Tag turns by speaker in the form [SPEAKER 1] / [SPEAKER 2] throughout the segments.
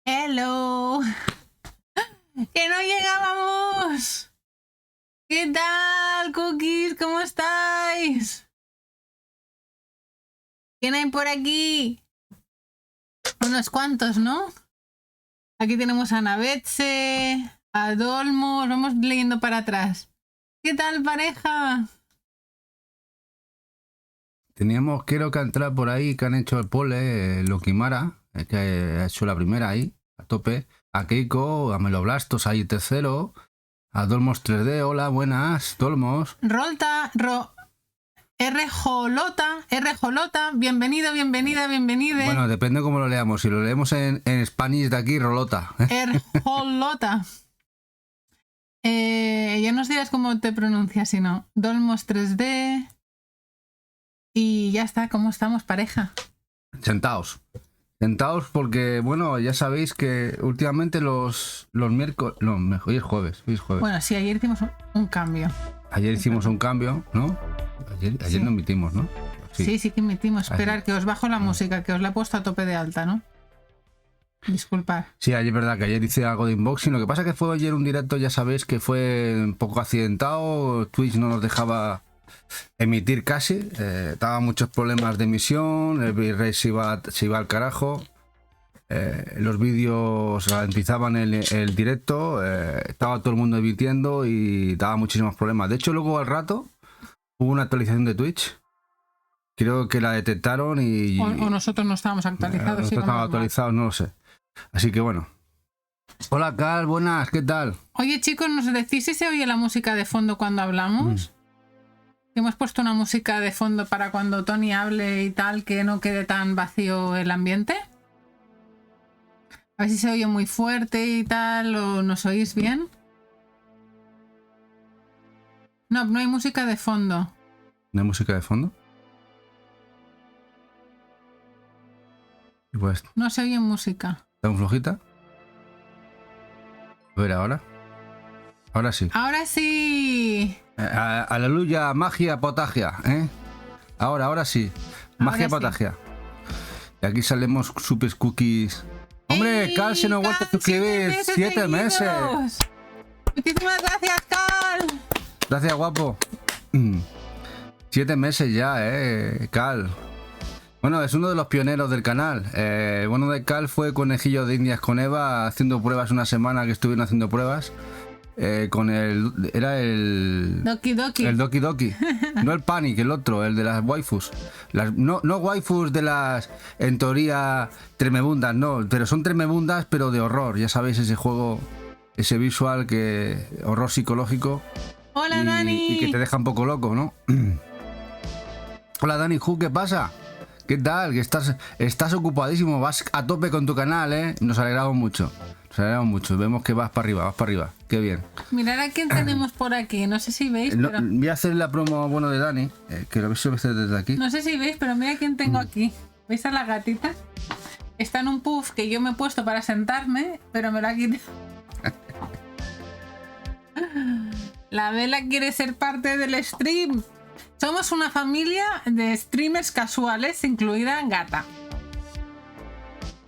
[SPEAKER 1] Hello. ¡Que no llegábamos! ¿Qué tal, cookies? ¿Cómo estáis? ¿Quién hay por aquí? Unos cuantos, ¿no? Aquí tenemos a Navetse, a Dolmo. Vamos leyendo para atrás. ¿Qué tal, pareja?
[SPEAKER 2] Teníamos, creo que entrar por ahí, que han hecho el pole, Lokimara, que ha hecho la primera ahí, a tope. A Keiko, a Meloblastos ahí tercero. A Dolmos 3D, hola, buenas, Dolmos.
[SPEAKER 1] Rolta, RJolota, bienvenido, bienvenida, bienvenide.
[SPEAKER 2] Bueno, depende cómo lo leamos. Si lo leemos en Spanish de aquí, Rolota.
[SPEAKER 1] RJolota. Ya nos dirás cómo te pronuncias, si no. Dolmos 3D. Y ya está, ¿cómo estamos, pareja?
[SPEAKER 2] Sentaos. Sentaos porque, bueno, ya sabéis que últimamente los miércoles... No, hoy es jueves.
[SPEAKER 1] Bueno, sí, ayer hicimos un cambio.
[SPEAKER 2] Ayer hicimos un cambio, ¿no? Ayer
[SPEAKER 1] Sí.
[SPEAKER 2] no emitimos, ¿no?
[SPEAKER 1] Sí que emitimos. Esperar, que os bajo la música, que os la he puesto a tope de alta, ¿no? Disculpad.
[SPEAKER 2] Sí, ayer es verdad que ayer hice algo de unboxing. Lo que pasa es que fue ayer un directo, ya sabéis que fue un poco accidentado. Twitch no nos dejaba emitir casi. Estaba muchos problemas de emisión. El bitrate se iba al carajo. Los vídeos ralentizaban el directo. Estaba todo el mundo emitiendo y daba muchísimos problemas. De hecho, luego al rato hubo una actualización de Twitch. Creo que la detectaron y...
[SPEAKER 1] O nosotros no estábamos actualizados.
[SPEAKER 2] Nosotros estábamos actualizados, no lo sé. Así que bueno. Hola, Cal, buenas, ¿qué tal?
[SPEAKER 1] Oye, chicos, ¿nos decís si se oye la música de fondo cuando hablamos? Hemos puesto una música de fondo para cuando Tony hable y tal, que no quede tan vacío el ambiente. A ver si se oye muy fuerte y tal, o nos oís bien. No, no hay música de fondo.
[SPEAKER 2] ¿No hay música de fondo? Y pues,
[SPEAKER 1] No se oye música.
[SPEAKER 2] ¿está muy flojita? A ver, ahora. Ahora sí.
[SPEAKER 1] ¡Ahora sí!
[SPEAKER 2] Aleluya, magia, potagia, ¿eh? Ahora sí. Magia,
[SPEAKER 1] Ahora sí.
[SPEAKER 2] potagia. Y aquí salemos super cookies. ¡Hombre,
[SPEAKER 1] ¡Ey,
[SPEAKER 2] Cal se nos ha vuelto a
[SPEAKER 1] Cal,
[SPEAKER 2] suscribir! 7 meses.
[SPEAKER 1] seguidos! Muchísimas gracias, Cal.
[SPEAKER 2] Gracias, guapo. 7 meses ya, Cal. Bueno, es uno de los pioneros del canal. Bueno, de Cal fue conejillo de Indias con Eva, haciendo pruebas una semana que estuvieron haciendo pruebas. Con el... Era el...
[SPEAKER 1] Doki Doki.
[SPEAKER 2] El Doki Doki. No el Panic, el otro, el de las waifus. No waifus de las, en teoría, tremebundas, no. Pero son tremebundas, pero de horror. Ya sabéis, ese juego, ese visual que... Horror psicológico.
[SPEAKER 1] Hola, Dani.
[SPEAKER 2] Y que te deja un poco loco, ¿no? Hola, Dani Hu, ¿qué pasa? ¿Qué tal? Que estás ocupadísimo, vas a tope con tu canal, ¿eh? Nos alegramos mucho. Vemos que vas para arriba. Qué bien.
[SPEAKER 1] Mirad a quién tenemos por aquí. No sé si veis,
[SPEAKER 2] No,
[SPEAKER 1] pero...
[SPEAKER 2] voy a hacer la promo bueno de Dani, que lo veis desde aquí.
[SPEAKER 1] No sé si veis, pero mira quién tengo aquí. ¿Veis a la gatita? Está en un puff que yo me he puesto para sentarme, pero me lo ha quitado. La Vela quiere ser parte del stream. Somos una familia de streamers casuales, incluida Gata.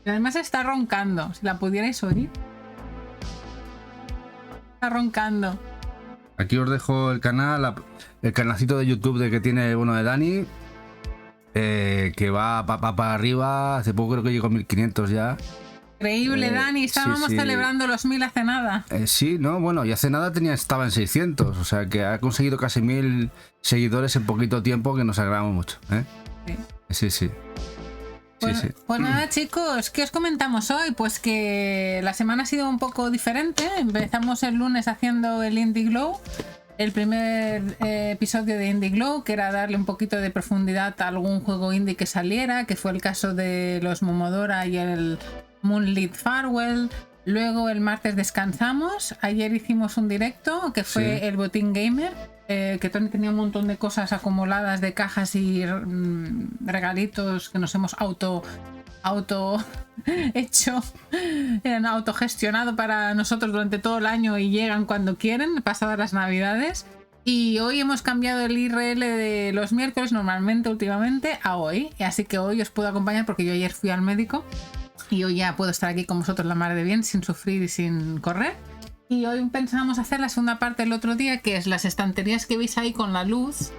[SPEAKER 1] Y además está roncando, si la pudierais oír. Está roncando.
[SPEAKER 2] Aquí os dejo el canal, el canalcito de YouTube que tiene bueno de Dani, que va para arriba. Hace poco creo que llegó a 1500 ya.
[SPEAKER 1] Increíble, Dani. Estábamos
[SPEAKER 2] sí.
[SPEAKER 1] celebrando los 1000 hace nada.
[SPEAKER 2] Sí, no, bueno, y hace nada estaba en 600, o sea que ha conseguido casi 1000 seguidores en poquito tiempo, que nos alegramos mucho, ¿eh? Sí.
[SPEAKER 1] Pues nada, chicos, ¿qué os comentamos hoy? Pues que la semana ha sido un poco diferente. Empezamos el lunes haciendo el Indie Glow, el primer episodio de Indie Glow, que era darle un poquito de profundidad a algún juego indie que saliera, que fue el caso de los Momodora y el Moonlit Farewell. Luego el martes descansamos. Ayer hicimos un directo que fue el Botín Gamer, que Tony tenía un montón de cosas acumuladas de cajas y regalitos que nos hemos auto hecho, eran autogestionado para nosotros durante todo el año y llegan cuando quieren, pasadas las navidades. Y hoy hemos cambiado el IRL de los miércoles, normalmente últimamente, a hoy. Así que hoy os puedo acompañar porque yo ayer fui al médico. Y hoy ya puedo estar aquí con vosotros la mar de bien, sin sufrir y sin correr. Y hoy pensábamos hacer la segunda parte del otro día, que es las estanterías que veis ahí con la luz,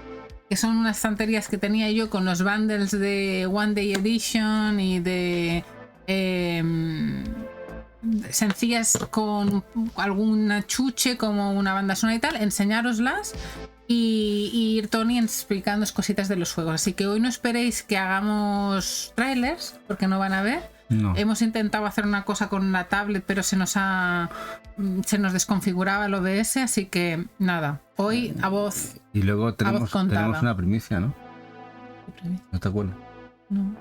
[SPEAKER 1] que son unas estanterías que tenía yo con los bundles de One Day Edition y de sencillas con alguna chuche como una banda sonora y tal, enseñároslas y ir Tony explicando cositas de los juegos. Así que hoy no esperéis que hagamos trailers, porque no van a ver.
[SPEAKER 2] No.
[SPEAKER 1] Hemos intentado hacer una cosa con la tablet, pero se nos desconfiguraba el OBS, así que nada, hoy a voz.
[SPEAKER 2] Y luego tenemos una primicia, ¿no?
[SPEAKER 1] ¿Qué primicia?
[SPEAKER 2] ¿No te acuerdas?
[SPEAKER 1] No.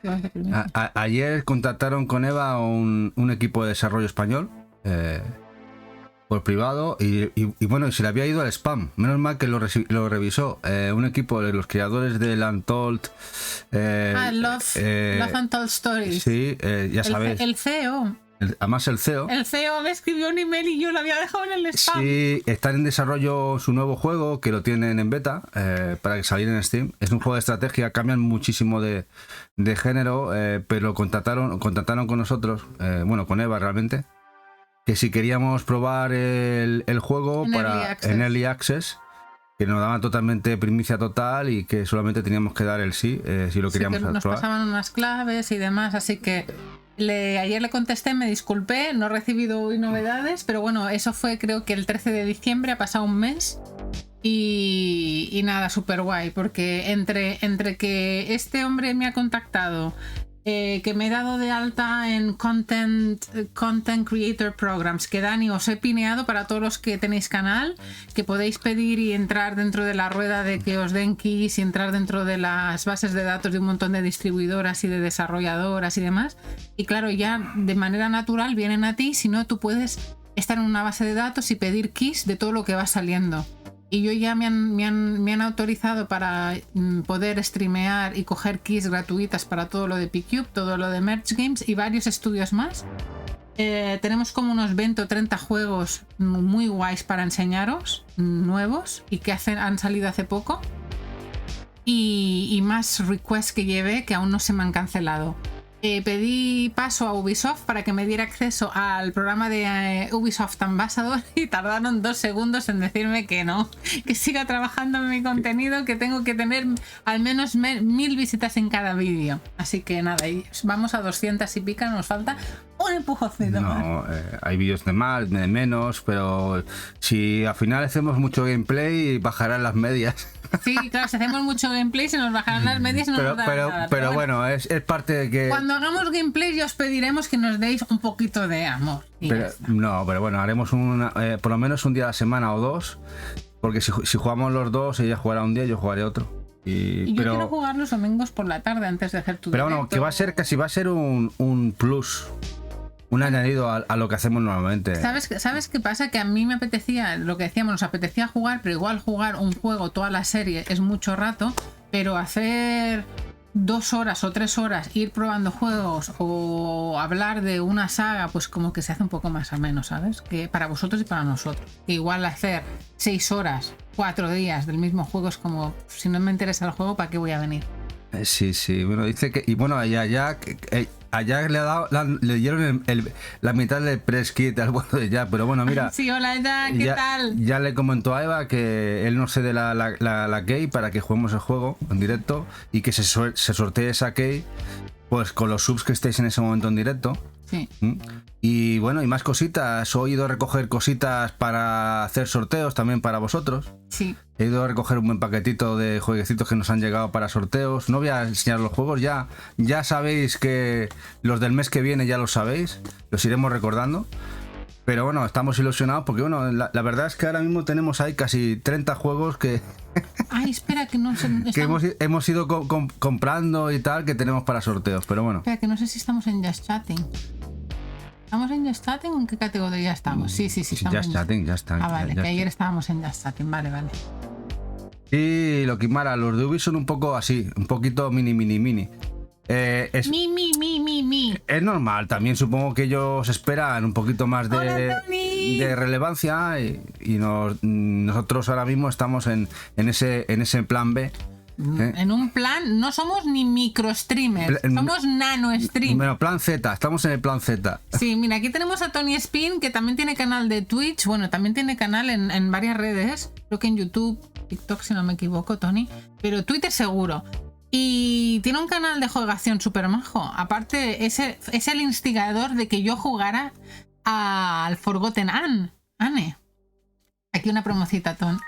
[SPEAKER 1] ¿Qué vas a primicia?
[SPEAKER 2] Ayer contactaron con Eva un equipo de desarrollo español por privado y bueno, se le había ido al spam. Menos mal que lo revisó un equipo de los creadores del Untold.
[SPEAKER 1] Love Untold Stories.
[SPEAKER 2] Sí, ya sabes.
[SPEAKER 1] El CEO.
[SPEAKER 2] Además el CEO.
[SPEAKER 1] El CEO me escribió un email y yo lo había dejado en el spam.
[SPEAKER 2] Sí, están en desarrollo su nuevo juego, que lo tienen en beta, para salir en Steam. Es un juego de estrategia, cambian muchísimo de género, pero contactaron con nosotros, con Eva realmente, que si queríamos probar el juego en Early Access, que nos daban totalmente primicia total y que solamente teníamos que dar el sí, si lo queríamos probar.
[SPEAKER 1] Nos pasaban unas claves y demás, así que ayer le contesté, me disculpé, no he recibido hoy novedades, pero bueno, eso fue creo que el 13 de diciembre, ha pasado un mes y nada, súper guay, porque entre que este hombre me ha contactado, que me he dado de alta en Content Creator Programs, que Dani os he pineado para todos los que tenéis canal, que podéis pedir y entrar dentro de la rueda de que os den keys y entrar dentro de las bases de datos de un montón de distribuidoras y de desarrolladoras y demás. Y claro, ya de manera natural vienen a ti, si no tú puedes estar en una base de datos y pedir keys de todo lo que va saliendo. Y yo ya me han autorizado para poder streamear y coger keys gratuitas para todo lo de P-Cube, todo lo de Merge Games y varios estudios más. Tenemos como unos 20 o 30 juegos muy guays para enseñaros, nuevos, y que han salido hace poco. Y más requests que llevé que aún no se me han cancelado. Pedí paso a Ubisoft para que me diera acceso al programa de Ubisoft Ambassador y tardaron 2 segundos en decirme que no, que siga trabajando en mi contenido, que tengo que tener al menos 1000 visitas en cada vídeo. Así que nada, vamos a 200 y pica, nos falta un empujoncito más.
[SPEAKER 2] No, hay vídeos de más, de menos, pero si al final hacemos mucho gameplay bajarán las medias.
[SPEAKER 1] Sí, claro, si hacemos mucho gameplay se nos bajarán las medias y no nos dará nada.
[SPEAKER 2] Pero bueno, es parte de que...
[SPEAKER 1] Cuando hagamos gameplay ya os pediremos que nos deis un poquito de amor.
[SPEAKER 2] Pero bueno, haremos por lo menos un día a la semana o dos, porque si jugamos los dos, ella jugará un día y yo jugaré otro.
[SPEAKER 1] Y yo quiero jugar los domingos por la tarde antes de hacer tu
[SPEAKER 2] Pero
[SPEAKER 1] directo.
[SPEAKER 2] bueno, que va a ser casi un plus. Un añadido a lo que hacemos normalmente.
[SPEAKER 1] ¿Sabes qué pasa? Que a mí me apetecía, lo que decíamos, nos apetecía jugar, pero igual jugar un juego, toda la serie, es mucho rato, pero hacer 2 horas o 3 horas, ir probando juegos o hablar de una saga, pues como que se hace un poco más ameno, ¿sabes? Que para vosotros y para nosotros. Que igual hacer 6 horas, 4 días del mismo juego es como, si no me interesa el juego, ¿para qué voy a venir?
[SPEAKER 2] Sí, bueno, dice que... Y bueno, allá le dieron la mitad del press kit al bueno de Jack, pero bueno, mira.
[SPEAKER 1] Sí, hola Jack, ¿qué tal?
[SPEAKER 2] Ya le comentó a Eva que él no cede la key para que juguemos el juego en directo y que se sortee esa key pues con los subs que estéis en ese momento en directo.
[SPEAKER 1] Sí.
[SPEAKER 2] Y bueno, y más cositas. He ido a recoger cositas para hacer sorteos también para vosotros.
[SPEAKER 1] Sí.
[SPEAKER 2] He ido a recoger un buen paquetito de jueguecitos que nos han llegado para sorteos. No voy a enseñar los juegos, ya sabéis que los del mes que viene ya los sabéis. Los iremos recordando. Pero bueno, estamos ilusionados porque bueno, la verdad es que ahora mismo tenemos ahí casi 30 juegos que...
[SPEAKER 1] Ay, espera, que no sé...
[SPEAKER 2] que hemos ido comprando y tal, que tenemos para sorteos, pero bueno.
[SPEAKER 1] Espera, que no sé si estamos en Just Chatting. ¿Estamos en Just Chatting o en qué categoría estamos? Sí, estamos
[SPEAKER 2] Just Chatting, ya está.
[SPEAKER 1] Ah, vale, que ayer estábamos en Just Chatting, vale.
[SPEAKER 2] Y lo que mara, los de Ubi son un poco así, un poquito mini. Es normal, también supongo que ellos esperan un poquito más de relevancia y nosotros ahora mismo estamos en ese plan B
[SPEAKER 1] En un plan, no somos ni micro streamers, somos nano streamers.
[SPEAKER 2] Bueno, plan Z, estamos en el plan Z.
[SPEAKER 1] Sí, mira, aquí tenemos a Tony Spin, que también tiene canal de Twitch, bueno, también tiene canal en varias redes, creo que en YouTube, TikTok si no me equivoco, Tony, pero Twitter seguro. Y tiene un canal de juegación súper majo. Aparte, es el instigador de que yo jugara al Forgotten Anne. Aquí una promocita, Ton.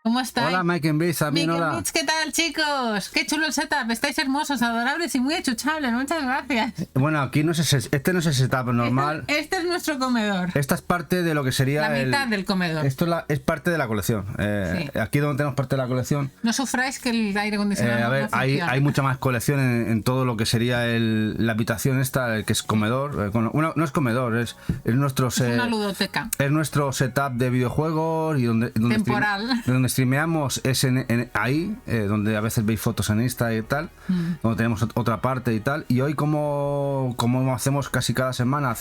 [SPEAKER 1] ¿Cómo estáis?
[SPEAKER 2] Hola, Mike and Beats, también hola.
[SPEAKER 1] Beats, ¿qué tal, chicos? Qué chulo el setup. Estáis hermosos, adorables y muy achuchables. Muchas gracias.
[SPEAKER 2] Bueno, aquí no es este no es el setup normal.
[SPEAKER 1] Este es nuestro comedor.
[SPEAKER 2] Esta es parte de lo que sería
[SPEAKER 1] la mitad del comedor.
[SPEAKER 2] Esto es parte de la colección. Sí. Aquí donde tenemos parte de la colección.
[SPEAKER 1] No sufráis que el aire acondicionado
[SPEAKER 2] a ver,
[SPEAKER 1] no
[SPEAKER 2] hay mucha más colección en todo lo que sería la habitación esta, que es comedor. No es comedor, es nuestro...
[SPEAKER 1] Es una ludoteca.
[SPEAKER 2] Es nuestro setup de videojuegos y donde
[SPEAKER 1] temporal.
[SPEAKER 2] Donde streameamos es ahí, donde a veces veis fotos en Insta y tal, donde tenemos otra parte y tal. Y hoy como hacemos casi cada semana,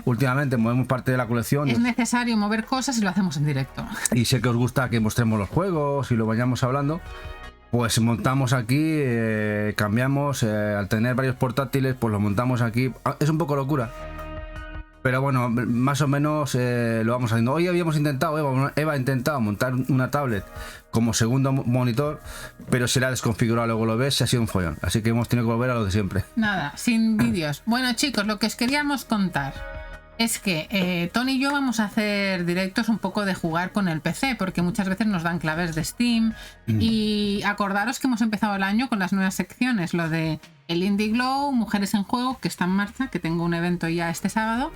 [SPEAKER 2] últimamente movemos parte de la colección.
[SPEAKER 1] Es necesario mover cosas y lo hacemos en directo.
[SPEAKER 2] Y sé que os gusta que mostremos los juegos y lo vayamos hablando. Pues montamos aquí, cambiamos, al tener varios portátiles, pues lo montamos aquí. Es un poco locura. Pero bueno, más o menos lo vamos haciendo. Hoy habíamos intentado, Eva ha intentado montar una tablet como segundo monitor, pero se la ha desconfigurado, luego lo ves, se ha sido un follón. Así que hemos tenido que volver a lo de siempre.
[SPEAKER 1] Nada, sin vídeos. Bueno, chicos, lo que os queríamos contar es que Tony y yo vamos a hacer directos un poco de jugar con el PC, porque muchas veces nos dan claves de Steam. Y acordaros que hemos empezado el año con las nuevas secciones, lo de el Indie Glow, Mujeres en Juego, que está en marcha, que tengo un evento ya este sábado.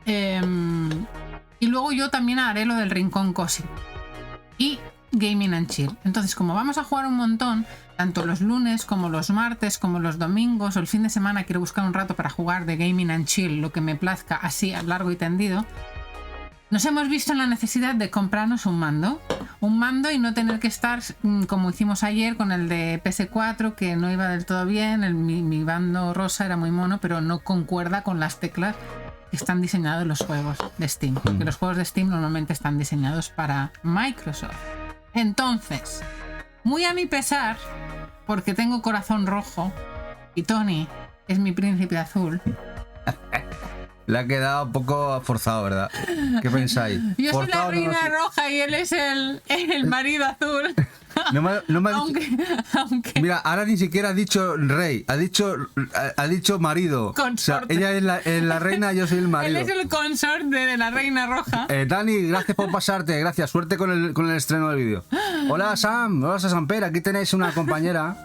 [SPEAKER 1] Y luego yo también haré lo del Rincón Cosi. Y Gaming and Chill. Entonces, como vamos a jugar un montón, tanto los lunes como los martes, como los domingos o el fin de semana, quiero buscar un rato para jugar de Gaming and Chill, lo que me plazca así a largo y tendido, nos hemos visto en la necesidad de comprarnos un mando y no tener que estar como hicimos ayer con el de PS4, que no iba del todo bien. Mi mando rosa era muy mono, pero no concuerda con las teclas que están diseñados en los juegos de Steam, porque los juegos de Steam normalmente están diseñados para Microsoft. Entonces, muy a mi pesar, porque tengo corazón rojo y Tony es mi príncipe azul.
[SPEAKER 2] Le ha quedado un poco forzado, ¿verdad? ¿Qué pensáis?
[SPEAKER 1] Yo soy la reina roja y él es el marido azul.
[SPEAKER 2] No me ha
[SPEAKER 1] aunque...
[SPEAKER 2] Mira, ahora ni siquiera ha dicho rey, ha dicho marido.
[SPEAKER 1] Consorte.
[SPEAKER 2] O sea, ella es la reina, yo soy el marido.
[SPEAKER 1] Él es el consorte de la reina roja.
[SPEAKER 2] Dani, gracias por pasarte, gracias. Suerte con el estreno del vídeo. Hola Sam, hola Sasamper, aquí tenéis una compañera.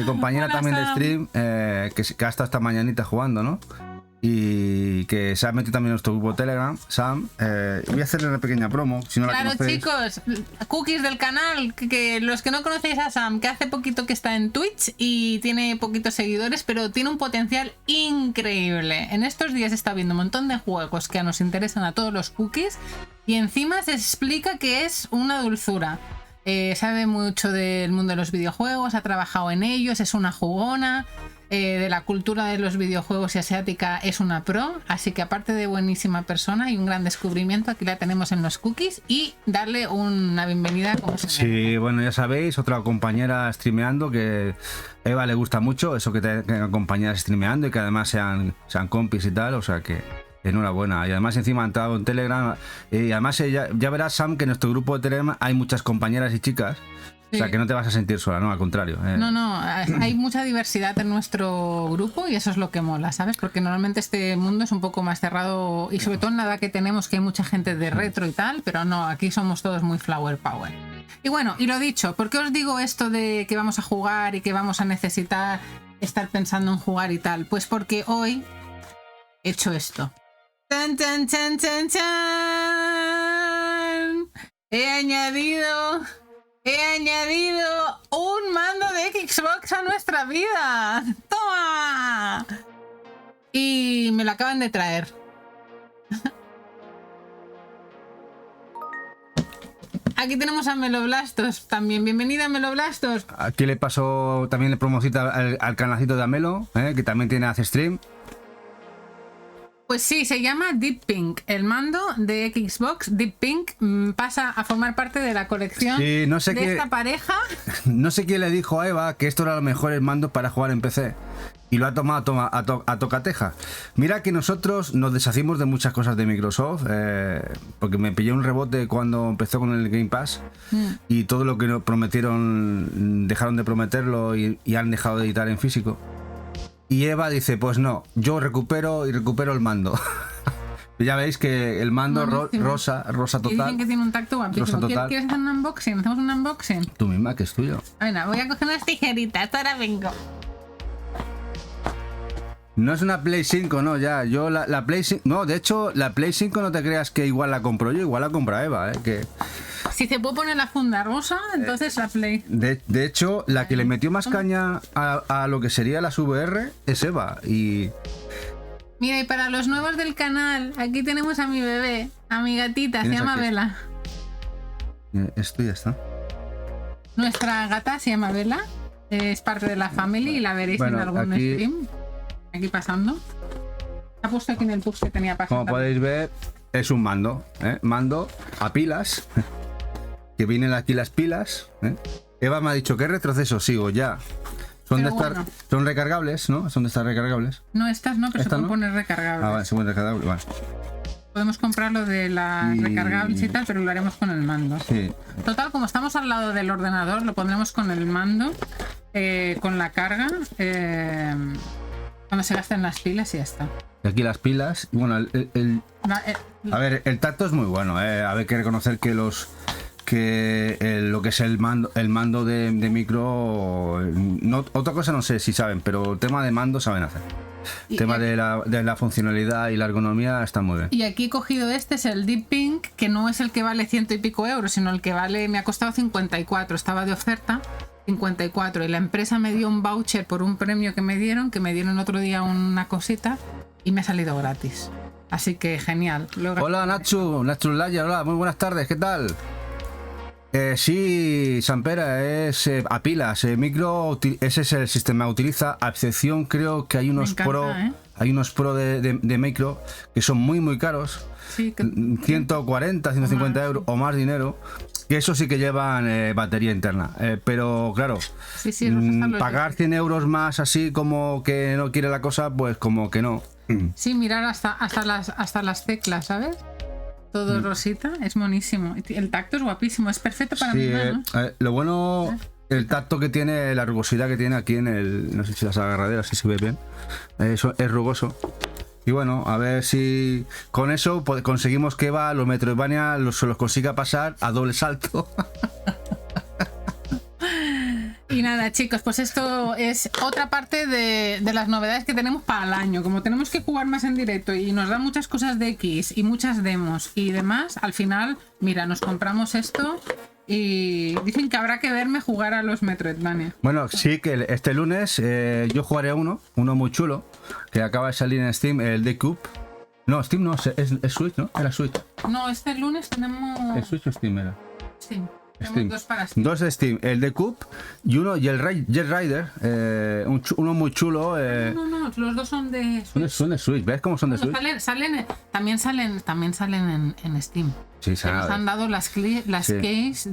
[SPEAKER 2] Compañera hola, también Sam. De stream, que ha estado esta mañanita jugando, ¿no? Y que se ha metido también en nuestro grupo de Telegram, Sam. Voy a hacerle una pequeña promo, si no
[SPEAKER 1] claro,
[SPEAKER 2] la conocéis.
[SPEAKER 1] Chicos, cookies del canal, que los que no conocéis a Sam, que hace poquito que está en Twitch y tiene poquitos seguidores, pero tiene un potencial increíble. En estos días está viendo un montón de juegos que nos interesan a todos los cookies y encima se explica que es una dulzura. Sabe mucho del mundo de los videojuegos, ha trabajado en ellos, es una jugona. De la cultura de los videojuegos y asiática es una pro, así que aparte de buenísima persona y un gran descubrimiento, aquí la tenemos en los cookies y darle una bienvenida como se merece.
[SPEAKER 2] Sí, bueno, ya sabéis, otra compañera streameando que a Eva le gusta mucho eso que tengan compañeras streameando y que además sean compis y tal, o sea que enhorabuena. Y además encima ha entrado en Telegram y además ya verás, Sam, que en nuestro grupo de Telegram hay muchas compañeras y chicas. Sí. O sea, que no te vas a sentir sola, no, al contrario.
[SPEAKER 1] No, hay mucha diversidad en nuestro grupo y eso es lo que mola, ¿sabes? Porque normalmente este mundo es un poco más cerrado y sobre todo en la edad que tenemos, que hay mucha gente de retro y tal, pero no, aquí somos todos muy flower power. Y bueno, y lo dicho, ¿por qué os digo esto de que vamos a jugar y que vamos a necesitar estar pensando en jugar y tal? Pues porque hoy he hecho esto. ¡Tan, tan, tan, tan, tan! He añadido un mando de Xbox a nuestra vida. ¡Toma! Y me lo acaban de traer. Aquí tenemos a Meloblastos también. Bienvenida, Meloblastos.
[SPEAKER 2] Aquí le paso también le promocita al canalcito de Amelo, que también tiene Hace Stream.
[SPEAKER 1] Pues sí, se llama Deep Pink. El mando de Xbox, Deep Pink, pasa a formar parte de la colección
[SPEAKER 2] Sí, no sé
[SPEAKER 1] de esta pareja.
[SPEAKER 2] No sé quién le dijo a Eva que esto era los mejores mandos para jugar en PC. Y lo ha tomado a tocateja. Mira que nosotros nos deshacimos de muchas cosas de Microsoft, porque me pillé un rebote cuando empezó con el Game Pass y todo lo que nos prometieron, dejaron de prometerlo y han dejado de editar en físico. Y Eva dice, pues no, yo recupero el mando. Ya veis que el mando rosa total.
[SPEAKER 1] Y dicen que tiene un tacto guapísimo. ¿Quieres hacer un unboxing? ¿Hacemos un unboxing?
[SPEAKER 2] Tú misma, que es tuyo.
[SPEAKER 1] Venga, voy a coger unas tijeritas, ahora vengo.
[SPEAKER 2] No es una Play 5, no, ya. Yo la Play 5... No, de hecho, la Play 5 no te creas que igual la compro yo, igual la compra Eva, que...
[SPEAKER 1] Si se puede poner la funda rosa, entonces la Play.
[SPEAKER 2] De hecho, la que le metió más caña a lo que sería las VR es Eva. Y...
[SPEAKER 1] Mira, y para los nuevos del canal, aquí tenemos a mi bebé, a mi gatita, se llama Bella.
[SPEAKER 2] Esto ya está.
[SPEAKER 1] Nuestra gata se llama Bella, es parte de la family y la veréis en algún stream. Aquí pasando. Ha puesto aquí en el push que tenía pasando.
[SPEAKER 2] Como podéis ver, es un mando, mando a pilas. Que vienen aquí las pilas. Eva me ha dicho que retroceso, sigo ya. Son recargables, ¿no? Son de estas recargables.
[SPEAKER 1] No, estas no, pero se pueden poner recargables.
[SPEAKER 2] Ah, vale, se pueden recargables, vale.
[SPEAKER 1] Podemos comprarlo de las recargables y tal, pero lo haremos con el mando.
[SPEAKER 2] Sí.
[SPEAKER 1] Total, como estamos al lado del ordenador, lo pondremos con el mando, con la carga, cuando se gasten las pilas y ya está.
[SPEAKER 2] Y aquí las pilas. Bueno, a ver, el tacto es muy bueno. A ver, que reconocer que lo que es el mando de micro, otra cosa no sé si saben, pero el tema de mando saben hacer. El tema de la funcionalidad y la ergonomía está muy bien.
[SPEAKER 1] Y aquí he cogido es el Deep Pink, que no es el que vale 100 y pico euros, sino el que vale, me ha costado 54, estaba de oferta, 54, y la empresa me dio un voucher por un premio que me dieron otro día una cosita, y me ha salido gratis. Así que genial.
[SPEAKER 2] Hola Nacho Laya, hola, muy buenas tardes, ¿qué tal? Sí, Sampera, es a pilas, micro, ese es el sistema, utiliza, a excepción creo que hay unos hay unos pro de micro que son muy caros, sí, 140, 150 euros o más dinero, que eso sí que llevan batería interna, pero claro, pagar 100 euros más así como que no quiere la cosa, pues como que no.
[SPEAKER 1] Sí, mirar hasta las teclas, ¿sabes? Todo rosita, es monísimo. El tacto es guapísimo, es perfecto para mi mano.
[SPEAKER 2] Lo bueno, el tacto que tiene, la rugosidad que tiene aquí en el... No sé si las agarraderas, si se ve bien. Eso es rugoso. Y bueno, a ver si con eso conseguimos que Eva los Metroidvania se los consiga pasar a doble salto.
[SPEAKER 1] Y nada, chicos, pues esto es otra parte de las novedades que tenemos para el año. Como tenemos que jugar más en directo y nos dan muchas cosas de X y muchas demos y demás, al final, mira, nos compramos esto y dicen que habrá que verme jugar a los Metroidvania.
[SPEAKER 2] Bueno, sí, que este lunes yo jugaré a uno muy chulo, que acaba de salir en Steam, el The Cube. No, Steam no, es Switch, ¿no? Era Switch.
[SPEAKER 1] No, este lunes tenemos...
[SPEAKER 2] ¿Es Switch o Steam era?
[SPEAKER 1] Sí.
[SPEAKER 2] Steam. Dos de Steam, el de Cube y uno y el Jet Rider, uno muy chulo.
[SPEAKER 1] No, los dos son de Switch.
[SPEAKER 2] Son de Switch, ¿ves cómo son de Switch?
[SPEAKER 1] También salen en Steam.
[SPEAKER 2] Sí,
[SPEAKER 1] nos han dado las keys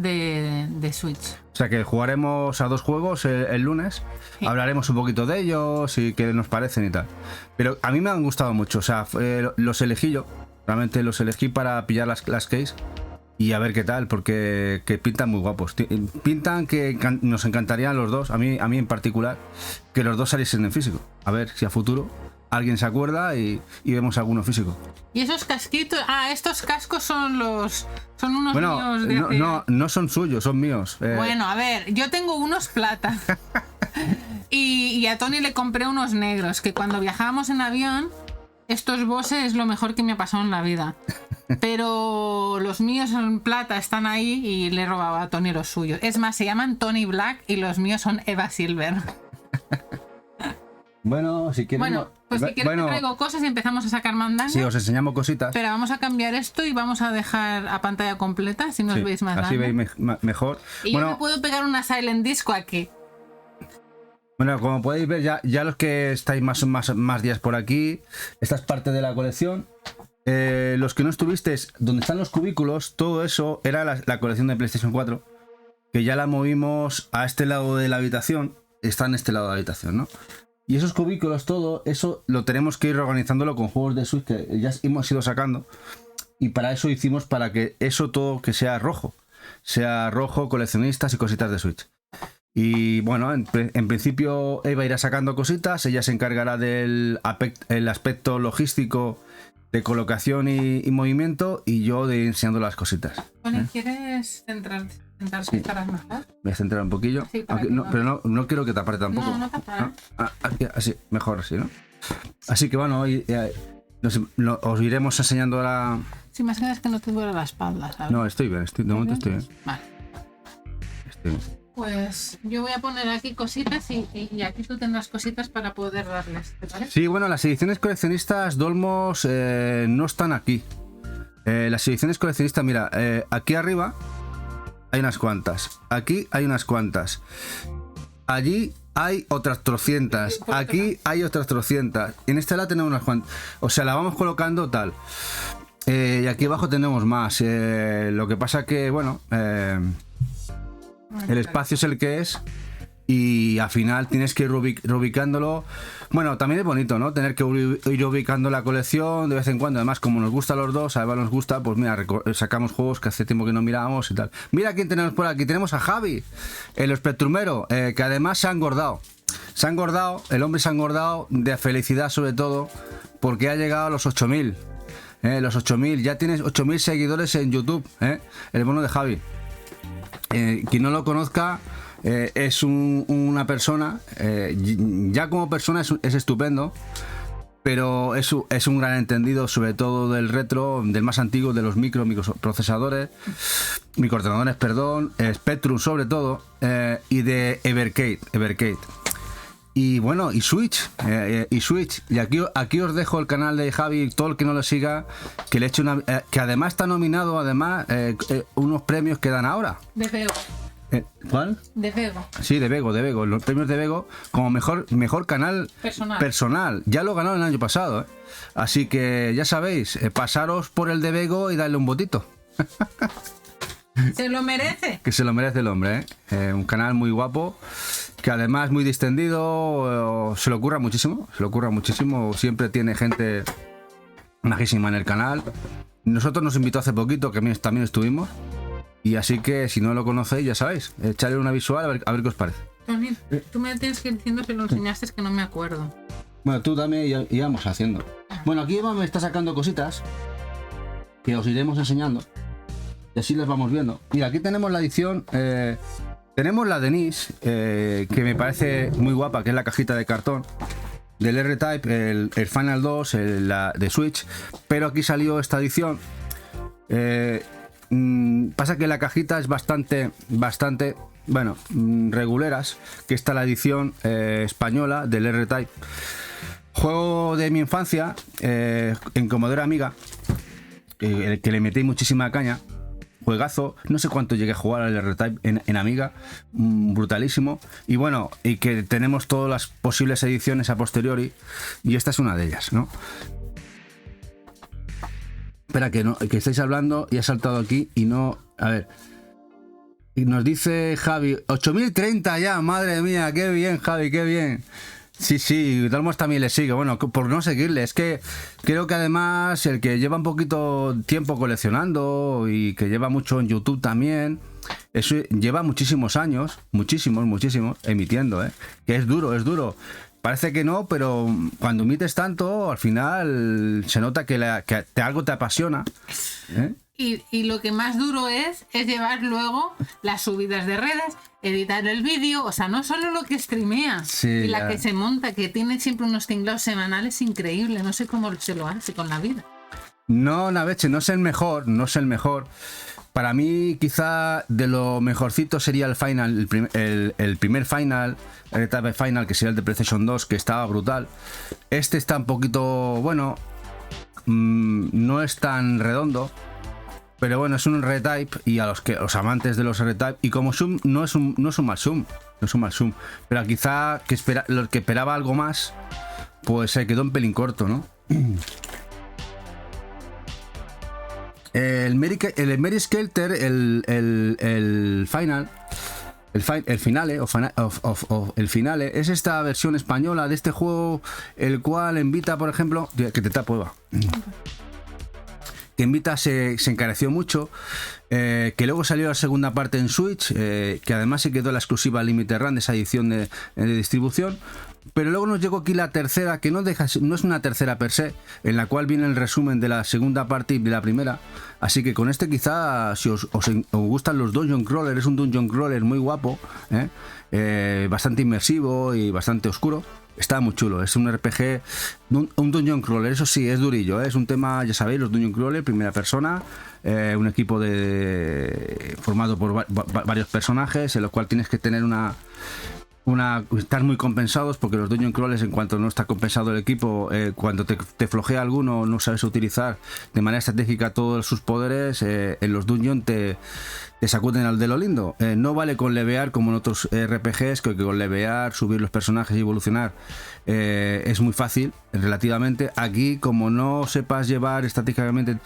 [SPEAKER 1] de Switch.
[SPEAKER 2] O sea que jugaremos a dos juegos el lunes, sí. Hablaremos un poquito de ellos y qué nos parecen y tal. Pero a mí me han gustado mucho, o sea, los elegí yo, realmente los elegí para pillar las keys. Y a ver qué tal, porque que pintan muy guapos. Pintan que nos encantarían los dos, a mí en particular, que los dos saliesen en físico. A ver si a futuro alguien se acuerda y vemos alguno físico.
[SPEAKER 1] Y esos casquitos, estos cascos son unos míos de
[SPEAKER 2] no son suyos, son míos.
[SPEAKER 1] Bueno, a ver, yo tengo unos plata. y a Tony le compré unos negros, que cuando viajábamos en avión, estos Bose es lo mejor que me ha pasado en la vida. Pero los míos en plata están ahí y le he robado a Tony los suyos. Es más, se llaman Tony Black y los míos son Eva Silver.
[SPEAKER 2] Bueno, si quieres...
[SPEAKER 1] pues si quieres te traigo cosas y empezamos a sacar mandangas.
[SPEAKER 2] Sí, os enseñamos cositas.
[SPEAKER 1] Pero vamos a cambiar esto y vamos a dejar a pantalla completa, si nos veis más grande.
[SPEAKER 2] Así veis mejor.
[SPEAKER 1] Y yo me puedo pegar una Silent Disco aquí.
[SPEAKER 2] Bueno, como podéis ver, ya los que estáis más días por aquí, esta es parte de la colección. Los que no estuvisteis, donde están los cubículos, todo eso era la colección de PlayStation 4, que ya la movimos a este lado de la habitación, está en este lado de la habitación, ¿no? Y esos cubículos, todo eso lo tenemos que ir organizándolo con juegos de Switch que ya hemos ido sacando, y para eso hicimos para que eso todo que sea rojo, coleccionistas y cositas de Switch. Y bueno, en principio Eva irá sacando cositas, ella se encargará del aspecto logístico de colocación y movimiento, y yo de ir enseñando las cositas.
[SPEAKER 1] Bueno, ¿quieres centrarte estarás mejor?
[SPEAKER 2] Voy a centrar un poquillo.
[SPEAKER 1] Sí,
[SPEAKER 2] Aquí, no, pero no quiero que te aparte tampoco.
[SPEAKER 1] No te aparte.
[SPEAKER 2] Aquí, así, mejor así, ¿no? Así que bueno, hoy os iremos enseñando ahora.
[SPEAKER 1] Si más que nada es que no te duele la espalda, ¿sabes?
[SPEAKER 2] No, estoy bien, de momento estoy bien.
[SPEAKER 1] Vale.
[SPEAKER 2] Estoy bien.
[SPEAKER 1] Pues yo voy a poner aquí cositas y aquí tú tendrás cositas para poder darles, ¿te parece?
[SPEAKER 2] Sí, bueno, las ediciones coleccionistas Dolmos no están aquí. Las ediciones coleccionistas, mira, aquí arriba hay unas cuantas. Aquí hay unas cuantas. Allí hay otras trocientas. Aquí hay otras trocientas. En esta la tenemos unas cuantas. O sea, la vamos colocando tal. Y aquí abajo tenemos más. Lo que pasa que, bueno, el espacio es el que es. Y al final tienes que ir reubicándolo. Bueno, también es bonito, ¿no? Tener que ir ubicando la colección de vez en cuando. Además, como nos gusta a los dos, a Eva nos gusta, pues mira, sacamos juegos que hace tiempo que no mirábamos y tal. Mira quién tenemos por aquí. Tenemos a Javi, el espectrumero, que además se ha engordado. El hombre se ha engordado de felicidad, sobre todo, porque ha llegado a los 8000. Los 8000. Ya tienes 8000 seguidores en YouTube. El bono de Javi. Quien no lo conozca... es una persona, ya como persona es estupendo, pero es un gran entendido, sobre todo del retro, del más antiguo, de los microprocesadores, microordenadores, perdón, Spectrum sobre todo, y de Evercade. Y bueno, y Switch. Y aquí os dejo el canal de Javi, todo el que no lo siga, que le eche que además está nominado, unos premios que dan ahora.
[SPEAKER 1] De Vego.
[SPEAKER 2] ¿Cuál?
[SPEAKER 1] De Vego.
[SPEAKER 2] Sí, de Vego. Los premios de Vego como mejor canal personal. Ya lo ganaron el año pasado, ¿eh? Así que ya sabéis, pasaros por el de Vego y darle un votito.
[SPEAKER 1] Se lo merece.
[SPEAKER 2] Que se lo merece el hombre, ¿eh? Un canal muy guapo, que además muy distendido, se le ocurra muchísimo. Siempre tiene gente majísima en el canal. Nosotros nos invitó hace poquito, que también estuvimos. Y así que si no lo conocéis, ya sabéis, echarle una visual a ver qué os parece.
[SPEAKER 1] Tony, tú me tienes que ir diciendo si lo enseñaste, es que no me acuerdo.
[SPEAKER 2] Bueno, tú también y vamos haciendo. Bueno, aquí Eva me está sacando cositas que os iremos enseñando y así las vamos viendo. Mira, aquí tenemos la edición, tenemos la Denise, que me parece muy guapa, que es la cajita de cartón del R-Type, el Final 2, la de Switch, pero aquí salió esta edición. Pasa que la cajita es bastante, bueno, reguleras, que está la edición española del R-Type. Juego de mi infancia, en Commodore Amiga, que le metí muchísima caña. Juegazo, no sé cuánto llegué a jugar al R-Type en Amiga, brutalísimo. Y bueno, y que tenemos todas las posibles ediciones a posteriori, y esta es una de ellas, ¿no? Espera, que estáis hablando y ha saltado aquí y no... A ver. Y nos dice Javi, 8030 ya, madre mía, qué bien, Javi, qué bien. Sí, Dalmos también le sigue. Bueno, por no seguirle, es que creo que además el que lleva un poquito tiempo coleccionando y que lleva mucho en YouTube también, eso lleva muchísimos años, muchísimos, emitiendo, que es duro. Parece que no, pero cuando emites tanto, al final se nota que algo te apasiona.
[SPEAKER 1] Y lo que más duro es llevar luego las subidas de redes, editar el vídeo, o sea, no solo lo que streamea,
[SPEAKER 2] sí,
[SPEAKER 1] y la que se monta, que tiene siempre unos tinglados semanales increíbles, no sé cómo se lo hace con la vida.
[SPEAKER 2] No, Naveche, no es el mejor. Para mí, quizá de lo mejorcito sería el Final, el primer Final, el etapa Final, que sería el de PlayStation 2, que estaba brutal. Este está un poquito, bueno, no es tan redondo. Pero bueno, es un R-Type y a los amantes de los R-Type, y como Zoom no es un mal Zoom, no es un mal Zoom, pero quizá lo que esperaba algo más, pues se quedó un pelín corto, ¿no? El Mary Skelter, el finale es esta versión española de este juego, el cual invita, por ejemplo, que te tapo, Eva. Que Invita se encareció mucho, que luego salió la segunda parte en Switch, que además se quedó la exclusiva Limited Run de esa edición de distribución, pero luego nos llegó aquí la tercera, que no es una tercera per se, en la cual viene el resumen de la segunda parte y de la primera, así que con este quizá, si os gustan los Dungeon Crawler, es un Dungeon Crawler muy guapo, bastante inmersivo y bastante oscuro. Está muy chulo, es un RPG, un Dungeon Crawler, eso sí, es durillo, es un tema, ya sabéis, los Dungeon Crawler, primera persona, un equipo formado por varios personajes, en los cuales tienes que tener estar muy compensados, porque los Dungeon Crawlers, en cuanto no está compensado el equipo, cuando te flojea alguno, no sabes utilizar de manera estratégica todos sus poderes, en los Dungeon te sacuden al de lo lindo. No vale con levear como en otros RPGs, que con levear, subir los personajes y evolucionar es muy fácil relativamente. Aquí, como no sepas llevar estratégicamente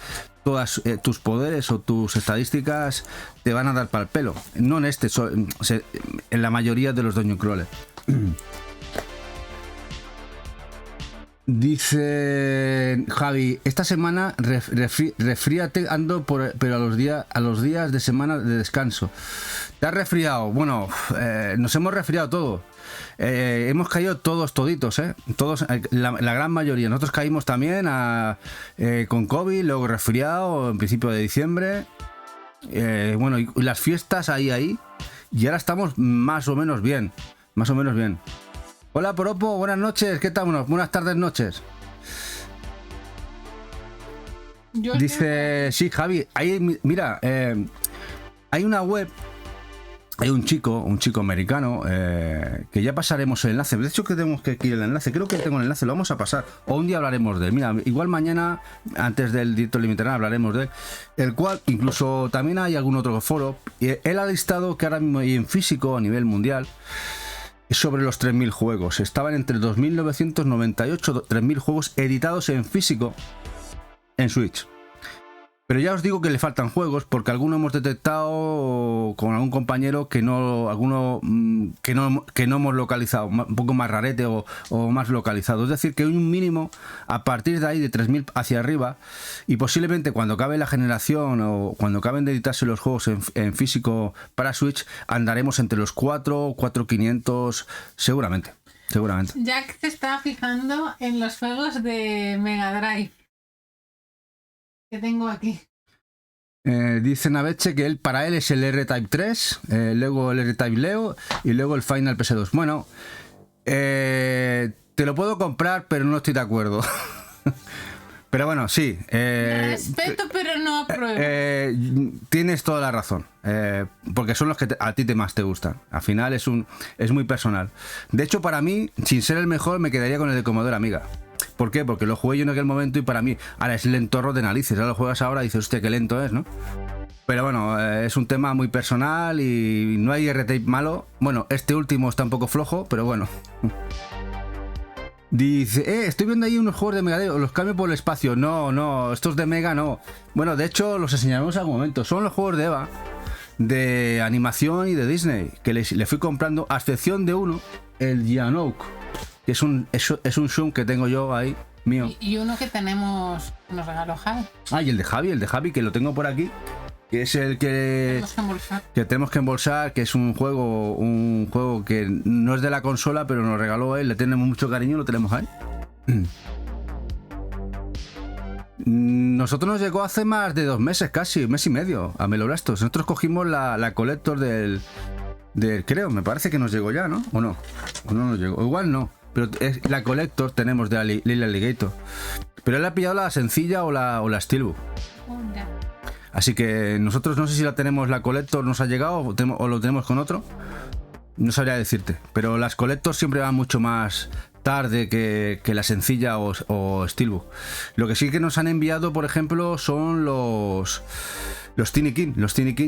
[SPEAKER 2] todas tus poderes o tus estadísticas, te van a dar para el pelo. No en este, en la mayoría de los Dungeon Crawler. Dice Javi, esta semana resfríate ando pero a los días de semana de descanso. ¿Te has resfriado? Bueno, nos hemos resfriado todos. Hemos caído toditos, todos, la gran mayoría. Nosotros caímos también con COVID, luego resfriado en principio de diciembre. Bueno, y las fiestas ahí. Y ahora estamos más o menos bien. Hola Poropo, buenas noches, ¿qué tal? Buenas tardes, noches. Dice, sí, Javi, mira, hay una web, hay un chico americano, que ya pasaremos el enlace. De hecho, que tenemos que ir el enlace, creo que tengo el enlace, lo vamos a pasar, o un día hablaremos de él. Mira, igual mañana, antes del directo Limited, hablaremos de él, el cual incluso también hay algún otro foro, y él ha listado que ahora mismo hay en físico a nivel mundial sobre los 3.000 juegos. Estaban entre 2.998 3.000 juegos editados en físico en Switch. Pero ya os digo que le faltan juegos, porque algunos hemos detectado con algún compañero que no hemos localizado, un poco más rarete o más localizado. Es decir, que hay un mínimo a partir de ahí de 3.000 hacia arriba, y posiblemente cuando acabe la generación o cuando acaben de editarse los juegos en físico para Switch, andaremos entre los 4.500 seguramente.
[SPEAKER 1] Jack se está fijando en los juegos de Mega Drive que tengo aquí.
[SPEAKER 2] Dice Naveche que para él es el R-Type 3, luego el R-Type Leo y luego el Final PS2. Bueno, te lo puedo comprar, pero no estoy de acuerdo. Pero bueno, sí.
[SPEAKER 1] Respeto, pero no apruebo.
[SPEAKER 2] Tienes toda la razón. Porque son los que a ti más te gustan. Al final es muy personal. De hecho, para mí, sin ser el mejor, me quedaría con el de Commodore Amiga. ¿Por qué? Porque lo jugué yo en aquel momento y para mí ahora es lentorro de narices. Ahora lo juegas ahora y dices, hostia, qué lento es, ¿no? Pero bueno, es un tema muy personal y no hay R-Type malo. Bueno, este último está un poco flojo, pero bueno. Dice, estoy viendo ahí unos juegos de Mega Drive, los cambio por el espacio. No, estos de Mega no. Bueno, de hecho, los enseñaremos en algún momento. Son los juegos de Eva, de animación y de Disney, que le fui comprando, a excepción de uno, el Gianouk, que es un Zoom que tengo yo ahí, mío.
[SPEAKER 1] Y uno que tenemos, nos regaló Javi.
[SPEAKER 2] Ah, y el de Javi, que lo tengo por aquí, que es el que tenemos que embolsar, que es un juego que no es de la consola, pero nos regaló él, le tenemos mucho cariño, lo tenemos ahí. Nosotros nos llegó hace más de 2 meses, casi, 1 mes y medio, a Meloblastos. Nosotros cogimos la Collector del creo, me parece que nos llegó ya, ¿no? ¿O no nos llegó? O igual no. Pero la Collector tenemos de Lily Alligator. Pero él ha pillado la sencilla o la Steelbook. Así que nosotros no sé si la tenemos, la Collector nos ha llegado o lo tenemos con otro. No sabría decirte. Pero las Collectors siempre van mucho más tarde que la sencilla o Steelbook. Lo que sí que nos han enviado, por ejemplo, son Los Tiny King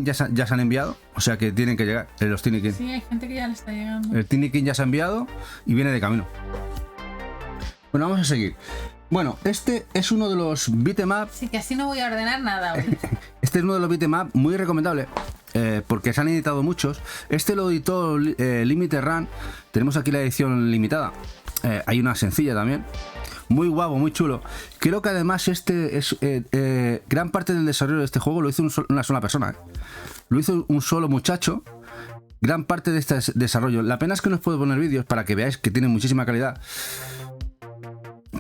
[SPEAKER 2] ya se han enviado, o sea que tienen que llegar. Los Tiny King.
[SPEAKER 1] Sí, hay gente que ya le está llegando.
[SPEAKER 2] El Tiny King ya se ha enviado y viene de camino. Bueno, vamos a seguir. Bueno, este es uno de los beat'em up.
[SPEAKER 1] Sí, que así no voy a ordenar nada hoy.
[SPEAKER 2] Este es uno de los beat'em up muy recomendable. Porque se han editado muchos. Este lo editó Limited Run. Tenemos aquí la edición limitada. Hay una sencilla también. Muy guapo, muy chulo. Creo que además este es gran parte del desarrollo de este juego lo hizo una sola persona. Lo hizo un solo muchacho. Gran parte de este desarrollo. La pena es que no os puedo poner vídeos para que veáis que tiene muchísima calidad.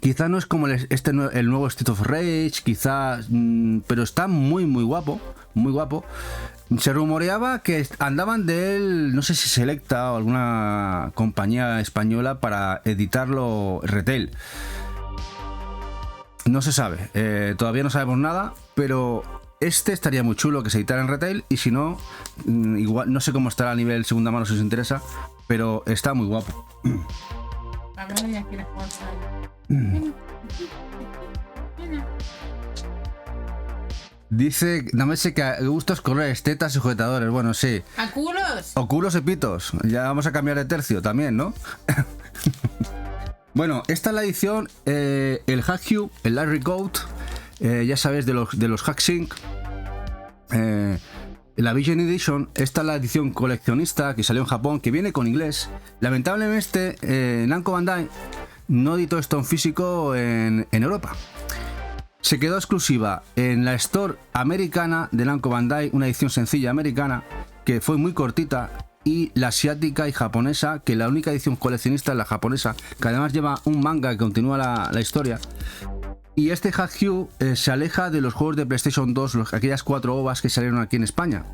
[SPEAKER 2] Quizá no es como el nuevo Street of Rage, quizá, pero está muy guapo, muy guapo. Se rumoreaba que andaban de él, no sé si Selecta o alguna compañía española para editarlo retail. No se sabe, todavía no sabemos nada, pero este estaría muy chulo que se editara en retail y si no, igual no sé cómo estará a nivel segunda mano si os interesa, pero está muy guapo.
[SPEAKER 1] A ver, ya quiere jugar.
[SPEAKER 2] Dice, dame sé que gustos colores, tetas y sujetadores. Bueno, sí.
[SPEAKER 1] ¿A culos?
[SPEAKER 2] O culos y pitos. Ya vamos a cambiar de tercio también, ¿no? Bueno, esta es la edición, el Hack Hugh, el Larry Goat, ya sabéis de los Hack Sync. La Vision Edition, esta es la edición coleccionista que salió en Japón, que viene con inglés. Lamentablemente, Namco Bandai no editó esto en físico en Europa. Se quedó exclusiva en la Store americana de Namco Bandai, una edición sencilla americana, que fue muy cortita, y la asiática y japonesa, que la única edición coleccionista es la japonesa, que además lleva un manga que continúa la historia. Y este Hack Hugh se aleja de los juegos de PlayStation 2, aquellas 4 OVAs que salieron aquí en España.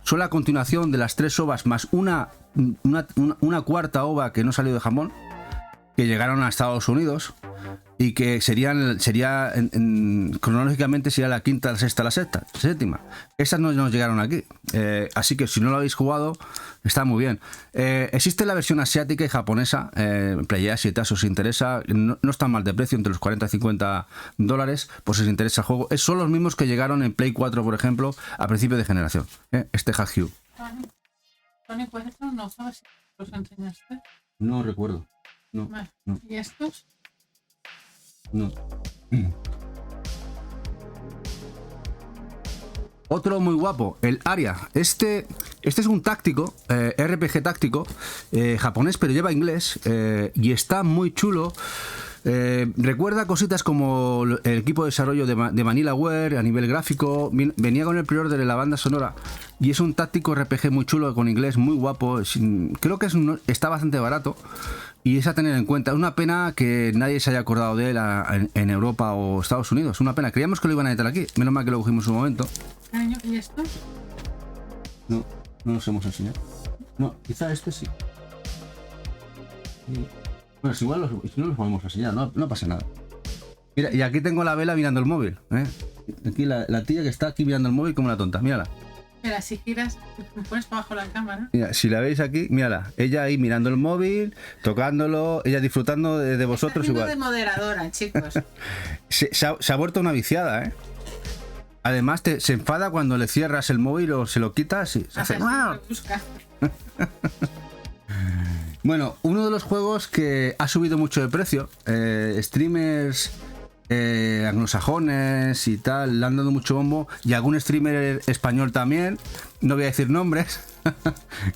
[SPEAKER 2] Son la continuación de las 3 OVAs más una cuarta OVA que no salió de Japón, que llegaron a Estados Unidos y que cronológicamente sería la quinta, la sexta, la séptima. Esas no nos llegaron aquí, así que si no lo habéis jugado está muy bien. Existe la versión asiática y japonesa, Play si os interesa, no están mal de precio, entre los 40 y 50 dólares, pues si os interesa el juego. Son los mismos que llegaron en Play 4, por ejemplo, a principio de generación, este Hack Hugh.
[SPEAKER 1] Tony, ¿puedes hacer unos ojos si los enseñaste?
[SPEAKER 2] No recuerdo. No,
[SPEAKER 1] vale.
[SPEAKER 2] No.
[SPEAKER 1] ¿Y estos?
[SPEAKER 2] No. Otro muy guapo, el Aria. Este es un táctico, RPG táctico, japonés, pero lleva inglés, y está muy chulo. Recuerda cositas como el equipo de desarrollo de Vanillaware a nivel gráfico. Venía con el pre-order de la banda sonora y es un táctico RPG muy chulo con inglés, muy guapo. Creo que está bastante barato y es a tener en cuenta. Es una pena que nadie se haya acordado de él en Europa o Estados Unidos. Una pena, creíamos que lo iban a editar aquí, menos mal que lo cogimos un momento.
[SPEAKER 1] ¿Y esto?
[SPEAKER 2] No nos hemos enseñado. No, quizá este sí. Bueno, si no los podemos enseñar, no pasa nada. Mira, y aquí tengo la vela mirando el móvil, ¿eh? Aquí la tía que está aquí mirando el móvil como una tonta, mírala.
[SPEAKER 1] Mira, si giras, me pones para abajo la cámara.
[SPEAKER 2] Mira, si la veis aquí, mírala. Ella ahí mirando el móvil, tocándolo, ella disfrutando de vosotros
[SPEAKER 1] está
[SPEAKER 2] igual.
[SPEAKER 1] De moderadora, chicos.
[SPEAKER 2] se ha vuelto una viciada, ¿eh? Además, se enfada cuando le cierras el móvil o se lo quitas y se hace... Bueno, uno de los juegos que ha subido mucho de precio, streamers anglosajones y tal, le han dado mucho bombo, y algún streamer español también, no voy a decir nombres,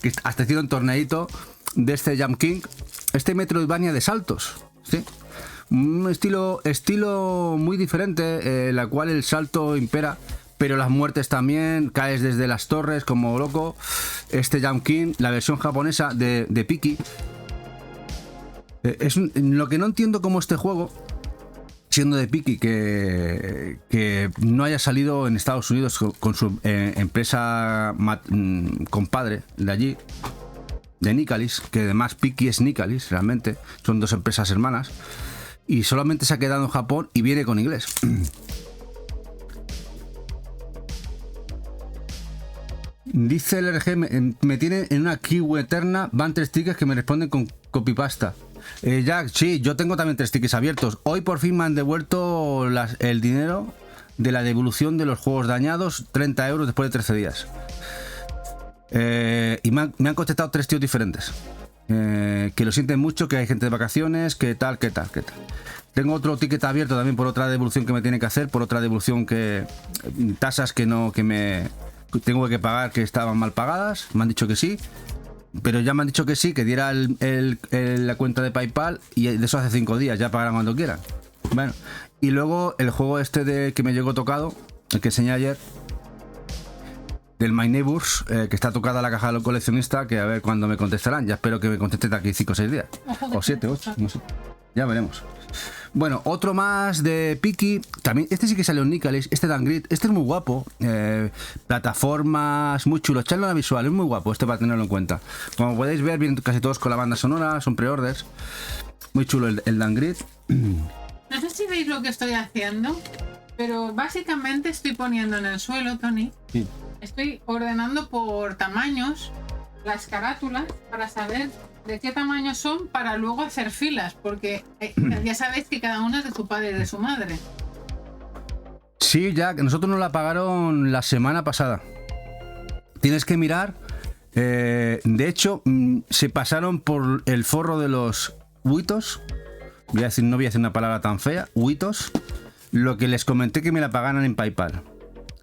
[SPEAKER 2] que hasta hicieron un torneito de este Jump King, este Metroidvania de saltos, ¿sí? Un estilo muy diferente, la cual el salto impera, pero las muertes también, caes desde las torres como loco. Este Jump King, la versión japonesa de Piki. Lo que no entiendo como este juego, siendo de Piki, que no haya salido en Estados Unidos con su empresa compadre de allí, de Nicalis, que además Piki es Nicalis, realmente, son dos empresas hermanas, y solamente se ha quedado en Japón y viene con inglés. Dice el RG, me tienen en una queue eterna, van 3 tickets que me responden con copypasta. Jack, sí, yo tengo también 3 tickets abiertos. Hoy por fin me han devuelto el dinero de la devolución de los juegos dañados, 30 euros después de 13 días. Y me han contestado 3 tíos diferentes. Que lo sienten mucho, que hay gente de vacaciones, que tal. Tengo otro ticket abierto también por otra devolución que me tiene que hacer, por otra devolución que... tasas que me tengo que pagar, que estaban mal pagadas. Me han dicho que sí. Pero ya me han dicho que sí, que diera la cuenta de PayPal, y de eso hace 5 días, ya pagarán cuando quieran. Bueno, y luego el juego este que me llegó tocado, el que enseñé ayer, del My Neighbors, que está tocada la caja del coleccionista, que a ver cuándo me contestarán. Ya espero que me contesten de aquí 5 o 6 días. O 7, 8, no sé. Ya veremos. Bueno, otro más de Piki. También, este sí que salió en Nicalis, este Dan Grid. Este es muy guapo. Plataformas, muy chulo. Echadle una visual, es muy guapo este para tenerlo en cuenta. Como podéis ver, vienen casi todos con la banda sonora, son pre-orders. Muy chulo el Dan Grid.
[SPEAKER 1] No sé si veis lo que estoy haciendo, pero básicamente estoy poniendo en el suelo, Tony.
[SPEAKER 2] Sí.
[SPEAKER 1] Estoy ordenando por tamaños las carátulas para saber de qué tamaño son, para luego hacer filas, porque ya sabéis que cada una es de su padre y de su madre.
[SPEAKER 2] Sí, ya, que nosotros nos la pagaron la semana pasada. Tienes que mirar. De hecho, se pasaron por el forro de los huitos. No voy a decir una palabra tan fea. Huitos. Lo que les comenté que me la pagaran en PayPal.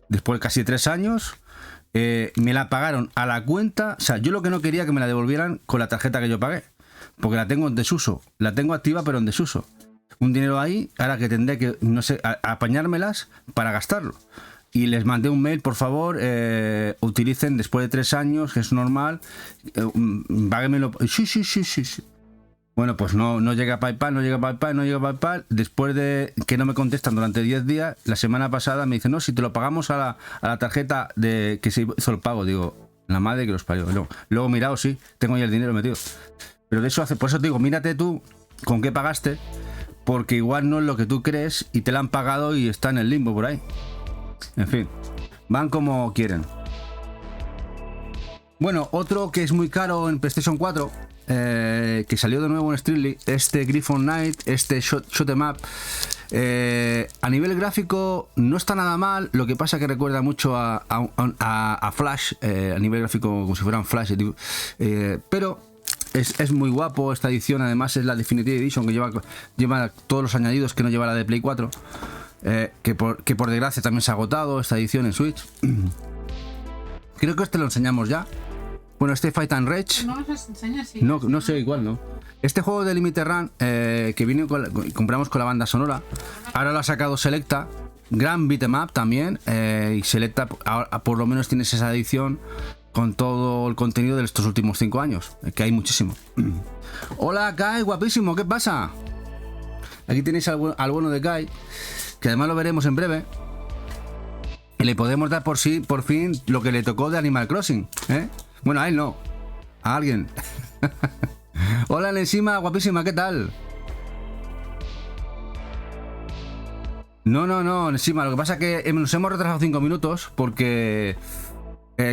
[SPEAKER 2] Después de casi 3 años, me la pagaron a la cuenta. O sea, yo lo que no quería que me la devolvieran con la tarjeta que yo pagué, porque la tengo en desuso. La tengo activa pero en desuso. Un dinero ahí, ahora que tendré que, no sé, apañármelas para gastarlo. Y les mandé un mail, por favor, utilicen después de 3 años, que es normal, páguenmelo. Sí. Bueno, pues no llega a PayPal. Después de que no me contestan durante 10 días, la semana pasada me dicen, no, si te lo pagamos a la tarjeta de que se hizo el pago. Digo, la madre que los parió. Luego mirado, sí, tengo ya el dinero metido. Pero de eso por eso te digo, mírate tú con qué pagaste, porque igual no es lo que tú crees y te la han pagado y está en el limbo por ahí. En fin, van como quieren. Bueno, otro que es muy caro en PlayStation 4, que salió de nuevo en Streamly, este Griffon Knight, este Shot 'em Up. A nivel gráfico no está nada mal, lo que pasa que recuerda mucho a Flash, a nivel gráfico como si fueran Flash, pero es muy guapo esta edición. Además es la Definitive Edition, que lleva todos los añadidos que no lleva la de Play 4, que por desgracia también se ha agotado esta edición en Switch. Creo que este lo enseñamos ya. Bueno, este Fight and Rage.
[SPEAKER 1] No los enseñas, sí.
[SPEAKER 2] No sé, igual no. Este juego de Limited Run, que vino compramos con la banda sonora, ahora lo ha sacado Selecta. Gran beat'em up también. Y Selecta por lo menos tienes esa edición con todo el contenido de estos últimos 5 años, que hay muchísimo. Hola Kai, guapísimo, ¿qué pasa? Aquí tenéis al bueno de Kai, que además lo veremos en breve. Y le podemos dar por fin lo que le tocó de Animal Crossing, ¿eh? Bueno, a él no, a alguien. Hola Nensima, guapísima, ¿qué tal? No, Nensima, lo que pasa es que nos hemos retrasado 5 minutos porque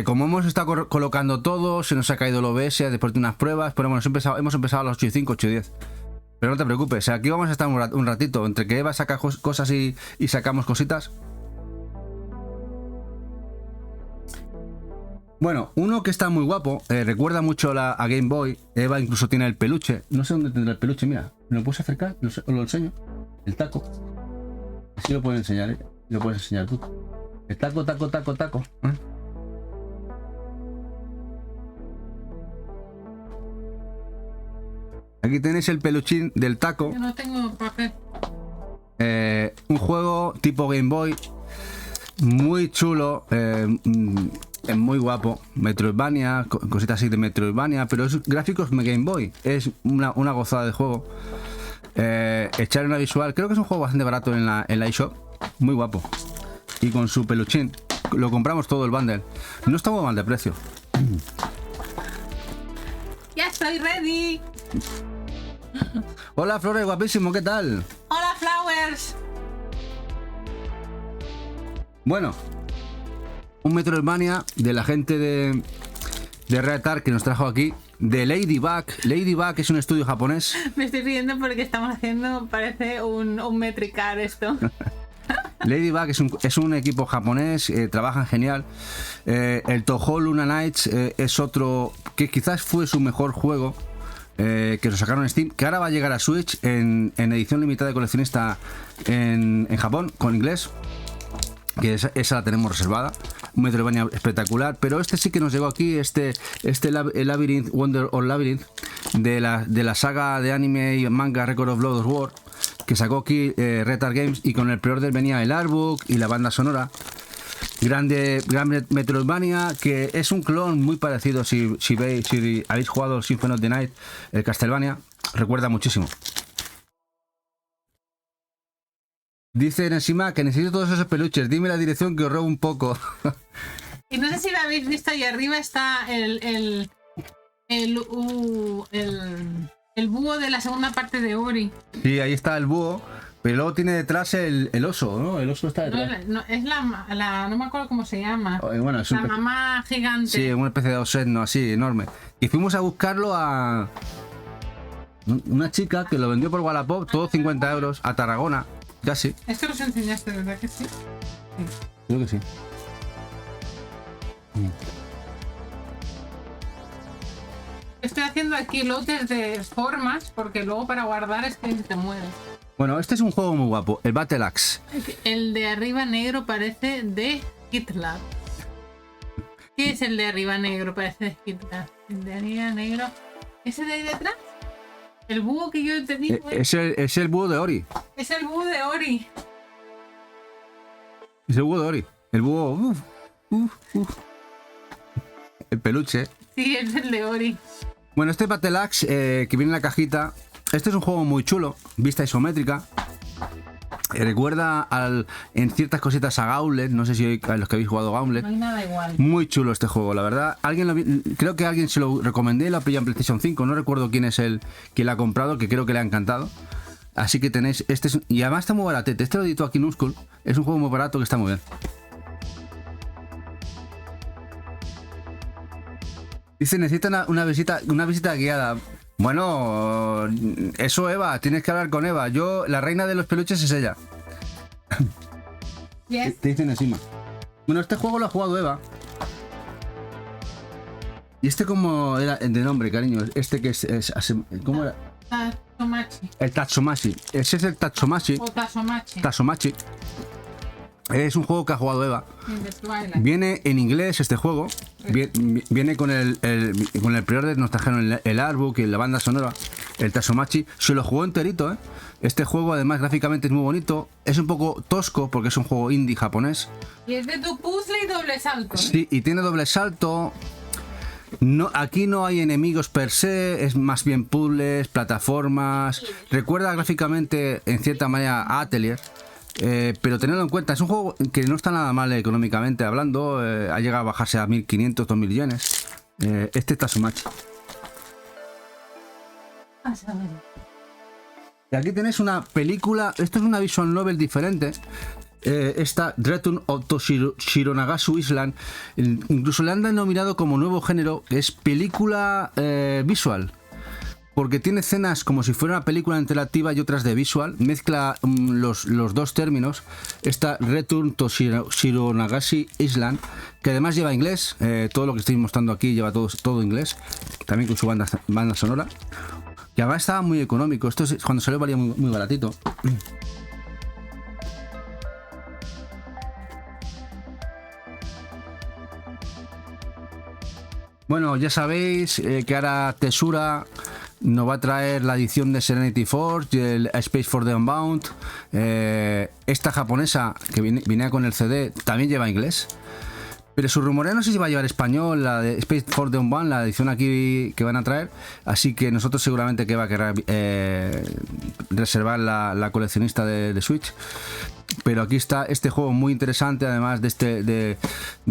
[SPEAKER 2] como hemos estado colocando todo, se nos ha caído el OBS después de unas pruebas, pero bueno, hemos empezado a las 8:05, 8:10. Pero no te preocupes, aquí vamos a estar un ratito, entre que Eva saca cosas y sacamos cositas. Bueno, uno que está muy guapo, recuerda mucho a Game Boy. Eva incluso tiene el peluche. No sé dónde tendrá el peluche, mira. ¿Me lo puedes acercar? Lo enseño. El taco. Así lo puedo enseñar, ¿eh? Lo puedes enseñar tú. El taco. ¿Eh? Aquí tenéis el peluchín del taco.
[SPEAKER 1] Yo no tengo papel.
[SPEAKER 2] Un juego tipo Game Boy. Muy chulo. Es muy guapo, Metroidvania, cositas así de Metroidvania, pero es gráficos de Game Boy, es una gozada de juego. Echar una visual, creo que es un juego bastante barato en la eShop, muy guapo. Y con su peluchín, lo compramos todo el bundle, no está muy mal de precio.
[SPEAKER 1] ¡Ya estoy ready!
[SPEAKER 2] Hola Flores, guapísimo, ¿qué tal?
[SPEAKER 1] ¡Hola Flowers!
[SPEAKER 2] Bueno, un Metroidvania de la gente de Red Arc que nos trajo aquí, de Ladybug. Ladybug es un estudio japonés.
[SPEAKER 1] Me estoy riendo porque estamos haciendo, parece un Metricar esto.
[SPEAKER 2] Ladybug es un equipo japonés, trabajan genial. El Touhou Luna Nights es otro que quizás fue su mejor juego, que lo sacaron en Steam, que ahora va a llegar a Switch en edición limitada de coleccionista en Japón, con inglés, que esa la tenemos reservada. Un Metroidvania espectacular, pero este sí que nos llegó aquí, el Labyrinth, Wonder of Labyrinth, de la saga de anime y manga Record of Blood of War, que sacó aquí Retard Games, y con el pre-order venía el artbook y la banda sonora. Gran Metroidvania, que es un clon muy parecido, si habéis jugado Symphony of the Night, el Castlevania, recuerda muchísimo. Dice Neshima que necesito todos esos peluches, dime la dirección que os robo un poco.
[SPEAKER 1] Y no sé si lo habéis visto, ahí arriba está el búho de la segunda parte de Ori.
[SPEAKER 2] Sí, ahí está el búho, pero luego tiene detrás el oso, ¿no? El oso está detrás.
[SPEAKER 1] No, es no me acuerdo cómo se llama.
[SPEAKER 2] Bueno, es
[SPEAKER 1] la mamá gigante.
[SPEAKER 2] Sí, una especie de osetno así, enorme. Y fuimos a buscarlo a una chica que lo vendió por Wallapop, todo 50 euros, a Tarragona. Casi.
[SPEAKER 1] Esto los enseñaste, ¿verdad que sí? Sí.
[SPEAKER 2] Creo que sí.
[SPEAKER 1] Estoy haciendo aquí lotes de formas porque luego para guardar es que te mueres.
[SPEAKER 2] Bueno, este es un juego muy guapo, el Battle Axe.
[SPEAKER 1] El de arriba negro parece de GitLab. ¿Qué es el de arriba negro? Parece de GitLab. El de arriba negro. ¿Ese de ahí detrás? El búho que yo te digo.
[SPEAKER 2] Es el búho de Ori.
[SPEAKER 1] Es el búho de Ori.
[SPEAKER 2] Es el búho de Ori. El búho. El peluche.
[SPEAKER 1] Sí, es el de Ori.
[SPEAKER 2] Bueno, este Battle Axe que viene en la cajita. Este es un juego muy chulo, vista isométrica. Recuerda en ciertas cositas a Gauntlet. No sé si a los que habéis jugado Gauntlet.
[SPEAKER 1] No hay nada igual.
[SPEAKER 2] Muy chulo este juego, la verdad. Creo que alguien se lo recomendé y lo ha pillado en PlayStation 5. No recuerdo quién es quien lo ha comprado, que creo que le ha encantado. Así que tenéis y además está muy baratete. Este lo editó aquí Nuskull. Es un juego muy barato que está muy bien. Dice, necesita una visita guiada. Bueno, eso Eva, tienes que hablar con Eva. La reina de los peluches es ella.
[SPEAKER 1] Yes.
[SPEAKER 2] Te dicen encima. Bueno, este juego lo ha jugado Eva. ¿Y este cómo era de nombre, cariño? Este que ¿cómo era?
[SPEAKER 1] Tatsumachi.
[SPEAKER 2] El Tatsumachi. Ese es el Tatsumachi.
[SPEAKER 1] O Tatsumachi.
[SPEAKER 2] Tatsumachi. Es un juego que ha jugado Eva. Viene en inglés este juego. Viene con el pre-order, nos trajeron el artbook y la banda sonora. El Tatsumachi. Se lo jugó enterito, ¿eh? Este juego además gráficamente es muy bonito. Es un poco tosco porque es un juego indie japonés.
[SPEAKER 1] Y es de tu puzzle y doble salto, ¿eh?
[SPEAKER 2] Sí, y tiene doble salto. No, aquí no hay enemigos per se, es más bien puzzles, plataformas. Recuerda gráficamente en cierta manera a Atelier. Pero tenedlo en cuenta, es un juego que no está nada mal económicamente hablando. Ha llegado a bajarse a 1.500, 2.000 yenes. Este está su match. Y aquí tenéis una película. Esto es una visual novel diferente. Esta Return of Shironagasu Island. Incluso le han denominado como nuevo género, que es película visual. Porque tiene escenas como si fuera una película interactiva y otras de visual. Mezcla los dos términos. Esta Return to Shironagashi Island, que además lleva inglés. Todo lo que estoy mostrando aquí lleva todo inglés. También con su banda sonora. Y además estaba muy económico. Esto cuando salió valía muy baratito. Bueno, ya sabéis que ahora Tesura nos va a traer la edición de Serenity Forge y el Space for the Unbound. Esta japonesa que viene con el CD también lleva inglés. Pero su rumorea no sé si va a llevar español, la de Space for the Unbound, la edición aquí que van a traer. Así que nosotros seguramente que va a querer reservar la coleccionista de Switch. Pero aquí está este juego muy interesante, además de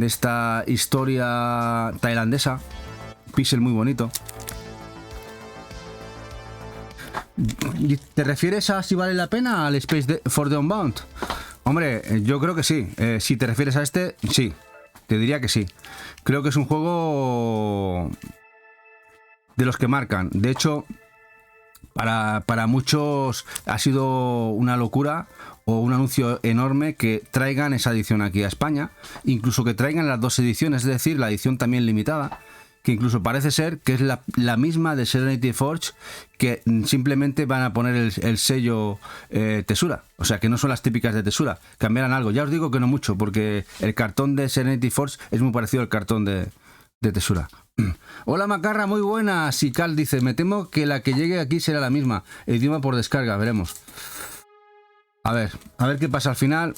[SPEAKER 2] esta historia tailandesa. Pixel muy bonito. ¿Te refieres a si vale la pena al Space for the Unbound? Hombre, yo creo que sí. Si te refieres a este, sí. Te diría que sí. Creo que es un juego de los que marcan. De hecho, para muchos ha sido una locura o un anuncio enorme que traigan esa edición aquí a España, incluso que traigan las dos ediciones, es decir, la edición también limitada, que incluso parece ser que es la misma de Serenity Forge, que simplemente van a poner el sello Tesura, o sea que no son las típicas de Tesura, cambiarán algo. Ya os digo que no mucho, porque el cartón de Serenity Forge es muy parecido al cartón de Tesura. Hola Macarra, muy buenas. Y Cal dice, me temo que la que llegue aquí será la misma, idioma por descarga, veremos. A ver qué pasa al final.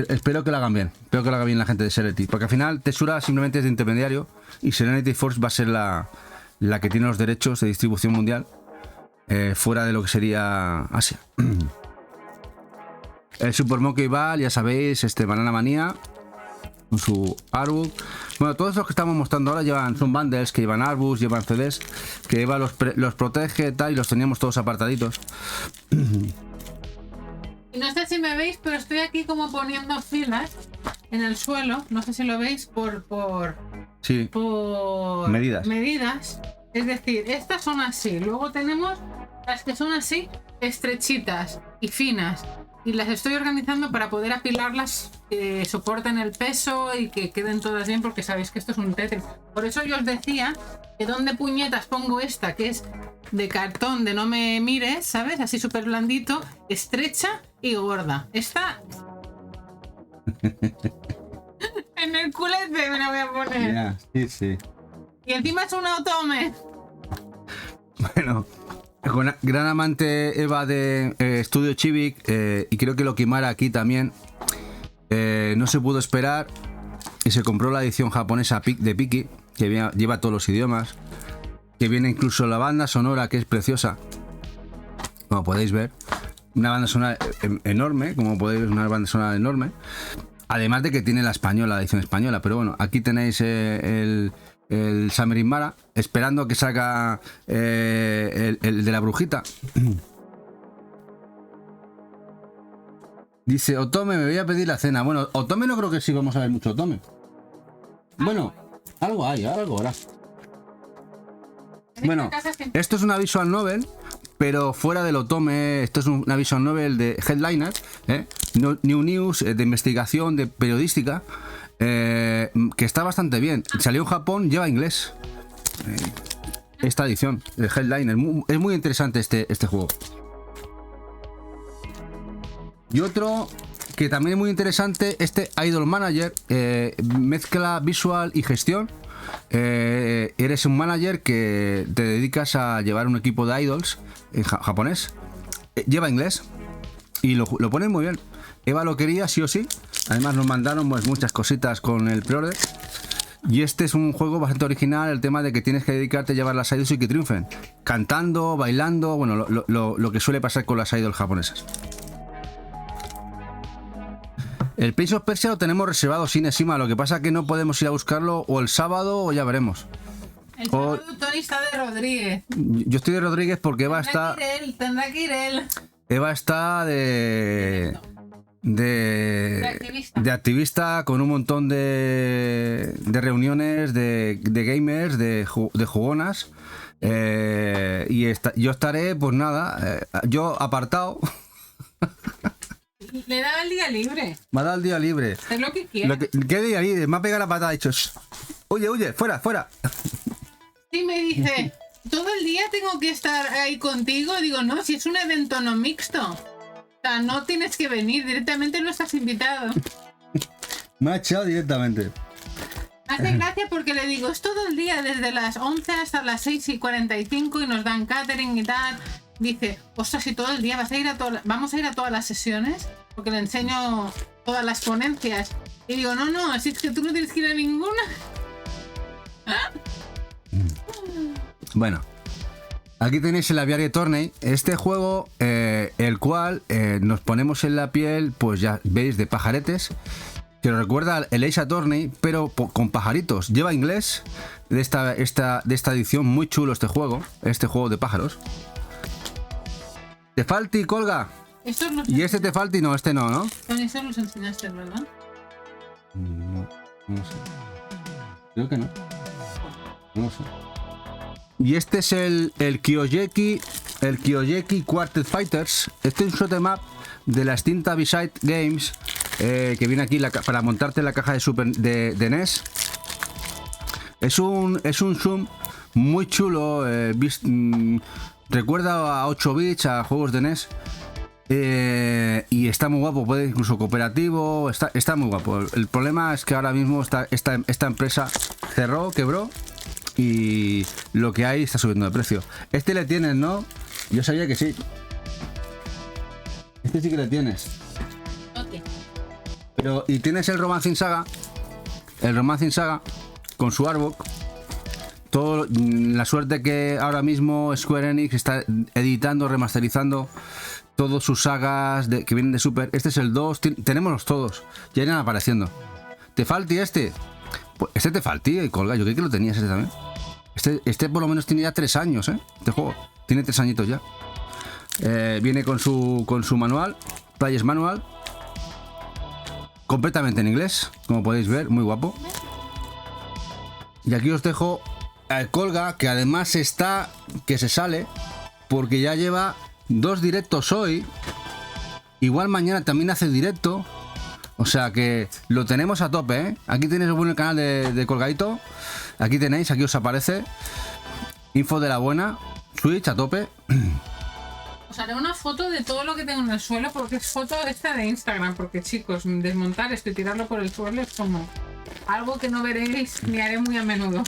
[SPEAKER 2] Espero que lo hagan bien. Espero que lo haga bien la gente de Serenity. Porque al final Tesura simplemente es de intermediario. Y Serenity Force va a ser la que tiene los derechos de distribución mundial. Fuera de lo que sería Asia. El Super Monkey Ball, ya sabéis, Banana Manía. Con su artbook. Bueno, todos los que estamos mostrando ahora son bundles que llevan artbooks, llevan CDs. Que Eva los protege tal, y los teníamos todos apartaditos.
[SPEAKER 1] No sé si me veis, pero estoy aquí como poniendo filas en el suelo. No sé si lo veis por medidas. Es decir, estas son así. Luego tenemos las que son así, estrechitas y finas. Y las estoy organizando para poder apilarlas, que soporten el peso y que queden todas bien, porque sabéis que esto es un Tetris. Por eso yo os decía que dónde puñetas pongo esta, que es de cartón de no me mires, ¿sabes? Así súper blandito, estrecha y gorda. Esta en el culete me la voy a poner.
[SPEAKER 2] Yeah, sí.
[SPEAKER 1] Y encima es un Otome.
[SPEAKER 2] Bueno, gran amante Eva de Studio Chivik, y creo que lo Kimara aquí también. No se pudo esperar y se compró la edición japonesa de Piki, que lleva todos los idiomas, que viene incluso la banda sonora, que es preciosa, como podéis ver. Una banda sonora enorme, como podéis ver, una banda sonora enorme. Además de que tiene la edición española. Pero bueno, aquí tenéis el Summer Mara, esperando que salga el de la brujita. Dice, Otome, me voy a pedir la cena. Bueno, Otome no creo que sí vamos a ver mucho Otome. Bueno, algo habrá. Bueno, esto es una visual novel, pero fuera del Otome. Esto es una visual novel de Headliner, New News, de investigación, de periodística, que está bastante bien. Salió en Japón, lleva inglés. Esta edición, el Headliner, es muy interesante este juego. Y otro que también es muy interesante, Idol Manager, mezcla visual y gestión. Eres un manager que te dedicas a llevar un equipo de idols en japonés. Lleva inglés y lo ponen muy bien. Eva lo quería sí o sí. Además nos mandaron pues muchas cositas con el pre-order. Y este es un juego bastante original, el tema de que tienes que dedicarte a llevar las idols y que triunfen, cantando, bailando, bueno, lo que suele pasar con las idols japonesas. El Prince of Persia lo tenemos reservado sin encima, lo que pasa que no podemos ir a buscarlo o el sábado o ya veremos.
[SPEAKER 1] El sábado Tony está de Rodríguez.
[SPEAKER 2] Yo estoy de Rodríguez porque Eva está...
[SPEAKER 1] Tendrá que ir él.
[SPEAKER 2] Eva está de activista con un montón de reuniones de gamers, de jugonas. Yo estaré, pues nada, yo apartado.
[SPEAKER 1] Le da el día libre.
[SPEAKER 2] Me ha dado el día libre.
[SPEAKER 1] Es lo que quiere.
[SPEAKER 2] ¿Qué día libre? Me ha pegado la patada, ha dicho, oye, fuera.
[SPEAKER 1] Sí, me dice, todo el día tengo que estar ahí contigo. Digo, no, si es un evento no mixto. O sea, no tienes que venir, directamente no estás invitado.
[SPEAKER 2] Me ha echado directamente.
[SPEAKER 1] Hace gracia porque le digo, es todo el día, desde las 11 hasta las 6:45 y nos dan catering y tal. Dice, ostras, si todo el día vamos a ir a todas las sesiones, porque le enseño todas las ponencias. Y digo, no, si es que tú no tienes que ir a ninguna.
[SPEAKER 2] Bueno, aquí tenéis el Aviary Tourney, este juego, el cual nos ponemos en la piel, pues ya veis, de pajaretes, que nos recuerda el Ace Attorney, pero con pajaritos. Lleva inglés de esta edición, muy chulo este juego de pájaros. Tefalti, Colga. Y este Tefalti no, este no, ¿no?
[SPEAKER 1] Con eso los enseñaste, ¿verdad?
[SPEAKER 2] No sé. Creo que no. No sé. Y este es el Kiyojeki Quartet Fighters. Este es un shoot 'em up de la extinta B-Side Games, que viene aquí para montarte la caja de NES. Es un Zoom muy chulo, recuerda a 8 bits, a juegos de NES. Y está muy guapo, puede incluso cooperativo, está muy guapo. El problema es que ahora mismo esta empresa cerró, quebró, y lo que hay está subiendo de precio. Este le tienes, ¿no? Yo sabía que sí. Este sí que le tienes.
[SPEAKER 1] Ok.
[SPEAKER 2] Pero, y tienes el Romancing Saga con su Arbok. Todo, la suerte que ahora mismo Square Enix está editando, remasterizando todas sus sagas que vienen de Super. Este es el 2, tenemos todos, ya irán apareciendo. ¿Te falti este? Pues este te falti, y colga, yo creí que lo tenías este también. Este por lo menos tiene ya 3 años, este juego, tiene 3 añitos ya. Viene con su manual, Players Manual, completamente en inglés, como podéis ver, muy guapo. Y aquí os dejo al Colga, que además que se sale, porque ya lleva 2 directos hoy. Igual mañana también hace directo. O sea que lo tenemos a tope, ¿eh? Aquí tenéis el canal de Colgadito. Aquí tenéis, aquí os aparece. Info de la buena. Switch a tope.
[SPEAKER 1] Os haré una foto de todo lo que tengo en el suelo, porque es foto esta de Instagram. Porque chicos, desmontar esto y tirarlo por el suelo es como algo que no veréis ni haré muy a menudo.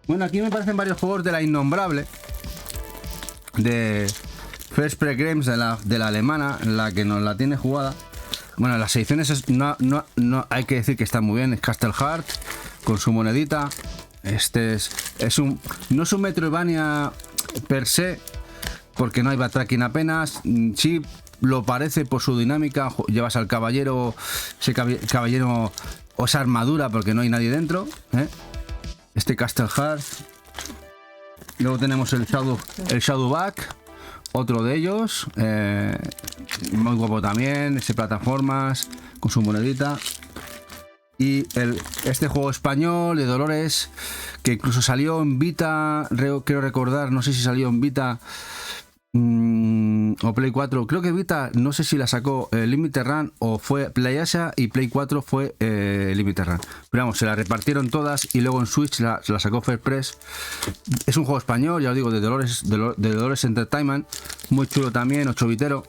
[SPEAKER 2] Bueno, aquí me parecen varios juegos de la Innombrable. De First Press Games, de la alemana, la que nos la tiene jugada. Bueno, las ediciones no hay que decir que están muy bien. Es Castle Heart con su monedita. Este no es un Metroidvania per se, porque no hay backtracking apenas. Sí lo parece por su dinámica. Llevas al caballero, ese caballero o esa armadura, porque no hay nadie dentro, ¿eh? Este Castle Heart. Luego tenemos el Shadowback, otro de ellos, muy guapo también, ese plataformas con su monedita. Y este juego español de Dolores, que incluso salió en Vita, quiero recordar, no sé si salió en Vita o Play 4, creo que Vita, no sé si la sacó Limited Run o fue PlayAsia, y Play 4 fue Limited Run. Pero vamos, se la repartieron todas y luego en Switch la sacó Fair Press. Es un juego español, ya os digo, de Dolores Entertainment, muy chulo también, 8-bitero.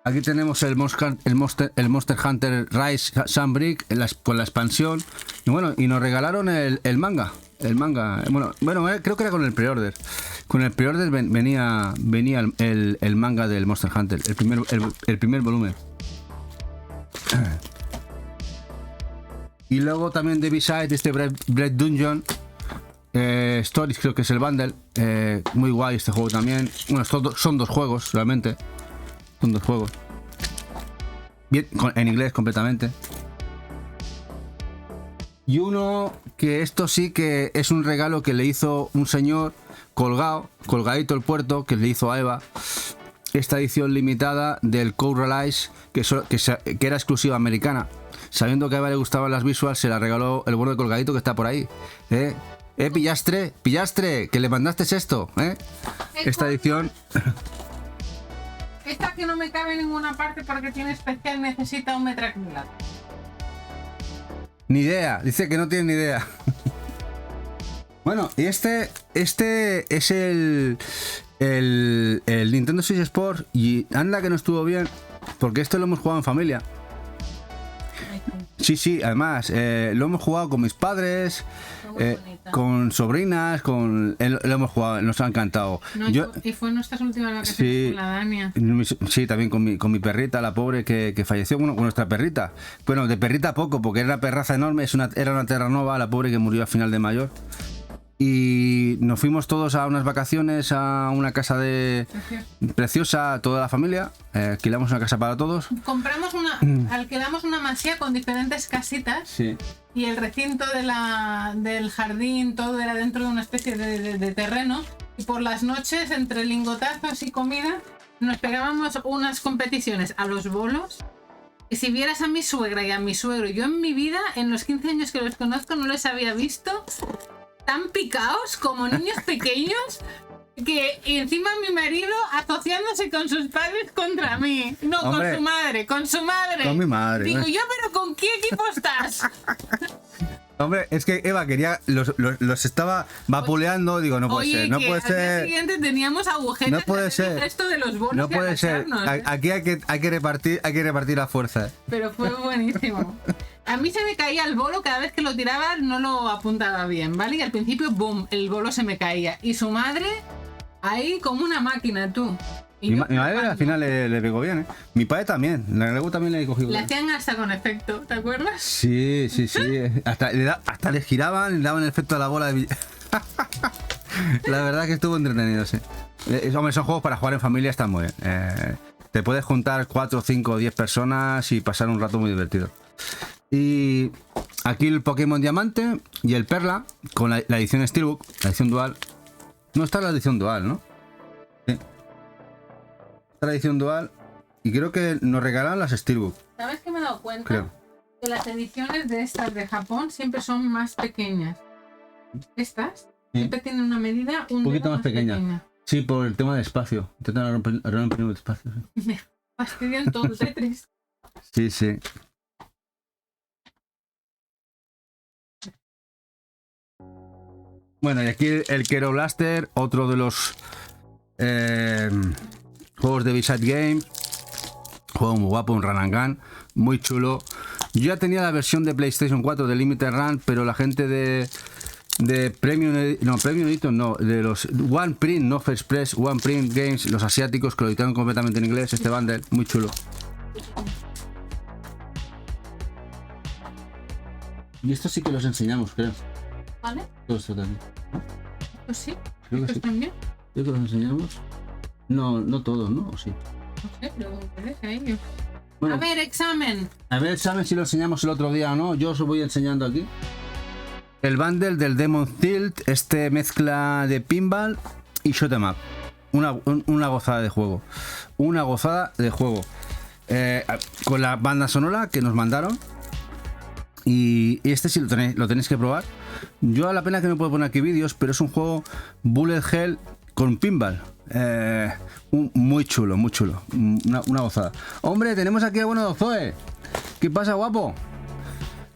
[SPEAKER 2] Aquí tenemos el Monster Hunter Rise Sunbreak con la expansión. Y bueno, y nos regalaron el manga. Bueno, creo que era con el pre-order. Con el pre-order venía el manga del Monster Hunter, el primer volumen. Y luego también de B-Side, este Bread Dungeon Stories, creo que es el bundle. Muy guay este juego también. Bueno, son 2 juegos realmente. Son 2 juegos. Bien, en inglés completamente. Y uno que esto sí que es un regalo que le hizo un señor colgadito el puerto, que le hizo a Eva. Esta edición limitada del Code Reliance, que era exclusiva americana. Sabiendo que a Eva le gustaban las visuals, se la regaló el bueno de Colgadito, que está por ahí. Pillastre, que le mandaste esto, esta edición.
[SPEAKER 1] Esta que no me cabe en ninguna parte porque tiene especial, necesita un metracrilato.
[SPEAKER 2] Ni idea, dice que no tiene ni idea. Bueno, y este es el Nintendo Switch Sports, y anda que no estuvo bien, porque esto lo hemos jugado en familia. Sí, además, lo hemos jugado con mis padres, con sobrinas, lo hemos jugado, nos ha encantado.
[SPEAKER 1] No, y fue nuestras últimas vacaciones con la Dania.
[SPEAKER 2] Sí, también con mi perrita, la pobre que falleció, bueno, con nuestra perrita. Bueno, de perrita poco, porque era una perraza enorme, era una Terranova, la pobre que murió a final de mayor. Y nos fuimos todos a unas vacaciones a una casa preciosa, toda la familia. Alquilamos una casa para todos.
[SPEAKER 1] Alquilamos una masía con diferentes casitas.
[SPEAKER 2] Sí.
[SPEAKER 1] Y el recinto del jardín, todo era dentro de una especie de terreno. Y por las noches, entre lingotazos y comida, nos pegábamos unas competiciones a los bolos. Y si vieras a mi suegra y a mi suegro, yo en mi vida, en los 15 años que los conozco, no les había visto tan picaos como niños pequeños, Y encima mi marido asociándose con sus padres contra mí. No,
[SPEAKER 2] Hombre,
[SPEAKER 1] con su madre.
[SPEAKER 2] Con mi madre.
[SPEAKER 1] Digo, yo, pero ¿con qué equipo estás?
[SPEAKER 2] Hombre, es que Eva quería, los estaba vapuleando, digo, no puede ser, no puede
[SPEAKER 1] Al día
[SPEAKER 2] ser.
[SPEAKER 1] siguiente teníamos agujetas.
[SPEAKER 2] No puede ser.
[SPEAKER 1] Esto de los bonos.
[SPEAKER 2] No
[SPEAKER 1] de
[SPEAKER 2] puede ser.
[SPEAKER 1] agacharnos, ¿eh?
[SPEAKER 2] Aquí hay que repartir la fuerza.
[SPEAKER 1] Pero fue buenísimo. A mí se me caía el bolo cada vez que lo tiraba, no lo apuntaba bien, ¿vale? Y al principio, boom, el bolo se me caía. Y su madre, ahí como una máquina, tú.
[SPEAKER 2] Mi madre al final le pegó bien, ¿eh? Mi padre también. La Lego también le cogió.
[SPEAKER 1] Le hacían hasta con efecto, ¿te acuerdas?
[SPEAKER 2] Sí. Hasta le giraban, le daban el efecto a la bola de. La verdad que estuvo entretenido, sí. Hombre, son juegos para jugar en familia, están muy bien. Te puedes juntar 4, 5 o 10 personas y pasar un rato muy divertido. Y aquí el Pokémon Diamante y el Perla con la edición Steelbook, la edición dual. No está la edición dual, ¿no? Sí. Está la edición dual y creo que nos regalan las Steelbook.
[SPEAKER 1] ¿Sabes qué me he dado cuenta?
[SPEAKER 2] Creo.
[SPEAKER 1] Que las ediciones de estas de Japón siempre son más pequeñas. Estas siempre tienen una medida un
[SPEAKER 2] poquito más pequeña. Sí, por el tema de espacio. Intentan romper el espacio. Sí.
[SPEAKER 1] Me fastidian todo el Tetris.
[SPEAKER 2] Sí. Bueno, y aquí el Kero Blaster, otro de los juegos de V-Side Games. Juego muy guapo, un run and gun, muy chulo. Yo ya tenía la versión de PlayStation 4 de Limited Run, pero la gente de Premium Edition, no, de los One Print, no First Press, One Print Games, los asiáticos que lo editaron completamente en inglés, este bundle, muy chulo. Y esto sí que los enseñamos, creo.
[SPEAKER 1] ¿Vale?
[SPEAKER 2] Todo esto también.
[SPEAKER 1] Pues sí.
[SPEAKER 2] Creo que sí.
[SPEAKER 1] También.
[SPEAKER 2] Creo que los enseñamos. No todos, ¿no? ¿O sí?
[SPEAKER 1] No sé, pero a ellos.
[SPEAKER 2] Bueno,
[SPEAKER 1] a ver, examen
[SPEAKER 2] si lo enseñamos el otro día o no. Yo os lo voy enseñando aquí. El bundle del Demon Tilt, este mezcla de pinball y shoot 'em up. Una gozada de juego. Una gozada de juego. Con la banda sonora que nos mandaron. Y este sí lo tenéis que probar. Yo a la pena que no puedo poner aquí vídeos, pero es un juego bullet hell con pinball. Muy chulo, muy chulo. Una gozada. Hombre, tenemos aquí a Bueno Zoe. ¿Qué pasa, guapo?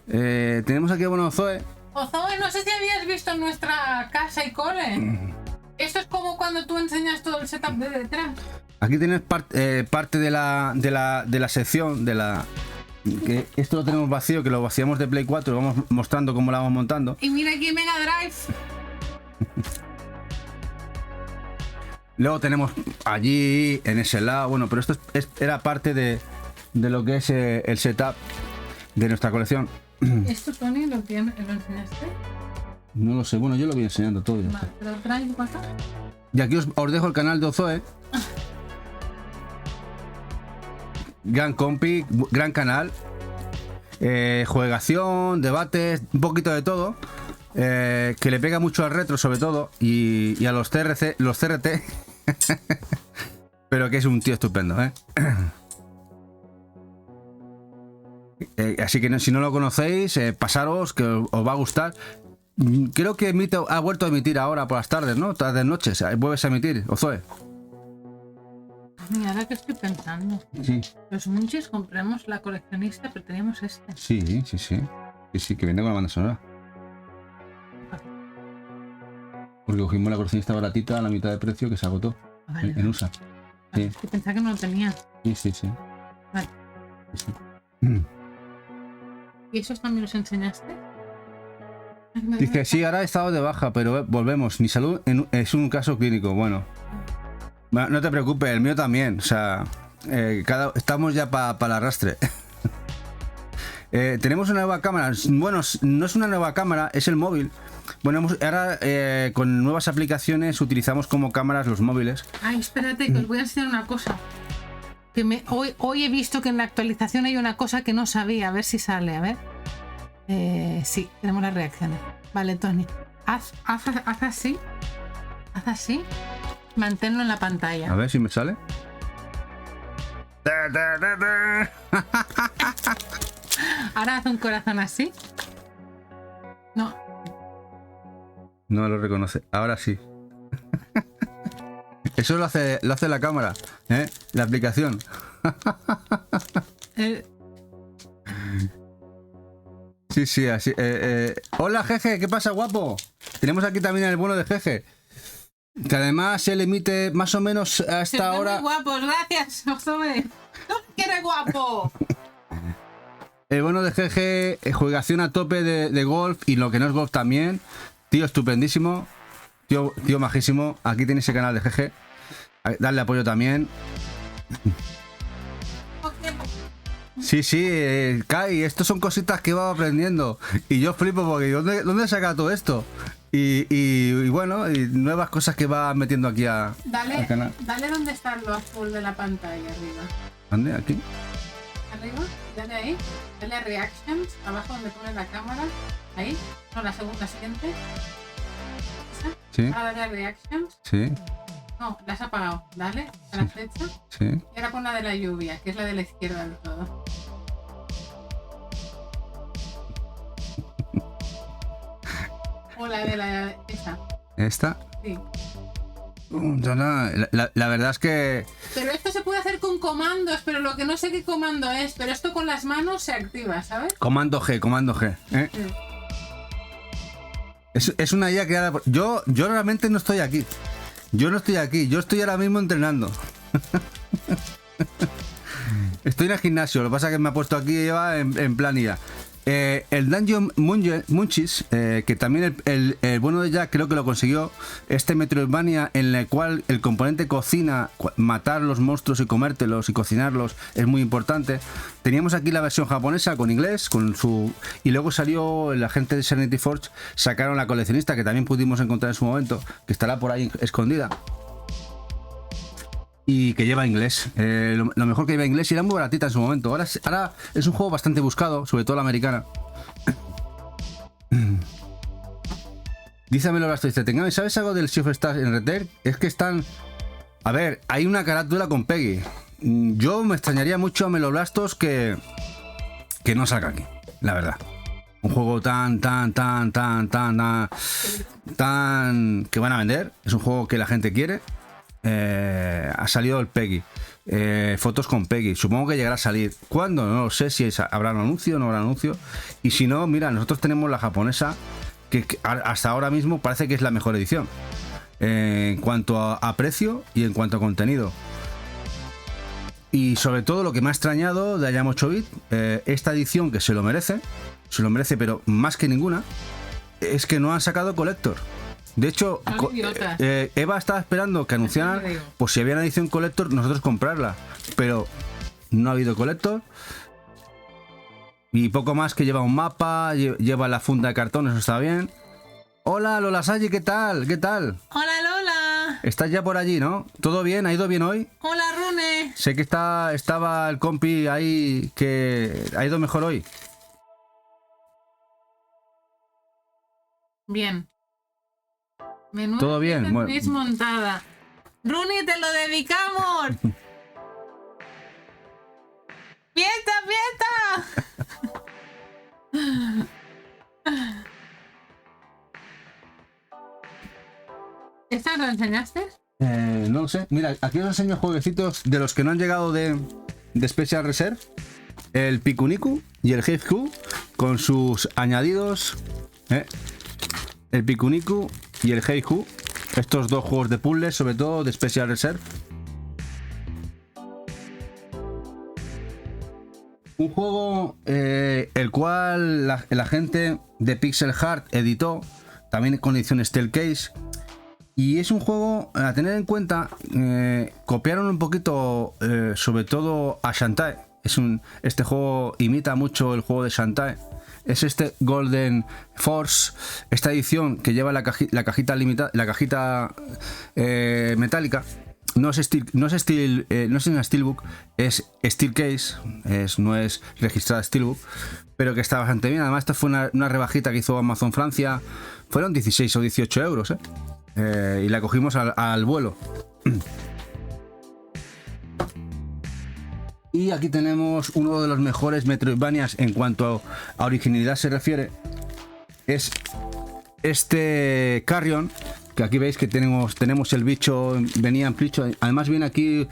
[SPEAKER 2] Tenemos aquí a Bueno Zoe.
[SPEAKER 1] Zoe, no sé si habías visto nuestra casa y cole. Esto es como cuando tú enseñas todo el setup de detrás.
[SPEAKER 2] Aquí tienes parte de la sección de la. Que esto lo tenemos vacío, que lo vaciamos de Play 4 y vamos mostrando cómo la vamos montando.
[SPEAKER 1] Y mira aquí Mega Drive.
[SPEAKER 2] Luego tenemos allí, en ese lado, bueno, pero esto era parte de lo que es el setup de nuestra colección.
[SPEAKER 1] ¿Esto, Tony, lo enseñaste?
[SPEAKER 2] No lo sé, bueno, yo lo voy enseñando todo.
[SPEAKER 1] Vale, ¿pero traes para acá?
[SPEAKER 2] Y aquí os dejo el canal de Ozoe. Gran compi, gran canal. Juegación, debates, un poquito de todo. Que le pega mucho al retro sobre todo. Y a los CRT. Pero que es un tío estupendo, así que si no lo conocéis, pasaros, que os va a gustar. Creo que ha vuelto a emitir ahora por las tardes, ¿no? Tardes, noches. Vuelves a emitir, Ozoe.
[SPEAKER 1] Mira, ahora que estoy pensando.
[SPEAKER 2] Sí.
[SPEAKER 1] Los Munchies compramos la coleccionista, pero teníamos este.
[SPEAKER 2] Sí, que viene con la banda sonora. Porque cogimos la coleccionista baratita a la mitad de precio que se agotó.
[SPEAKER 1] Vale.
[SPEAKER 2] En USA. Sí.
[SPEAKER 1] Es que pensaba que no lo tenía.
[SPEAKER 2] Sí.
[SPEAKER 1] Vale.
[SPEAKER 2] Sí.
[SPEAKER 1] ¿Y esos también los enseñaste?
[SPEAKER 2] Dice, sí, ahora he estado de baja, pero volvemos. Mi salud es un caso clínico. Bueno, no te preocupes, el mío también. O sea, estamos ya para el arrastre. Tenemos una nueva cámara. Bueno, no es una nueva cámara, es el móvil. Bueno, ahora con nuevas aplicaciones utilizamos como cámaras los móviles.
[SPEAKER 1] Ay, espérate, que os voy a enseñar una cosa. Que hoy he visto que en la actualización hay una cosa que no sabía. A ver si sale, a ver. Sí, tenemos las reacciones. Vale, Tony. Haz así. Haz así. Manténlo en la pantalla.
[SPEAKER 2] A ver si me sale.
[SPEAKER 1] Ahora haz un corazón así. No.
[SPEAKER 2] No lo reconoce. Ahora sí. Eso lo hace la cámara, la aplicación. Sí, así. Hola, Jeje, ¿qué pasa, guapo? Tenemos aquí también el bueno de Jeje. Que además él emite más o menos a esta hora.
[SPEAKER 1] Muy guapos, gracias, Josué. ¡Que eres guapo!
[SPEAKER 2] El bueno de Jeje, juegación a tope de golf y lo que no es golf también. Tío estupendísimo, tío majísimo. Aquí tenéis el canal de Jeje. Darle apoyo también. Sí, Kai, estos son cositas que va aprendiendo. Y yo flipo porque ¿dónde saca todo esto? Y bueno, y nuevas cosas que va metiendo aquí al canal.
[SPEAKER 1] Dale donde está lo azul de la pantalla arriba.
[SPEAKER 2] ¿Dónde? ¿Aquí?
[SPEAKER 1] Arriba, dale ahí. Dale a Reactions, abajo donde pone la cámara. Ahí. No, la segunda, siguiente. ¿Esa?
[SPEAKER 2] Sí.
[SPEAKER 1] Ahora dale a Reactions.
[SPEAKER 2] Sí.
[SPEAKER 1] No, la has apagado. Dale a la flecha.
[SPEAKER 2] Sí.
[SPEAKER 1] Y ahora pon la de la lluvia, que es la de la izquierda del todo. O la de la... esa.
[SPEAKER 2] ¿Esta?
[SPEAKER 1] Sí.
[SPEAKER 2] La verdad es que...
[SPEAKER 1] Pero esto se puede hacer con comandos, pero lo que no sé qué comando es, pero esto con las manos se activa, ¿sabes?
[SPEAKER 2] Comando G. Sí. Es una IA creada por... Yo realmente no estoy aquí. Yo estoy ahora mismo entrenando. Estoy en el gimnasio, lo que pasa es que me ha puesto aquí lleva en plan IA. El Dungeon Munchies, que también el bueno de Jack creo que lo consiguió, este Metroidvania en el cual el componente cocina, matar los monstruos y comértelos y cocinarlos es muy importante. Teníamos aquí la versión japonesa con inglés, y luego salió la gente de Serenity Forge, sacaron la coleccionista que también pudimos encontrar en su momento, que estará por ahí escondida. Y que lleva inglés, lo mejor que lleva inglés, y era muy baratita en su momento. Ahora es un juego bastante buscado, sobre todo la americana. Dízamelo las dice, ¿sabes algo del Sea of Stars en retail? Es que están... A ver, hay una carátula con Peggy. Yo me extrañaría mucho a Meloblastos que no salga aquí, la verdad. Un juego tan que van a vender. Es un juego que la gente quiere. Ha salido el Peggy, fotos con Peggy, supongo que llegará a salir. ¿Cuándo? No lo sé, si habrá un anuncio o no habrá anuncio. Y si no, mira, nosotros tenemos la japonesa que hasta ahora mismo parece que es la mejor edición en cuanto a precio y en cuanto a contenido. Y sobre todo lo que me ha extrañado de Ayamo 8-bit, esta edición que se lo merece, pero más que ninguna, es que no han sacado Collector. De hecho, Eva estaba esperando que anunciaran, pues si había una edición Collector, nosotros comprarla. Pero no ha habido Collector. Y poco más, que lleva un mapa, lleva la funda de cartón, eso está bien. Hola, Lola Sayi, ¿qué tal?
[SPEAKER 1] Hola, Lola.
[SPEAKER 2] Estás ya por allí, ¿no? ¿Todo bien? ¿Ha ido bien hoy?
[SPEAKER 1] Hola, Rune.
[SPEAKER 2] Sé que estaba el compi ahí, que ha ido mejor hoy.
[SPEAKER 1] Bien. Menuda
[SPEAKER 2] todo bien, bueno.
[SPEAKER 1] Montada. Runi, te lo dedicamos. ¡Fiesta! ¿Esta lo enseñaste?
[SPEAKER 2] No lo sé. Mira, aquí os enseño jueguecitos de los que no han llegado de Special Reserve. El Pikuniku y el Heiku con sus añadidos. El Pikuniku y el Heiku, estos dos juegos de puzzles, sobre todo de Special Reserve. Un juego el cual la gente de Pixel Heart editó, también con edición Steel Case. Y es un juego a tener en cuenta, copiaron un poquito, sobre todo a Shantae. Este juego imita mucho el juego de Shantae. Es este Golden Force, esta edición que lleva la cajita limitada, la cajita metálica. No es una Steelbook, es Steel Case, no es registrada Steelbook, pero que está bastante bien. Además, esta fue una rebajita que hizo Amazon Francia, fueron 16 o 18 euros, y la cogimos al vuelo. Y aquí tenemos uno de los mejores Metroidvanias en cuanto a originalidad se refiere. Es este Carrion, que aquí veis que tenemos el bicho, venía en bicho. Además viene aquí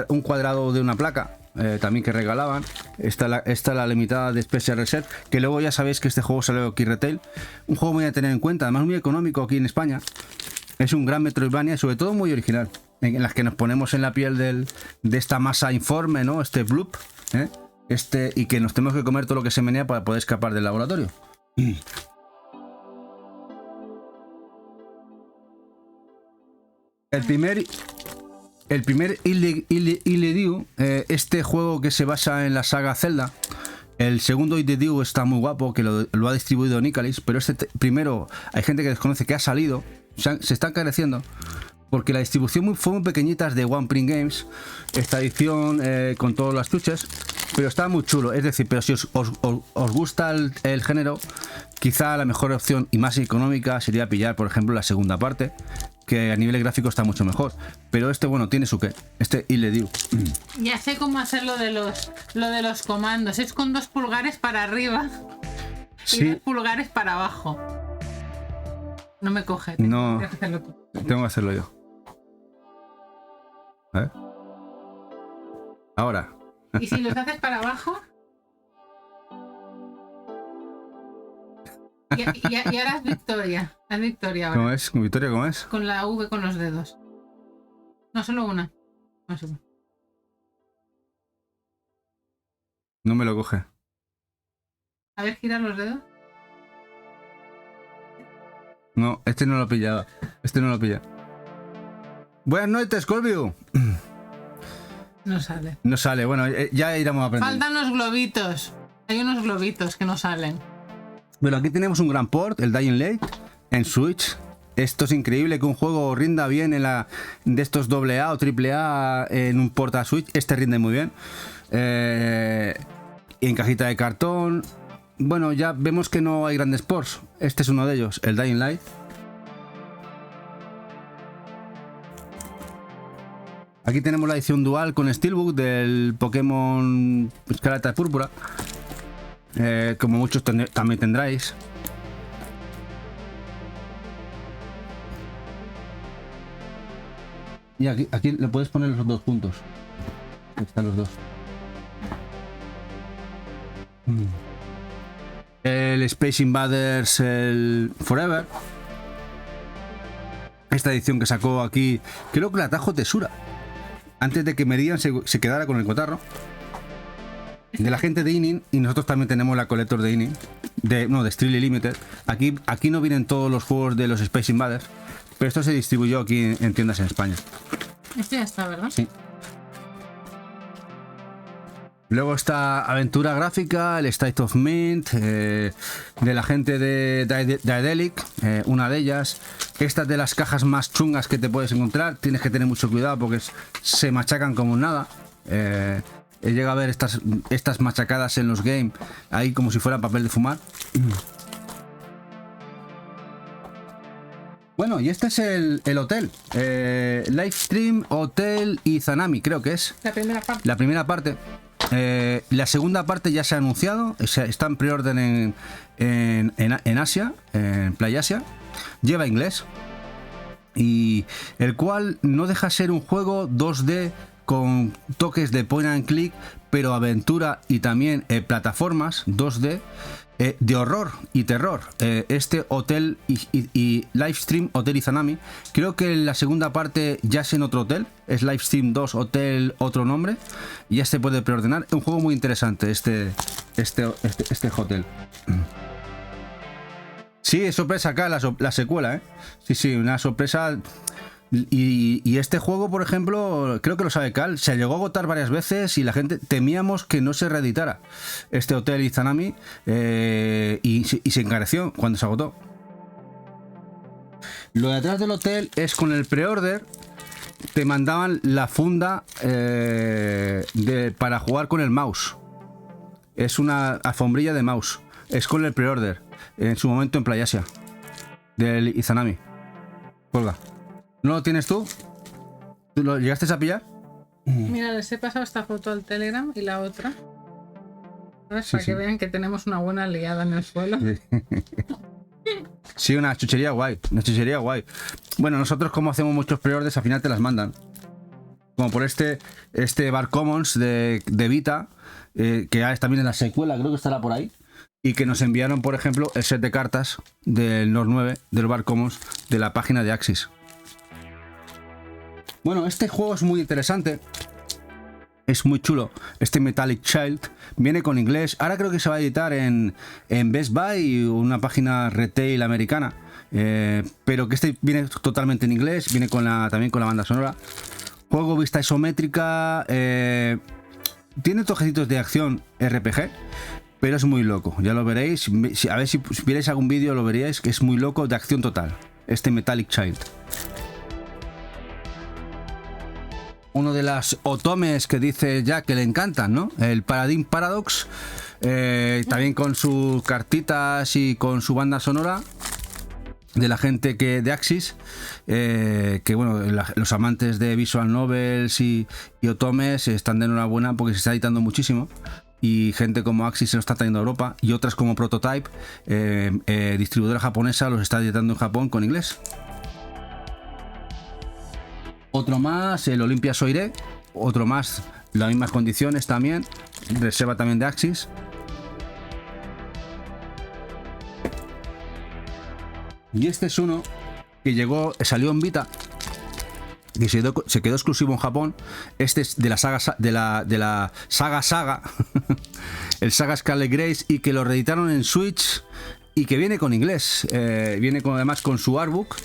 [SPEAKER 2] un cuadrado de una placa. También que regalaban. Esta la limitada de Special Reserve, que luego ya sabéis que este juego salió aquí retail, un juego muy a tener en cuenta, además muy económico aquí en España. Es un gran Metroidvania y sobre todo muy original, en las que nos ponemos en la piel de esta masa informe, ¿no? Este bloop, y que nos tenemos que comer todo lo que se menea para poder escapar del laboratorio. El primer Illediu, este juego que se basa en la saga Zelda. El segundo Illediu está muy guapo, que lo ha distribuido Nicalis, pero este primero hay gente que desconoce que ha salido, se está encareciendo, porque la distribución fue muy pequeñita de One Print Games, esta edición con todas las chuches, pero está muy chulo. Es decir, pero si os gusta el género, quizá la mejor opción y más económica sería pillar, por ejemplo, la segunda parte, que a nivel gráfico está mucho mejor. Pero este, bueno, tiene su qué. Este Illediu.
[SPEAKER 1] Ya sé cómo hacer lo de los comandos. Es con 2 pulgares para arriba y 2 pulgares para abajo. No me coge.
[SPEAKER 2] Tengo que hacerlo tú. Tengo que hacerlo yo. A ver. Ahora.
[SPEAKER 1] ¿Y si los haces para abajo? Y ahora es Victoria. Es Victoria ahora.
[SPEAKER 2] ¿Cómo es? ¿Victoria cómo es?
[SPEAKER 1] Con la V con los dedos. No, solo una. No, solo.
[SPEAKER 2] No me lo coge.
[SPEAKER 1] A ver, gira los dedos.
[SPEAKER 2] No, este no lo pillaba. Este no lo pilla. Buenas noches, Colvio.
[SPEAKER 1] No sale.
[SPEAKER 2] No sale. Bueno, ya iremos a aprender.
[SPEAKER 1] Faltan los globitos. Hay unos globitos que no salen.
[SPEAKER 2] Bueno, aquí tenemos un gran port, el Dying Light, en Switch. Esto es increíble que un juego rinda bien de estos AA o AAA en un port a Switch. Este rinde muy bien. En cajita de cartón. Bueno, ya vemos que no hay grandes ports. Este es uno de ellos, el Dying Light. Aquí tenemos la edición dual con Steelbook del Pokémon Escarlata y Púrpura. Como muchos también tendráis. Y aquí le puedes poner los dos puntos. Aquí están los dos. El Space Invaders, el Forever. Esta edición que sacó aquí, creo que la trajo Tesura. Antes de que Meridian se quedara con el cotarro. De la gente de Inin, y nosotros también tenemos la Collector de Inin, de Strictly Limited. Aquí no vienen todos los juegos de los Space Invaders, pero esto se distribuyó aquí en tiendas en España.
[SPEAKER 1] Este ya está, ¿verdad?
[SPEAKER 2] Sí. Luego está Aventura Gráfica, el State of Mint, de la gente de Daedalic, una de ellas. Esta es de las cajas más chungas que te puedes encontrar. Tienes que tener mucho cuidado porque se machacan como nada. He llegado a ver estas machacadas en los games, ahí como si fuera papel de fumar. Bueno, y este es el hotel. Livestream, Hotel y Zanami, creo que es.
[SPEAKER 1] La primera parte.
[SPEAKER 2] La primera parte. La segunda parte ya se ha anunciado. Está en preorden en Asia, en PlayAsia. Lleva inglés. Y el cual no deja ser un juego 2D con toques de point and click, pero aventura y también plataformas 2D de horror y terror. Este Hotel y Livestream, Hotel y Zanami, creo que la segunda parte ya es en otro hotel, es Livestream 2, Hotel, otro nombre, y ya se puede preordenar. Es un juego muy interesante este hotel. Sí, es sorpresa acá la secuela, Sí, una sorpresa. Y este juego, por ejemplo, creo que lo sabe Cal, se llegó a agotar varias veces y la gente temíamos que no se reeditara este Hotel y Zanami, y se encareció cuando se agotó. Lo de atrás del hotel es con el pre-order, te mandaban la funda para jugar con el mouse. Es una alfombrilla de mouse, es con el pre-order, en su momento en PlayAsia, del Izanami. Colga. ¿No lo tienes tú? ¿Tú lo llegaste a pillar?
[SPEAKER 1] Mira, les he pasado esta foto al Telegram y la otra. ¿Sabes? Sí, para que vean que tenemos una buena liada en el suelo. Sí.
[SPEAKER 2] Sí, una chuchería guay, una chuchería guay. Bueno, nosotros como hacemos muchos pre-orders, al final te las mandan. Como por este Bar Commons de Vita, que también en la secuela, creo que estará por ahí. Y que nos enviaron, por ejemplo, el set de cartas del Nord 9, del Bar Commons, de la página de Axis. Bueno, este juego es muy interesante. Es muy chulo. Este Metallic Child viene con inglés. Ahora creo que se va a editar en Best Buy, una página retail americana. Pero que este viene totalmente en inglés. Viene también con la banda sonora. Juego vista isométrica. Tiene toquecitos de acción RPG. Pero es muy loco. Ya lo veréis. A ver si vierais algún vídeo lo veríais. Que es muy loco, de acción total. Este Metallic Child. Uno de las otomes que dice Jack que le encantan, ¿no? El Paradigm Paradox, también con sus cartitas y con su banda sonora de la gente de Axis, que bueno, los amantes de visual novels y otomes están de enhorabuena porque se está editando muchísimo. Y gente como Axis se lo está trayendo a Europa y otras como Prototype, distribuidora japonesa, los está editando en Japón con inglés. Otro más, el Olympia Soirée. Otro más, las mismas condiciones también. Reserva también de Axis. Y este es uno que salió en Vita. Y se quedó exclusivo en Japón. Este es de la saga. El Saga Scarlet Grace. Y que lo reeditaron en Switch. Y que viene con inglés. Viene además con su artbook.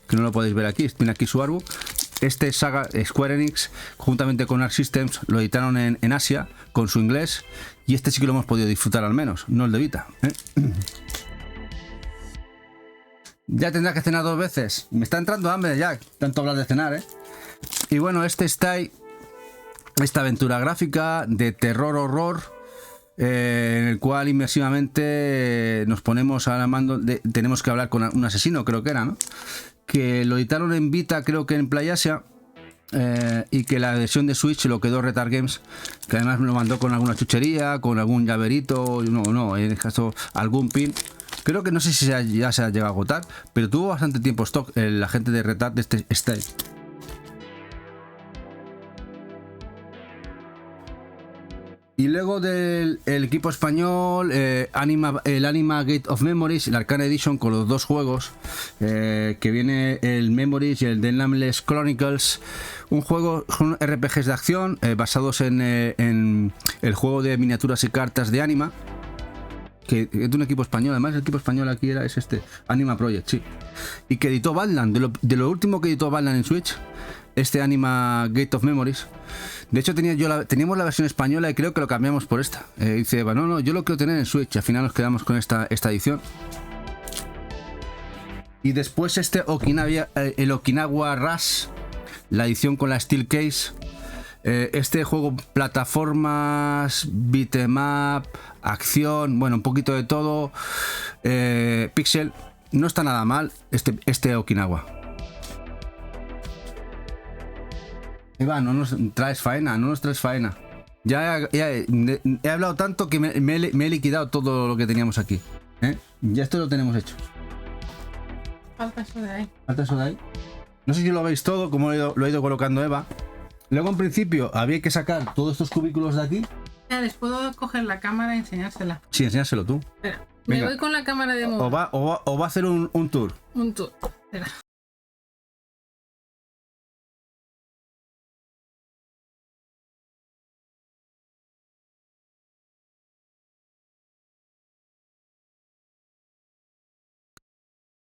[SPEAKER 2] Que no lo podéis ver aquí. Tiene aquí su artbook. Este Saga Square Enix, juntamente con Arc Systems, lo editaron en Asia con su inglés. Y este sí que lo hemos podido disfrutar al menos, no el de Vita. Ya tendrás que cenar 2 veces. Me está entrando hambre ya, tanto hablar de cenar, Y bueno, este está ahí. Esta aventura gráfica de terror-horror. En el cual inmersivamente nos ponemos a la mando. Tenemos que hablar con un asesino, creo que era, ¿no? Que lo editaron en Vita, creo que en PlayAsia, y que la versión de Switch lo quedó Retard Games, que además me lo mandó con alguna chuchería, con algún llaverito, no, en el caso algún pin. Creo que no sé si ya se ha llegado a agotar, pero tuvo bastante tiempo stock la gente de Retard de este style. Y luego del equipo español, el Anima Gate of Memories, la Arcane Edition con los 2 juegos, que viene el Memories y el The Nameless Chronicles. Un juego, son RPGs de acción basados en el juego de miniaturas y cartas de Anima, que es de un equipo español. Además el equipo español aquí es este, Anima Project, sí. Y que editó Badland, de lo último que editó Badland en Switch, este Anima Gate of Memories. De hecho teníamos la versión española y creo que lo cambiamos por esta. Dice, bueno, no, yo lo quiero tener en Switch. Al final nos quedamos con esta edición. Y después el Okinawa Rush, la edición con la Steel Case. Este juego, plataformas, beat'em up, acción, bueno, un poquito de todo. Pixel, no está nada mal este Okinawa. Eva, no nos traes faena, Ya he hablado tanto que me he liquidado todo lo que teníamos aquí. Ya esto lo tenemos hecho.
[SPEAKER 1] Falta eso de ahí.
[SPEAKER 2] No sé si lo veis todo, como lo ha ido colocando Eva. Luego en principio había que sacar todos estos cubículos de aquí.
[SPEAKER 1] Ya, les puedo coger la cámara y enseñársela.
[SPEAKER 2] Sí, enséñaselo tú.
[SPEAKER 1] Espera, me voy con la cámara de móvil.
[SPEAKER 2] O va a hacer un tour.
[SPEAKER 1] Un tour, espera.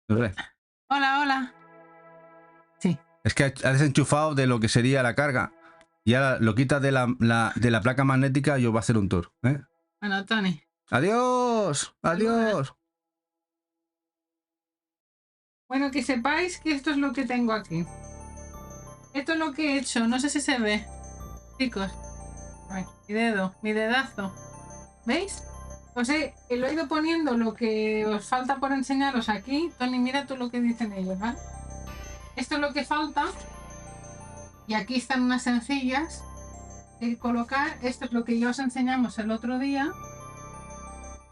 [SPEAKER 1] Hola. Sí.
[SPEAKER 2] Es que ha desenchufado de lo que sería la carga. Y ahora lo quita de la placa magnética y os va a hacer un tour.
[SPEAKER 1] Bueno, Tony.
[SPEAKER 2] ¡Adiós!
[SPEAKER 1] Bueno, que sepáis que esto es lo que tengo aquí. Esto es lo que he hecho. No sé si se ve. Chicos. Ay, mi dedazo. ¿Veis? Lo he ido poniendo lo que os falta por enseñaros aquí. Tony, mira tú lo que dicen ellos, ¿vale? Esto es lo que falta. Y aquí están unas sencillas de colocar. Esto es lo que ya os enseñamos el otro día.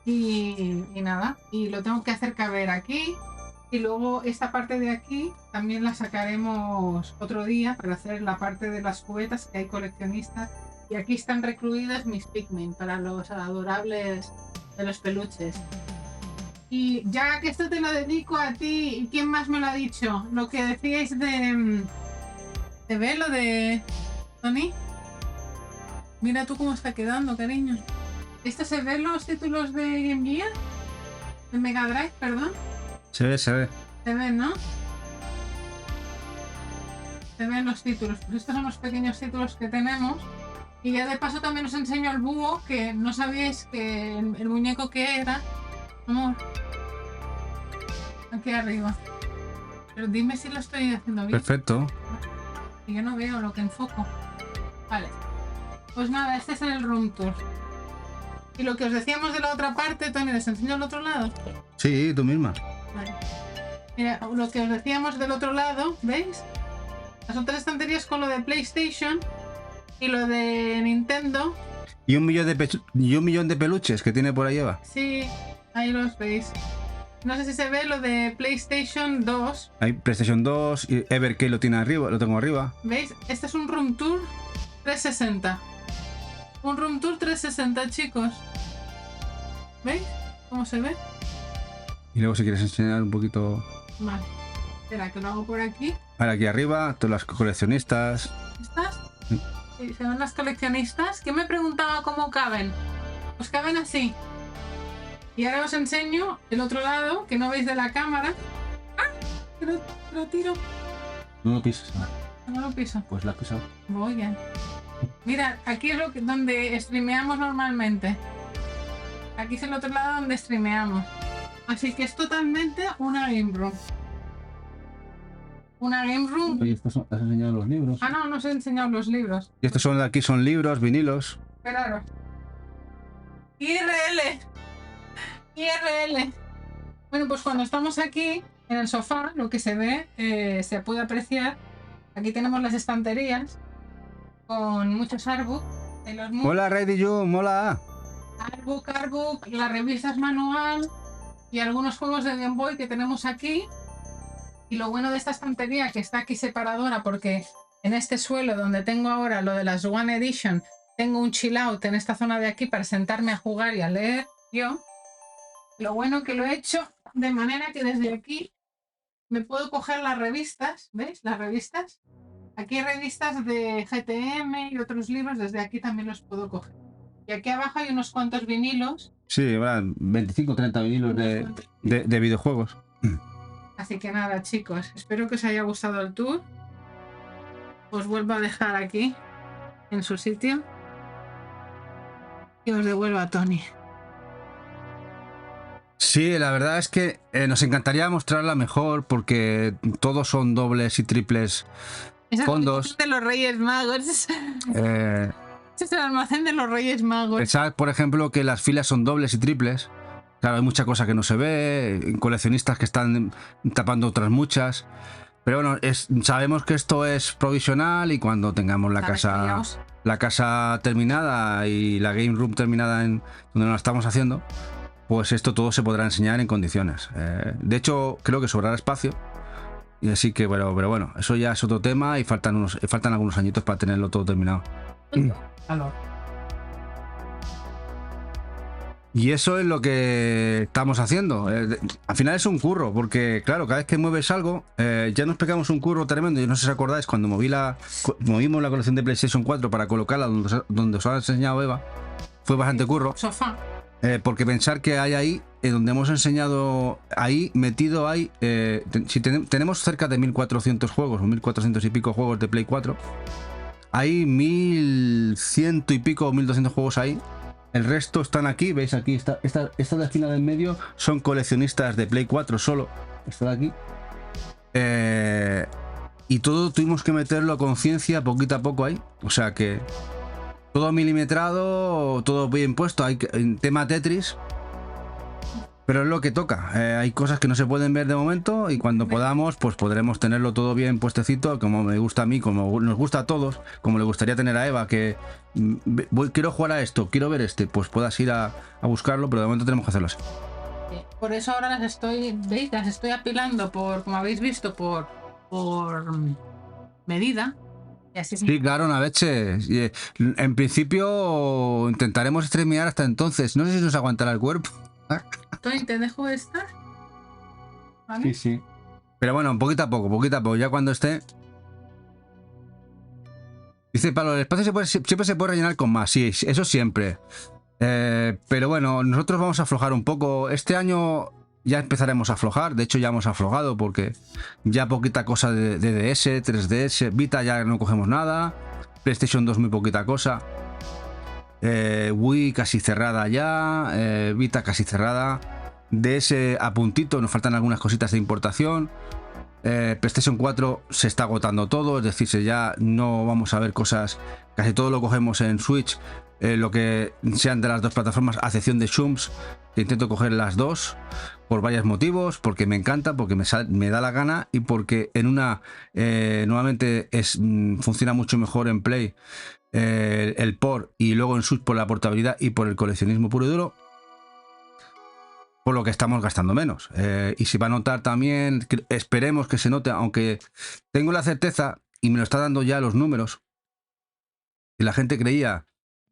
[SPEAKER 1] Y nada. Y lo tengo que hacer caber aquí. Y luego esta parte de aquí también la sacaremos otro día para hacer la parte de las cubetas, que hay coleccionistas. Y aquí están recluidas mis Pikmin para los adorables de los peluches. Y ya que esto te lo dedico a ti, ¿y quién más me lo ha dicho? Lo que decíais de ver lo de Tony. Mira tú cómo está quedando, cariño. ¿Esto se ven los títulos de Game Gear? De Mega Drive, perdón.
[SPEAKER 2] Se ve, se ve.
[SPEAKER 1] Se ven, ¿no? Se ven los títulos. Pues estos son los pequeños títulos que tenemos. Y ya de paso también os enseño el búho, que no sabíais que el muñeco que era. Amor. Aquí arriba. Pero dime si lo estoy haciendo bien.
[SPEAKER 2] Perfecto.
[SPEAKER 1] Y yo no veo lo que enfoco. Vale. Pues nada, este es el room tour. Y lo que os decíamos de la otra parte, Tony, ¿les enseño el otro lado?
[SPEAKER 2] Sí, tú misma.
[SPEAKER 1] Vale. Mira, lo que os decíamos del otro lado, ¿veis? Las otras estanterías con lo de PlayStation y lo de Nintendo.
[SPEAKER 2] Y un millón de peluches que tiene por ahí Eva.
[SPEAKER 1] Sí, ahí los veis. No sé si se ve lo de PlayStation 2.
[SPEAKER 2] Hay PlayStation 2 y Evercade lo tiene arriba, lo tengo arriba.
[SPEAKER 1] ¿Veis? Este es un Room Tour 360. Un Room Tour 360, chicos. ¿Veis cómo se ve?
[SPEAKER 2] Y luego si quieres enseñar un poquito...
[SPEAKER 1] Vale. Espera, que lo hago por aquí.
[SPEAKER 2] Ahora aquí arriba, todas las coleccionistas.
[SPEAKER 1] ¿Estas? Sí, se ven las coleccionistas. ¿Quién me preguntaba cómo caben? Pues caben así. Y ahora os enseño el otro lado, que no veis de la cámara. ¡Ah! Lo tiro.
[SPEAKER 2] No lo pises.
[SPEAKER 1] No lo piso.
[SPEAKER 2] Pues la has pisado.
[SPEAKER 1] Voy ya. Mira, aquí es donde streameamos normalmente. Aquí es el otro lado donde streameamos. Así que es totalmente una game room. Una game room.
[SPEAKER 2] Oye, ¿te has enseñado los libros?
[SPEAKER 1] Ah, no, no os he enseñado los libros.
[SPEAKER 2] Y estos son de aquí, son libros, vinilos.
[SPEAKER 1] Esperaros. IRL. IRL. Bueno, pues cuando estamos aquí en el sofá, lo que se ve, se puede apreciar. Aquí tenemos las estanterías con muchos artbook.
[SPEAKER 2] Hola, Ready You, mola.
[SPEAKER 1] Artbook, las revistas manual y algunos juegos de Game Boy que tenemos aquí. Y lo bueno de esta estantería, que está aquí separadora, porque en este suelo donde tengo ahora lo de las One Edition, tengo un chill out en esta zona de aquí para sentarme a jugar y a leer yo. Lo bueno que lo he hecho de manera que desde aquí me puedo coger las revistas, ¿veis? Las revistas. Aquí hay revistas de GTM y otros libros, desde aquí también los puedo coger. Y aquí abajo hay unos cuantos vinilos.
[SPEAKER 2] Sí, 25 o 30 vinilos de videojuegos.
[SPEAKER 1] Así que nada, chicos, espero que os haya gustado el tour. Os vuelvo a dejar aquí, en su sitio. Y os devuelvo a Tony.
[SPEAKER 2] Sí, la verdad es que nos encantaría mostrarla mejor porque todos son dobles y triples fondos.
[SPEAKER 1] De los Reyes Magos. Este es el almacén de los Reyes Magos.
[SPEAKER 2] Pensad, por ejemplo, que las filas son dobles y triples. Claro, hay mucha cosa que no se ve, coleccionistas que están tapando otras muchas. Pero bueno, sabemos que esto es provisional y cuando tengamos la casa terminada y la game room terminada en donde nos la estamos haciendo, pues esto todo se podrá enseñar en condiciones. De hecho, creo que sobrará espacio. Y así que, bueno, pero bueno, eso ya es otro tema y faltan algunos añitos para tenerlo todo terminado. Y eso es lo que estamos haciendo. Al final es un curro, porque claro, cada vez que mueves algo, ya nos pegamos un curro tremendo. Yo no sé si os acordáis, cuando movimos la colección de PlayStation 4 para colocarla donde os ha enseñado Eva, fue bastante curro.
[SPEAKER 1] Sofá.
[SPEAKER 2] Porque pensar que hay ahí, donde hemos enseñado, ahí metido hay, si tenemos cerca de 1400 juegos, o 1400 y pico juegos de Play 4, hay 1100 y pico, 1200 juegos ahí. El resto están aquí, veis aquí, esta de la esquina del medio son coleccionistas de Play 4 solo, esta de aquí. Y todo tuvimos que meterlo a conciencia poquito a poco ahí, o sea que todo milimetrado, todo bien puesto, hay tema Tetris, pero es lo que toca. Hay cosas que no se pueden ver de momento y cuando podamos, pues podremos tenerlo todo bien puestecito, como me gusta a mí, como nos gusta a todos, como le gustaría tener a Eva, que quiero jugar a esto, quiero ver pues puedas ir a buscarlo, pero de momento tenemos que hacerlo así.
[SPEAKER 1] Por eso ahora las estoy apilando como habéis visto, por medida. Y así
[SPEAKER 2] sí, claro, Naveche. En principio intentaremos streamear hasta entonces. No sé si nos aguantará el cuerpo.
[SPEAKER 1] Tony, ¿te dejo esta? ¿Vale?
[SPEAKER 2] Sí, sí. Pero bueno, poquito a poco. Ya cuando esté... Dice Pablo, el espacio siempre se puede rellenar con más. Sí, eso siempre. Pero bueno, nosotros vamos a aflojar un poco. Este año ya empezaremos a aflojar. De hecho, ya hemos aflojado porque ya poquita cosa de DS, 3DS, Vita ya no cogemos nada. PlayStation 2 muy poquita cosa. Wii casi cerrada ya. Vita casi cerrada. DS a puntito, nos faltan algunas cositas de importación. PlayStation 4 se está agotando todo, es decir, ya no vamos a ver cosas, casi todo lo cogemos en Switch, lo que sean de las dos plataformas, a excepción de Shums, que intento coger las dos por varios motivos, porque me encanta, porque me da la gana y porque en una nuevamente funciona mucho mejor en Play el port y luego en Switch por la portabilidad y por el coleccionismo puro y duro. Por lo que estamos gastando menos. Y se va a notar también, esperemos que se note, aunque tengo la certeza, y me lo está dando ya los números, que la gente creía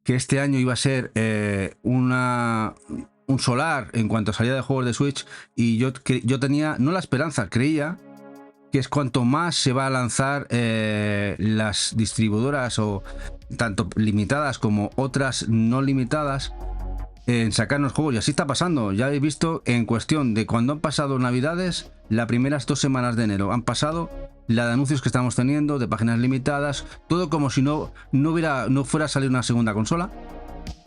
[SPEAKER 2] que este año iba a ser un solar en cuanto a salida de juegos de Switch, y yo tenía, no la esperanza, creía que es cuanto más se va a lanzar las distribuidoras, o tanto limitadas como otras no limitadas, en sacarnos juegos, y así está pasando. Ya habéis visto, en cuestión de cuando han pasado Navidades, las primeras 2 semanas de enero han pasado, la de anuncios que estamos teniendo, de páginas limitadas, todo como si no fuera a salir una segunda consola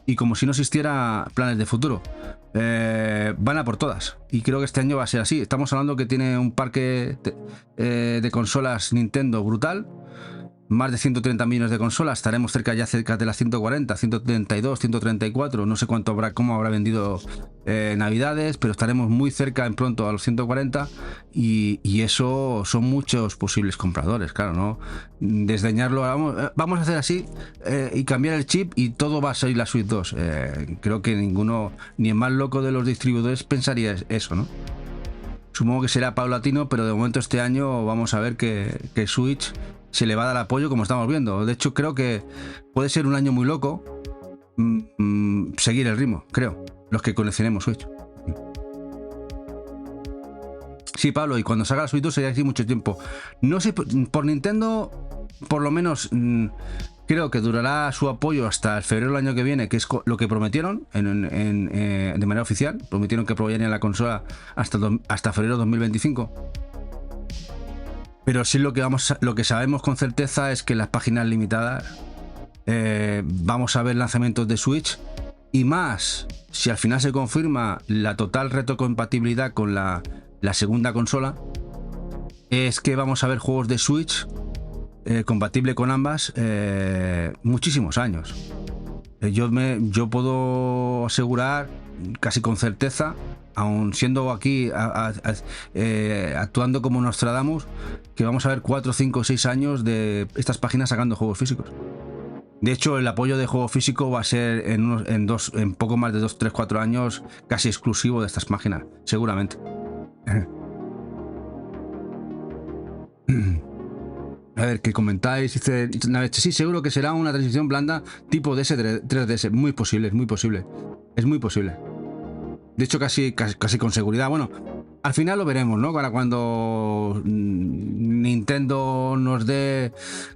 [SPEAKER 2] y como si no existiera planes de futuro. Van a por todas, y creo que este año va a ser así. Estamos hablando que tiene un parque de consolas Nintendo brutal. Más de 130 millones de consolas, estaremos cerca de las 140, 132, 134, no sé cómo habrá vendido Navidades, pero estaremos muy cerca en pronto a los 140, y eso son muchos posibles compradores, claro, ¿no? Desdeñarlo, vamos a hacer así y cambiar el chip y todo va a salir la Switch 2. Creo que ninguno, ni el más loco de los distribuidores, pensaría eso, ¿no? Supongo que será paulatino, pero de momento este año vamos a ver que Switch se le va a dar apoyo, como estamos viendo. De hecho, creo que puede ser un año muy loco seguir el ritmo, creo, los que coleccionemos Switch. Sí, Pablo, y cuando salga la Switch 2 sería aquí mucho tiempo. No sé, por Nintendo, por lo menos creo que durará su apoyo hasta el febrero del año que viene, que es lo que prometieron de manera oficial. Prometieron que proveerían la consola hasta febrero de 2025. Pero sí lo que sabemos con certeza es que las páginas limitadas vamos a ver lanzamientos de Switch, y más si al final se confirma la total retrocompatibilidad con la segunda consola, es que vamos a ver juegos de Switch compatible con ambas muchísimos años. Yo puedo asegurar casi con certeza, aun siendo aquí actuando como Nostradamus, que vamos a ver 4, 5, 6 años de estas páginas sacando juegos físicos. De hecho, el apoyo de juego físico va a ser en poco más de 2, 3, 4 años casi exclusivo de estas páginas, seguramente. A ver, ¿qué comentáis? Dice Naveche, sí, seguro que será una transición blanda tipo DS 3DS. Muy posible, es muy posible. Es muy posible. De hecho, casi con seguridad. Bueno, al final lo veremos, ¿no? Para cuando Nintendo nos dé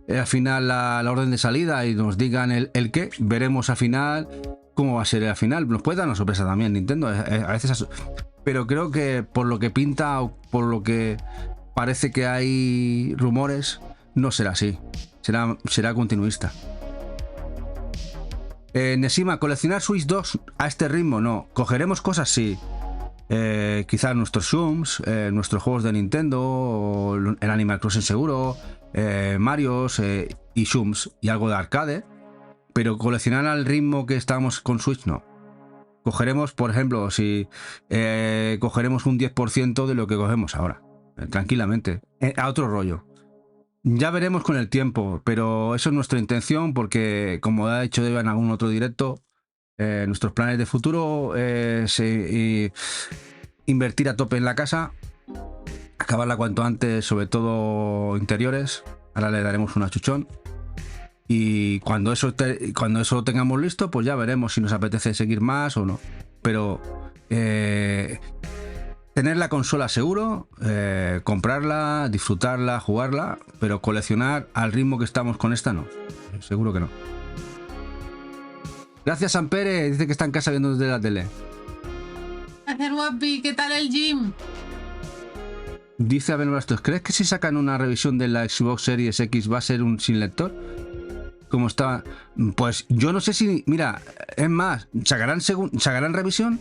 [SPEAKER 2] al final la orden de salida y nos digan el qué, veremos al final cómo va a ser al final. Nos puede dar una sorpresa también Nintendo. A veces, pero creo que por lo que pinta, o por lo que parece que hay rumores, no será así. Será continuista. Nesima, coleccionar Switch 2 a este ritmo, no. Cogeremos cosas, sí. Quizás nuestros Shums, nuestros juegos de Nintendo, o el Animal Crossing seguro, Marios y Shums, y algo de arcade. Pero coleccionar al ritmo que estamos con Switch, no. Cogeremos, por ejemplo, si cogeremos un 10% de lo que cogemos ahora, tranquilamente, a otro rollo. Ya veremos con el tiempo, pero eso es nuestra intención, porque como ha dicho Deva en algún otro directo, nuestros planes de futuro invertir a tope en la casa, acabarla cuanto antes, sobre todo interiores. Ahora le daremos un achuchón. Y cuando eso lo tengamos listo, pues ya veremos si nos apetece seguir más o no. Pero tener la consola seguro, comprarla, disfrutarla, jugarla, pero coleccionar al ritmo que estamos con esta no. Seguro que no. Gracias, Sampere. Dice que está en casa viendo desde la tele.
[SPEAKER 1] Gracias, guapi. ¿Qué tal el gym?
[SPEAKER 2] Dice Abel Bastos, ¿crees que si sacan una revisión de la Xbox Series X va a ser un sin lector? ¿Cómo está? Pues yo no sé si... Mira, es más, ¿sacarán revisión?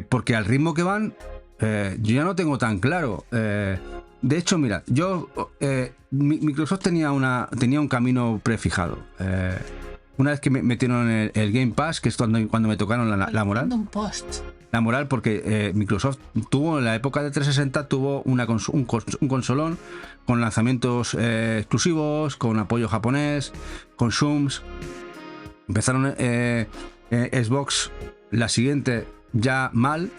[SPEAKER 2] Porque al ritmo que van, yo ya no tengo tan claro. De hecho, mira, Microsoft tenía un camino prefijado. Una vez que me metieron el Game Pass, que es cuando me tocaron la moral.
[SPEAKER 1] Un post.
[SPEAKER 2] La moral, porque Microsoft tuvo, en la época de 360, tuvo un consolón con lanzamientos exclusivos, con apoyo japonés, con Shums. Empezaron Xbox, la siguiente, ya mal,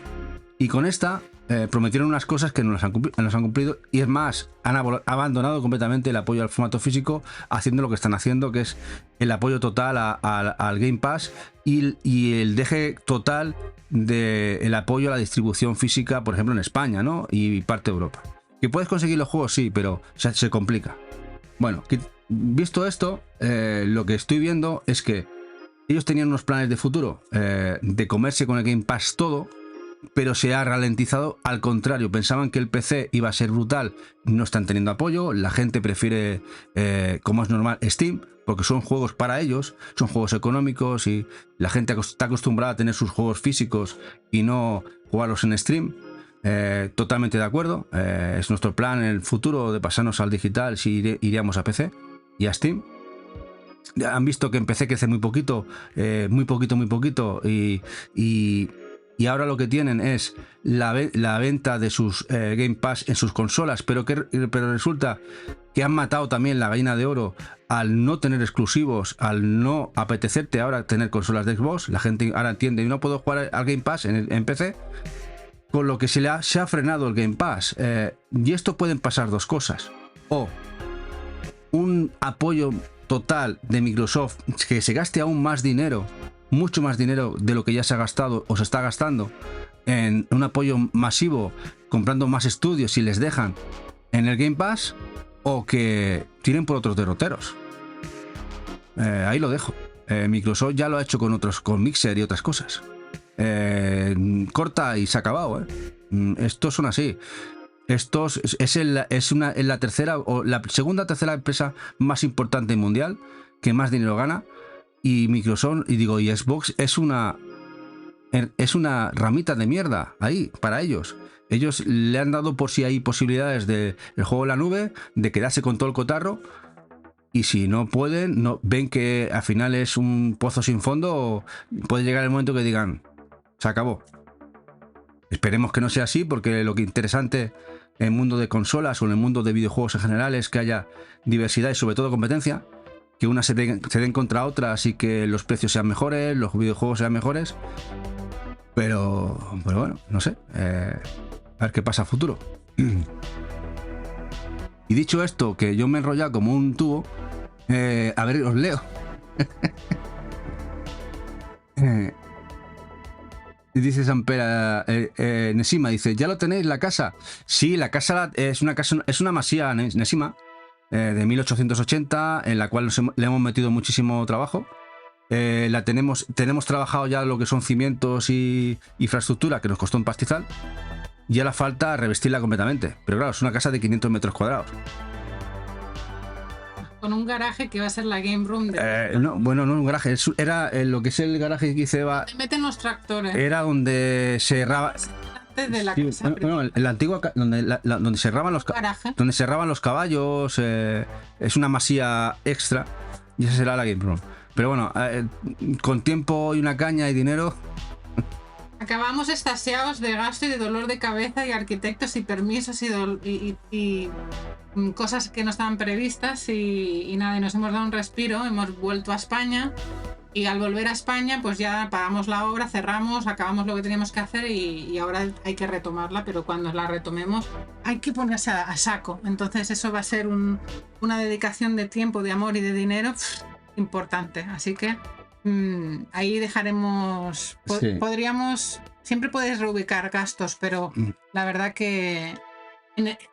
[SPEAKER 2] y con esta prometieron unas cosas que no las han cumplido, y es más, han abandonado completamente el apoyo al formato físico, haciendo lo que están haciendo, que es el apoyo total al Game Pass y el deje total del apoyo a la distribución física, por ejemplo en España, ¿no? Y parte de Europa. ¿Que puedes conseguir los juegos? Sí, pero se complica. Bueno, visto esto, lo que estoy viendo es que ellos tenían unos planes de futuro de comerse con el Game Pass todo, pero se ha ralentizado. Al contrario, pensaban que el PC iba a ser brutal, no están teniendo apoyo, la gente prefiere, como es normal, Steam, porque son juegos para ellos, son juegos económicos y la gente está acostumbrada a tener sus juegos físicos y no jugarlos en stream. Totalmente de acuerdo, es nuestro plan en el futuro de pasarnos al digital, si iríamos a PC y a Steam. Han visto que en PC crece muy poquito, y ahora lo que tienen es la venta de sus Game Pass en sus consolas, pero resulta que han matado también la gallina de oro al no tener exclusivos, al no apetecerte ahora tener consolas de Xbox. La gente ahora entiende, y no puedo jugar al Game Pass en PC, con lo que se ha frenado el Game Pass. Y esto pueden pasar dos cosas: o un apoyo total de Microsoft, que se gaste aún más dinero, mucho más dinero de lo que ya se ha gastado o se está gastando, en un apoyo masivo, comprando más estudios y les dejan en el Game Pass, o que tiren por otros derroteros. Ahí lo dejo. Microsoft ya lo ha hecho con Mixer y otras cosas. Corta y se ha acabado. Estos son así. Estos es la tercera o la segunda o tercera empresa más importante mundial, que más dinero gana. Y Microsoft, y Xbox es una ramita de mierda ahí para ellos. Ellos le han dado por si hay posibilidades del juego en la nube, de quedarse con todo el cotarro, y si no pueden, ven que al final es un pozo sin fondo, puede llegar el momento que digan, se acabó. Esperemos que no sea así, porque lo que es interesante en el mundo de consolas o en el mundo de videojuegos en general es que haya diversidad y sobre todo competencia, que unas se den contra otras y que los precios sean mejores, los videojuegos sean mejores. Pero bueno, no sé. A ver qué pasa a futuro. Y dicho esto, que yo me he enrollado como un tubo, a ver, os leo. Dice Sampera, Nesima, dice, ¿ya lo tenéis la casa? Sí, la casa es una masía, Nesima, de 1880, en la cual le hemos metido muchísimo trabajo. Tenemos trabajado ya lo que son cimientos y infraestructura, que nos costó un pastizal. Y ahora falta revestirla completamente. Pero claro, es una casa de 500 metros cuadrados.
[SPEAKER 1] Con un garaje que va a ser la Game Room.
[SPEAKER 2] No un garaje. Era lo que es el garaje que hice.
[SPEAKER 1] Te meten los tractores.
[SPEAKER 2] Era donde se erraba.
[SPEAKER 1] De la casa,
[SPEAKER 2] la antigua, donde se erraban los caballos. Es una masía extra. Y esa será la Game Room. Pero bueno, con tiempo y una caña y dinero.
[SPEAKER 1] Acabamos estasiados de gasto y de dolor de cabeza y arquitectos y permisos y cosas que no estaban previstas y nada, y nos hemos dado un respiro, hemos vuelto a España Y al volver a España, pues ya paramos la obra, cerramos, acabamos lo que teníamos que hacer y ahora hay que retomarla, pero cuando la retomemos hay que ponerse a saco. Entonces eso va a ser una dedicación de tiempo, de amor y de dinero importante. Así que ahí dejaremos...
[SPEAKER 2] Sí.
[SPEAKER 1] Podríamos... Siempre puedes reubicar gastos, pero la verdad que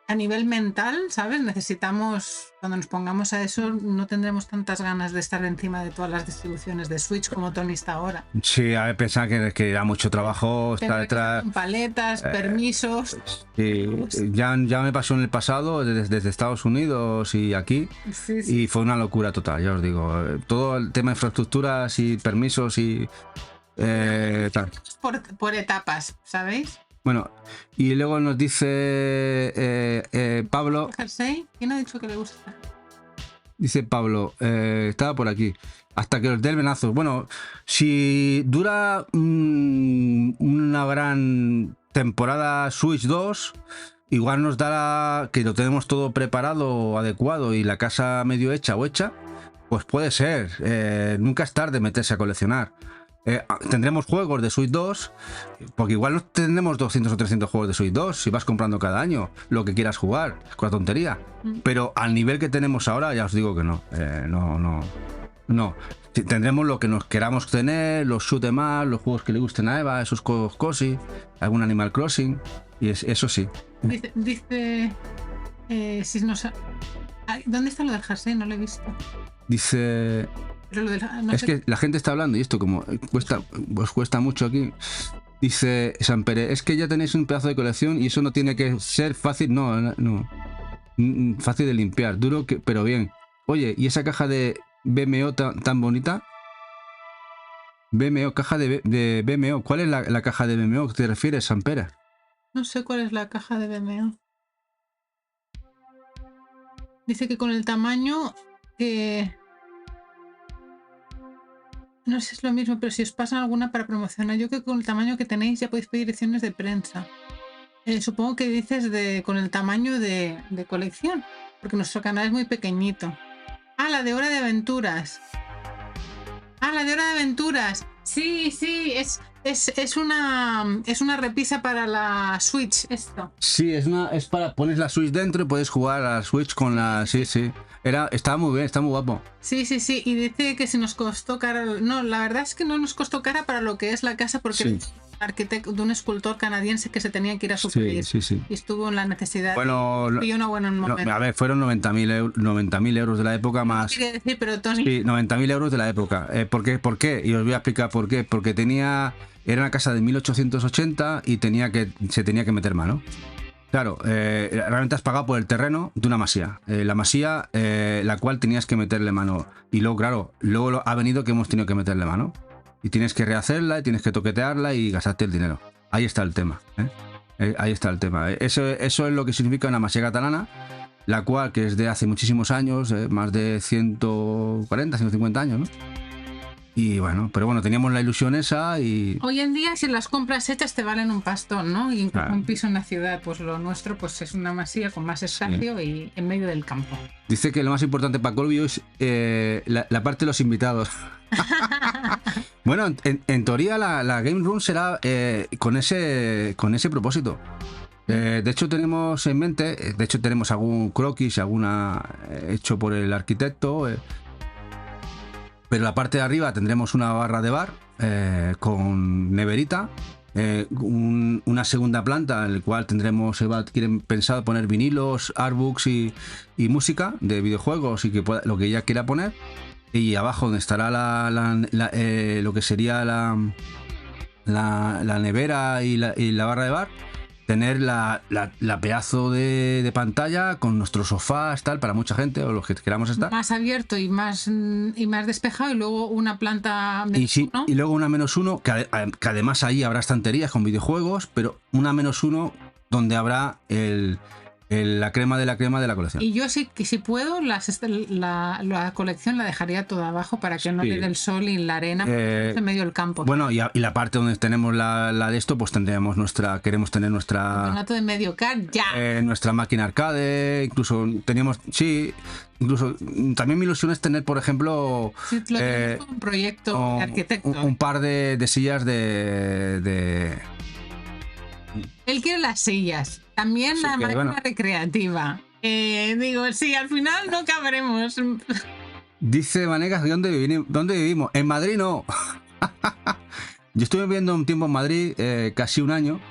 [SPEAKER 1] a nivel mental, ¿sabes? Necesitamos, cuando nos pongamos a eso, no tendremos tantas ganas de estar encima de todas las distribuciones de Switch como Tony está ahora.
[SPEAKER 2] Sí, a ver, pensaba que era mucho trabajo estar detrás.
[SPEAKER 1] Con paletas, permisos.
[SPEAKER 2] Sí, ya me pasó en el pasado, desde Estados Unidos y aquí,
[SPEAKER 1] Sí.
[SPEAKER 2] y fue una locura total, ya os digo. Todo el tema de infraestructuras y permisos y tal.
[SPEAKER 1] Por etapas, ¿sabéis?
[SPEAKER 2] Bueno, y luego nos dice Pablo.
[SPEAKER 1] ¿Jersey? ¿Quién ha dicho que le gusta?
[SPEAKER 2] Dice Pablo, estaba por aquí. Hasta que os dé el venazo. Bueno, si dura una gran temporada Switch 2, igual nos dará que lo tenemos todo preparado, adecuado y la casa medio hecha o hecha, pues puede ser. Nunca es tarde meterse a coleccionar. Tendremos juegos de Switch 2, porque igual no tendremos 200 o 300 juegos de Switch 2 si vas comprando cada año lo que quieras jugar, con la tontería. Pero al nivel que tenemos ahora, ya os digo que no. No. Tendremos lo que nos queramos tener, los shoot 'em up, los juegos que le gusten a Eva, esos juegos cozy, algún Animal Crossing, y eso sí.
[SPEAKER 1] Dice si nos... ¿Dónde está lo del jersey? No lo he visto.
[SPEAKER 2] Dice... es que la gente está hablando y esto como os cuesta mucho aquí. Dice Sanpere, es que ya tenéis un pedazo de colección y eso no tiene que ser fácil. No. Fácil de limpiar, duro pero bien. Oye, ¿y esa caja de BMO tan bonita? BMO, caja de BMO. ¿Cuál es la caja de BMO que te refieres, Sanpere?
[SPEAKER 1] No sé cuál es la caja de BMO. Dice que con el tamaño no sé si es lo mismo, pero si os pasan alguna para promocionar, yo creo que con el tamaño que tenéis ya podéis pedir ediciones de prensa. Supongo que dices con el tamaño de colección, porque nuestro canal es muy pequeñito. Ah, la de Hora de Aventuras. Sí, es una repisa para la Switch, esto.
[SPEAKER 2] Sí, es para pones la Switch dentro y puedes jugar a la Switch con la... Sí. Estaba muy bien, está muy guapo.
[SPEAKER 1] Sí. Y dice que si nos costó cara... No, la verdad es que no nos costó cara para lo que es la casa porque
[SPEAKER 2] sí.
[SPEAKER 1] es un arquitecto de un escultor canadiense que se tenía que ir a su país.
[SPEAKER 2] Sí.
[SPEAKER 1] Y estuvo en la necesidad.
[SPEAKER 2] Bueno, a ver, fueron 90.000 euros de la época más...
[SPEAKER 1] No quiere decir, pero Tony...
[SPEAKER 2] Sí, 90.000 euros de la época. ¿Por qué? Y os voy a explicar por qué. Porque era una casa de 1880 y se tenía que meter mano. Claro, realmente has pagado por el terreno de una masía. La masía, la cual tenías que meterle mano. Y luego, claro, ha venido que hemos tenido que meterle mano. Y tienes que rehacerla, y tienes que toquetearla y gastarte el dinero. Ahí está el tema. Ahí está el tema. Eso es lo que significa una masía catalana, la cual, que es de hace muchísimos años, más de 140, 150 años, ¿no? Y bueno, pero bueno, teníamos la ilusión esa y...
[SPEAKER 1] Hoy en día, si las compras hechas te valen un pastón, ¿no? Y incluso un piso en la ciudad, pues lo nuestro pues es una masía con más espacio y en medio del campo.
[SPEAKER 2] Dice que lo más importante para Colby es la parte de los invitados. Bueno, en teoría la Game Room será con ese propósito. De hecho tenemos en mente, tenemos algún croquis, alguna hecho por el arquitecto... pero la parte de arriba tendremos una barra de bar con neverita, una segunda planta en la cual quieren pensado poner vinilos, artbooks y música de videojuegos y lo que ella quiera poner, y abajo donde estará lo que sería la nevera y la barra de bar, tener la pedazo de pantalla con nuestros sofás, tal, para mucha gente o los que queramos estar.
[SPEAKER 1] Más abierto y más despejado, y luego una planta
[SPEAKER 2] -1. Y luego una -1, que además ahí habrá estanterías con videojuegos, pero una -1 donde habrá La crema de la crema de la colección.
[SPEAKER 1] Y yo sí que si puedo, la colección la dejaría toda abajo para que no le dé el sol y la arena en medio del campo.
[SPEAKER 2] Bueno, y la parte donde tenemos la de esto, pues tendríamos queremos tener nuestra...
[SPEAKER 1] Campeonato de Medio Car, ya.
[SPEAKER 2] Nuestra máquina arcade, incluso teníamos... Sí, incluso también mi ilusión es tener, por ejemplo...
[SPEAKER 1] Sí, lo tenemos como un proyecto de arquitecto.
[SPEAKER 2] Un par de sillas de...
[SPEAKER 1] Él quiere las sillas. También la máquina recreativa. Digo, sí, al final no cabremos.
[SPEAKER 2] Dice Vanegas, ¿dónde vivimos? En Madrid no. Yo estuve viviendo un tiempo en Madrid, casi un año.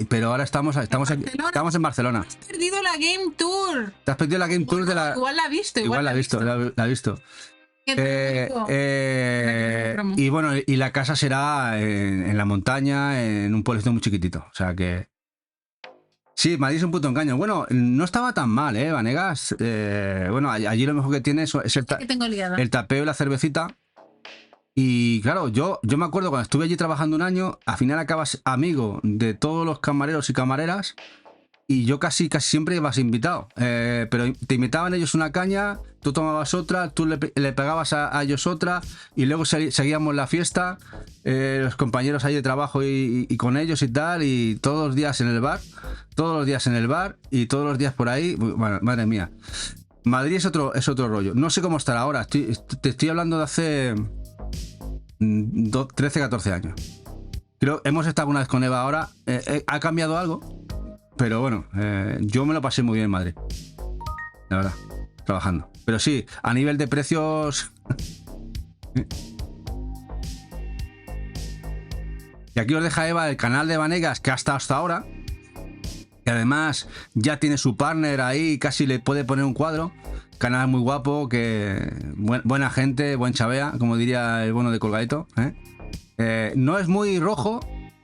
[SPEAKER 2] Pero ahora estamos en Barcelona.
[SPEAKER 1] Has perdido la Game Tour.
[SPEAKER 2] Te has perdido la Game Tour de la...
[SPEAKER 1] Igual la has visto.
[SPEAKER 2] Igual la he visto. Y bueno, y la casa será en la montaña, en un pueblo muy chiquitito. O sea que... Sí, Madrid es un puto engaño. Bueno, no estaba tan mal, Vanegas. Bueno, allí lo mejor que tiene es el tapeo y la cervecita. Y claro, yo me acuerdo cuando estuve allí trabajando un año, al final acabas amigo de todos los camareros y camareras. Y yo casi siempre ibas invitado. Pero te invitaban ellos una caña, tú tomabas otra, tú le pegabas a ellos otra, y luego seguíamos la fiesta, los compañeros ahí de trabajo y con ellos y tal, y todos los días en el bar, y todos los días por ahí. Bueno, madre mía. Madrid es otro rollo. No sé cómo estará ahora. Te estoy hablando de hace 13, 14 años. Creo hemos estado una vez con Eva ahora. ¿Ha cambiado algo? Pero bueno, yo me lo pasé muy bien en Madrid. La verdad, trabajando. Pero sí, a nivel de precios... Y aquí os deja Eva el canal de Vanegas, que ha estado hasta ahora. Que además ya tiene su partner ahí, casi le puede poner un cuadro. Canal muy guapo, que buena gente, buen chavea, como diría el bueno de Colgadito. No es muy rojo,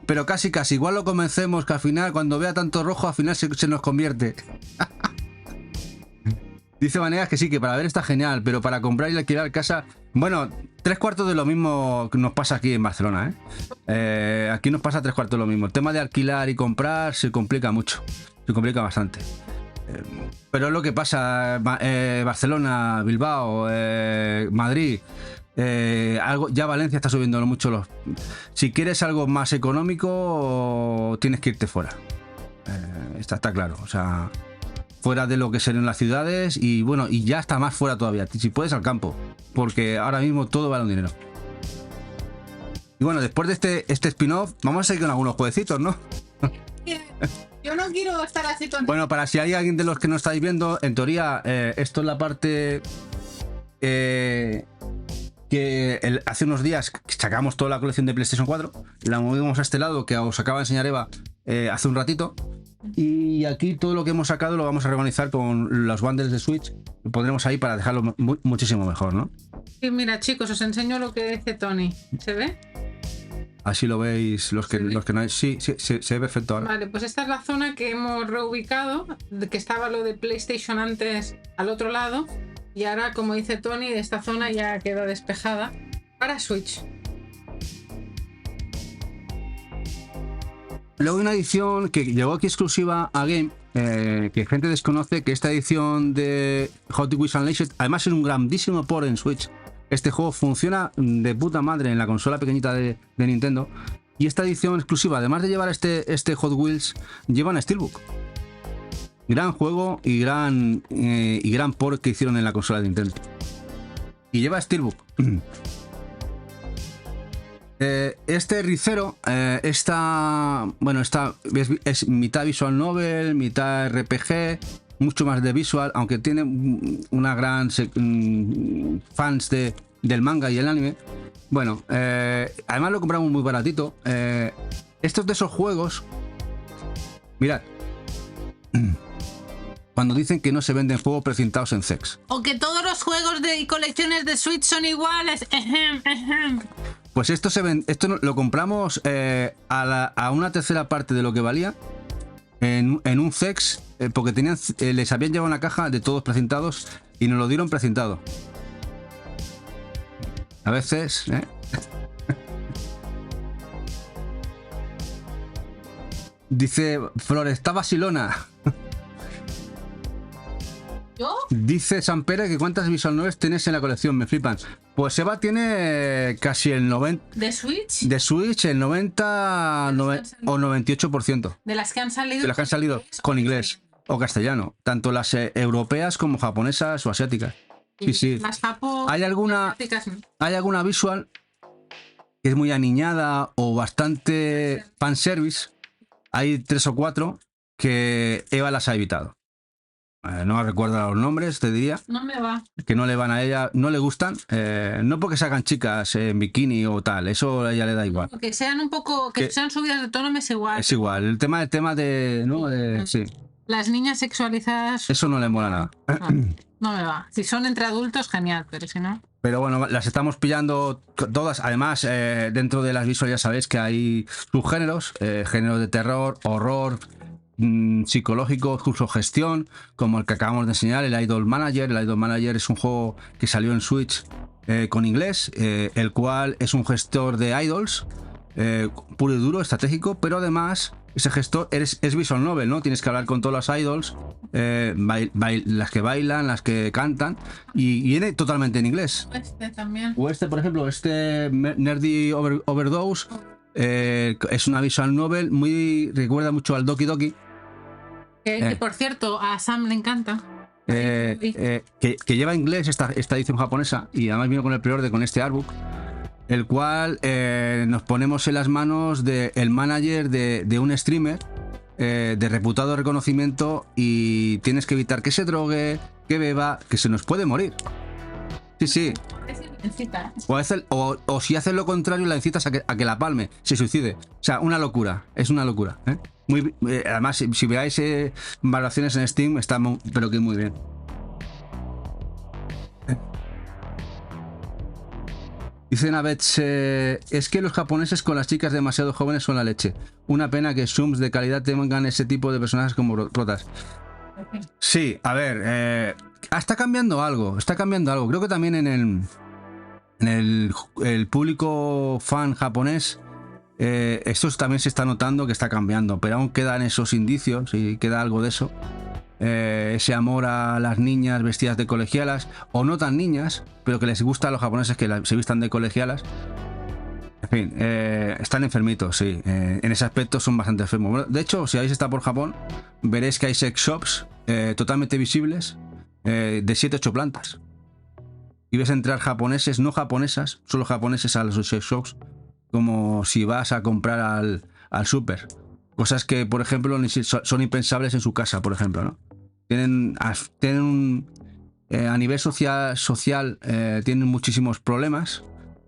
[SPEAKER 2] pero casi, igual lo convencemos que al final, cuando vea tanto rojo, al final se nos convierte. Dice Vanegas que sí, que para ver está genial, pero para comprar y alquilar casa... Bueno, 3/4 de lo mismo que nos pasa aquí en Barcelona, aquí nos pasa 3/4 de lo mismo. El tema de alquilar y comprar se complica mucho, se complica bastante. Pero es lo que pasa, Barcelona, Bilbao, Madrid... ya Valencia está subiendo mucho si quieres algo más económico tienes que irte fuera, está claro, o sea, fuera de lo que serían las ciudades, y bueno, y ya está más fuera todavía, si puedes al campo, porque ahora mismo todo vale un dinero. Y bueno, después de este spin-off vamos a seguir con algunos jueguecitos, ¿no?
[SPEAKER 1] Yo no quiero estar así con...
[SPEAKER 2] Bueno, para si hay alguien de los que no estáis viendo, en teoría esto es la parte que hace unos días sacamos toda la colección de PlayStation 4, la movimos a este lado que os acaba de enseñar Eva hace un ratito, y aquí todo lo que hemos sacado lo vamos a reorganizar con los bundles de Switch, lo pondremos ahí para dejarlo muchísimo mejor, ¿no?
[SPEAKER 1] Sí, mira chicos, os enseño lo que dice Tony, ¿se ve?
[SPEAKER 2] Así lo veis los que no hay. Sí, se ve perfecto ahora.
[SPEAKER 1] Vale, pues esta es la zona que hemos reubicado, que estaba lo de PlayStation antes al otro lado. Y ahora, como dice Tony, esta zona ya queda despejada para Switch.
[SPEAKER 2] Luego hay una edición que llegó aquí exclusiva a Game, que gente desconoce, que esta edición de Hot Wheels Unleashed, además es un grandísimo port en Switch. Este juego funciona de puta madre en la consola pequeñita de Nintendo. Y esta edición exclusiva, además de llevar este Hot Wheels, lleva un Steelbook. Gran juego y gran port que hicieron en la consola de Nintendo. Y lleva Steelbook. Este Ricero es mitad visual novel, mitad RPG, mucho más de visual, aunque tiene una gran fans del manga y el anime. Bueno, además lo compramos muy baratito. Estos de esos juegos, mirad, cuando dicen que no se venden juegos precintados en sex.
[SPEAKER 1] O que todos los juegos y colecciones de Switch son iguales.
[SPEAKER 2] Pues esto lo compramos a una tercera parte de lo que valía en un sex, porque les habían llevado una caja de todos precintados y nos lo dieron precintado. A veces, Dice Flor, está vacilona.
[SPEAKER 1] ¿Yo?
[SPEAKER 2] Dice Sampere que cuántas visual novels tienes en la colección, me flipan. Pues Eva tiene casi el 90...
[SPEAKER 1] ¿De Switch?
[SPEAKER 2] De Switch, el 90 o 98%.
[SPEAKER 1] De las que han salido.
[SPEAKER 2] De las que han salido con inglés o castellano. Tanto las europeas como japonesas o asiáticas. Sí, sí.
[SPEAKER 1] Las japo...
[SPEAKER 2] ¿Hay alguna visual que es muy aniñada o bastante fanservice? Hay 3 o 4 que Eva las ha evitado. No recuerdo los nombres, te diría.
[SPEAKER 1] No me va.
[SPEAKER 2] Que no le van a ella, no le gustan. No porque se hagan chicas en bikini o tal, eso a ella le da igual.
[SPEAKER 1] Que sean un poco, que sean subidas de tono me es igual.
[SPEAKER 2] Es igual. El tema de, ¿no? Sí.
[SPEAKER 1] Las niñas sexualizadas.
[SPEAKER 2] Eso no le mola nada.
[SPEAKER 1] No me va. Si son entre adultos, genial, pero si no.
[SPEAKER 2] Pero bueno, las estamos pillando todas. Además, dentro de las visuales ya sabéis que hay subgéneros, géneros de terror, horror, psicológico, sugestión, como el que acabamos de enseñar, el Idol Manager. El Idol Manager es un juego que salió en Switch con inglés, el cual es un gestor de idols, puro y duro, estratégico, pero además ese gestor es visual novel, ¿no? Tienes que hablar con todas las idols, las que bailan, las que cantan, y viene totalmente en inglés.
[SPEAKER 1] Este también.
[SPEAKER 2] O por ejemplo, Nerdy Overdose, es una visual novel, recuerda mucho al Doki Doki.
[SPEAKER 1] Que por cierto, a Sam le encanta.
[SPEAKER 2] Que lleva inglés esta edición japonesa, y además vino con el pre-order con este artbook, el cual nos ponemos en las manos del manager de un streamer de reputado reconocimiento, y tienes que evitar que se drogue, que beba, que se nos puede morir. Sí, sí. O si haces lo contrario, la incitas a que la palme, se suicide. O sea, una locura, es una locura, ¿eh? Además, si veáis valoraciones en Steam, está pero que muy bien. Dice Navets, es que los japoneses con las chicas demasiado jóvenes son la leche. Una pena que Shums de calidad tengan ese tipo de personajes como protas. Sí, a ver, está cambiando algo. Creo que también en el público fan japonés, esto también se está notando que está cambiando, pero aún quedan esos indicios y queda algo de eso. Ese amor a las niñas vestidas de colegialas, o no tan niñas, pero que les gusta a los japoneses que se vistan de colegialas. En fin, están enfermitos, sí. En ese aspecto son bastante enfermos. Bueno, de hecho, si habéis estado por Japón, veréis que hay sex shops totalmente visibles, de 7-8 plantas. Y ves entrar japoneses, no japonesas, solo japoneses a los sex shops, como si vas a comprar al súper. Cosas que, por ejemplo, son impensables en su casa, por ejemplo, ¿no? Tienen a nivel social tienen muchísimos problemas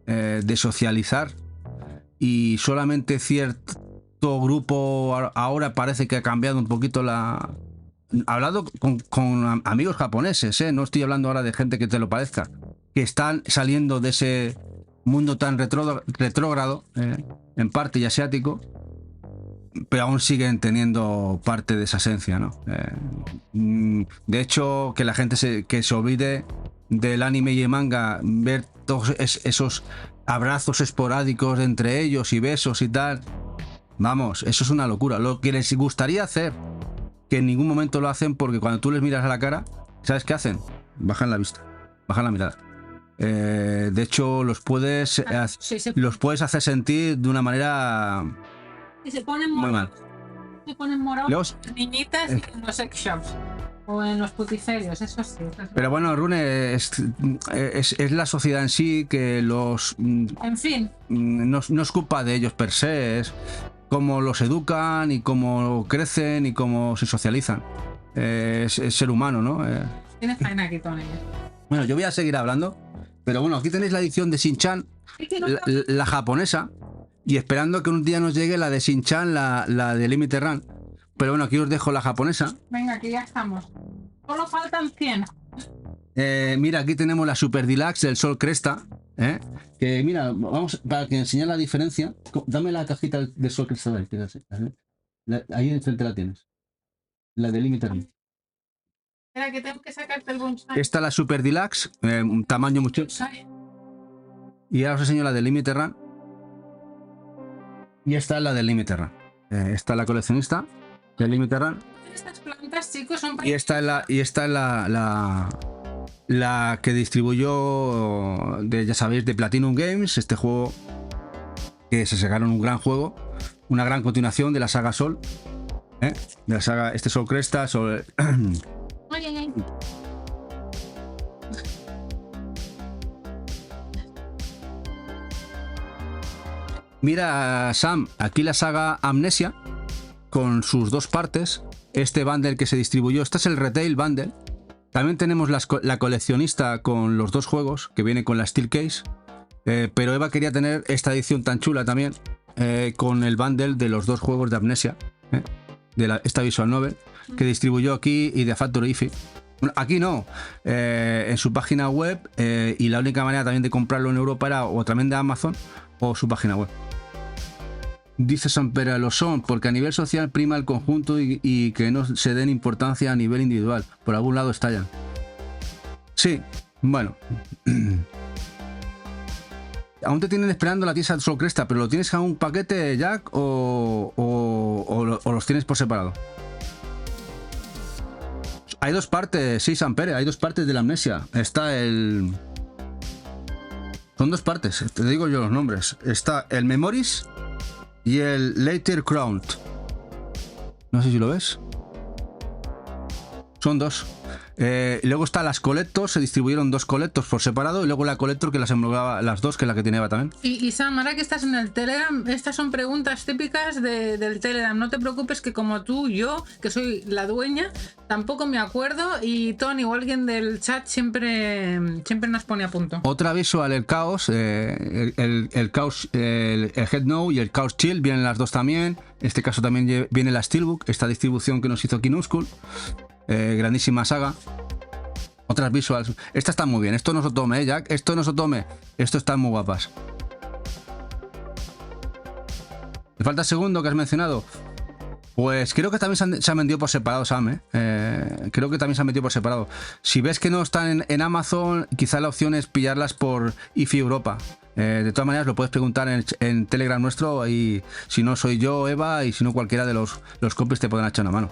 [SPEAKER 2] de socializar, y solamente cierto grupo ahora parece que ha cambiado un poquito la... He hablado con amigos japoneses, no estoy hablando ahora de gente que te lo parezca, que están saliendo de ese mundo tan retrógrado, en parte y asiático, pero aún siguen teniendo parte de esa esencia, ¿no? De hecho, que la gente que se olvide del anime y el manga, ver todos esos abrazos esporádicos entre ellos y besos y tal, vamos, eso es una locura. Lo que les gustaría hacer, que en ningún momento lo hacen, porque cuando tú les miras a la cara, ¿sabes qué hacen? Bajan la vista, bajan la mirada. De hecho, los puedes hacer sentir de una manera...
[SPEAKER 1] Y se ponen
[SPEAKER 2] muy mal.
[SPEAKER 1] Se ponen morados niñitas en los sex shops o en los puticerios, eso sí.
[SPEAKER 2] Pero bueno, Rune, es la sociedad en sí que los...
[SPEAKER 1] En fin.
[SPEAKER 2] No es culpa de ellos per se, es cómo los educan y cómo crecen y cómo se socializan. Es ser humano, ¿no?
[SPEAKER 1] Tienes faena aquí, Tony.
[SPEAKER 2] Bueno, yo voy a seguir hablando, pero bueno, aquí tenéis la edición de Shin-Chan, la japonesa. Y esperando que un día nos llegue la de Shin-Chan, la de Limited Run. Pero bueno, aquí os dejo la japonesa.
[SPEAKER 1] Venga, aquí ya estamos. Solo faltan 100.
[SPEAKER 2] Mira, aquí tenemos la Super Deluxe del Sol Cresta. Que mira, vamos, para que enseñar la diferencia. Dame la cajita de Sol Cresta de ahí. Ahí enfrente la tienes. La de Limited Run.
[SPEAKER 1] Espera, que tengo que sacarte el bonsai.
[SPEAKER 2] Esta es la Super Deluxe, un tamaño mucho. Y ahora os enseño la de Limited Run. Y esta es la del Limited Run. Esta es la coleccionista. del Limited Run.
[SPEAKER 1] Estas plantas, chicos, son
[SPEAKER 2] Y esta es la que distribuyó, ya sabéis, de Platinum Games, este juego que se sacaron un gran juego, una gran continuación de la saga Sol, de la saga Sol Cresta, Sol...
[SPEAKER 1] Oye.
[SPEAKER 2] Mira, Sam, aquí la saga Amnesia, con sus dos partes, este bundle que se distribuyó, este es el Retail Bundle. También tenemos la coleccionista con los dos juegos, que viene con la Steel Case, pero Eva quería tener esta edición tan chula también, con el bundle de los dos juegos de Amnesia, de esta Visual Novel, que distribuyó aquí y de Factory IFI. Bueno, aquí no, en su página web, y la única manera también de comprarlo en Europa era o también de Amazon o su página web. Dice Sampera, lo son, porque a nivel social prima el conjunto y que no se den importancia a nivel individual. Por algún lado estallan. Sí, bueno. Aún te tienen esperando la tiesa Sol Cresta, pero ¿lo tienes a un paquete, Jack, o los tienes por separado? Hay dos partes, sí, Sampere, hay dos partes de la Amnesia. Está el... Son dos partes, te digo yo los nombres. Está el Memories y el Later Crowned. No sé si lo ves. Son dos. Luego está las Collectors, se distribuyeron dos Collectors por separado y luego la Collector que las englobaba las dos, que es la que tiene Eva también.
[SPEAKER 1] Y Sam, ahora que estás en el Telegram, estas son preguntas típicas del Telegram. No te preocupes que como tú, yo, que soy la dueña, tampoco me acuerdo, y Tony o alguien del chat siempre nos pone a punto.
[SPEAKER 2] Otra visual, el Chaos, el Chaos, el Head No y el Chaos Chill, vienen las dos también. En este caso también viene la Steelbook, esta distribución que nos hizo aquí Nuskull. Grandísima saga. Otras visuals. Esta está muy bien. Esto no se tome, Jack. Esto no se tome. Esto están muy guapas. ¿Le falta el segundo que has mencionado? Pues creo que también se han vendido por separado, Sam. Creo que también se han vendido por separado. Si ves que no están en Amazon, quizá la opción es pillarlas por IFI Europa. De todas maneras, lo puedes preguntar en Telegram nuestro. Y si no soy yo, Eva, y si no cualquiera de los compis te podrán echar una mano.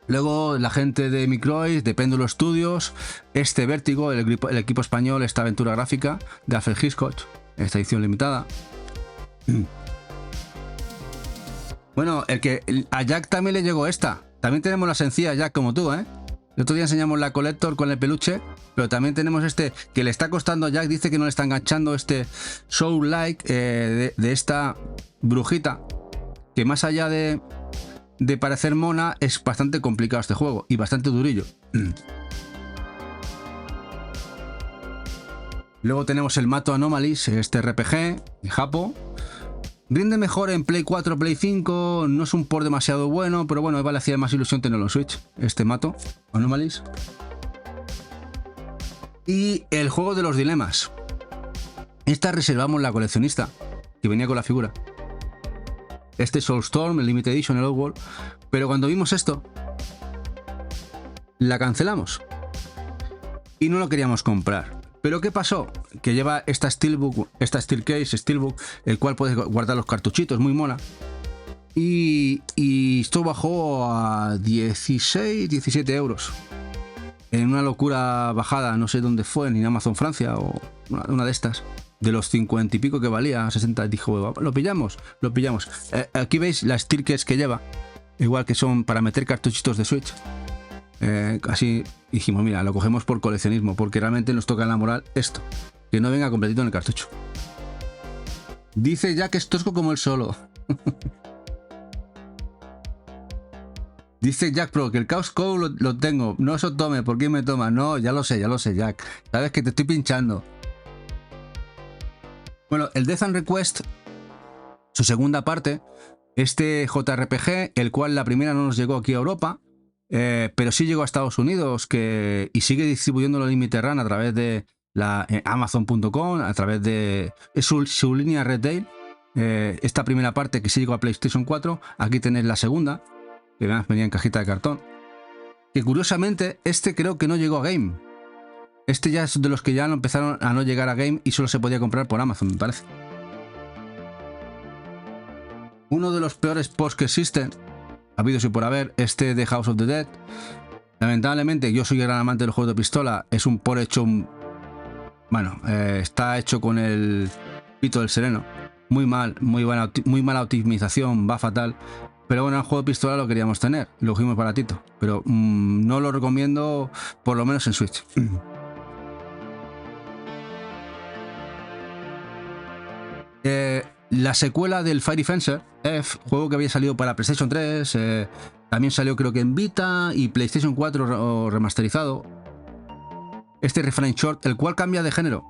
[SPEAKER 2] Luego la gente de Microids, de Péndulo Studios, este Vértigo, el equipo español, esta aventura gráfica de Alfred Hitchcock, esta edición limitada. Bueno, a Jack también le llegó esta. También tenemos la sencilla, Jack, como tú, ¿eh? El otro día enseñamos la Collector con el peluche, pero también tenemos este que le está costando a Jack, dice que no le está enganchando este Soul Like de esta brujita, que más allá de parecer mona, es bastante complicado este juego y bastante durillo. Luego tenemos el Mato Anomalies, este RPG, Japo. Rinde mejor en Play 4, Play 5, no es un port demasiado bueno, pero bueno, Eva le hacía más ilusión tenerlo en Switch, este Mato Anomalies. Y el juego de los dilemas. Esta reservamos la coleccionista, que venía con la figura. Este Soulstorm, el Limited Edition, el Outworld. Pero cuando vimos esto, la cancelamos. Y no lo queríamos comprar. Pero ¿qué pasó? Que lleva esta Steelbook, esta Steel Case, Steelbook, el cual puedes guardar los cartuchitos, muy mola. Y esto bajó a 16, 17 euros. En una locura bajada, no sé dónde fue, ni en Amazon Francia o una de estas. De los 50 y pico que valía, 60, dijo, lo pillamos. Aquí veis las Steel Case que lleva, igual que son para meter cartuchitos de Switch. Así dijimos, mira, lo cogemos por coleccionismo, porque realmente nos toca en la moral esto, que no venga completito en el cartucho. Dice ya que es tosco como el solo. Dice Jack Pro que el Chaos Code lo tengo, no eso tome, ¿por qué me toma? No, ya lo sé, Jack, sabes que te estoy pinchando. Bueno, el Death and Request, su segunda parte, este JRPG, el cual la primera no nos llegó aquí a Europa, pero sí llegó a Estados Unidos y sigue distribuyendo la Limited Run a través de Amazon.com, a través de su línea Retail. Esta primera parte que sí llegó a PlayStation 4, aquí tenéis la segunda, que además venía en cajita de cartón. Que curiosamente, este creo que no llegó a Game. Este ya es de los que ya empezaron a no llegar a Game y solo se podía comprar por Amazon, me parece. Uno de los peores ports que existen, habido y por haber, de House of the Dead. Lamentablemente, yo soy gran amante del juego de pistola. Es un port hecho... Bueno, está hecho con el pito del sereno. Muy mal, muy mala optimización, va fatal. Pero bueno, el juego de pistola lo queríamos tener. Lo cogimos baratito. Pero no lo recomiendo, por lo menos en Switch. La secuela del Fiery Fencer F, juego que había salido para PlayStation 3, también salió creo que en Vita y PlayStation 4 remasterizado. Refrain Short, el cual cambia de género.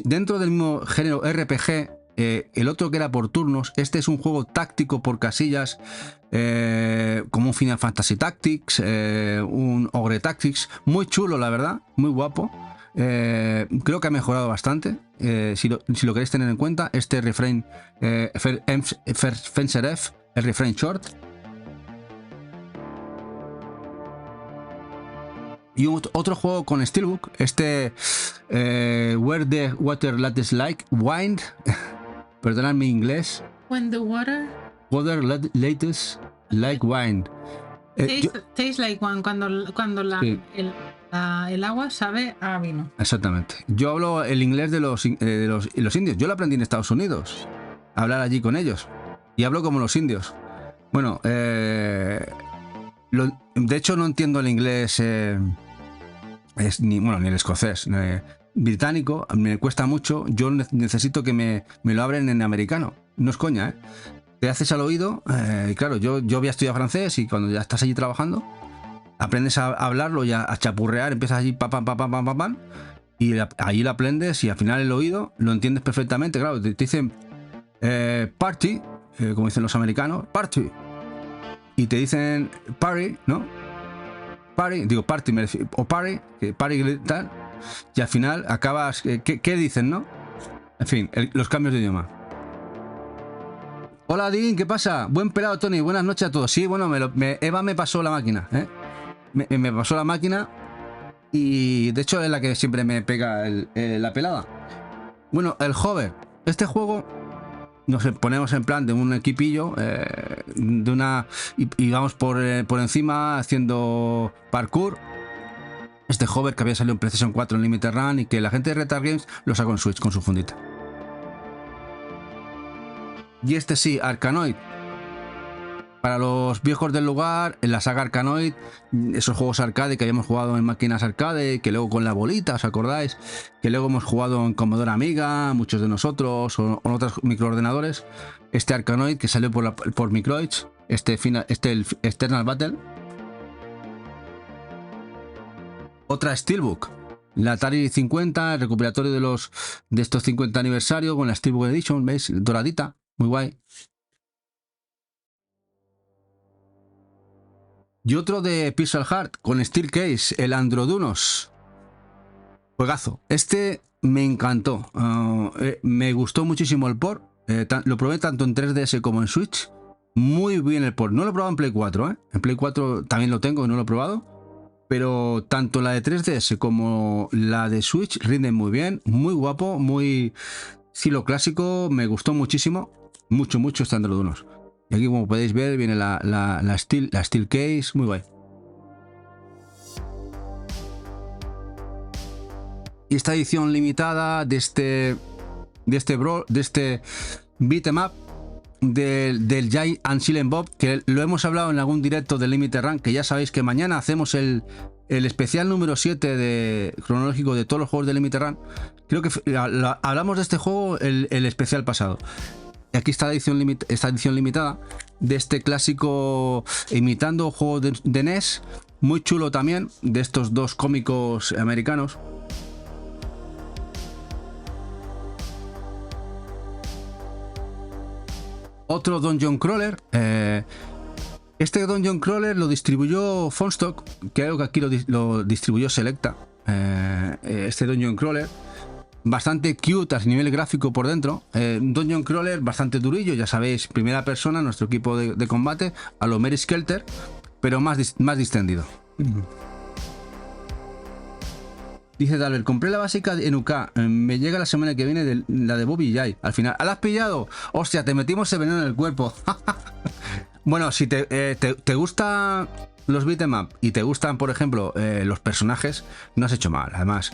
[SPEAKER 2] Dentro del mismo género RPG, el otro que era por turnos, este es un juego táctico por casillas, como un Final Fantasy Tactics, un Ogre Tactics, muy chulo la verdad, muy guapo. Creo que ha mejorado bastante. Si lo queréis tener en cuenta, Refrain Fencer F, el Refrain Short. Y otro juego con Steelbook, Where the Water Latest Like Wind, perdonad mi inglés.
[SPEAKER 1] When the water
[SPEAKER 2] Latest Like Wine.
[SPEAKER 1] Taste like wine, cuando sí. El agua sabe a vino.
[SPEAKER 2] Exactamente. Yo hablo el inglés de los indios. Yo lo aprendí en Estados Unidos. A hablar allí con ellos. Y hablo como los indios. Bueno, de hecho no entiendo el inglés ni el escocés. Británico me cuesta mucho. Yo necesito que me lo abren en americano. No es coña, ¿eh? Te haces al oído, y claro, yo había estudiado francés y cuando ya estás allí trabajando, aprendes a hablarlo y a chapurrear, empiezas allí pam, y allí lo aprendes y al final el oído lo entiendes perfectamente. Claro, te dicen party, como dicen los americanos, party, y te dicen party, ¿no? Party, digo party, o party, party tal, y al final acabas, ¿qué dicen, no? En fin, los cambios de idioma. Hola Dean, ¿qué pasa? Buen pelado Tony, buenas noches a todos. Sí, bueno, Eva me pasó la máquina, ¿eh? Me pasó la máquina y de hecho es la que siempre me pega la pelada. Bueno, el Hover, este juego nos ponemos en plan de un equipillo, y vamos por encima haciendo parkour. Hover que había salido en PlayStation 4 en Limited Run y que la gente de Retard Games lo sacó en Switch con su fundita. Y sí, Arkanoid. Para los viejos del lugar, en la saga Arkanoid, esos juegos arcade que habíamos jugado en máquinas arcade, que luego con la bolita, ¿os acordáis? Que luego hemos jugado en Commodore Amiga, muchos de nosotros, o en otros microordenadores. Arkanoid que salió por Microids, el External Battle. Otra Steelbook. La Atari 50, el recuperatorio de estos 50 aniversarios con la Steelbook Edition, ¿veis? Doradita. Muy guay. Y otro de Pixel Heart con Steel Case, el Androdunos. Juegazo. Me encantó. Me gustó muchísimo el port. Lo probé tanto en 3DS como en Switch. Muy bien el port. No lo he probado en Play 4, ¿eh? En Play 4 también lo tengo y no lo he probado. Pero tanto la de 3DS como la de Switch rinden muy bien. Muy guapo, muy estilo clásico. Me gustó muchísimo. Mucho este Androdunos. Y aquí, como podéis ver, viene la Steel Case, muy guay. Y esta edición limitada de este beat 'em up del Giant and Silent Bob, que lo hemos hablado en algún directo de Limited Run, que ya sabéis que mañana hacemos el especial número 7 cronológico de todos los juegos de Limited Run. Creo que hablamos de este juego el especial pasado. Aquí está esta edición limitada de este clásico imitando juegos de NES, muy chulo también, de estos dos cómicos americanos. Otro Dungeon Crawler. Dungeon Crawler lo distribuyó Funstock, creo que aquí lo distribuyó Selecta. Dungeon Crawler. Bastante cute a nivel gráfico por dentro. Dungeon Crawler bastante durillo, ya sabéis, primera persona, nuestro equipo de combate, a lo Mary Skelter, pero más distendido. Dice Dalbert, compré la básica en UK, me llega la semana que viene la de Bobby Jay. Al final, ¿la has pillado? Hostia, te metimos el veneno en el cuerpo. Bueno, si te gustan los beat'em up y te gustan, por ejemplo, los personajes, no has hecho mal. Además,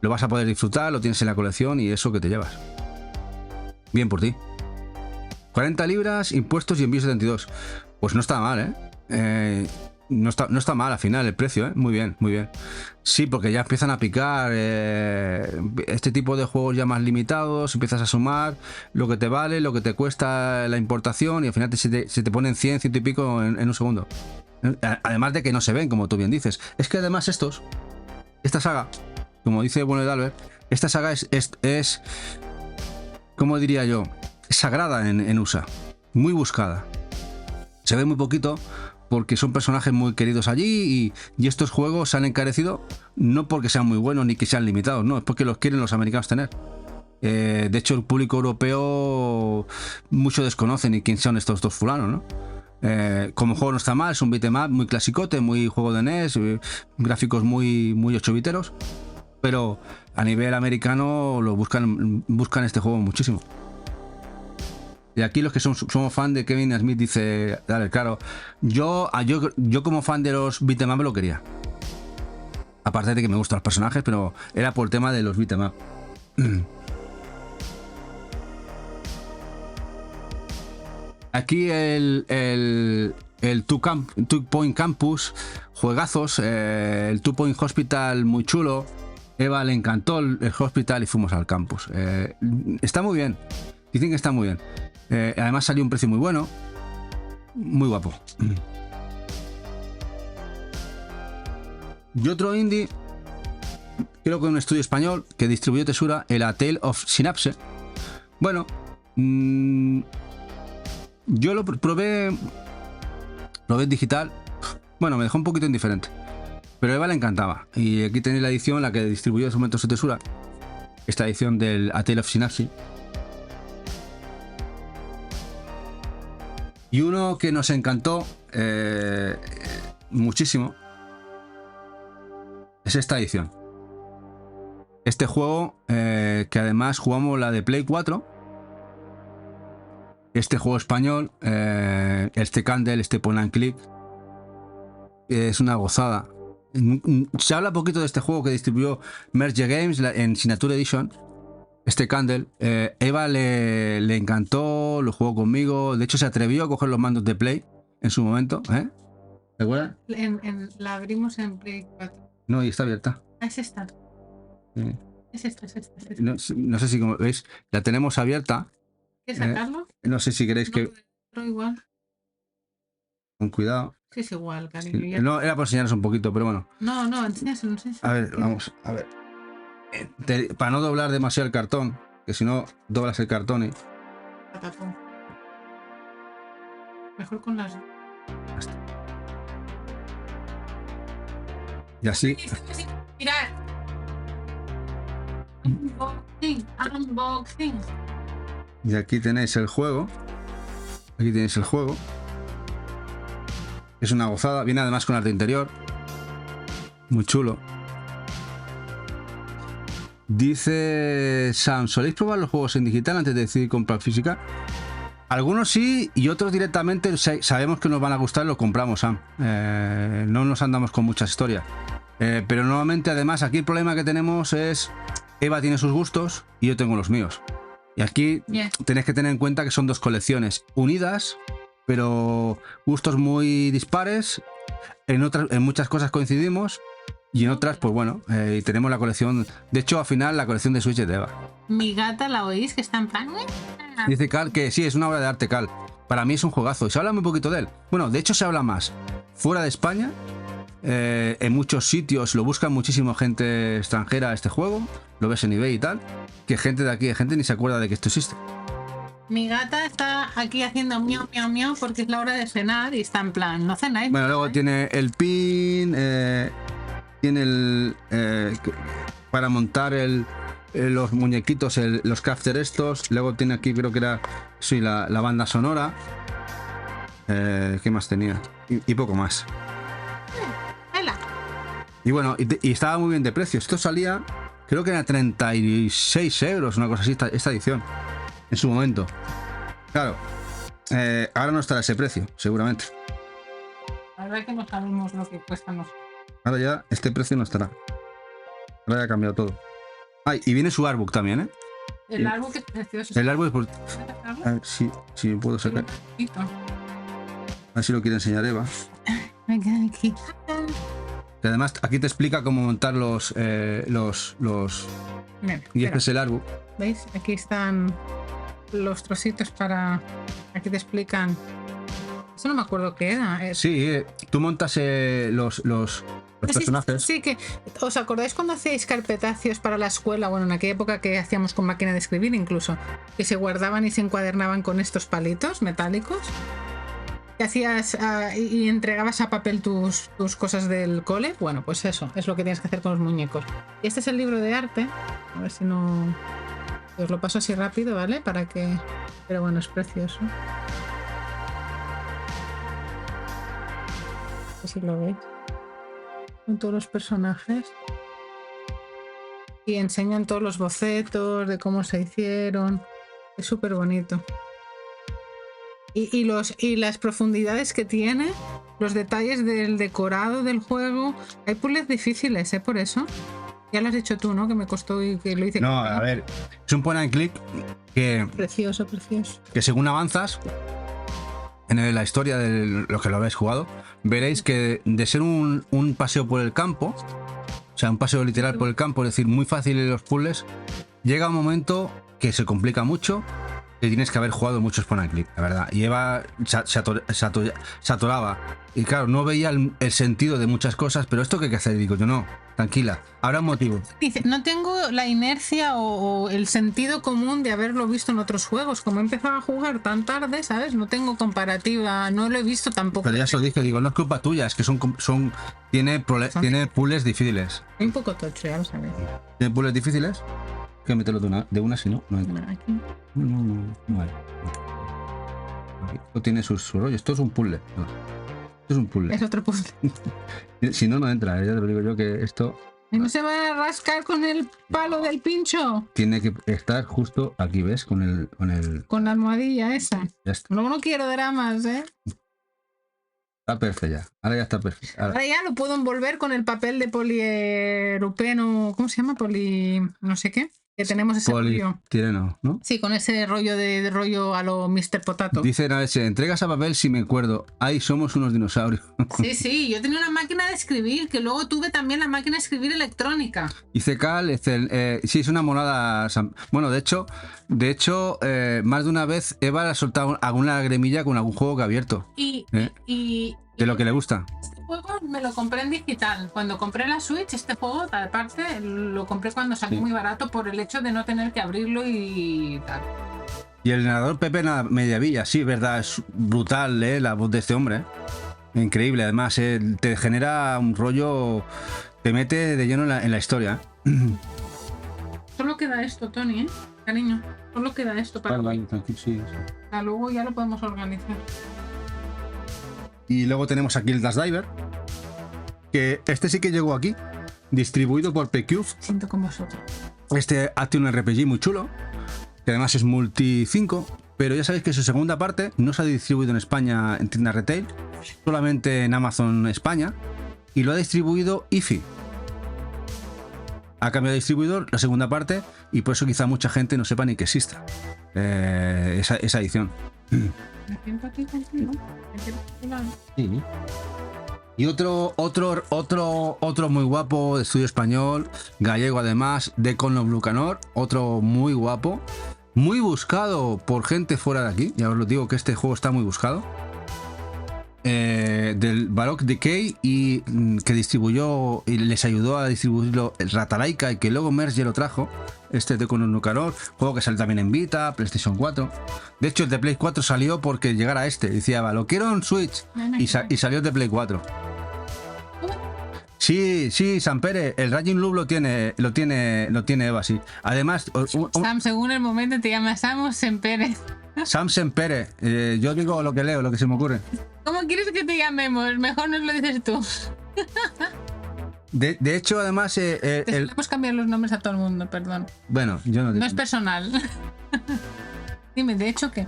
[SPEAKER 2] lo vas a poder disfrutar, lo tienes en la colección y eso que te llevas. Bien por ti. 40 libras, impuestos y envío 72. Pues no está mal, ¿eh? No está mal al final el precio, ¿eh? Muy bien, muy bien. Sí, porque ya empiezan a picar este tipo de juegos ya más limitados, empiezas a sumar lo que te vale, lo que te cuesta la importación y al final se te ponen 100, 100 y pico en un segundo. Además de que no se ven, como tú bien dices. Es que además esta saga, como dice Bueno de Dalbert, esta saga es ¿cómo diría yo? Sagrada en USA, muy buscada. Se ve muy poquito porque son personajes muy queridos allí y estos juegos se han encarecido no porque sean muy buenos ni que sean limitados, no, es porque los quieren los americanos tener. De hecho, el público europeo mucho desconoce ni quién son estos dos fulanos, ¿no? Como juego no está mal, es un beat'em up muy clasicote, muy juego de NES, gráficos muy 8-biteros, pero a nivel americano lo buscan este juego muchísimo. Y aquí los que somos fan de Kevin Smith dice, dale, claro, yo como fan de los beat'em up lo quería. Aparte de que me gustan los personajes, pero era por el tema de los beat'em up. Aquí el Two Point Campus, juegazos, el Two Point Hospital muy chulo. Eva le encantó el hospital y fuimos al campus. Está muy bien, dicen que está muy bien. Además salió un precio muy bueno, muy guapo. Y otro indie, creo que un estudio español que distribuyó Tesura, el A Tale of Synapse. Bueno, yo lo probé en digital. Bueno, me dejó un poquito indiferente, pero a Eva le encantaba. Y aquí tenéis la edición, la que distribuyó en su momento su Tesura, esta edición del A Tale of Synapse. Y uno que nos encantó muchísimo es esta edición. Este juego, que además jugamos la de Play 4. Este juego español, este Candle, este Point and Click, es una gozada. Se habla poquito de este juego que distribuyó Merge Games en Signature Edition. Este Candle, Eva le encantó, lo jugó conmigo. De hecho, se atrevió a coger los mandos de Play en su momento. ¿Te acuerdas?
[SPEAKER 1] La abrimos en Play 4.
[SPEAKER 2] No, y está abierta.
[SPEAKER 1] Es esta. Es esta.
[SPEAKER 2] No sé si, como veis, la tenemos abierta.
[SPEAKER 1] ¿Quieres sacarlo?
[SPEAKER 2] No sé si queréis que...
[SPEAKER 1] Igual.
[SPEAKER 2] Con cuidado.
[SPEAKER 1] Sí, es igual, cariño.
[SPEAKER 2] Sí. No, era por enseñaros un poquito, pero bueno.
[SPEAKER 1] No, enséñaselo.
[SPEAKER 2] A ver, vamos, a ver. Para no doblar demasiado el cartón, que si no doblas el cartón y...
[SPEAKER 1] Mejor con las...
[SPEAKER 2] Y así...
[SPEAKER 1] Mirad. Unboxing.
[SPEAKER 2] Y aquí tenéis el juego. Es una gozada. Viene además con arte interior. Muy chulo. Dice Sam, ¿soléis probar los juegos en digital antes de decidir comprar física? Algunos sí y otros directamente sabemos que nos van a gustar y los compramos, Sam. No nos andamos con muchas historias. Pero normalmente, además, aquí el problema que tenemos es... Eva tiene sus gustos y yo tengo los míos. Y aquí tenéis que tener en cuenta que son dos colecciones unidas, pero gustos muy dispares. En muchas cosas coincidimos y en otras, pues bueno, y tenemos la colección. De hecho, al final, la colección de Switch es de Eva.
[SPEAKER 1] Mi gata, ¿la oís? Que está en plan...
[SPEAKER 2] Dice Cal que sí, es una obra de arte, Cal. Para mí es un juegazo y se habla muy poquito de él. Bueno, de hecho se habla más fuera de España. En muchos sitios lo buscan muchísimo gente extranjera este juego, lo ves en eBay y tal, que gente de aquí, gente ni se acuerda de que esto existe.
[SPEAKER 1] Mi gata está aquí haciendo miau miau miau porque es la hora de cenar y está en plan, no cenáis.
[SPEAKER 2] Bueno, luego tiene el pin, tiene el para montar los muñequitos, los crafter estos, luego tiene aquí, creo que era sí, la banda sonora. ¿Qué más tenía? Y poco más. Y bueno, y estaba muy bien de precio. Esto salía creo que era 36 euros, una cosa así, esta edición, en su momento. Claro, ahora no estará ese precio, seguramente.
[SPEAKER 1] La verdad es que no sabemos lo que cuesta.
[SPEAKER 2] Ahora ya este precio no estará. Ahora ya ha cambiado todo. Ay, y viene su artbook también, ¿eh?
[SPEAKER 1] El árbol que es precioso.
[SPEAKER 2] El artbook es por... A ver si me puedo sacar. A ver si lo quiere enseñar Eva.
[SPEAKER 1] Me quedo aquí.
[SPEAKER 2] Y además aquí te explica cómo montar los
[SPEAKER 1] Mira,
[SPEAKER 2] y este es el artbook.
[SPEAKER 1] ¿Veis? Aquí están los trocitos para... Aquí te explican... Eso no me acuerdo qué era.
[SPEAKER 2] Sí, tú montas los personajes.
[SPEAKER 1] Sí, que ¿os acordáis cuando hacíais carpetacios para la escuela? Bueno, en aquella época que hacíamos con máquina de escribir incluso, que se guardaban y se encuadernaban con estos palitos metálicos. Que hacías y entregabas a papel tus cosas del cole. Bueno, pues eso es lo que tienes que hacer con los muñecos. Y este es el libro de arte. A ver si no... Os lo paso así rápido, ¿vale? Para que... Pero bueno, es precioso. Si lo veis, con todos los personajes y enseñan todos los bocetos de cómo se hicieron. Es súper bonito y las profundidades que tiene, los detalles del decorado del juego. Hay puzzles difíciles, por eso ya lo has hecho tú, ¿no? Que me costó y que lo hice.
[SPEAKER 2] No, a ver, es un point and click que
[SPEAKER 1] precioso
[SPEAKER 2] que según avanzas en la historia de los que lo habéis jugado, veréis que de ser un paseo por el campo, o sea, un paseo literal por el campo, es decir, muy fácil en los puzzles, llega un momento que se complica mucho, que tienes que haber jugado muchos point and click, la verdad. Y Eva se atoraba. Y claro, no veía el sentido de muchas cosas, pero esto que hay que hacer, digo yo, no, tranquila, habrá un motivo.
[SPEAKER 1] Dice, no tengo la inercia o el sentido común de haberlo visto en otros juegos. Como he empezado a jugar tan tarde, ¿sabes? No tengo comparativa, no lo he visto tampoco.
[SPEAKER 2] Pero ya se lo dije, digo, no es culpa tuya, es que tiene puzzles difíciles.
[SPEAKER 1] Un poco tocho, ya lo sabes.
[SPEAKER 2] ¿Tiene puzzles difíciles? Hay que meterlo de una, si no, no entra.
[SPEAKER 1] Aquí.
[SPEAKER 2] No vale. Esto tiene su rollo, esto es un puzzle. No. Esto es un puzzle.
[SPEAKER 1] Es otro puzzle.
[SPEAKER 2] Si no, no entra. Ya te lo digo yo que esto...
[SPEAKER 1] ¿Y no se va a rascar con el palo del pincho?
[SPEAKER 2] Tiene que estar justo aquí, ¿ves? Con el...
[SPEAKER 1] Con la almohadilla esa.
[SPEAKER 2] Ya está.
[SPEAKER 1] No quiero dramas, ¿eh?
[SPEAKER 2] Está perfecto ya. Ahora ya está perfecto.
[SPEAKER 1] Ahora ya lo puedo envolver con el papel de polierupeno. ¿Cómo se llama? No sé qué. Que tenemos ese rollo.
[SPEAKER 2] Poliestireno, ¿no?
[SPEAKER 1] Sí, con ese rollo de rollo a lo Mr. Potato.
[SPEAKER 2] Dice Naveche, entregas a papel si me acuerdo. Ahí somos unos dinosaurios.
[SPEAKER 1] Sí, yo tenía una máquina de escribir, que luego tuve también la máquina de escribir electrónica.
[SPEAKER 2] Dice Cal, sí, es una monada. Bueno, de hecho, más de una vez Eva le ha soltado alguna lagrimilla con algún juego que ha abierto. De lo que le gusta.
[SPEAKER 1] Este juego me lo compré en digital. Cuando compré la Switch, este juego, aparte, lo compré cuando salió muy barato por el hecho de no tener que abrirlo y tal.
[SPEAKER 2] Y el narrador Pepe Mediavilla, sí, verdad, es brutal, la voz de este hombre. Increíble, además, te genera un rollo, te mete de lleno en la historia.
[SPEAKER 1] Solo queda esto, Tony, cariño. Solo queda esto para
[SPEAKER 2] sí.
[SPEAKER 1] Luego ya lo podemos organizar.
[SPEAKER 2] Y luego tenemos aquí el Dash Diver, que este sí que llegó aquí, distribuido por PQ.
[SPEAKER 1] Siento con vosotros.
[SPEAKER 2] Este hace un RPG muy chulo, que además es multi 5, pero ya sabéis que su segunda parte no se ha distribuido en España en tiendas retail, solamente en Amazon España, y lo ha distribuido IFI. Ha cambiado de distribuidor la segunda parte, y por eso quizá mucha gente no sepa ni que exista esa edición. Sí. Y otro muy guapo de estudio español, gallego además, de Conoblucanor, otro muy guapo, muy buscado por gente fuera de aquí, ya os lo digo que este juego está muy buscado, del Baroque Decay, y que distribuyó y les ayudó a distribuirlo el Ratalaika, y que luego Merge lo trajo, este de Conoblucanor, juego que sale también en Vita, PlayStation 4. De hecho el de Play 4 salió porque llegara este, decía, lo quiero en Switch, y salió el de Play 4. Sí, Sampere, el Raging Loop lo tiene Eva, sí. Además,
[SPEAKER 1] Sam, según el momento te llamas Sam Sempere.
[SPEAKER 2] Sam Sempere, yo digo lo que leo, lo que se me ocurre.
[SPEAKER 1] ¿Cómo quieres que te llamemos? Mejor nos lo dices tú.
[SPEAKER 2] De hecho, además...
[SPEAKER 1] Tenemos que cambiar los nombres a todo el mundo, perdón.
[SPEAKER 2] Bueno, yo no digo.
[SPEAKER 1] No es personal. Dime, ¿de hecho qué?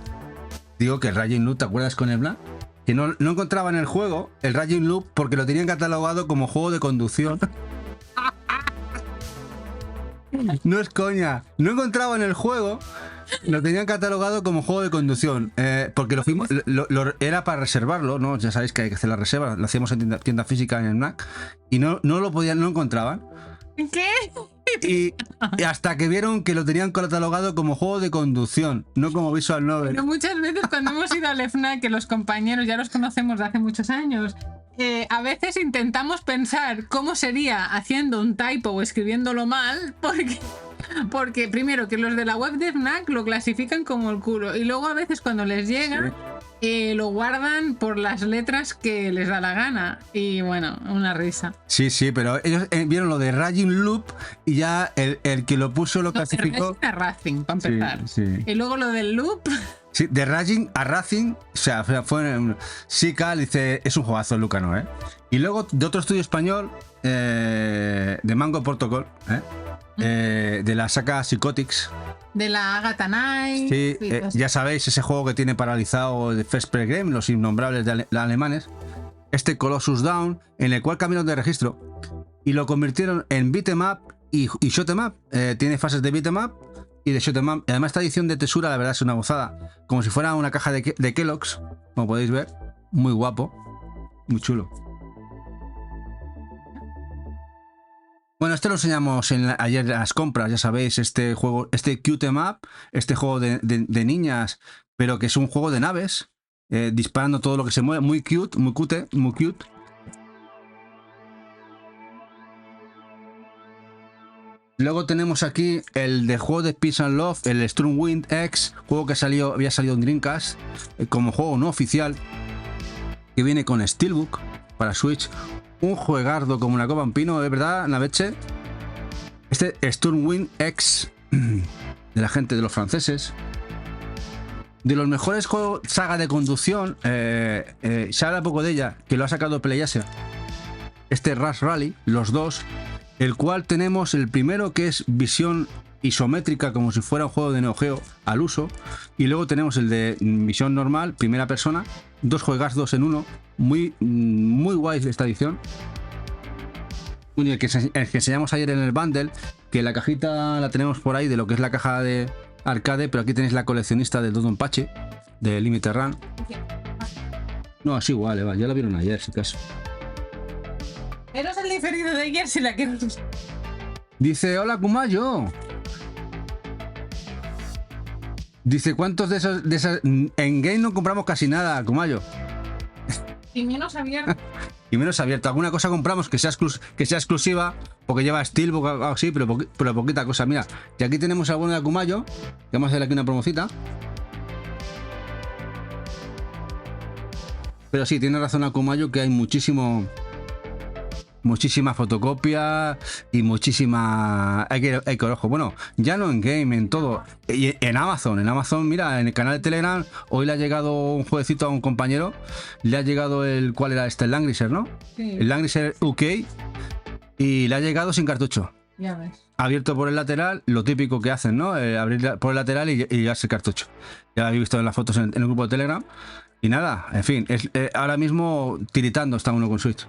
[SPEAKER 2] Digo que el Raging Loop, ¿te acuerdas con el Black? Que no encontraba en el juego el Raging Loop porque lo tenían catalogado como juego de conducción. No es coña. No encontraba en el juego. Lo tenían catalogado como juego de conducción. Porque lo fuimos. Era para reservarlo, ¿no? Ya sabéis que hay que hacer la reserva. Lo hacíamos en tienda física en el Mac. Y no lo podían, no encontraban.
[SPEAKER 1] ¿Qué?
[SPEAKER 2] Y hasta que vieron que lo tenían catalogado como juego de conducción, no como visual novel.
[SPEAKER 1] Pero muchas veces cuando hemos ido al FNAC, que los compañeros ya los conocemos de hace muchos años, a veces intentamos pensar cómo sería haciendo un typo o escribiéndolo mal, porque primero que los de la web de FNAC lo clasifican como el culo y luego a veces cuando les llega... lo guardan por las letras que les da la gana. Y bueno, una risa.
[SPEAKER 2] Sí, pero ellos vieron lo de Raging Loop y ya el que lo puso lo clasificó.
[SPEAKER 1] De Racing, para empezar.
[SPEAKER 2] Sí.
[SPEAKER 1] Y luego lo del Loop.
[SPEAKER 2] Sí, de Raging a Racing, o sea, fue. Sí, Cal dice, es un juegazo el Lucano, ¿eh? Y luego de otro estudio español, de Mango Protocol, de la saga Psychotics.
[SPEAKER 1] De la Agatha Knight.
[SPEAKER 2] Sí, ya sabéis, ese juego que tiene paralizado de First Play Game, los innombrables de alemanes. Este Colossus Down, en el cual cambiaron de registro y lo convirtieron en beat'em up y shoot'em up. Tiene fases de beat'em up y de shoot'em up. Además, esta edición de Tesura, la verdad, es una gozada. Como si fuera una caja de Kellogg's, como podéis ver. Muy guapo, muy chulo. Bueno, lo enseñamos ayer en las compras, ya sabéis, este juego, este Cute 'em Up, este juego de niñas, pero que es un juego de naves, disparando todo lo que se mueve, muy cute, muy cute. Luego tenemos aquí el de juego de Peace and Love, el Stormwind X, juego que había salido en Dreamcast, como juego no oficial, que viene con Steelbook para Switch. Un juegardo como una copa en pino, ¿es verdad, Naveche? Este Stormwind X, de la gente de los franceses, de los mejores juegos, saga de conducción, se habla poco de ella, que lo ha sacado PlayAsia. Este Rush Rally, los dos, el cual tenemos el primero que es visión isométrica, como si fuera un juego de Neo Geo al uso, y luego tenemos el de visión normal, primera persona, dos juegas, dos en uno, muy guay esta edición. El que enseñamos ayer en el bundle, que la cajita la tenemos por ahí de lo que es la caja de arcade, pero aquí tenéis la coleccionista de Dodonpachi, de Limited Run. No, es igual, Eva, ya la vieron ayer, si acaso.
[SPEAKER 1] Pero es el diferido de ayer, si la quiero.
[SPEAKER 2] Dice, hola Kumayo. Dice, ¿cuántos de esas? En game no compramos casi nada, Kumayo.
[SPEAKER 1] Y menos abierto.
[SPEAKER 2] Y menos abierto. Alguna cosa compramos que sea exclusiva, porque lleva Steelbook o algo así, pero poquita cosa. Mira, y aquí tenemos alguno de Kumayo, que vamos a hacer aquí una promocita. Pero sí, tiene razón Akumayo que hay muchísima fotocopia y muchísima... Hay que ojo. Bueno, ya no en game, en todo. Y en Amazon, mira, en el canal de Telegram, hoy le ha llegado un jueguecito a un compañero. Le ha llegado ¿cuál era este? El Langrisser, ¿no? Sí. El Langrisser UK. Y le ha llegado sin cartucho.
[SPEAKER 1] Ya ves.
[SPEAKER 2] Abierto por el lateral, lo típico que hacen, ¿no? Abrir por el lateral y llevarse el cartucho. Ya lo habéis visto en las fotos en el grupo de Telegram. Y nada, en fin, ahora mismo tiritando está uno con Switch.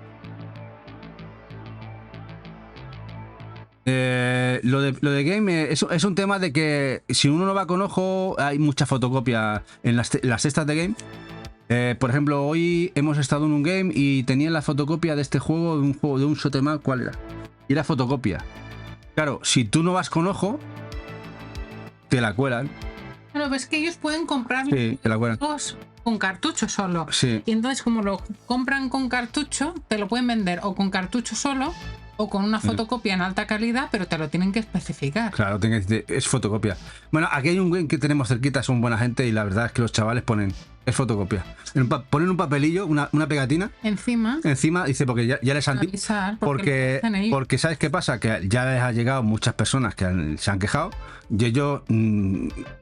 [SPEAKER 2] Lo de game es un tema de que si uno no va con ojo, hay mucha fotocopia en las cestas de game. Por ejemplo, hoy hemos estado en un game y tenía la fotocopia de este juego, de un shoot'em up, ¿cuál era? Y era fotocopia. Claro, si tú no vas con ojo, te la cuelan.
[SPEAKER 1] Bueno, pues que ellos pueden comprar dos con cartucho solo.
[SPEAKER 2] Sí.
[SPEAKER 1] Y entonces, como lo compran con cartucho, te lo pueden vender o con cartucho solo o con una fotocopia en alta calidad, pero te lo tienen que especificar.
[SPEAKER 2] Claro, es fotocopia. Bueno, aquí hay un game que tenemos cerquita, son buena gente y la verdad es que los chavales ponen, es fotocopia. Ponen un papelillo, una pegatina.
[SPEAKER 1] Encima,
[SPEAKER 2] dice, porque ya les han... Porque ¿sabes qué pasa? Que ya les ha llegado muchas personas que se han quejado y ellos,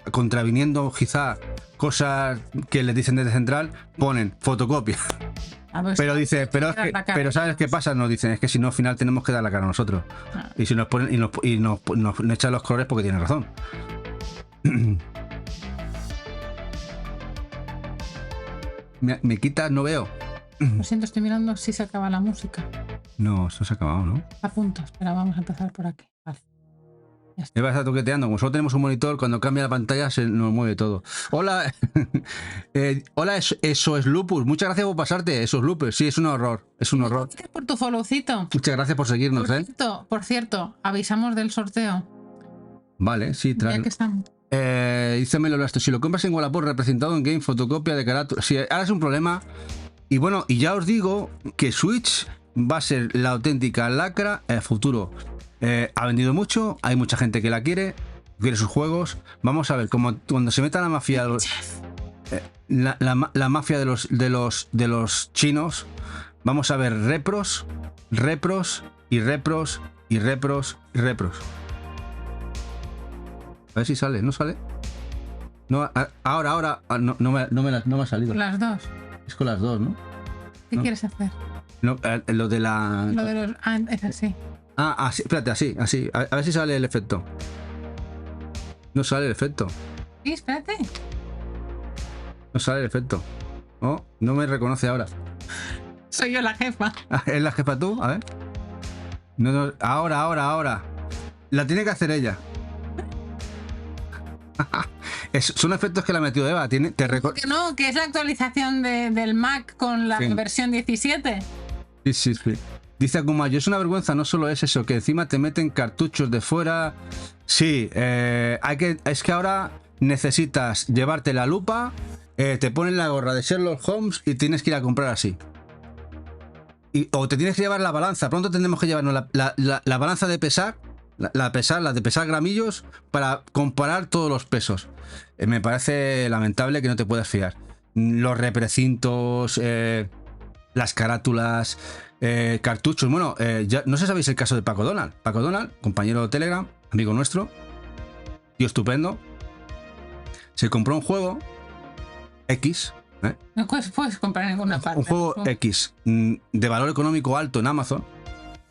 [SPEAKER 2] contraviniendo quizá cosas que les dicen desde central, ponen fotocopia. Pero dice, pero ¿sabes qué pasa? Nos dicen, es que si no, al final tenemos que dar la cara a nosotros. Y si nos ponen y nos echan los colores porque tienen razón. Me quitas, no veo.
[SPEAKER 1] Lo siento, estoy mirando si se acaba la música.
[SPEAKER 2] No, eso se ha acabado, ¿no?
[SPEAKER 1] A punto, espera, vamos a empezar por aquí. Vale.
[SPEAKER 2] Me va a estar toqueteando. Como solo tenemos un monitor, cuando cambia la pantalla se nos mueve todo. Hola, hola, eso es Lupus. Muchas gracias por pasarte. Eso es Lupus. Sí, es un horror. Es un horror.
[SPEAKER 1] Gracias por tu followcito.
[SPEAKER 2] Muchas gracias por seguirnos,
[SPEAKER 1] Por cierto, avisamos del sorteo.
[SPEAKER 2] Vale, sí,
[SPEAKER 1] Ya que estamos.
[SPEAKER 2] Dice Melo Blasto, si lo compras en Wallapop representado en game, fotocopia de carátula. Sí, ahora es un problema. Y bueno, y ya os digo que Switch va a ser la auténtica lacra en el futuro. Ha vendido mucho, hay mucha gente que la quiere sus juegos. Vamos a ver, como cuando se meta la mafia, la mafia de los chinos, vamos a ver repros y repros. A ver si sale, ¿no sale? No, ahora, no me ha salido.
[SPEAKER 1] Las dos.
[SPEAKER 2] Es con las dos, ¿no?
[SPEAKER 1] ¿Qué quieres hacer?
[SPEAKER 2] No, lo de la...
[SPEAKER 1] Lo de los... es así.
[SPEAKER 2] Así, espérate, así. A ver si sale el efecto. No sale el efecto.
[SPEAKER 1] Sí, espérate.
[SPEAKER 2] No sale el efecto. Oh, no me reconoce ahora.
[SPEAKER 1] Soy yo la jefa.
[SPEAKER 2] ¿Es la jefa tú? A ver. No, ahora. La tiene que hacer ella. Son efectos que le ha metido Eva. Que
[SPEAKER 1] no, que es la actualización del Mac con la versión 17.
[SPEAKER 2] Sí. Dice Akumayo, es una vergüenza, no solo es eso, que encima te meten cartuchos de fuera. Sí, es que ahora necesitas llevarte la lupa, te ponen la gorra de Sherlock Holmes y tienes que ir a comprar así. O te tienes que llevar la balanza. Pronto tendremos que llevarnos la balanza de pesar. La de pesar gramillos para comparar todos los pesos. Me parece lamentable que no te puedas fiar. Los reprecintos, las carátulas, cartuchos. Bueno, ya, no sé si sabéis el caso de Paco Donald. Paco Donald, compañero de Telegram, amigo nuestro, tío estupendo. Se compró un juego X.
[SPEAKER 1] No puedes comprar en ninguna parte.
[SPEAKER 2] Un juego X de valor económico alto en Amazon.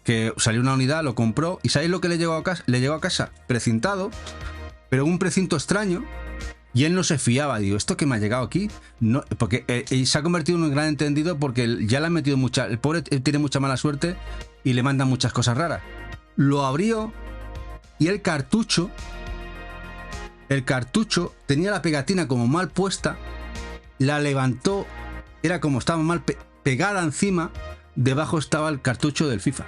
[SPEAKER 2] Que salió una unidad, lo compró y ¿sabéis lo que le llegó a casa? Precintado, pero un precinto extraño, y él no se fiaba. Digo, ¿esto que me ha llegado aquí? No, porque se ha convertido en un gran entendido porque ya le han metido mucha... El pobre tiene mucha mala suerte y le mandan muchas cosas raras. Lo abrió y el cartucho tenía la pegatina como mal puesta, la levantó, era como estaba mal pegada encima, debajo estaba el cartucho del FIFA.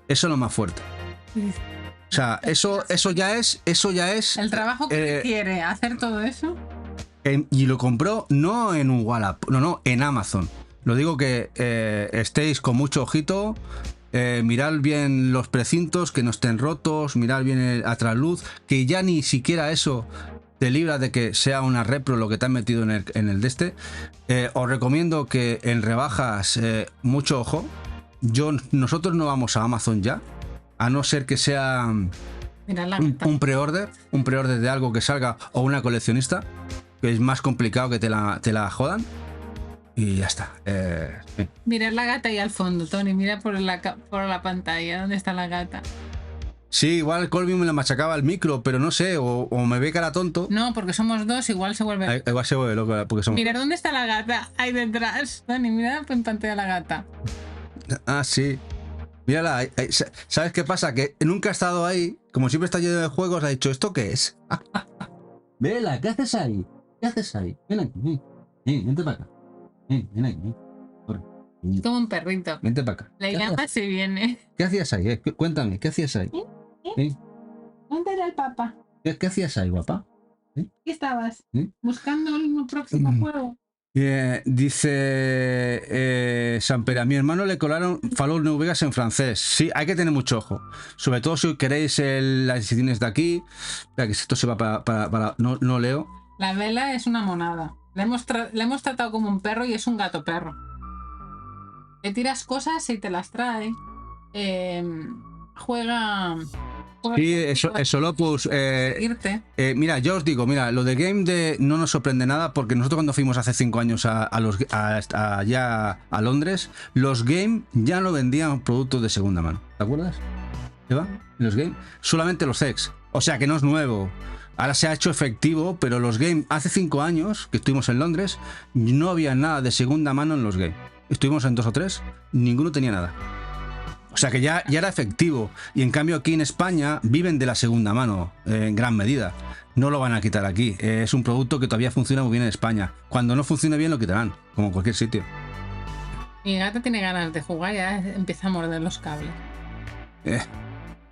[SPEAKER 2] Eso es lo más fuerte. O sea, eso ya es.
[SPEAKER 1] El trabajo que quiere hacer todo eso.
[SPEAKER 2] Y lo compró no en un Wallapop, no, en Amazon. Lo digo que estéis con mucho ojito. Mirad bien los precintos, que no estén rotos. Mirad bien a trasluz, que ya ni siquiera eso te libra de que sea una repro lo que te han metido en el de este. Os recomiendo que en rebajas, mucho ojo. Nosotros no vamos a Amazon ya, a no ser que sea un pre-order de algo que salga, o una coleccionista, que es más complicado que te la jodan. Y ya está. Sí.
[SPEAKER 1] Mirad la gata ahí al fondo, Tony, mira por la pantalla, ¿dónde está la gata?
[SPEAKER 2] Sí, igual Colby me la machacaba el micro, pero no sé, o me ve cara tonto.
[SPEAKER 1] No, porque somos dos, igual se vuelve...
[SPEAKER 2] Igual se vuelve loco, porque somos...
[SPEAKER 1] Mira, ¿dónde está la gata? Ahí detrás, Tony, mira en pantalla la gata.
[SPEAKER 2] Sí. Mírala, ¿sabes qué pasa? Que nunca ha estado ahí, como siempre está lleno de juegos, ha dicho, ¿esto qué es? Vela, ¿qué haces ahí? Ven aquí, vente para acá. Ven aquí.
[SPEAKER 1] Es como un perrito.
[SPEAKER 2] Vente para acá.
[SPEAKER 1] La llama se viene.
[SPEAKER 2] ¿Qué hacías ahí? Cuéntame, ¿qué hacías ahí?
[SPEAKER 1] ¿Dónde era el papá?
[SPEAKER 2] ¿Qué hacías ahí, guapa?
[SPEAKER 1] ¿Qué estabas? ¿Buscando el próximo juego?
[SPEAKER 2] Dice Samper, a mi hermano le colaron Fallout New Vegas en francés. Sí, hay que tener mucho ojo. Sobre todo si queréis las ediciones de aquí. Espera, que esto se va para no leo.
[SPEAKER 1] La vela es una monada. Le hemos tratado como un perro y es un gato perro. Le tiras cosas y te las trae. Juega
[SPEAKER 2] Sí, eso Lopus. Mira, yo os digo, mira, lo de Game Day no nos sorprende nada porque nosotros cuando fuimos hace 5 años allá a Londres, los Game ya no vendían productos de segunda mano. ¿Te acuerdas? ¿Eva? Los Game. Solamente los ex. O sea que no es nuevo. Ahora se ha hecho efectivo, pero los Game, hace 5 años que estuvimos en Londres, no había nada de segunda mano en los Game. Estuvimos en 2 o 3, ninguno tenía nada. O sea que ya era efectivo. Y en cambio aquí en España viven de la segunda mano en gran medida. No lo van a quitar aquí. Es un producto que todavía funciona muy bien en España. Cuando no funcione bien lo quitarán, como en cualquier sitio.
[SPEAKER 1] Mi gata tiene ganas de jugar, ya empieza a morder los cables.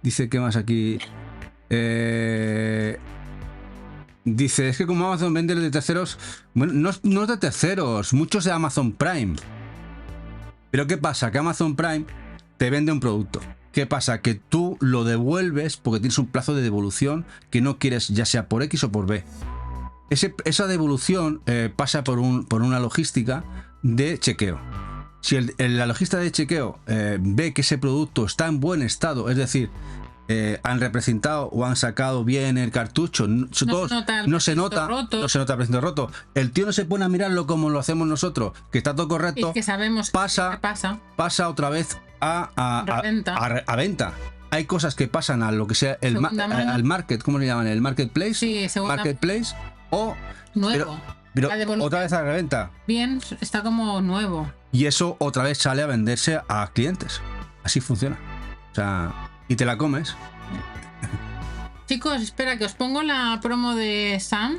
[SPEAKER 2] Dice, ¿qué más aquí? Dice, es que como Amazon vende de terceros... Bueno, no es de terceros, muchos de Amazon Prime. Pero ¿qué pasa? Que Amazon Prime te vende un producto. ¿Qué pasa? Que tú lo devuelves porque tienes un plazo de devolución que no quieres, ya sea por X o por B. Esa devolución pasa por una logística de chequeo. Si la logística de chequeo ve que ese producto está en buen estado, es decir, han representado o han sacado bien el cartucho, no se nota el precinto roto. El tío no se pone a mirarlo como lo hacemos nosotros, que está todo correcto.
[SPEAKER 1] Y que sabemos
[SPEAKER 2] pasa otra vez a venta. Hay cosas que pasan a lo que sea al market, ¿cómo le llaman? El marketplace.
[SPEAKER 1] Sí,
[SPEAKER 2] marketplace o
[SPEAKER 1] nuevo.
[SPEAKER 2] Pero otra vez a la reventa.
[SPEAKER 1] Bien, está como nuevo.
[SPEAKER 2] Y eso otra vez sale a venderse a clientes. Así funciona. O sea, y te la comes.
[SPEAKER 1] Chicos, espera, que os pongo la promo de Sam.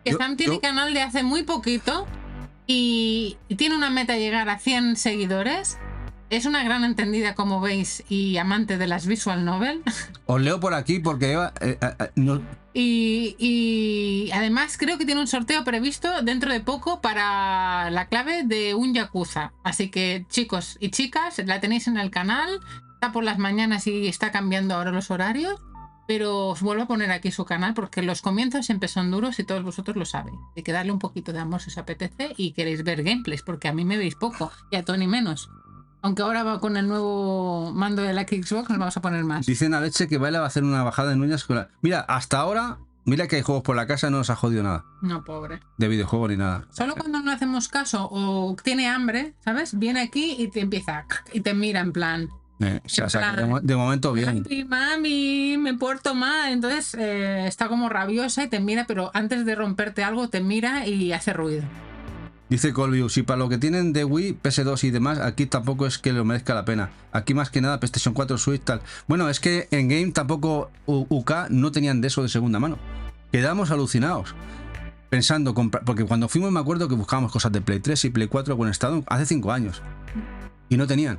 [SPEAKER 1] Que Sam tiene canal de hace muy poquito y tiene una meta de llegar a 100 seguidores. Es una gran entendida, como veis, y amante de las visual novel.
[SPEAKER 2] Os leo por aquí porque Eva... no.
[SPEAKER 1] Y además creo que tiene un sorteo previsto dentro de poco para la clave de un Yakuza. Así que, chicos y chicas, la tenéis en el canal. Está por las mañanas y está cambiando ahora los horarios. Pero os vuelvo a poner aquí su canal porque los comienzos siempre son duros y todos vosotros lo sabéis. Hay que darle un poquito de amor si os apetece y queréis ver gameplays, porque a mí me veis poco y a Tony menos. Aunque ahora va con el nuevo mando de la Xbox, nos vamos a poner más.
[SPEAKER 2] Dicen a Leche que Baila va a hacer una bajada en uñas. Mira, hasta ahora, mira que hay juegos por la casa, no nos ha jodido nada.
[SPEAKER 1] No, pobre.
[SPEAKER 2] De videojuego ni nada.
[SPEAKER 1] Solo cuando no hacemos caso o tiene hambre, ¿sabes? Viene aquí y te empieza y te mira en plan.
[SPEAKER 2] O sea, de momento bien.
[SPEAKER 1] Mami, me porto mal. Entonces está como rabiosa y te mira, pero antes de romperte algo te mira y hace ruido.
[SPEAKER 2] Dice Colview, si para lo que tienen de Wii, PS2 y demás, aquí tampoco es que lo merezca la pena. Aquí más que nada PlayStation 4, Switch, tal. Bueno, es que en Game tampoco UK no tenían de eso de segunda mano. Quedamos alucinados. Pensando, porque cuando fuimos me acuerdo que buscábamos cosas de Play 3 y Play 4 con estado hace 5 años. Y no tenían.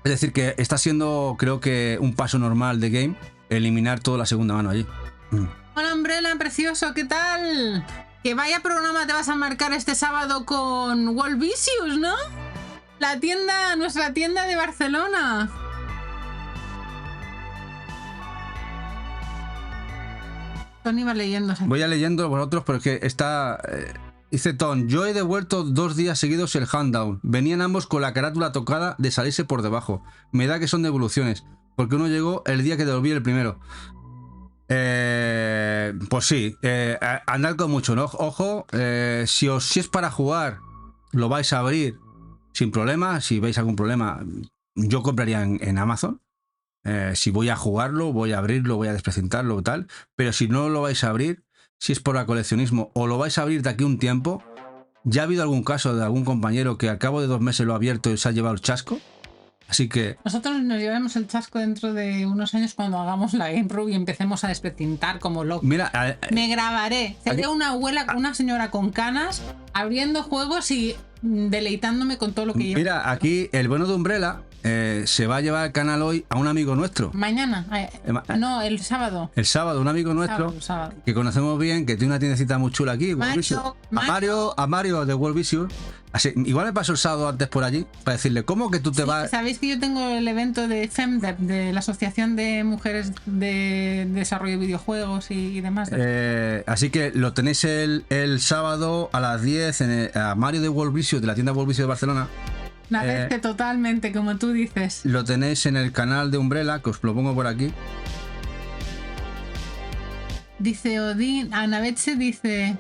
[SPEAKER 2] Es decir, que está siendo, creo que, un paso normal de Game eliminar toda la segunda mano allí.
[SPEAKER 1] Hola, Umbrella, precioso, ¿qué tal? Que vaya programa te vas a marcar este sábado con World Vicious, ¿no? Nuestra tienda de Barcelona. Tony va leyendo.
[SPEAKER 2] Voy a leyendo vosotros porque está... dice Ton, yo he devuelto 2 días seguidos el Handdown. Venían ambos con la carátula tocada de salirse por debajo. Me da que son devoluciones, porque uno llegó el día que devolví el primero. Pues sí, andad con mucho, ¿no? Ojo, si es para jugar, lo vais a abrir sin problema. Si veis algún problema, yo compraría en Amazon. Si voy a jugarlo, voy a abrirlo, voy a desprecintarlo, tal. Pero si no lo vais a abrir, si es por el coleccionismo o lo vais a abrir de aquí un tiempo, ya ha habido algún caso de algún compañero que al cabo de 2 meses lo ha abierto y se ha llevado el chasco. Así que...
[SPEAKER 1] Nosotros nos llevaremos el chasco dentro de unos años cuando hagamos la Game Pro y empecemos a desprecintar como locos.
[SPEAKER 2] Mira,
[SPEAKER 1] me grabaré. Sería una abuela, una señora con canas, abriendo juegos y deleitándome con todo lo que lleva.
[SPEAKER 2] Mira, aquí el bueno de Umbrella se va a llevar al canal hoy a un amigo nuestro.
[SPEAKER 1] Mañana. No, el sábado.
[SPEAKER 2] El sábado, un amigo nuestro
[SPEAKER 1] sábado.
[SPEAKER 2] Que conocemos bien, que tiene una tiendecita muy chula aquí. A Mario de World Visual. Así, igual me paso el sábado antes por allí para decirle, ¿cómo que tú te vas?
[SPEAKER 1] Sabéis que yo tengo el evento de FEMDEP, de la Asociación de Mujeres de Desarrollo de Videojuegos y demás.
[SPEAKER 2] Así que lo tenéis el sábado a las 10 a Mario de World Visual, de la tienda World Visual de Barcelona.
[SPEAKER 1] Totalmente, como tú dices.
[SPEAKER 2] Lo tenéis en el canal de Umbrella, que os lo pongo por aquí.
[SPEAKER 1] Dice Odín, Anabetse dice...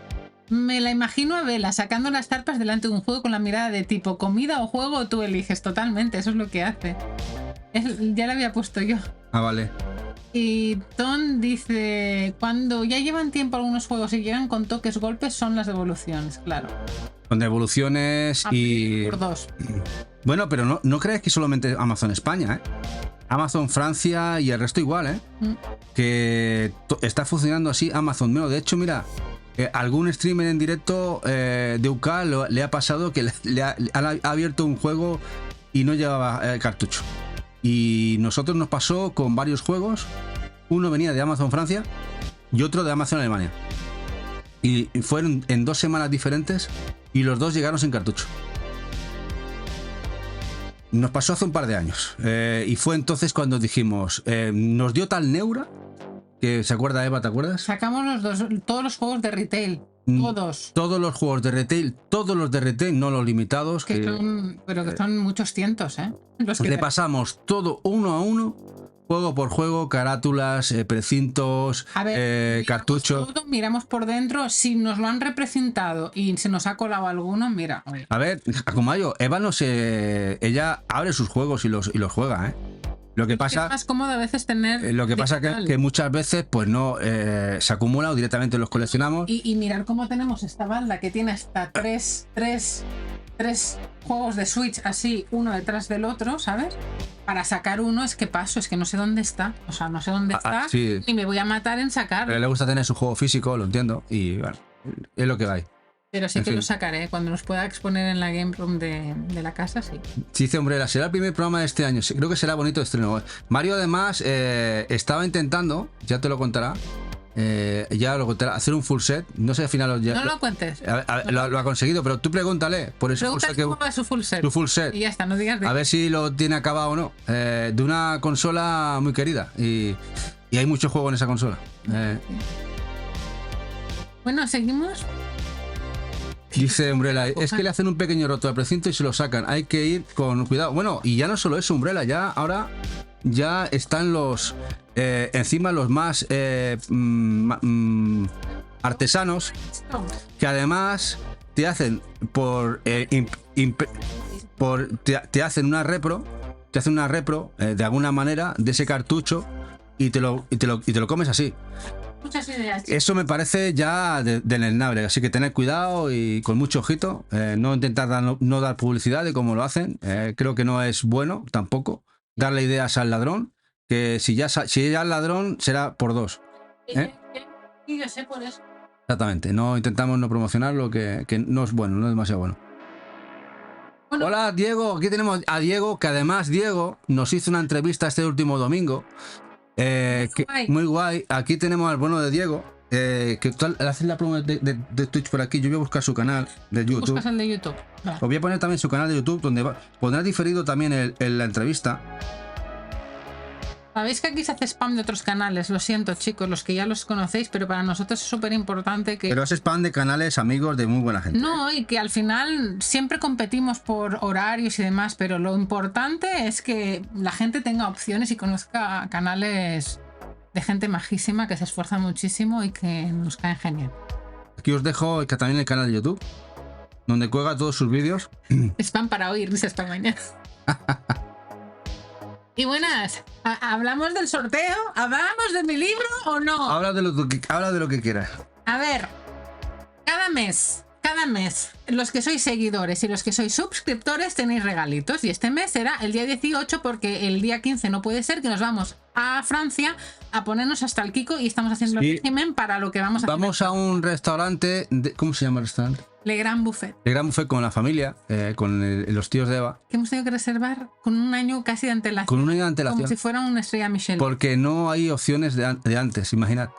[SPEAKER 1] Me la imagino a Vela sacando las tarpas delante de un juego con la mirada de tipo comida o juego, tú eliges totalmente, eso es lo que hace. Ya la había puesto yo.
[SPEAKER 2] Ah, vale.
[SPEAKER 1] Y Ton dice, cuando ya llevan tiempo algunos juegos y llegan con toques golpes son las devoluciones, claro.
[SPEAKER 2] Con devoluciones y...
[SPEAKER 1] Por 2.
[SPEAKER 2] Bueno, pero no crees que solamente Amazon España, ¿eh? Amazon Francia y el resto igual, ¿eh? Que está funcionando así Amazon. No, de hecho, mira... algún streamer en directo de UK le ha pasado que ha abierto un juego y no llevaba cartucho. Y nosotros nos pasó con varios juegos. Uno venía de Amazon Francia y otro de Amazon Alemania. Y fueron en 2 semanas diferentes y los dos llegaron sin cartucho. Nos pasó hace un par de años. Y fue entonces cuando dijimos, nos dio tal neura. Que se acuerda Eva, ¿te acuerdas?
[SPEAKER 1] Sacamos todos los juegos de retail. Todos
[SPEAKER 2] los juegos de retail, no los limitados.
[SPEAKER 1] Pero que son muchos cientos, ¿eh?
[SPEAKER 2] Le pasamos todo uno a uno, juego por juego, carátulas, precintos, cartuchos.
[SPEAKER 1] Miramos por dentro, si nos lo han representado y se nos ha colado alguno, mira.
[SPEAKER 2] A ver, Akumayo, Eva no sé, ella abre sus juegos y los juega, ¿eh? Lo que pasa,
[SPEAKER 1] es más cómodo a veces tener.
[SPEAKER 2] Lo que pasa que muchas veces pues no se acumula o directamente los coleccionamos.
[SPEAKER 1] Y mirar cómo tenemos esta balda que tiene hasta tres juegos de Switch así, uno detrás del otro, ¿sabes? Para sacar uno es que paso, es que no sé dónde está. O sea, no sé dónde está
[SPEAKER 2] sí.
[SPEAKER 1] Y me voy a matar en sacarlo.
[SPEAKER 2] Pero le gusta tener su juego físico, lo entiendo. Y bueno, es lo que hay.
[SPEAKER 1] Pero sí que lo sacaré cuando nos pueda exponer en la Game Room de la casa, sí.
[SPEAKER 2] Sí, dice Umbrella, será el primer programa de este año. Sí, creo que será bonito estreno. Mario además estaba intentando, ya te lo contará, hacer un full set. No sé al final.
[SPEAKER 1] No lo cuentes.
[SPEAKER 2] Lo ha conseguido, pero tú pregúntale. Por eso
[SPEAKER 1] cómo va su full set.
[SPEAKER 2] Su full set.
[SPEAKER 1] Y ya está, no digas de...
[SPEAKER 2] A ver si lo tiene acabado o no. De una consola muy querida. Y hay mucho juego en esa consola.
[SPEAKER 1] Bueno, seguimos.
[SPEAKER 2] Dice Umbrella, es que le hacen un pequeño roto al precinto y se lo sacan. Hay que ir con cuidado. Bueno, y ya no solo eso, Umbrella, ahora están los encima los más artesanos, que además te hacen te hacen una repro, de alguna manera de ese cartucho y te lo comes así.
[SPEAKER 1] Muchas ideas.
[SPEAKER 2] Eso me parece ya deleznable, así que tener cuidado y con mucho ojito, no intentar no dar publicidad de cómo lo hacen. Creo que no es bueno tampoco darle ideas al ladrón, que si ya es ladrón será por 2.
[SPEAKER 1] Y yo sé por eso.
[SPEAKER 2] Exactamente, no intentamos no promocionar lo que no es bueno, no es demasiado bueno. Hola Diego, aquí tenemos a Diego, que además Diego nos hizo una entrevista este último domingo. Muy guay. Aquí tenemos al bueno de Diego. Que tú haces la promo de Twitch por aquí. Yo voy a buscar su canal de YouTube.
[SPEAKER 1] Buscas el de YouTube. Vale.
[SPEAKER 2] Os voy a poner también su canal de YouTube, donde pondrá diferido también la entrevista.
[SPEAKER 1] Sabéis que aquí se hace spam de otros canales. Lo siento, chicos, los que ya los conocéis, pero para nosotros es súper importante que...
[SPEAKER 2] Pero es spam de canales amigos de muy buena gente.
[SPEAKER 1] No, y que al final siempre competimos por horarios y demás, pero lo importante es que la gente tenga opciones y conozca canales de gente majísima que se esfuerza muchísimo y que nos caen genial.
[SPEAKER 2] Aquí os dejo también el canal de YouTube, donde cuelga todos sus vídeos.
[SPEAKER 1] Spam para oír, dice esta mañana. Y buenas, ¿hablamos del sorteo? ¿Hablamos de mi libro o no?
[SPEAKER 2] Habla de lo que quieras.
[SPEAKER 1] A ver, cada mes, los que sois seguidores y los que sois suscriptores tenéis regalitos. Y este mes será el día 18 porque el día 15 no puede ser, que nos vamos a Francia a ponernos hasta el Kiko y estamos haciendo el régimen para lo que vamos a hacer.
[SPEAKER 2] Vamos a un restaurante, ¿cómo se llama el restaurante?
[SPEAKER 1] Le Grand Buffet.
[SPEAKER 2] Le Grand Buffet con la familia, con los tíos de Eva.
[SPEAKER 1] Que hemos tenido que reservar con un año casi de antelación.
[SPEAKER 2] Con un año de antelación.
[SPEAKER 1] Como si fuera una estrella Michelin.
[SPEAKER 2] Porque no hay opciones de antes, imaginad.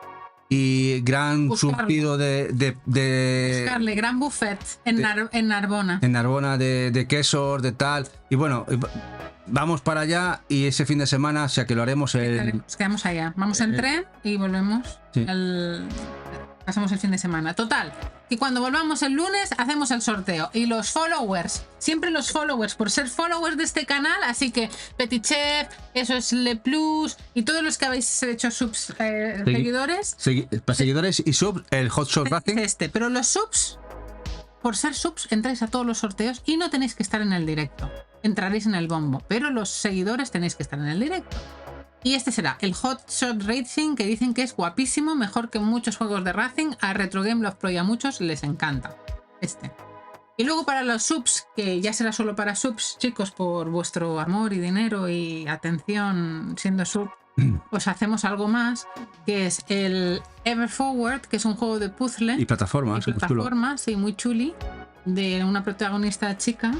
[SPEAKER 2] Y gran surtido de
[SPEAKER 1] buscarle Grand Buffet en Narbona.
[SPEAKER 2] En Narbona de quesos, de tal. Y bueno, vamos para allá y ese fin de semana, o sea que lo haremos
[SPEAKER 1] Nos quedamos allá. Vamos en tren y volvemos Pasamos el fin de semana. Total, que cuando volvamos el lunes hacemos el sorteo. Y los followers, siempre los followers, por ser followers de este canal, así que Petit Chef, eso es Le Plus, y todos los que habéis hecho subs, seguidores.
[SPEAKER 2] Para seguidores y subs, el Hot Shot Racing.
[SPEAKER 1] Pero los subs, por ser subs, entráis a todos los sorteos y no tenéis que estar en el directo. Entraréis en el bombo, pero los seguidores tenéis que estar en el directo. Y este será el Hot Shot Racing, que dicen que es guapísimo, mejor que muchos juegos de Racing. A Retro Game Love Pro y a muchos les encanta este. Y luego para los subs, que ya será solo para subs, chicos, por vuestro amor y dinero y atención siendo sub, os hacemos algo más, que es el Ever Forward, que es un juego de puzzle
[SPEAKER 2] y plataformas,
[SPEAKER 1] sí, muy chuli, de una protagonista chica.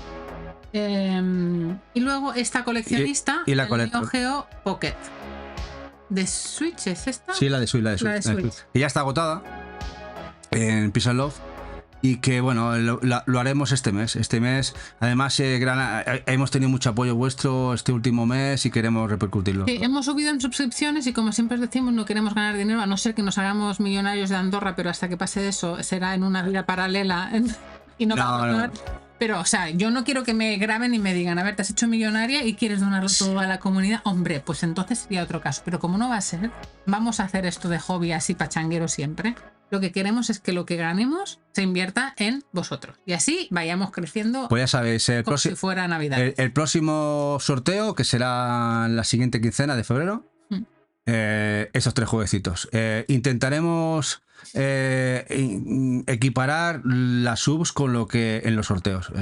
[SPEAKER 1] Y luego esta coleccionista,
[SPEAKER 2] y la
[SPEAKER 1] el Neo Geo Pocket de Switch, ¿es esta?
[SPEAKER 2] Sí, la de Switch. Que ya está agotada en Peace and Love. Y que bueno, lo haremos este mes. Además, hemos tenido mucho apoyo vuestro este último mes y queremos repercutirlo.
[SPEAKER 1] Sí, hemos subido en suscripciones y como siempre os decimos, no queremos ganar dinero, a no ser que nos hagamos millonarios de Andorra, pero hasta que pase eso será en una vida paralela y no vamos a ganar. Pero, o sea, yo no quiero que me graben y me digan, a ver, te has hecho millonaria y quieres donarlo todo a la comunidad. Hombre, pues entonces sería otro caso. Pero como no va a ser, vamos a hacer esto de hobby así pachanguero siempre. Lo que queremos es que lo que ganemos se invierta en vosotros. Y así vayamos creciendo.
[SPEAKER 2] Pues ya sabéis,
[SPEAKER 1] como si fuera Navidad.
[SPEAKER 2] El próximo sorteo, que será la siguiente quincena de febrero, esos 3 jueguecitos. Intentaremos equiparar las subs con lo que en los sorteos.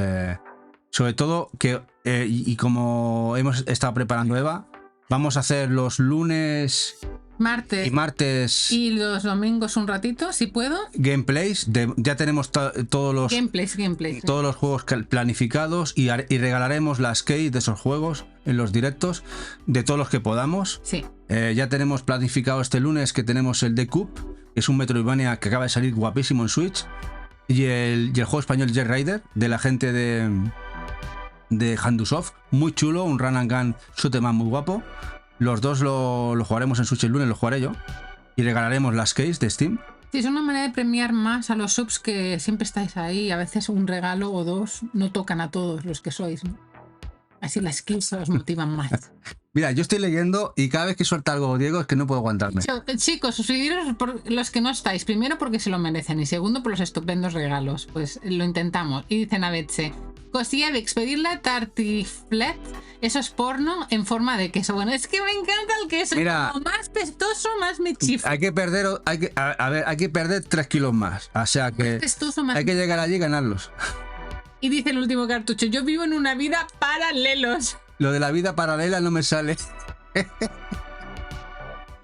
[SPEAKER 2] Sobre todo que, y como hemos estado preparando Eva, vamos a hacer los lunes... martes
[SPEAKER 1] y los domingos un ratito, si puedo.
[SPEAKER 2] Gameplays, ya tenemos todos los
[SPEAKER 1] gameplays.
[SPEAKER 2] Todos los juegos planificados y regalaremos las keys de esos juegos en los directos de todos los que podamos.
[SPEAKER 1] Sí.
[SPEAKER 2] Ya tenemos planificado este lunes que tenemos el The Coup, que es un Metroidvania que acaba de salir guapísimo en Switch, y el juego español Jet Rider de la gente de Handusoft, muy chulo, un run and gun shoot 'em up muy guapo. Los dos lo jugaremos en Switch el lunes, lo jugaré yo. Y regalaremos las keys de Steam.
[SPEAKER 1] Sí, es una manera de premiar más a los subs que siempre estáis ahí. A veces un regalo o dos no tocan a todos los que sois, ¿no? Así las keys os motivan más.
[SPEAKER 2] Mira, yo estoy leyendo y cada vez que suelta algo Diego es que no puedo aguantarme.
[SPEAKER 1] Chicos, suscribiros por los que no estáis. Primero porque se lo merecen y segundo por los estupendos regalos. Pues lo intentamos. Y dicen a Betze, Kosiewicz, pedirle tartiflet, eso es porno en forma de queso. Bueno, es que me encanta el queso.
[SPEAKER 2] Mira,
[SPEAKER 1] como más pestoso, más me chifla.
[SPEAKER 2] Hay que perder 3 kilos más. O sea que
[SPEAKER 1] pestoso, más
[SPEAKER 2] hay que llegar allí y ganarlos.
[SPEAKER 1] Y dice el último cartucho, yo vivo en una vida paralelos.
[SPEAKER 2] Lo de la vida paralela no me sale.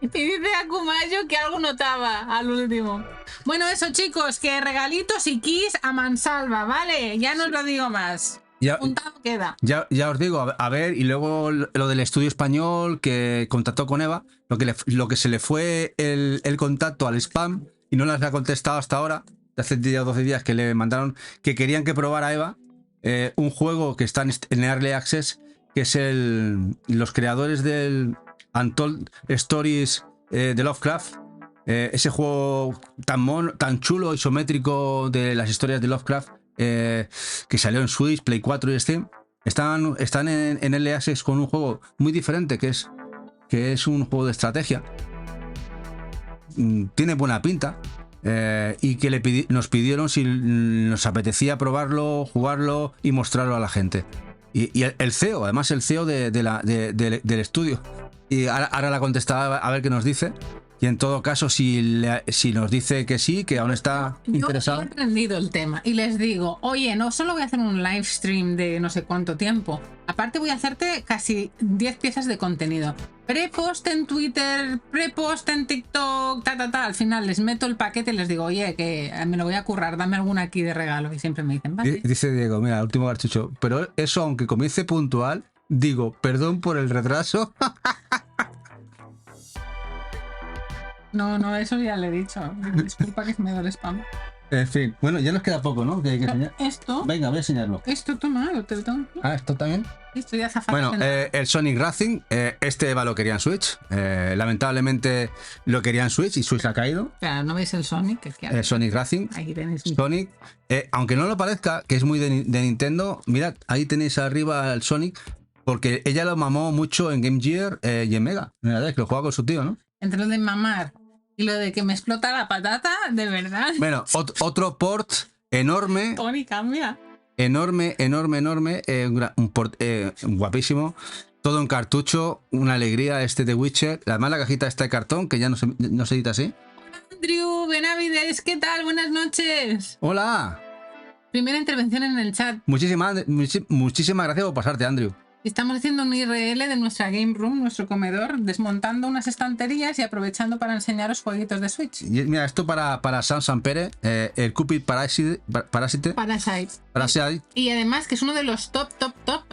[SPEAKER 1] Y dice Akumayo que algo notaba al último. Bueno, eso chicos, que regalitos y keys a mansalva, ¿vale? Ya no os lo digo más.
[SPEAKER 2] Ya,
[SPEAKER 1] Apuntado queda.
[SPEAKER 2] Ya os digo, a ver, y luego lo del estudio español que contactó con Eva, lo que se le fue el contacto al spam y no les ha contestado hasta ahora, de hace 10 o 12 días que le mandaron que querían que probara Eva un juego que está en Early Access, que es los creadores del Untold Stories de Lovecraft. Ese juego tan chulo, isométrico de las historias de Lovecraft, que salió en Switch, Play 4 y Steam. Están en Early Access con un juego muy diferente, que es un juego de estrategia. Tiene buena pinta. Y que nos pidieron si nos apetecía probarlo, jugarlo y mostrarlo a la gente. Y el CEO, además el CEO del estudio. Y ahora la contestaba a ver qué nos dice. Y en todo caso, si nos dice que sí, que aún está interesado.
[SPEAKER 1] Yo he aprendido el tema y les digo, oye, no solo voy a hacer un live stream de no sé cuánto tiempo. Aparte voy a hacerte casi 10 piezas de contenido. Pre-post en Twitter, pre-post en TikTok, Al final les meto el paquete y les digo, oye, que me lo voy a currar, dame alguna aquí de regalo. Y siempre me dicen, vale.
[SPEAKER 2] Dice Diego, mira, último garchucho. Pero eso, aunque comience puntual, digo, perdón por el retraso.
[SPEAKER 1] No, eso ya le he dicho. Disculpa que me da el spam.
[SPEAKER 2] En fin, bueno, ya nos queda poco, ¿no? Que hay que enseñar.
[SPEAKER 1] Esto.
[SPEAKER 2] Venga, voy a enseñarlo.
[SPEAKER 1] Esto, toma, lo te lo tomo.
[SPEAKER 2] Ah, ¿esto también?
[SPEAKER 1] Esto ya zafato.
[SPEAKER 2] Bueno, el Sonic Racing, este Eva lo quería en Switch. Lamentablemente lo quería en Switch y Switch ha caído.
[SPEAKER 1] Claro, ¿no veis el Sonic?
[SPEAKER 2] Sonic Racing.
[SPEAKER 1] Aquí tenéis.
[SPEAKER 2] Sonic, aunque no lo parezca, que es muy de Nintendo, mirad, ahí tenéis arriba el Sonic, porque ella lo mamó mucho en Game Gear y en Mega. La verdad es que lo juega con su tío, ¿no?
[SPEAKER 1] Entre lo de mamar y lo de que me explota la patata, de verdad.
[SPEAKER 2] Bueno, otro port enorme.
[SPEAKER 1] Tony cambia.
[SPEAKER 2] Enorme, un port guapísimo, todo en cartucho, una alegría este de Witcher. Además la cajita está de cartón, que ya no se edita así.
[SPEAKER 1] Andrew, Benavides, ¿qué tal? Buenas noches.
[SPEAKER 2] ¡Hola!
[SPEAKER 1] Primera intervención en el chat.
[SPEAKER 2] Muchísimas gracias por pasarte, Andrew.
[SPEAKER 1] Estamos haciendo un IRL de nuestra Game Room, nuestro comedor, desmontando unas estanterías y aprovechando para enseñaros jueguitos de Switch.
[SPEAKER 2] Y mira, esto para Sam Sampere, el Cupid Parasite.
[SPEAKER 1] Y además que es uno de los top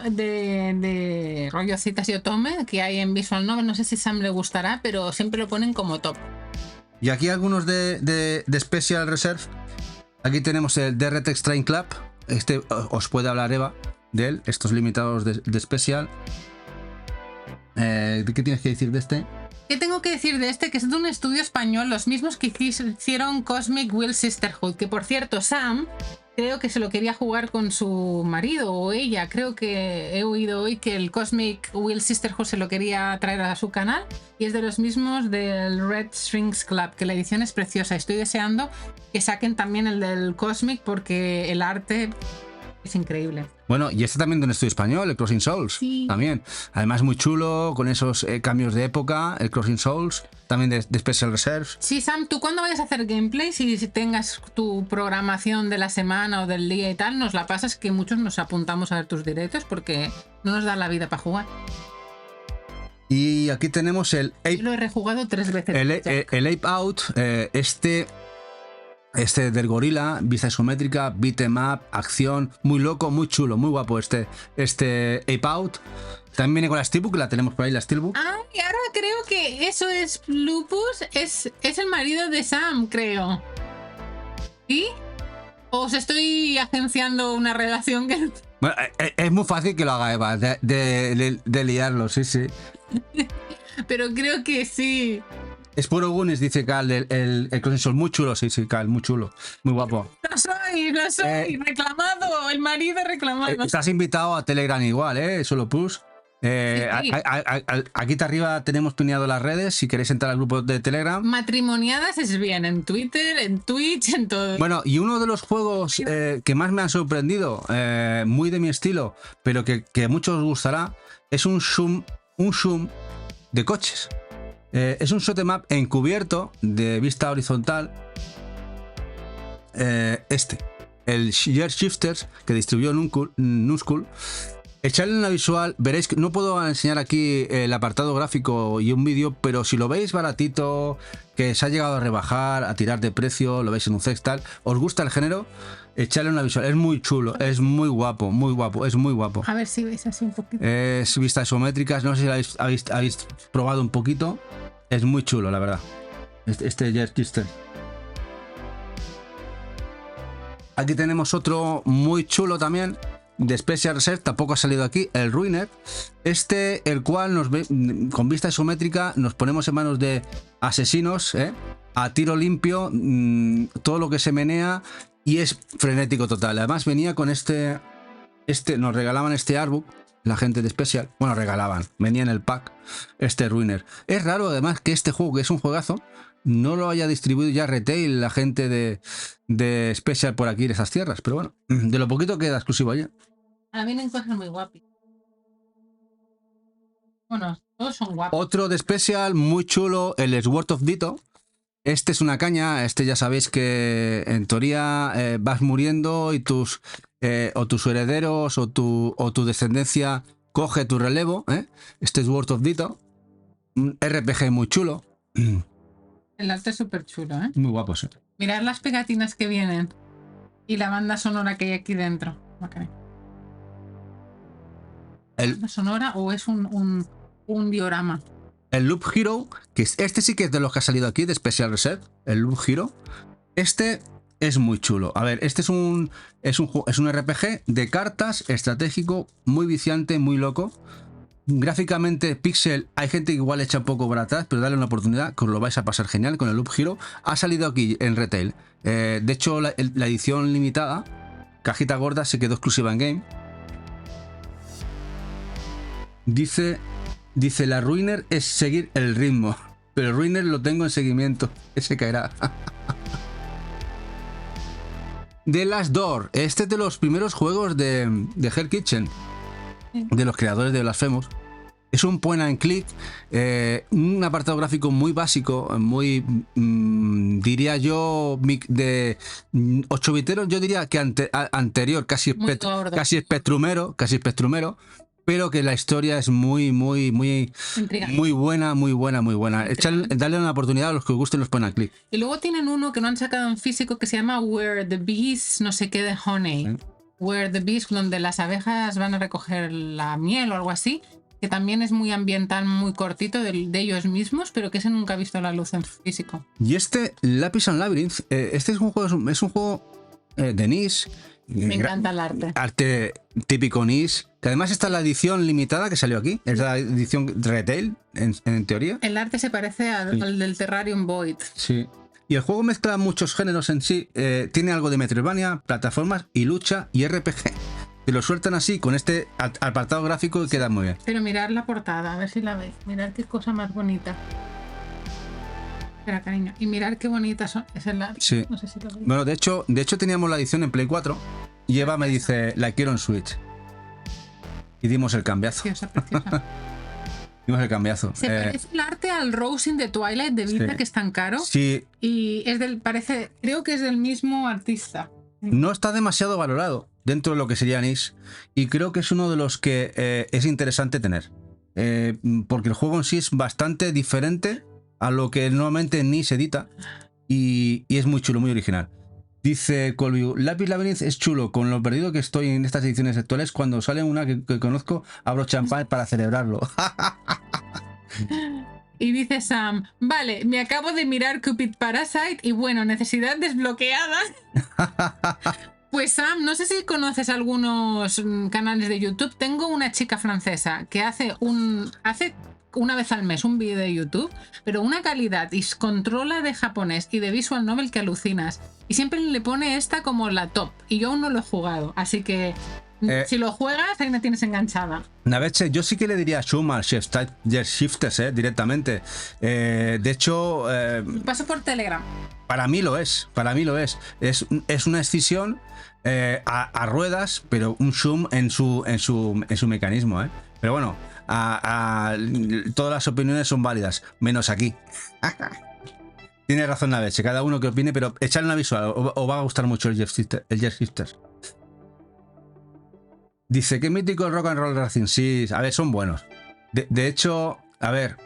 [SPEAKER 1] de rollo citas y otome que hay en Visual Novel. No sé si Sam le gustará, pero siempre lo ponen como top.
[SPEAKER 2] Y aquí algunos de Special Reserve. Aquí tenemos el DRTX Train Club. Este os puede hablar Eva de él, estos limitados de Special. ¿Qué tienes que decir de este?
[SPEAKER 1] ¿Qué tengo que decir de este? Que es de un estudio español, los mismos que hicieron Cosmic Will Sisterhood, que por cierto Sam creo que se lo quería jugar con su marido o ella. Creo que he oído hoy que el Cosmic Will Sisterhood se lo quería traer a su canal y es de los mismos del Red Strings Club, que la edición es preciosa. Estoy deseando que saquen también el del Cosmic porque el arte es increíble.
[SPEAKER 2] Bueno, y este también de un estudio español, el Crossing Souls.
[SPEAKER 1] Sí.
[SPEAKER 2] También. Además muy chulo, con esos cambios de época, el Crossing Souls, también de Special Reserve.
[SPEAKER 1] Sí, Sam, tú cuando vayas a hacer gameplay, si tengas tu programación de la semana o del día y tal, nos la pasas, que muchos nos apuntamos a ver tus directos porque no nos da la vida para jugar.
[SPEAKER 2] Y aquí tenemos el Ape.
[SPEAKER 1] Yo lo he rejugado 3 veces.
[SPEAKER 2] El Ape Out, este del gorila, vista isométrica, beat'em up, acción, muy loco, muy chulo, muy guapo este Ape Out. También viene con la Steelbook, la tenemos por ahí, la Steelbook.
[SPEAKER 1] Ah, y ahora creo que eso es Lupus, es el marido de Sam, creo. ¿Sí? ¿Os estoy agenciando una relación que...?
[SPEAKER 2] Bueno, es muy fácil que lo haga Eva, de liarlo, sí.
[SPEAKER 1] Pero creo que sí.
[SPEAKER 2] Es puro Gunis, dice Cal, el Crossing Souls. Muy chulo, sí, Cal, muy chulo. Muy guapo.
[SPEAKER 1] Lo soy, reclamado, el marido reclamado.
[SPEAKER 2] Estás invitado a Telegram igual, solo plus.
[SPEAKER 1] Sí.
[SPEAKER 2] Aquí arriba tenemos pineado las redes, si queréis entrar al grupo de Telegram.
[SPEAKER 1] Matrimoniadas es bien, en Twitter, en Twitch, en todo.
[SPEAKER 2] Bueno, y uno de los juegos que más me han sorprendido, muy de mi estilo, pero que a muchos os gustará, es un zoom de coches. Es un shoot 'em up encubierto de vista horizontal. El Gear Shifters que distribuyó Nuskull. Echarle una visual, veréis que no puedo enseñar aquí el apartado gráfico y un vídeo, pero si lo veis baratito, que se ha llegado a rebajar, a tirar de precio, lo veis en un tal, os gusta el género, echarle una visual. Es muy chulo, es muy guapo, es muy guapo.
[SPEAKER 1] A ver si veis así un poquito.
[SPEAKER 2] Es vistas isométricas, no sé si habéis probado un poquito. Es muy chulo, la verdad. Este Jerkister. Aquí tenemos otro muy chulo también, de Special Reserve, tampoco ha salido aquí, el Ruiner. El cual con vista isométrica nos ponemos en manos de asesinos, a tiro limpio, todo lo que se menea y es frenético total. Además venía con nos regalaban este artbook. La gente de Special, bueno, regalaban, venía en el pack este Ruiner. Es raro además que este juego, que es un juegazo, no lo haya distribuido ya retail la gente de Special por aquí en esas tierras, pero bueno, de lo poquito queda exclusivo allá.
[SPEAKER 1] Ahora vienen cosas muy guapas. Bueno, todos son guapos.
[SPEAKER 2] Otro de Special muy chulo, el Sword of Ditto. Este es una caña, ya sabéis que en teoría vas muriendo y tus herederos o tu descendencia coge tu relevo. Este es Sword of Ditto, un RPG muy chulo.
[SPEAKER 1] El arte es súper chulo,
[SPEAKER 2] Muy guapo, sí.
[SPEAKER 1] Mirad las pegatinas que vienen y la banda sonora que hay aquí dentro. Okay. ¿Banda sonora o es un diorama?
[SPEAKER 2] El Loop Hero, que este sí que es de los que ha salido aquí, de Special Reserve, el Loop Hero. Este es muy chulo. A ver, este es un RPG de cartas estratégico, muy viciante, muy loco. Gráficamente, pixel, hay gente que igual echa un poco para atrás, pero dale una oportunidad, que os lo vais a pasar genial con el Loop Hero. Ha salido aquí en retail. De hecho, la edición limitada, cajita gorda, se quedó exclusiva en game. Dice, la Ruiner es seguir el ritmo, pero el Ruiner lo tengo en seguimiento, ese caerá. The Last Door, este es de los primeros juegos de Hell Kitchen, de los creadores de Blasphemous. Es un point and click, un apartado gráfico muy básico, muy, diría yo, de 8 biteros, yo diría que anterior, casi espectrumero, pero que la historia es muy buena. Dale una oportunidad a los que os gusten los point and click.
[SPEAKER 1] Y luego tienen uno que no han sacado en físico que se llama Where the Bees no sé qué de Honey. Where the Bees, donde las abejas van a recoger la miel o algo así, que también es muy ambiental, muy cortito de ellos mismos, pero que ese nunca ha visto la luz en físico.
[SPEAKER 2] Y este, Lapis and Labyrinth, este es un juego de NIS.
[SPEAKER 1] Me encanta el arte.
[SPEAKER 2] Arte típico NIS, que además está la edición limitada que salió aquí, es la edición retail, en teoría.
[SPEAKER 1] El arte se parece al del Terrarium Void.
[SPEAKER 2] Sí. Y el juego mezcla muchos géneros en sí, tiene algo de Metroidvania, plataformas y lucha y RPG. Te lo sueltan así, con este apartado gráfico y queda muy bien.
[SPEAKER 1] Pero mirad la portada, a ver si la veis. Mirad qué cosa más bonita. Espera, cariño. Y mirad qué bonita es el arte.
[SPEAKER 2] Sí.
[SPEAKER 1] No sé si lo veis.
[SPEAKER 2] Bueno, de hecho teníamos la edición en Play 4 y Eva me dice, la quiero en Switch. Y dimos el cambiazo.
[SPEAKER 1] Preciosa, preciosa.
[SPEAKER 2] Dimos el cambiazo.
[SPEAKER 1] Se parece el arte al Rose in the Twilight de Vita,
[SPEAKER 2] sí,
[SPEAKER 1] que es tan caro.
[SPEAKER 2] Sí.
[SPEAKER 1] Y creo que es del mismo artista.
[SPEAKER 2] No está demasiado valorado dentro de lo que sería NIS. Y creo que es uno de los que es interesante tener. Porque el juego en sí es bastante diferente a lo que normalmente NIS edita. Y es muy chulo, muy original. Dice Colview, Lapis Labyrinth es chulo, con lo perdido que estoy en estas ediciones actuales, cuando sale una que conozco, abro champán para celebrarlo.
[SPEAKER 1] Y dice Sam, vale, me acabo de mirar Cupid Parasite y bueno, necesidad desbloqueada. Pues Sam, no sé si conoces algunos canales de YouTube. Tengo una chica francesa que hace una vez al mes un vídeo de YouTube, pero una calidad y controla de japonés y de visual novel que alucinas. Y siempre le pone esta como la top. Y yo aún no lo he jugado, así que si lo juegas, ahí me tienes enganchada.
[SPEAKER 2] Naveche, yo sí que le diría Shum al Shifters directamente. De hecho...
[SPEAKER 1] Paso por Telegram.
[SPEAKER 2] Para mí lo es. Es una escisión a ruedas, pero un Shum en su mecanismo. Pero bueno, todas las opiniones son válidas, menos aquí. Tiene razón Naveche, cada uno que opine, pero echarle una visual, os va a gustar mucho el Jet Shifters. Dice, qué mítico el Rock and Roll Racing. Sí, a ver, son buenos. De hecho, a ver,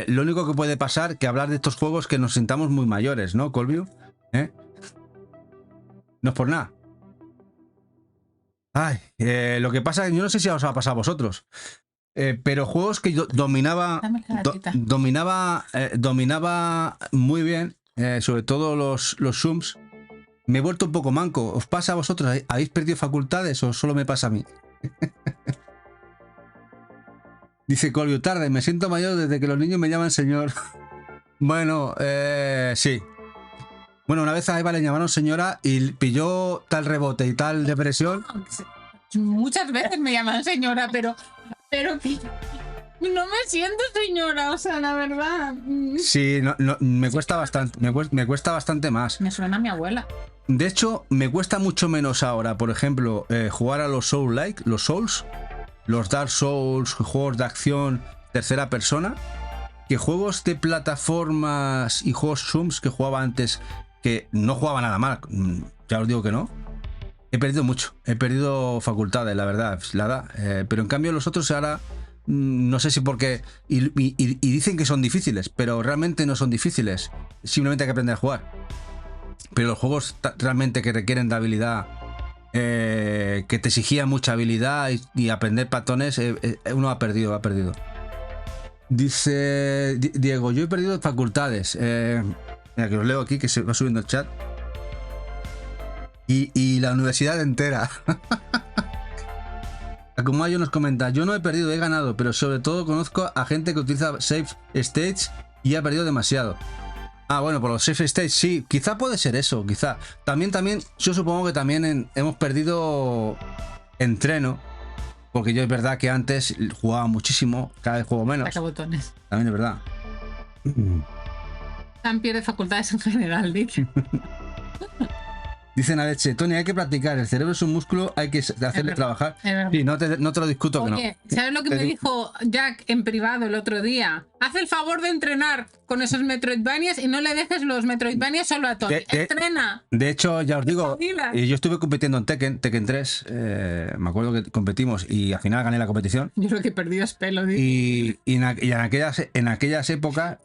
[SPEAKER 2] lo único que puede pasar que hablar de estos juegos que nos sintamos muy mayores, ¿no, Colview? No es por nada. Ay, lo que pasa, yo no sé si os ha pasado a vosotros, pero juegos que yo dominaba muy bien, sobre todo los Shums. Me he vuelto un poco manco. ¿Os pasa a vosotros? ¿Habéis perdido facultades o solo me pasa a mí? Dice Colview, tarde, me siento mayor desde que los niños me llaman señor. Bueno, sí. Bueno, una vez a Eva le llamaron señora y pilló tal rebote y tal depresión.
[SPEAKER 1] Muchas veces me llaman señora, pero que no me siento señora, o sea, la verdad.
[SPEAKER 2] Sí, me cuesta bastante, me cuesta bastante más.
[SPEAKER 1] Me suena a mi abuela.
[SPEAKER 2] De hecho, me cuesta mucho menos ahora, por ejemplo, jugar a los Souls-like, los Souls, los Dark Souls, juegos de acción tercera persona, que juegos de plataformas y juegos Shums que jugaba antes, que no jugaba nada mal, ya os digo que no. He perdido mucho, he perdido facultades, la verdad, pero en cambio los otros ahora, no sé si porque, y dicen que son difíciles, pero realmente no son difíciles, simplemente hay que aprender a jugar. Pero los juegos realmente que requieren de habilidad, que te exigían mucha habilidad y aprender patrones, uno ha perdido. Dice Diego, yo he perdido facultades. Mira, que os leo aquí, que se va subiendo el chat. Y la universidad entera. Akumayo nos comenta, yo no he perdido, he ganado, pero sobre todo conozco a gente que utiliza Save States y ha perdido demasiado. Ah, bueno, por los Save States sí, quizá puede ser eso, quizá. También, yo supongo que también hemos perdido entreno, porque yo es verdad que antes jugaba muchísimo, cada vez juego menos.
[SPEAKER 1] Sacabotones.
[SPEAKER 2] También es verdad.
[SPEAKER 1] Sam pierde facultades en general, dice.
[SPEAKER 2] Dice Nadeche, Tony, hay que practicar, el cerebro es un músculo, hay que hacerle trabajar. Sí, no te lo discuto.
[SPEAKER 1] Oye, que no. ¿Sabes lo que me dijo Jack en privado el otro día? Haz el favor de entrenar con esos Metroidvanias y no le dejes los Metroidvanias solo a Tony. ¡Entrena!
[SPEAKER 2] De hecho, ya os digo, yo estuve compitiendo en Tekken 3, me acuerdo que competimos y al final gané la competición.
[SPEAKER 1] Yo lo que perdí es pelo.
[SPEAKER 2] Y en aquellas épocas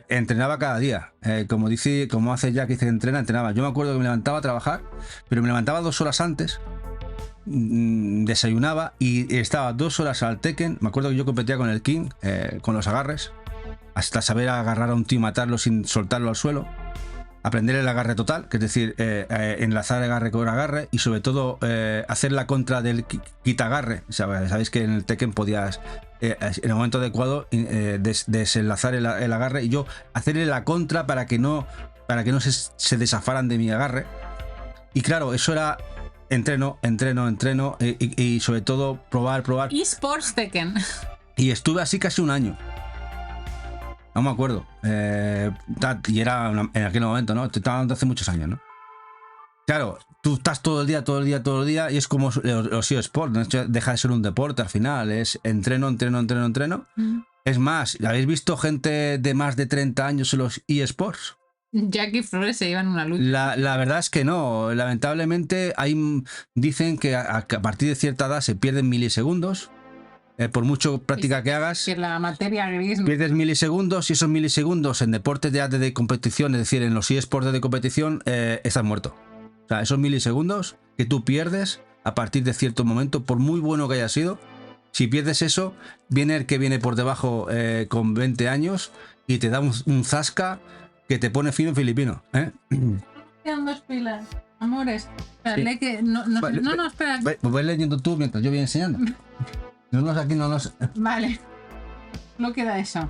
[SPEAKER 2] entrenaba cada día. Como hace Jack, dice entrenaba. Yo me acuerdo que me levantaba a trabajar, pero me levantaba 2 horas antes, desayunaba y estaba 2 horas al Tekken. Me acuerdo que yo competía con el King, con los agarres, hasta saber agarrar a un tío y matarlo sin soltarlo al suelo, aprender el agarre total, que es decir, enlazar agarre con agarre y sobre todo hacer la contra del quitagarre. Sabéis que en el Tekken podías en el momento adecuado desenlazar el agarre y yo hacerle la contra para que no se desafaran de mi agarre. Y claro, eso era entreno y sobre todo probar.
[SPEAKER 1] eSports Tekken.
[SPEAKER 2] Y estuve así casi un año. No me acuerdo. Y era en aquel momento, ¿no? Te estaba hablando hace muchos años, ¿no? Claro, tú estás todo el día y es como los eSports, ¿no? Deja de ser un deporte al final, es entreno. Es más, ¿habéis visto gente de más de 30 años en los eSports?
[SPEAKER 1] Jack y Flores se llevan una lucha.
[SPEAKER 2] La verdad es que no, lamentablemente dicen que a partir de cierta edad se pierden milisegundos. Por mucho práctica que hagas,
[SPEAKER 1] que la materia gris,
[SPEAKER 2] pierdes milisegundos y esos milisegundos en deportes de competición, es decir, en los eSports de competición, estás muerto. O sea, esos milisegundos que tú pierdes a partir de cierto momento, por muy bueno que haya sido, si pierdes eso, viene el que viene por debajo con 20 años y te da un zasca que te pone fino filipino.
[SPEAKER 1] Quedan 2 pilas. Amores, espérale
[SPEAKER 2] Sí.
[SPEAKER 1] que no, espera.
[SPEAKER 2] Voy leyendo tú mientras yo voy enseñando. Aquí no nos...
[SPEAKER 1] Vale. No queda eso.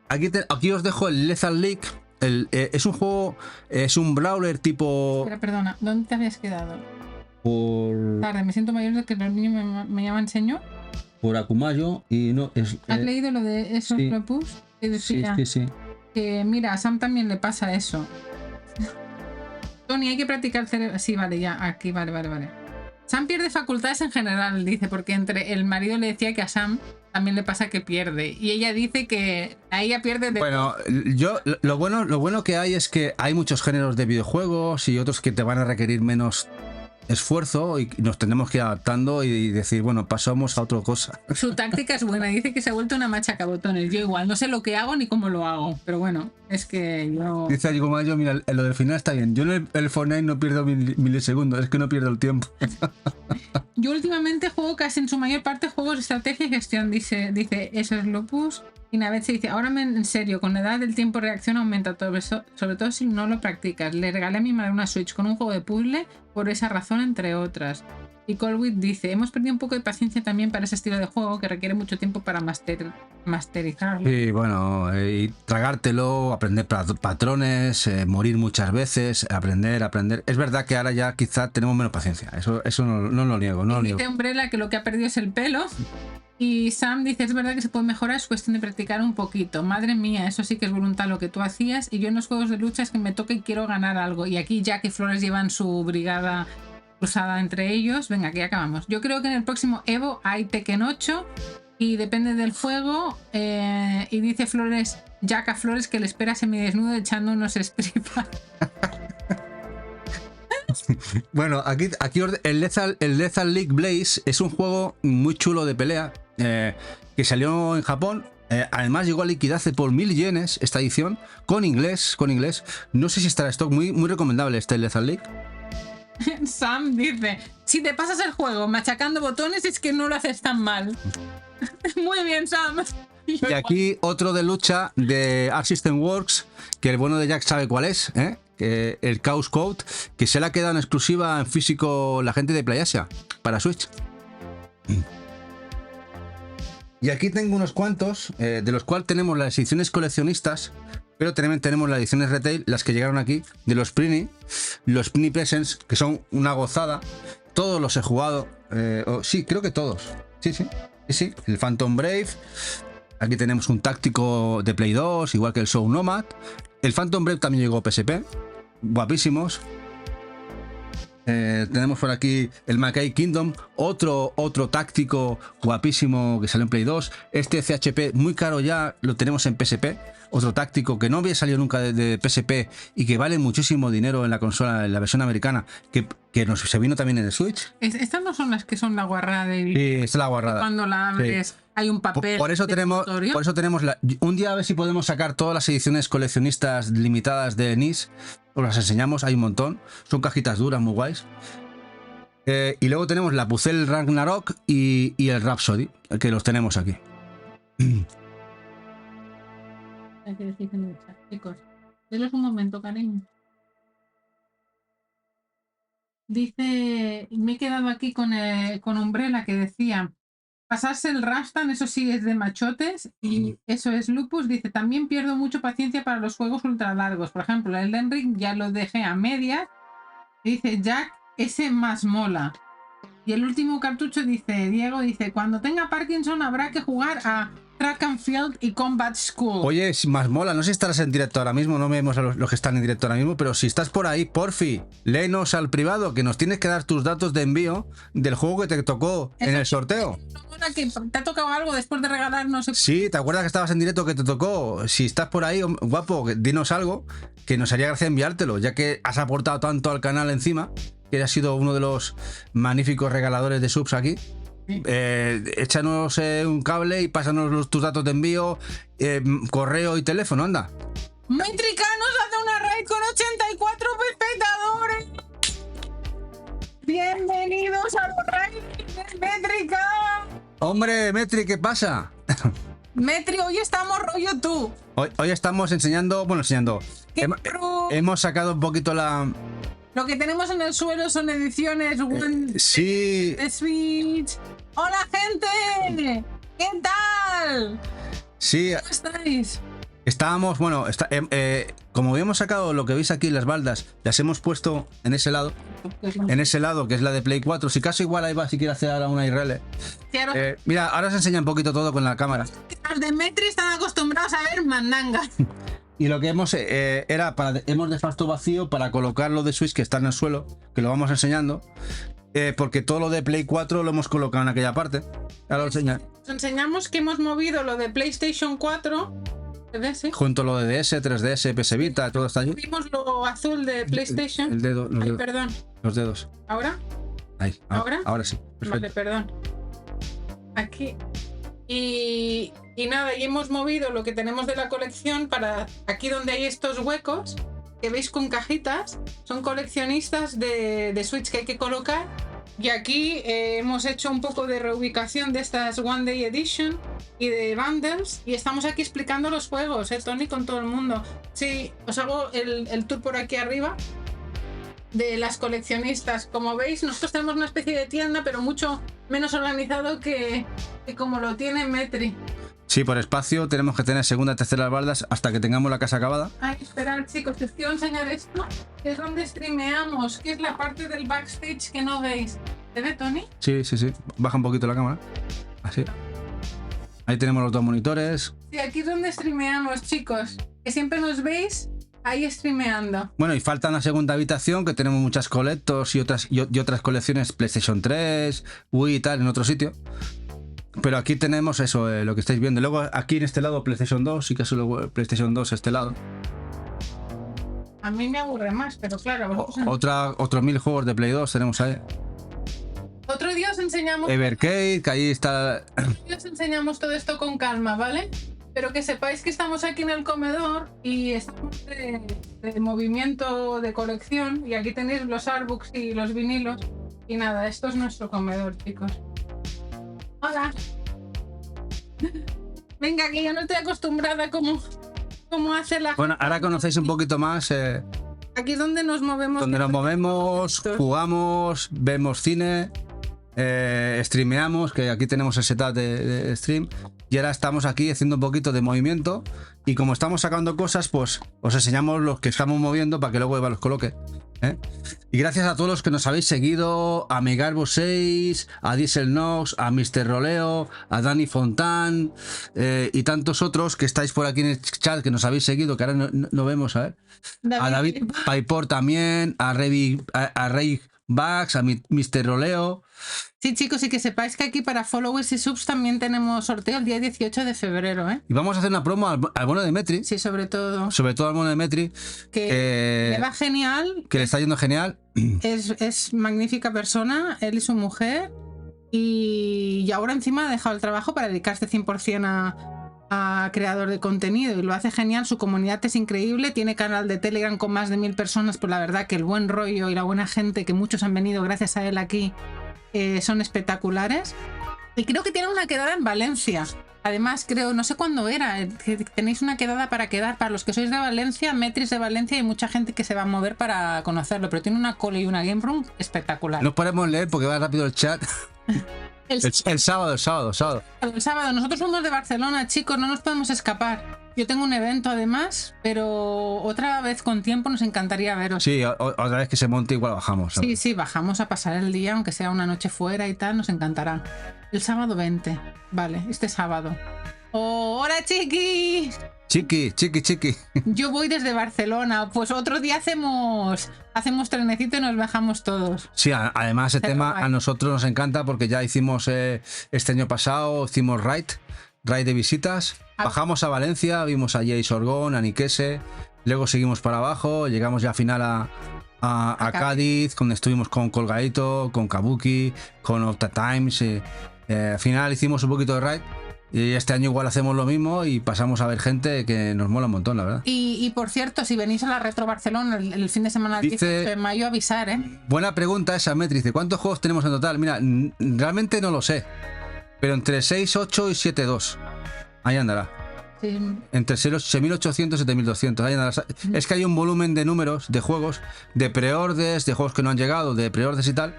[SPEAKER 2] Aquí os dejo el Lethal League. Es un juego, es un brawler tipo...
[SPEAKER 1] Espera, perdona, ¿dónde te habías quedado?
[SPEAKER 2] Por
[SPEAKER 1] Tarde, me siento mayor de que los niños me llaman señor.
[SPEAKER 2] Por Akumayo y no...
[SPEAKER 1] ¿Has leído lo de esos
[SPEAKER 2] sí.
[SPEAKER 1] propus? Que decía
[SPEAKER 2] Sí.
[SPEAKER 1] que mira, a Sam también le pasa eso. Tony, hay que practicar cerebro. Sí, vale, ya, aquí, vale. Sam pierde facultades en general, dice, porque el marido le decía que a Sam también le pasa que pierde. Y ella dice que a ella pierde de...
[SPEAKER 2] Bueno, lo bueno que hay es que hay muchos géneros de videojuegos y otros que te van a requerir menos esfuerzo y nos tenemos que ir adaptando y decir, bueno, pasamos a otra cosa.
[SPEAKER 1] Su táctica es buena, dice que se ha vuelto una machacabotones. Yo igual, no sé lo que hago ni cómo lo hago, pero bueno, es que yo...
[SPEAKER 2] Dice allí como yo, mira, lo del final está bien. Yo en el Fortnite no pierdo milisegundos, es que no pierdo el tiempo.
[SPEAKER 1] Yo últimamente juego casi en su mayor parte juegos de estrategia y gestión, dice eso es Lopus. Y Navet se dice, ahora en serio, con la edad el tiempo de reacción aumenta todo eso, sobre todo si no lo practicas. Le regalé a mi madre una Switch con un juego de puzzle por esa razón, entre otras. Y Colwitt dice, hemos perdido un poco de paciencia también para ese estilo de juego que requiere mucho tiempo para masterizarlo.
[SPEAKER 2] Sí, bueno, y tragártelo, aprender patrones, morir muchas veces, aprender. Es verdad que ahora ya quizá tenemos menos paciencia, eso no lo niego.
[SPEAKER 1] Dice Umbrella que lo que ha perdido es el pelo. Y Sam dice, es verdad que se puede mejorar, es cuestión de practicar un poquito. Madre mía, eso sí que es voluntad lo que tú hacías. Y yo en los juegos de lucha es que me toca y quiero ganar algo. Y aquí Jack y Flores llevan su brigada cruzada entre ellos. Venga, aquí acabamos. Yo creo que en el próximo Evo hay Tekken 8 y depende del juego. Y dice Flores, Jack a Flores que le espera semidesnudo echando unos stripas.
[SPEAKER 2] Bueno, aquí el Lethal League Blaze es un juego muy chulo de pelea que salió en Japón. Además llegó a liquidarse por 1000 yenes esta edición con inglés. No sé si estará en stock, muy recomendable este Lethal League.
[SPEAKER 1] Sam dice, si te pasas el juego machacando botones es que no lo haces tan mal. Muy bien, Sam.
[SPEAKER 2] Y aquí otro de lucha de Arc System Works, que el bueno de Jack sabe cuál es, ¿eh? Que el Chaos Code, que se le ha quedado en exclusiva en físico la gente de PlayAsia para Switch. Y aquí tengo unos cuantos, de los cuales tenemos las ediciones coleccionistas, pero también tenemos las ediciones retail, las que llegaron aquí, de los Prini Presents, que son una gozada. Todos los he jugado, sí, creo que todos. Sí, el Phantom Brave. Aquí tenemos un táctico de Play 2, igual que el Soul Nomad. El Phantom Brave también llegó a PSP, guapísimos. Tenemos por aquí el Mackay Kingdom, otro táctico guapísimo que salió en Play 2. Este CHP muy caro ya lo tenemos en PSP, otro táctico que no había salido nunca de PSP y que vale muchísimo dinero en la consola, en la versión americana, que se vino también en el Switch.
[SPEAKER 1] Estas no son las que son la guarrada de...
[SPEAKER 2] Sí, esta es la guarrada.
[SPEAKER 1] Cuando la abres, sí, hay un papel.
[SPEAKER 2] Por eso tenemos un día a ver si podemos sacar todas las ediciones coleccionistas limitadas de NIS. Os las enseñamos, hay un montón. Son cajitas duras, muy guays. Y luego tenemos la Puzzle Ragnarok y el Rhapsody, que los tenemos aquí.
[SPEAKER 1] Hay que decir en el chat, chicos. Delos un momento, cariño. Dice, me he quedado aquí con Umbrella, que decía, pasarse el Rastan, eso sí es de machotes, y eso es Lupus. Dice, también pierdo mucho paciencia para los juegos ultra largos. Por ejemplo, el Elden Ring ya lo dejé a medias. Dice Jack, ese más mola. Y el último cartucho, dice Diego, dice, cuando tenga Parkinson habrá que jugar a Track and Field y Combat School.
[SPEAKER 2] Oye, es más mola, no sé si estarás en directo ahora mismo, no vemos a los que están en directo ahora mismo, pero si estás por ahí, porfi, léenos al privado, que nos tienes que dar tus datos de envío del juego que te tocó en el sorteo.
[SPEAKER 1] Que te ha tocado algo después de regalarnos.
[SPEAKER 2] Sí, ¿te acuerdas que estabas en directo que te tocó? Si estás por ahí, guapo, dinos algo, que nos haría gracia enviártelo, ya que has aportado tanto al canal encima, que has sido uno de los magníficos regaladores de subs aquí. Sí. Échanos un cable y pásanos tus datos de envío, correo y teléfono, anda.
[SPEAKER 1] Métrica nos hace una raid con 84 espectadores. Bienvenidos a los raids de Métrica.
[SPEAKER 2] Hombre, Metri, ¿qué pasa?
[SPEAKER 1] Metri, hoy estamos rollo tú.
[SPEAKER 2] Hoy estamos enseñando. Hemos sacado un poquito la...
[SPEAKER 1] Lo que tenemos en el suelo son ediciones
[SPEAKER 2] sí.
[SPEAKER 1] de Switch. ¡Hola, gente! ¿Qué tal?
[SPEAKER 2] Sí.
[SPEAKER 1] ¿Cómo estáis?
[SPEAKER 2] Estábamos, bueno, como habíamos sacado lo que veis aquí, las baldas, las hemos puesto en ese lado. En ese lado, que es la de Play 4. Si caso igual ahí va, si quiere hacer ahora una IRL. Mira, ahora se enseña un poquito todo con la cámara.
[SPEAKER 1] Los de Metri están acostumbrados a ver mandangas.
[SPEAKER 2] Y lo que hemos hemos dejado vacío para colocar lo de Switch que está en el suelo, que lo vamos enseñando, porque todo lo de Play 4 lo hemos colocado en aquella parte. Ahora lo
[SPEAKER 1] os enseñamos que hemos movido lo de PlayStation 4, ¿ves?
[SPEAKER 2] Junto a lo de DS, 3DS, PS Vita, todo está allí.
[SPEAKER 1] Vimos lo azul de PlayStation.
[SPEAKER 2] El dedo,
[SPEAKER 1] Ay, perdón.
[SPEAKER 2] Los dedos.
[SPEAKER 1] ¿Ahora?
[SPEAKER 2] Ahí, ahora sí. Perfecto.
[SPEAKER 1] Vale, perdón. Aquí. Y nada, y hemos movido lo que tenemos de la colección para aquí donde hay estos huecos que veis con cajitas, son coleccionistas de Switch que hay que colocar. Y aquí hemos hecho un poco de reubicación de estas One Day Edition y de bundles, y estamos aquí explicando los juegos, Tony, con todo el mundo. Sí, os hago el tour por aquí arriba de las coleccionistas. Como veis, nosotros tenemos una especie de tienda, pero mucho menos organizado que como lo tiene Metri.
[SPEAKER 2] Sí, por espacio tenemos que tener segunda, tercera baldas hasta que tengamos la casa acabada.
[SPEAKER 1] Ay, esperad, chicos, os quiero enseñar esto, que es donde streameamos, que es la parte del backstage que no veis. ¿Te ve, Tony?
[SPEAKER 2] Sí. Baja un poquito la cámara. Así. Ahí tenemos los dos monitores.
[SPEAKER 1] Sí, aquí es donde streameamos, chicos. Que siempre nos veis ahí streameando.
[SPEAKER 2] Bueno, y falta una segunda habitación, que tenemos muchas colectos y otras colecciones PlayStation 3, Wii y tal, en otro sitio. Pero aquí tenemos eso, lo que estáis viendo. Luego aquí en este lado PlayStation 2, y que solo PlayStation 2 este lado.
[SPEAKER 1] A mí me aburre más, pero claro.
[SPEAKER 2] Otros 1000 juegos de Play 2 tenemos ahí.
[SPEAKER 1] Otro día os enseñamos...
[SPEAKER 2] Evercade, que ahí está...
[SPEAKER 1] Otro día os enseñamos todo esto con calma, ¿vale? Pero que sepáis que estamos aquí en el comedor y estamos de movimiento de colección. Y aquí tenéis los artbooks y los vinilos. Y nada, esto es nuestro comedor, chicos. Hola. Venga, que yo no estoy acostumbrada a cómo hace la...
[SPEAKER 2] Bueno, ahora conocéis un poquito más...
[SPEAKER 1] Aquí es donde nos movemos.
[SPEAKER 2] Donde nos movemos, jugamos, vemos cine, streameamos, que aquí tenemos el setup de stream. Y ahora estamos aquí haciendo un poquito de movimiento. Y como estamos sacando cosas, pues os enseñamos los que estamos moviendo para que luego Eva los coloque. Y gracias a todos los que nos habéis seguido, a Megarbo6, a Diesel Nox, a Mr. Roleo, a Dani Fontán y tantos otros que estáis por aquí en el chat que nos habéis seguido, que ahora no vemos, a ver. A David Paipor también, a Rey Bax, a Mr. Roleo.
[SPEAKER 1] Sí, chicos, y que sepáis que aquí para followers y subs también tenemos sorteo el día 18 de febrero, ¿eh?
[SPEAKER 2] Y vamos a hacer una promo al bono de Metri.
[SPEAKER 1] Sí, sobre todo.
[SPEAKER 2] Sobre todo al bono de Metri.
[SPEAKER 1] Que le va genial.
[SPEAKER 2] Que le está yendo genial.
[SPEAKER 1] Es magnífica persona, él y su mujer. Y ahora encima ha dejado el trabajo para dedicarse 100% a creador de contenido. Y lo hace genial, su comunidad es increíble. Tiene canal de Telegram con más de 1000 personas. Pues la verdad que el buen rollo y la buena gente, que muchos han venido gracias a él aquí, son espectaculares. Y creo que tiene una quedada en Valencia. Además, creo, no sé cuándo era, que tenéis una quedada para quedar. Para los que sois de Valencia, Metris de Valencia, hay mucha gente que se va a mover para conocerlo. Pero tiene una call y una game room espectacular.
[SPEAKER 2] No podemos leer porque va rápido el chat. El sábado.
[SPEAKER 1] El sábado. Nosotros somos de Barcelona, chicos, no nos podemos escapar. Yo tengo un evento además, pero otra vez con tiempo nos encantaría veros.
[SPEAKER 2] Sí, otra vez que se monte igual bajamos, ¿sabes?
[SPEAKER 1] Sí, bajamos a pasar el día, aunque sea una noche fuera y tal, nos encantará. El sábado 20, vale, este sábado. ¡Oh, hola, chiqui!
[SPEAKER 2] Chiqui.
[SPEAKER 1] Yo voy desde Barcelona, pues otro día hacemos trenecito y nos bajamos todos.
[SPEAKER 2] Sí, además ese tema a nosotros nos encanta porque ya hicimos este año pasado, hicimos Raid de visitas, bajamos a Valencia, vimos a Jay Sorgón, a Niquese, luego seguimos para abajo, llegamos ya al final a Cádiz, donde estuvimos con Colgadito, con Kabuki, con Opta Times, al final hicimos un poquito de Raid. Y este año igual hacemos lo mismo y pasamos a ver gente que nos mola un montón, la verdad.
[SPEAKER 1] Y por cierto, si venís a la Retro Barcelona el fin de semana del 18 de mayo, avisar, ¿eh?
[SPEAKER 2] Buena pregunta esa, Metri. Dice, ¿cuántos juegos tenemos en total? Mira, realmente no lo sé. Pero entre 6, 8 y 7, 2. Ahí andará. Sí. Entre 6.800 y 7.200. Ahí andará. Es que hay un volumen de números, de juegos, de preorders, de juegos que no han llegado, de preorders y tal,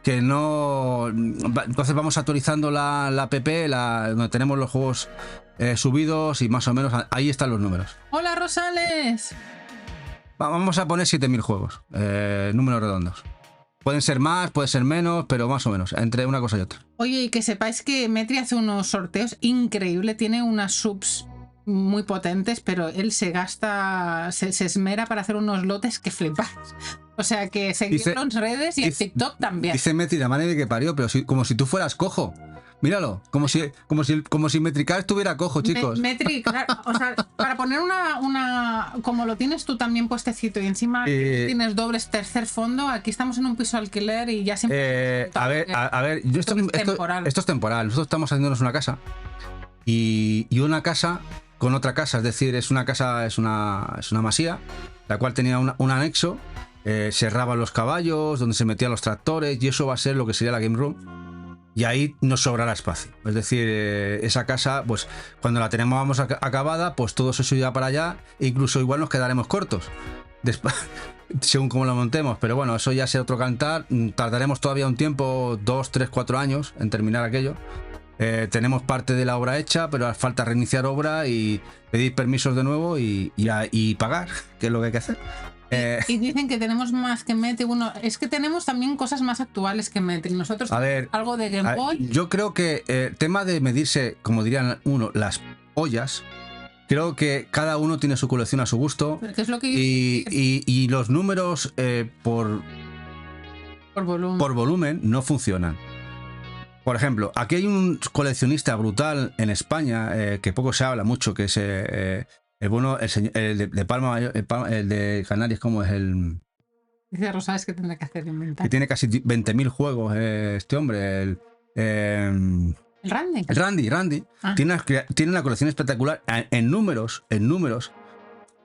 [SPEAKER 2] que no... Entonces vamos actualizando la app, donde tenemos los juegos subidos y más o menos ahí están los números.
[SPEAKER 1] ¡Hola, Rosales!
[SPEAKER 2] Vamos a poner 7.000 juegos, números redondos. Pueden ser más, pueden ser menos, pero más o menos, entre una cosa y otra.
[SPEAKER 1] Oye, y que sepáis que Metri hace unos sorteos increíbles, tiene unas subs muy potentes, pero él se esmera para hacer unos lotes que flipas. O sea que seguirlo en redes y en TikTok también.
[SPEAKER 2] Dice Metri, la madre que parió, pero como si tú fueras cojo. Míralo, como si Metricar estuviera cojo, chicos.
[SPEAKER 1] Metri, claro, o sea, para poner una como lo tienes tú también puestecito y encima tienes dobles tercer fondo, aquí estamos en un piso alquiler y ya siempre...
[SPEAKER 2] a ver, esto es temporal. Nosotros estamos haciéndonos una casa y una casa con otra casa, es decir, es una masía, la cual tenía un anexo, cerraban los caballos, donde se metían los tractores y eso va a ser lo que sería la game room. Y ahí nos sobrará espacio. Es decir, esa casa, pues cuando la tenemos acabada, pues todo eso irá para allá. E incluso igual nos quedaremos cortos. Según cómo lo montemos. Pero bueno, eso ya será otro cantar. Tardaremos todavía un tiempo, 2, 3, 4 años en terminar aquello. Tenemos parte de la obra hecha, pero falta reiniciar obra y pedir permisos de nuevo y pagar, que es lo que hay que hacer.
[SPEAKER 1] Y dicen que tenemos más que Metri. Bueno, es que tenemos también cosas más actuales que Metri. Nosotros algo de Game Boy.
[SPEAKER 2] Yo creo que el tema de medirse, como dirían las ollas, creo que cada uno tiene su colección a su gusto.
[SPEAKER 1] Es lo que
[SPEAKER 2] y los números por volumen no funcionan. Por ejemplo, aquí hay un coleccionista brutal en España, que poco se habla mucho, que es el de Palma, el de Canarias, ¿cómo es el?
[SPEAKER 1] Dice Rosales que tendrá que hacer inventar.
[SPEAKER 2] Que tiene casi 20.000 juegos, este hombre,
[SPEAKER 1] ¿El Randy?
[SPEAKER 2] El Randy. Tiene una colección espectacular en números,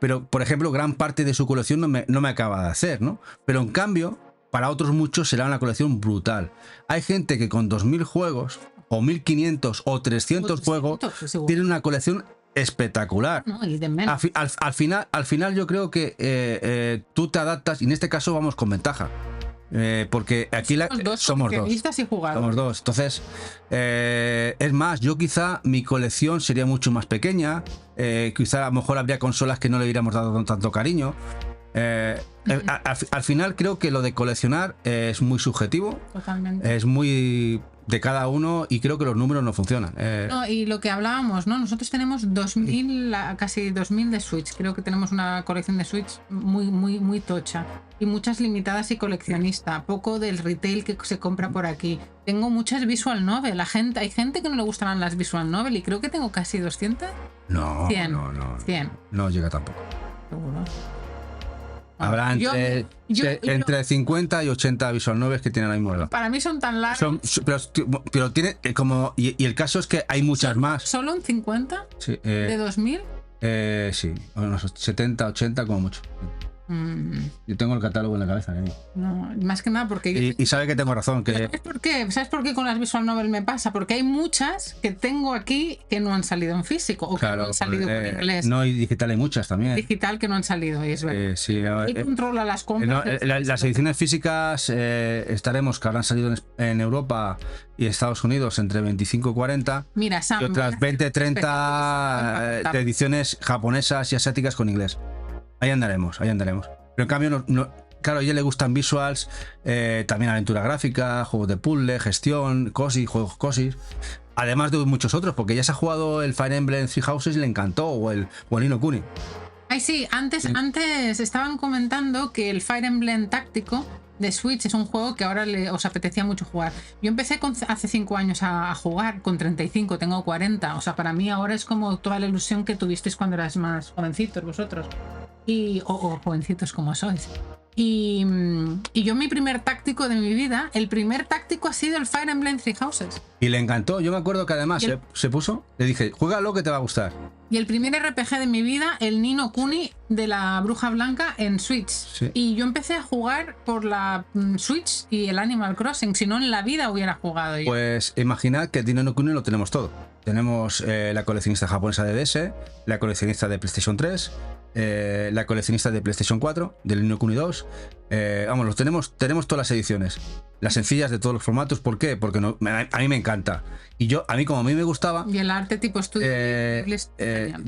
[SPEAKER 2] pero por ejemplo, gran parte de su colección no me acaba de hacer, ¿no? Pero en cambio, para otros muchos será una colección brutal. Hay gente que con 2.000 juegos o 1500 o 300 juegos, tienen una colección espectacular.
[SPEAKER 1] No, y de menos.
[SPEAKER 2] Al final yo creo que tú te adaptas, y en este caso vamos con ventaja. Porque aquí somos dos.
[SPEAKER 1] Y jugadores.
[SPEAKER 2] Somos dos. Entonces, es más, yo quizá mi colección sería mucho más pequeña. Quizá a lo mejor habría consolas que no le hubiéramos dado tanto cariño. Al final creo que lo de coleccionar es muy subjetivo.
[SPEAKER 1] Totalmente.
[SPEAKER 2] Es muy de cada uno y creo que los números no funcionan.
[SPEAKER 1] No, y lo que hablábamos, ¿no? Nosotros tenemos 2000, casi 2000 de Switch. Creo que tenemos una colección de Switch muy tocha. Y muchas limitadas y coleccionista. Poco del retail que se compra por aquí. Tengo muchas visual novel. Hay gente que no le gustarán las visual novel y creo que tengo casi 200.
[SPEAKER 2] No,
[SPEAKER 1] 100.
[SPEAKER 2] no.
[SPEAKER 1] 100.
[SPEAKER 2] No llega tampoco.
[SPEAKER 1] Seguro.
[SPEAKER 2] Habrá entre 50 y 80 visual novels que tienen la misma edad.
[SPEAKER 1] Para mí son tan largos.
[SPEAKER 2] Pero tiene como. Y el caso es que hay muchas más.
[SPEAKER 1] ¿Solo un 50?
[SPEAKER 2] Sí,
[SPEAKER 1] ¿De 2000?
[SPEAKER 2] Sí, unos 70, 80 como mucho. Yo tengo el catálogo en la cabeza.
[SPEAKER 1] No, más que nada porque...
[SPEAKER 2] Y sabe que tengo razón. Que...
[SPEAKER 1] ¿Sabes por qué con las visual novel me pasa? Porque hay muchas que tengo aquí que no han salido en físico o
[SPEAKER 2] claro,
[SPEAKER 1] que no han salido en inglés.
[SPEAKER 2] No, y digital hay muchas también.
[SPEAKER 1] Digital que no han salido, y es verdad.
[SPEAKER 2] Sí,
[SPEAKER 1] y controla las compras.
[SPEAKER 2] Las ediciones físicas estaremos, que habrán salido en Europa y Estados Unidos entre 25 y 40.
[SPEAKER 1] Mira, Sam,
[SPEAKER 2] y otras 20, 30 de ediciones japonesas y asiáticas con inglés. Ahí andaremos. Pero en cambio, claro, a ella le gustan visuals, también aventura gráfica, juegos de puzzle, gestión, juegos cosis. Además de muchos otros, porque ya se ha jugado el Fire Emblem Three Houses y le encantó, o el Ni no Kuni.
[SPEAKER 1] Ay, sí, antes estaban comentando que el Fire Emblem táctico de Switch es un juego que ahora os apetecía mucho jugar. Yo empecé hace 5 años a jugar, con 35, tengo 40. O sea, para mí ahora es como toda la ilusión que tuvisteis cuando eras más jovencitos vosotros. O jovencitos como sois. Y yo mi primer táctico de mi vida, el primer táctico ha sido el Fire Emblem Three Houses.
[SPEAKER 2] Y le encantó. Yo me acuerdo que además se puso, le dije, juégalo que te va a gustar.
[SPEAKER 1] Y el primer RPG de mi vida, el Ni no Kuni de la Bruja Blanca en Switch.
[SPEAKER 2] Sí.
[SPEAKER 1] Y yo empecé a jugar por la Switch y el Animal Crossing. Si no, en la vida hubiera jugado yo.
[SPEAKER 2] Pues imaginad que el Ni no Kuni lo tenemos todo. Tenemos la coleccionista japonesa de DS, la coleccionista de PlayStation 3, la coleccionista de PlayStation 4, del Ni no Kuni 2. Vamos, tenemos todas las ediciones. Las sencillas de todos los formatos. ¿Por qué? Porque a mí me encanta. Y a mí como a mí me gustaba...
[SPEAKER 1] Y el arte tipo estudio.
[SPEAKER 2] de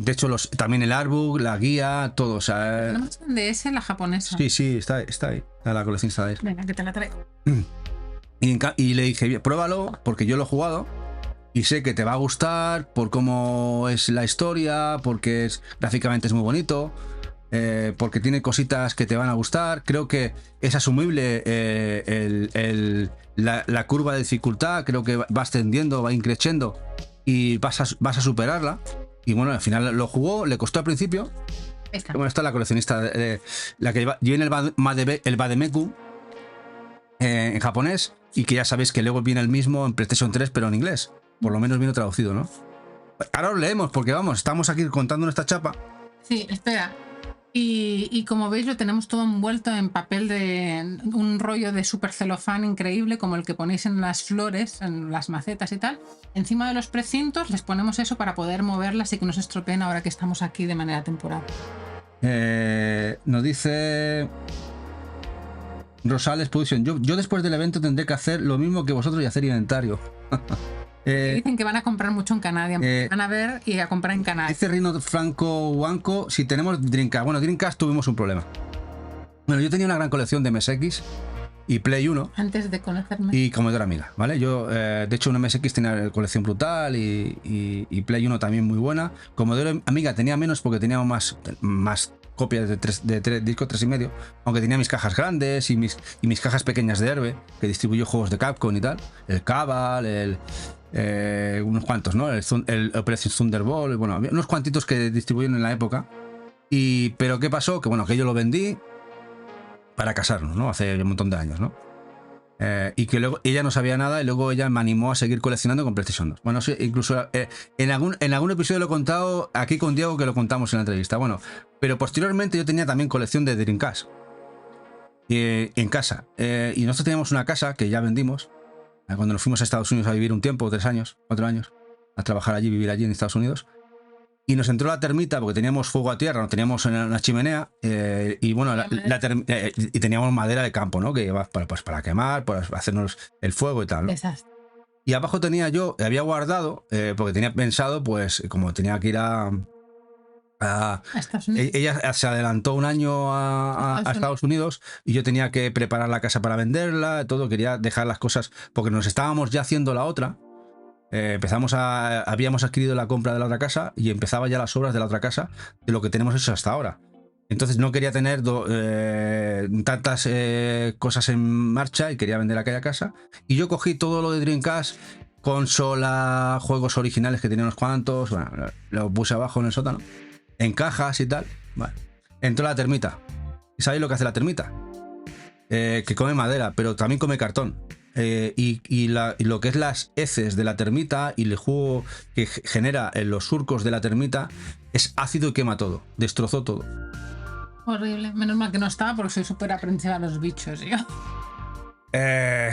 [SPEAKER 2] hecho, también el artbook, la guía, todo. O sea,
[SPEAKER 1] tenemos en DS la japonesa.
[SPEAKER 2] Sí, está ahí. Está la coleccionista de DS.
[SPEAKER 1] Venga, que te la traigo.
[SPEAKER 2] Y le dije, pruébalo, porque yo lo he jugado. Y sé que te va a gustar por cómo es la historia, porque gráficamente es muy bonito, porque tiene cositas que te van a gustar. Creo que es asumible la curva de dificultad, creo que va ascendiendo, va increciendo y vas a superarla. Y bueno, al final lo jugó, le costó al principio. Bueno, está la coleccionista, la que viene el Bademeku en japonés, y que ya sabéis que luego viene el mismo en PlayStation 3, pero en inglés. Por lo menos vino traducido, ¿no? Ahora lo leemos, porque vamos, estamos aquí contando nuestra chapa.
[SPEAKER 1] Sí, espera. Y como veis, lo tenemos todo envuelto en papel de un rollo de super celofán increíble, como el que ponéis en las flores, en las macetas y tal. Encima de los precintos les ponemos eso para poder moverlas y que no se estropeen ahora que estamos aquí de manera temporal.
[SPEAKER 2] Nos dice Rosales Production, yo después del evento tendré que hacer lo mismo que vosotros y hacer inventario.
[SPEAKER 1] Dicen que van a comprar mucho en Canadá, van a ver y a comprar en Canadá.
[SPEAKER 2] Dice Rino Franco Huanco, si tenemos Dreamcast. Bueno, Dreamcast tuvimos un problema. Bueno, yo tenía una gran colección de MSX y Play 1.
[SPEAKER 1] Antes de conocerme.
[SPEAKER 2] Y Commodore Amiga, ¿vale? Yo, de hecho, un MSX tenía colección brutal y Play 1 también muy buena. Commodore Amiga tenía menos porque teníamos más copias de disco 3,5, aunque tenía mis cajas grandes y mis cajas pequeñas de Herbe, que distribuyó juegos de Capcom y tal. El Cabal, unos cuantos, ¿no? El Operation Thunderbolt, bueno, unos cuantitos que distribuyeron en la época. Pero ¿qué pasó? Que bueno, que yo lo vendí para casarnos, ¿no? Hace un montón de años, ¿no? Y que luego ella no sabía nada y luego ella me animó a seguir coleccionando con PlayStation 2. Bueno, sí, incluso en algún episodio lo he contado aquí con Diego, que lo contamos en la entrevista. Bueno, pero posteriormente yo tenía también colección de Dreamcast en casa. Y nosotros teníamos una casa que ya vendimos, cuando nos fuimos a Estados Unidos a vivir un tiempo, 3 años, 4 años, a trabajar allí, vivir allí en Estados Unidos. Y nos entró la termita porque teníamos fuego a tierra, no teníamos una chimenea y bueno, y teníamos madera de campo, ¿no? Que iba para quemar, para hacernos el fuego y tal, ¿no?
[SPEAKER 1] Exacto.
[SPEAKER 2] Y abajo había guardado, porque tenía pensado, pues como tenía que ir a
[SPEAKER 1] Estados Unidos.
[SPEAKER 2] Ella se adelantó un año a Estados Unidos y yo tenía que preparar la casa para venderla, todo, quería dejar las cosas, porque nos estábamos ya haciendo la otra. Habíamos adquirido la compra de la otra casa y empezaba ya las obras de la otra casa de lo que tenemos hecho hasta ahora. Entonces no quería tener tantas cosas en marcha y quería vender aquella casa. Y yo cogí todo lo de Dreamcast, consola, juegos originales que tenía unos cuantos, bueno, lo puse abajo en el sótano, en cajas y tal. Vale. Entró la termita. ¿Y sabéis lo que hace la termita? Que come madera, pero también come cartón. Y lo que es las heces de la termita y el jugo que genera en los surcos de la termita es ácido y quema todo, destrozó todo.
[SPEAKER 1] Horrible, menos mal que no estaba porque soy súper aprensiva a los bichos, yo.
[SPEAKER 2] En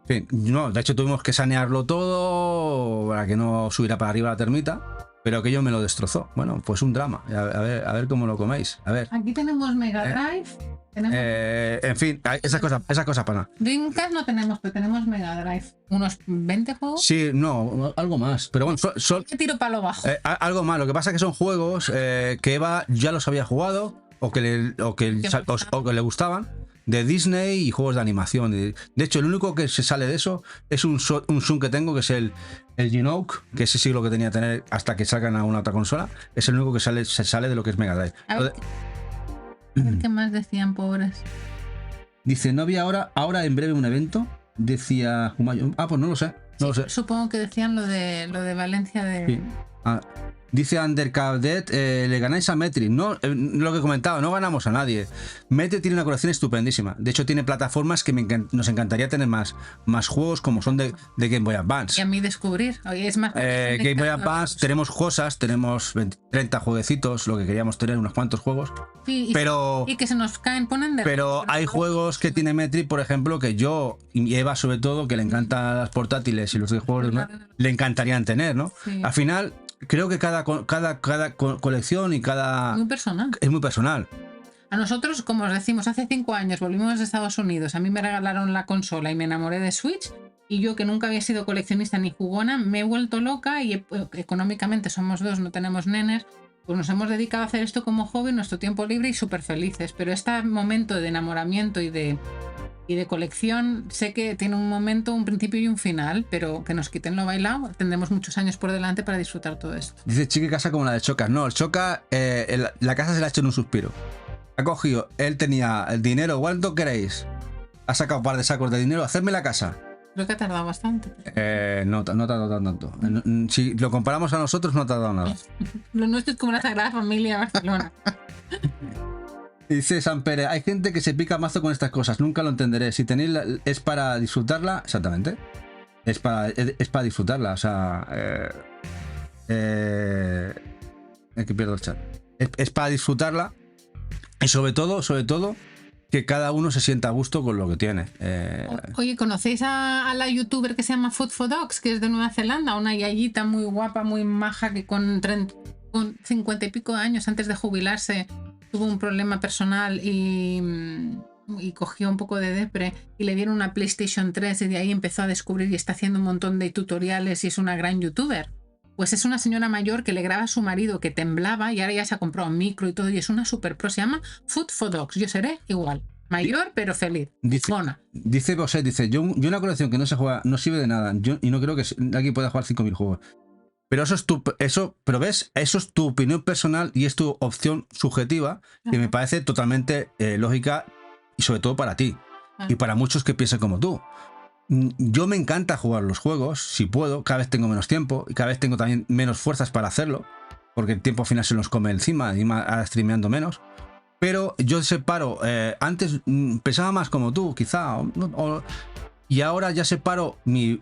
[SPEAKER 2] fin, no, de hecho tuvimos que sanearlo todo para que no subiera para arriba la termita, pero aquello me lo destrozó. Bueno, pues un drama, a ver cómo lo coméis. A ver.
[SPEAKER 1] Aquí tenemos Mega Drive.
[SPEAKER 2] En fin, esas cosas para nada.
[SPEAKER 1] Dreamcast no tenemos, pero tenemos Mega Drive. ¿Unos 20 juegos?
[SPEAKER 2] Sí, no, algo más. Pero bueno,
[SPEAKER 1] ¿Qué tiro para lo bajo?
[SPEAKER 2] Algo más. Lo que pasa es que son juegos que Eva ya los había jugado o que le gustaban, de Disney y juegos de animación. De hecho, el único que se sale de eso es un Zoom que tengo, que es el Genoke, que ese sí lo que tenía que tener hasta que salgan a una otra consola. Es el único que se sale de lo que es Mega Drive.
[SPEAKER 1] A ver qué más decían, pobres.
[SPEAKER 2] Dice, no había ahora en breve un evento. Decía Humayo. Pues no lo sé. No lo sé.
[SPEAKER 1] Supongo que decían lo de Valencia de...
[SPEAKER 2] Sí. Dice Undercadet, le ganáis a Metri. No, lo que comentaba, no ganamos a nadie. Metri tiene una colección estupendísima. De hecho, tiene plataformas que nos encantaría tener más juegos, como son de Game Boy Advance.
[SPEAKER 1] Y a mí descubrir. Oye, es más
[SPEAKER 2] Game Boy Advance, tenemos cosas, tenemos 30 jueguecitos, lo que queríamos tener, unos cuantos juegos.
[SPEAKER 1] Sí,
[SPEAKER 2] pero
[SPEAKER 1] y que se nos ponen de...
[SPEAKER 2] Pero hay juegos que tiene Metri, por ejemplo, que yo, y Eva sobre todo, que le encantan las portátiles y los juegos, le encantarían tener, ¿no? Sí. Al final... Creo que cada colección y cada...
[SPEAKER 1] Muy personal.
[SPEAKER 2] Es muy personal.
[SPEAKER 1] A nosotros, como os decimos, hace 5 años volvimos de Estados Unidos, a mí me regalaron la consola y me enamoré de Switch, y yo, que nunca había sido coleccionista ni jugona, me he vuelto loca y económicamente somos dos, no tenemos nenes, pues nos hemos dedicado a hacer esto como hobby, nuestro tiempo libre, y súper felices. Pero este momento de enamoramiento y de colección, sé que tiene un momento, un principio y un final, pero que nos quiten lo bailado, tendremos muchos años por delante para disfrutar todo esto.
[SPEAKER 2] Dice Chiqui casa como la de Chocas. No, el Choca, la casa se la ha hecho en un suspiro. Ha cogido, él tenía el dinero, ¿cuánto queréis? Ha sacado un par de sacos de dinero, hacerme la casa.
[SPEAKER 1] Creo que ha tardado bastante.
[SPEAKER 2] No ha tardado tanto. Si lo comparamos a nosotros, no ha tardado nada.
[SPEAKER 1] Lo nuestro es como la Sagrada Familia de Barcelona.
[SPEAKER 2] Dice San Pérez, hay gente que se pica mazo con estas cosas, nunca lo entenderé. Si tenéis es para disfrutarla, exactamente. Es para disfrutarla, o sea... es que pierdo el chat. Es para disfrutarla y sobre todo, que cada uno se sienta a gusto con lo que tiene.
[SPEAKER 1] Oye, ¿conocéis a la youtuber que se llama Food for Dogs, que es de Nueva Zelanda? Una yayita muy guapa, muy maja, que con 50 y pico de años, antes de jubilarse, tuvo un problema personal y cogió un poco de depre y le dieron una PlayStation 3 y de ahí empezó a descubrir y está haciendo un montón de tutoriales y es una gran youtuber. Pues es una señora mayor que le graba a su marido que temblaba y ahora ya se ha comprado un micro y todo y es una super pro. Se llama Food for Dogs. Yo seré igual. Mayor pero feliz.
[SPEAKER 2] Dice Bosé, yo una colección que no se juega no sirve de nada. Y no creo que aquí pueda jugar 5.000 juegos. Pero pero ves, eso es tu opinión personal y es tu opción subjetiva, que me parece totalmente lógica y sobre todo para ti y para muchos que piensan como tú. Yo me encanta jugar los juegos, si puedo, cada vez tengo menos tiempo y cada vez tengo también menos fuerzas para hacerlo, porque el tiempo al final se nos come encima y ahora streameando menos. Pero yo separo, antes pensaba más como tú, quizá, y ahora ya separo mi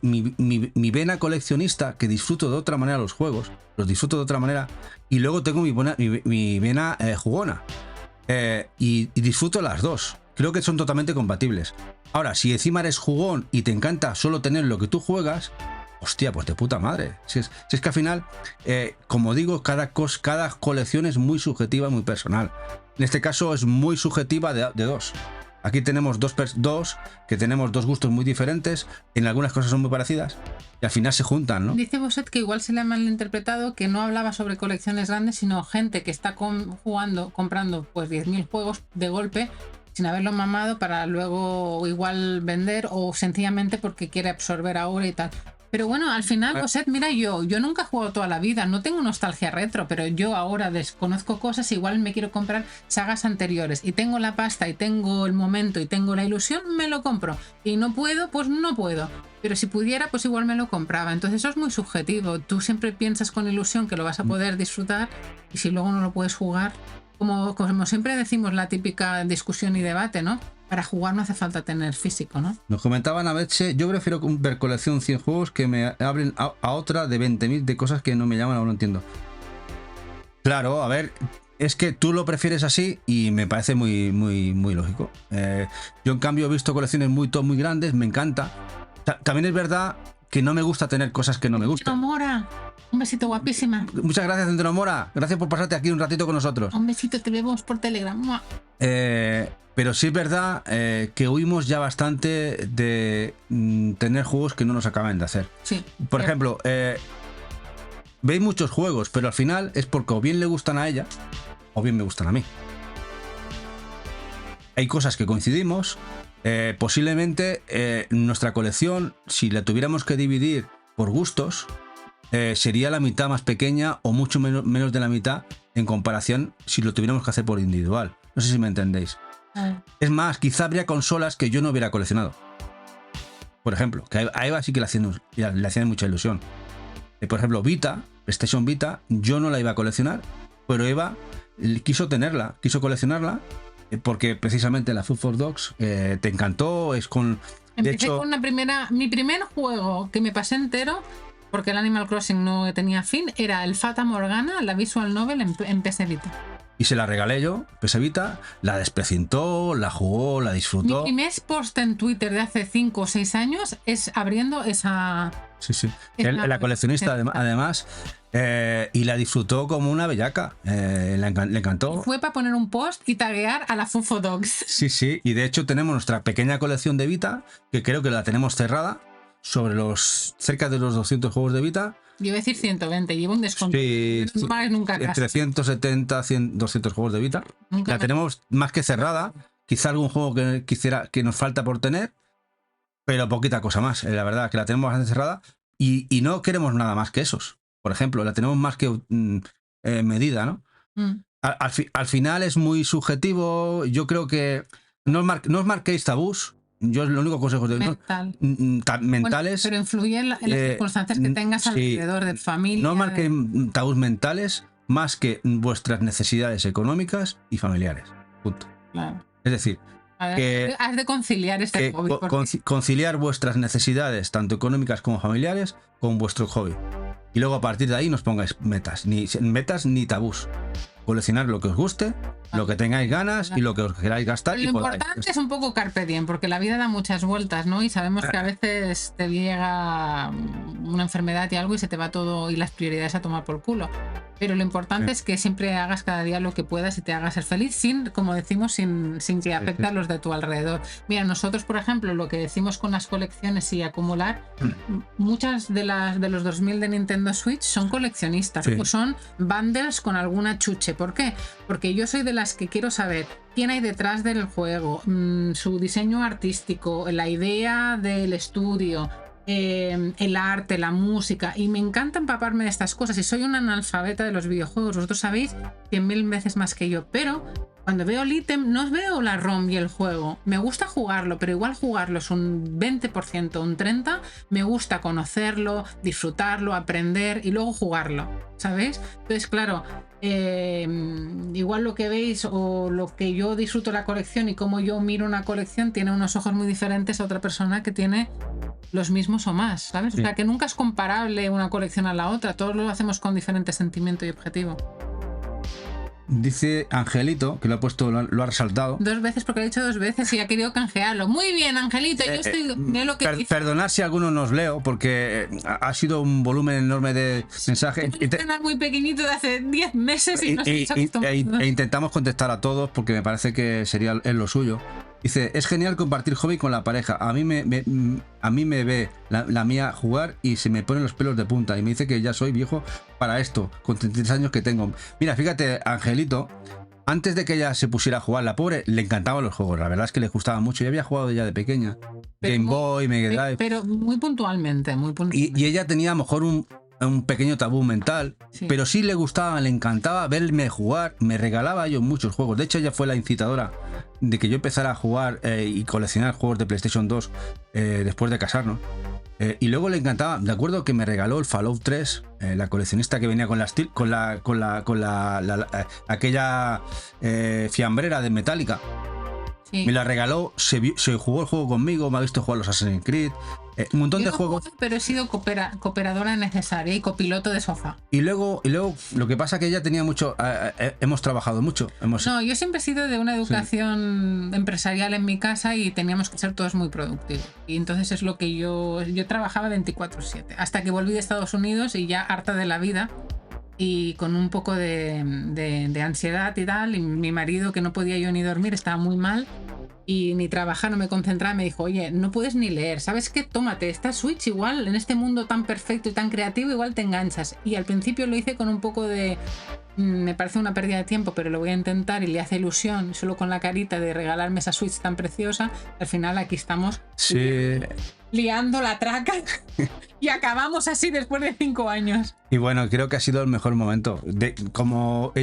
[SPEAKER 2] vena coleccionista, que disfruto de otra manera los juegos, los disfruto de otra manera, y luego tengo mi vena jugona, y disfruto las dos. creo que son totalmente compatibles. Ahora, si encima eres jugón y te encanta solo tener lo que tú juegas, hostia, pues de puta madre. Si es que al final, como digo, cada colección es muy subjetiva, muy personal. En este caso es muy subjetiva de dos. Aquí tenemos dos que tenemos dos gustos muy diferentes, en algunas cosas son muy parecidas y al final se juntan, ¿no?
[SPEAKER 1] Dice Bosset que igual se le ha malinterpretado, que no hablaba sobre colecciones grandes, sino gente que está comprando pues 10.000 juegos de golpe sin haberlo mamado para luego igual vender o sencillamente porque quiere absorber ahora y tal. Pero bueno, al final, Bosset, mira, yo nunca he jugado toda la vida, no tengo nostalgia retro, pero yo ahora desconozco cosas, igual me quiero comprar sagas anteriores y tengo la pasta y tengo el momento y tengo la ilusión, me lo compro. Y no puedo, pues no puedo. Pero si pudiera, pues igual me lo compraba. Entonces eso es muy subjetivo. Tú siempre piensas con ilusión que lo vas a poder disfrutar y si luego no lo puedes jugar, como siempre decimos, la típica discusión y debate, ¿no? Para jugar no hace falta tener físico, ¿no?
[SPEAKER 2] Nos comentaban a Betche, yo prefiero ver colección 100 juegos que me abren a otra de 20.000 de cosas que no me llaman o no entiendo. Claro, a ver, es que tú lo prefieres así y me parece muy, muy, muy lógico. Yo en cambio he visto colecciones muy grandes, me encanta. También es verdad que no me gusta tener cosas que no me gustan.
[SPEAKER 1] Mora, un besito guapísima.
[SPEAKER 2] Muchas gracias, Centeno Mora. Gracias por pasarte aquí un ratito con nosotros.
[SPEAKER 1] Un besito, te vemos por Telegram.
[SPEAKER 2] Pero sí es verdad que huimos ya bastante de tener juegos que no nos acaban de hacer.
[SPEAKER 1] Sí.
[SPEAKER 2] Por ejemplo, veis muchos juegos, pero al final es porque o bien le gustan a ella o bien me gustan a mí. Hay cosas que coincidimos. Posiblemente nuestra colección, si la tuviéramos que dividir por gustos, sería la mitad más pequeña o mucho menos de la mitad en comparación si lo tuviéramos que hacer por individual. No sé si me entendéis. Es más, quizá habría consolas que yo no hubiera coleccionado. Por ejemplo, que a Eva sí que le hacían mucha ilusión. Por ejemplo, PlayStation Vita, yo no la iba a coleccionar, pero Eva quiso coleccionarla, porque precisamente la Food for Dogs te encantó.
[SPEAKER 1] Empecé con mi primer juego que me pasé entero, porque el Animal Crossing no tenía fin, era el Fata Morgana, la Visual Novel en PS Vita.
[SPEAKER 2] Y se la regalé yo, PS Vita, la desprecintó, la jugó, la disfrutó.
[SPEAKER 1] Mi primer post en Twitter de hace 5 o 6 años es abriendo esa...
[SPEAKER 2] Sí. La coleccionista además, y la disfrutó como una bellaca. Le encantó.
[SPEAKER 1] Y fue para poner un post y taguear a la Fufo Dogs.
[SPEAKER 2] Sí, y de hecho tenemos nuestra pequeña colección de Vita, que creo que la tenemos cerrada, cerca de los 200 juegos de Vita.
[SPEAKER 1] Yo iba a decir 120, llevo un desconto.
[SPEAKER 2] Sí,
[SPEAKER 1] nunca
[SPEAKER 2] entre 170 200 juegos de Vita. La tenemos más que cerrada. Quizá algún juego que nos falta por tener, pero poquita cosa más. La verdad, que la tenemos bastante cerrada y no queremos nada más que esos. Por ejemplo, la tenemos más que medida, ¿no? Al final es muy subjetivo. Yo creo que no os marquéis tabús. Yo lo único consejo de mentales.
[SPEAKER 1] Pero influye en las circunstancias que tengas alrededor de familia.
[SPEAKER 2] No marquen tabús mentales más que vuestras necesidades económicas y familiares. Punto.
[SPEAKER 1] Claro.
[SPEAKER 2] Es decir,
[SPEAKER 1] has de conciliar este hobby.
[SPEAKER 2] Conciliar vuestras necesidades, tanto económicas como familiares, con vuestro hobby. Y luego a partir de ahí nos pongáis metas ni tabús. Coleccionar lo que os guste, lo que tengáis ganas y lo que os queráis gastar.
[SPEAKER 1] Lo importante es un poco carpe diem, porque la vida da muchas vueltas, ¿no? Y sabemos que a veces te llega una enfermedad y algo y se te va todo y las prioridades a tomar por culo. Pero lo importante es que siempre hagas cada día lo que puedas y te hagas ser feliz, como decimos, sin que afecte a los de tu alrededor. Mira, nosotros, por ejemplo, lo que decimos con las colecciones y acumular, muchas de los 2000 de Nintendo Switch son coleccionistas, o son bundles con alguna chuche. ¿Por qué? Porque yo soy de las que quiero saber quién hay detrás del juego, su diseño artístico, la idea del estudio, el arte, la música, y me encanta empaparme de estas cosas y soy una analfabeta de los videojuegos, vosotros sabéis 100.000 veces más que yo, pero cuando veo el ítem no veo la ROM y el juego. Me gusta jugarlo, pero igual jugarlo es un 20%, un 30%. Me gusta conocerlo, disfrutarlo, aprender y luego jugarlo, ¿sabéis? Entonces, claro, igual lo que veis o lo que yo disfruto la colección y cómo yo miro una colección tiene unos ojos muy diferentes a otra persona que tiene los mismos o más, ¿sabes? O sea, que nunca es comparable una colección a la otra. Todos lo hacemos con diferente sentimiento y objetivo.
[SPEAKER 2] Dice Angelito, que lo ha puesto, lo ha resaltado.
[SPEAKER 1] 2 veces porque lo he dicho 2 veces y ha querido canjearlo. Muy bien, Angelito, yo estoy... lo que
[SPEAKER 2] Perdonad si algunos no os leo, porque ha sido un volumen enorme de mensajes.
[SPEAKER 1] Es un canal muy pequeñito de hace 10 meses y no sé
[SPEAKER 2] intentamos contestar a todos porque me parece que sería es lo suyo. Dice, es genial compartir hobby con la pareja. A mí me ve la mía jugar y se me ponen los pelos de punta. Y me dice que ya soy viejo para esto, con 33 años que tengo. Mira, fíjate, Angelito, antes de que ella se pusiera a jugar, la pobre le encantaban los juegos. La verdad es que le gustaba mucho. Yo había jugado ya de pequeña. Game Boy, Mega Drive.
[SPEAKER 1] Pero muy puntualmente, muy puntualmente.
[SPEAKER 2] Y ella tenía a lo mejor un pequeño tabú mental, pero sí le gustaba, le encantaba verme jugar, me regalaba yo muchos juegos. De hecho, ella fue la incitadora de que yo empezara a jugar y coleccionar juegos de PlayStation 2 después de casarnos. Y luego le encantaba, de acuerdo que me regaló el Fallout 3, la coleccionista que venía con aquella fiambrera de Metallica. Sí. Me la regaló, se jugó el juego conmigo, me ha visto jugar los Assassin's Creed, un montón de juegos.
[SPEAKER 1] Pero he sido cooperadora necesaria y copiloto de sofá.
[SPEAKER 2] Y luego lo que pasa es que ella tenía mucho, hemos trabajado mucho.
[SPEAKER 1] No, yo siempre he sido de una educación empresarial en mi casa y teníamos que ser todos muy productivos. Y entonces es lo que yo trabajaba 24/7, hasta que volví de Estados Unidos y ya harta de la vida. Y con un poco de ansiedad y tal, y mi marido, que no podía yo ni dormir, estaba muy mal y ni trabajar, no me concentraba, me dijo, oye, no puedes ni leer, ¿sabes qué? Tómate esta Switch, igual en este mundo tan perfecto y tan creativo igual te enganchas. Y al principio lo hice con un poco de... me parece una pérdida de tiempo, pero lo voy a intentar, y le hace ilusión solo con la carita de regalarme esa Switch tan preciosa. Al final aquí estamos liando la traca y acabamos así después de 5 años.
[SPEAKER 2] Y bueno, creo que ha sido el mejor momento, como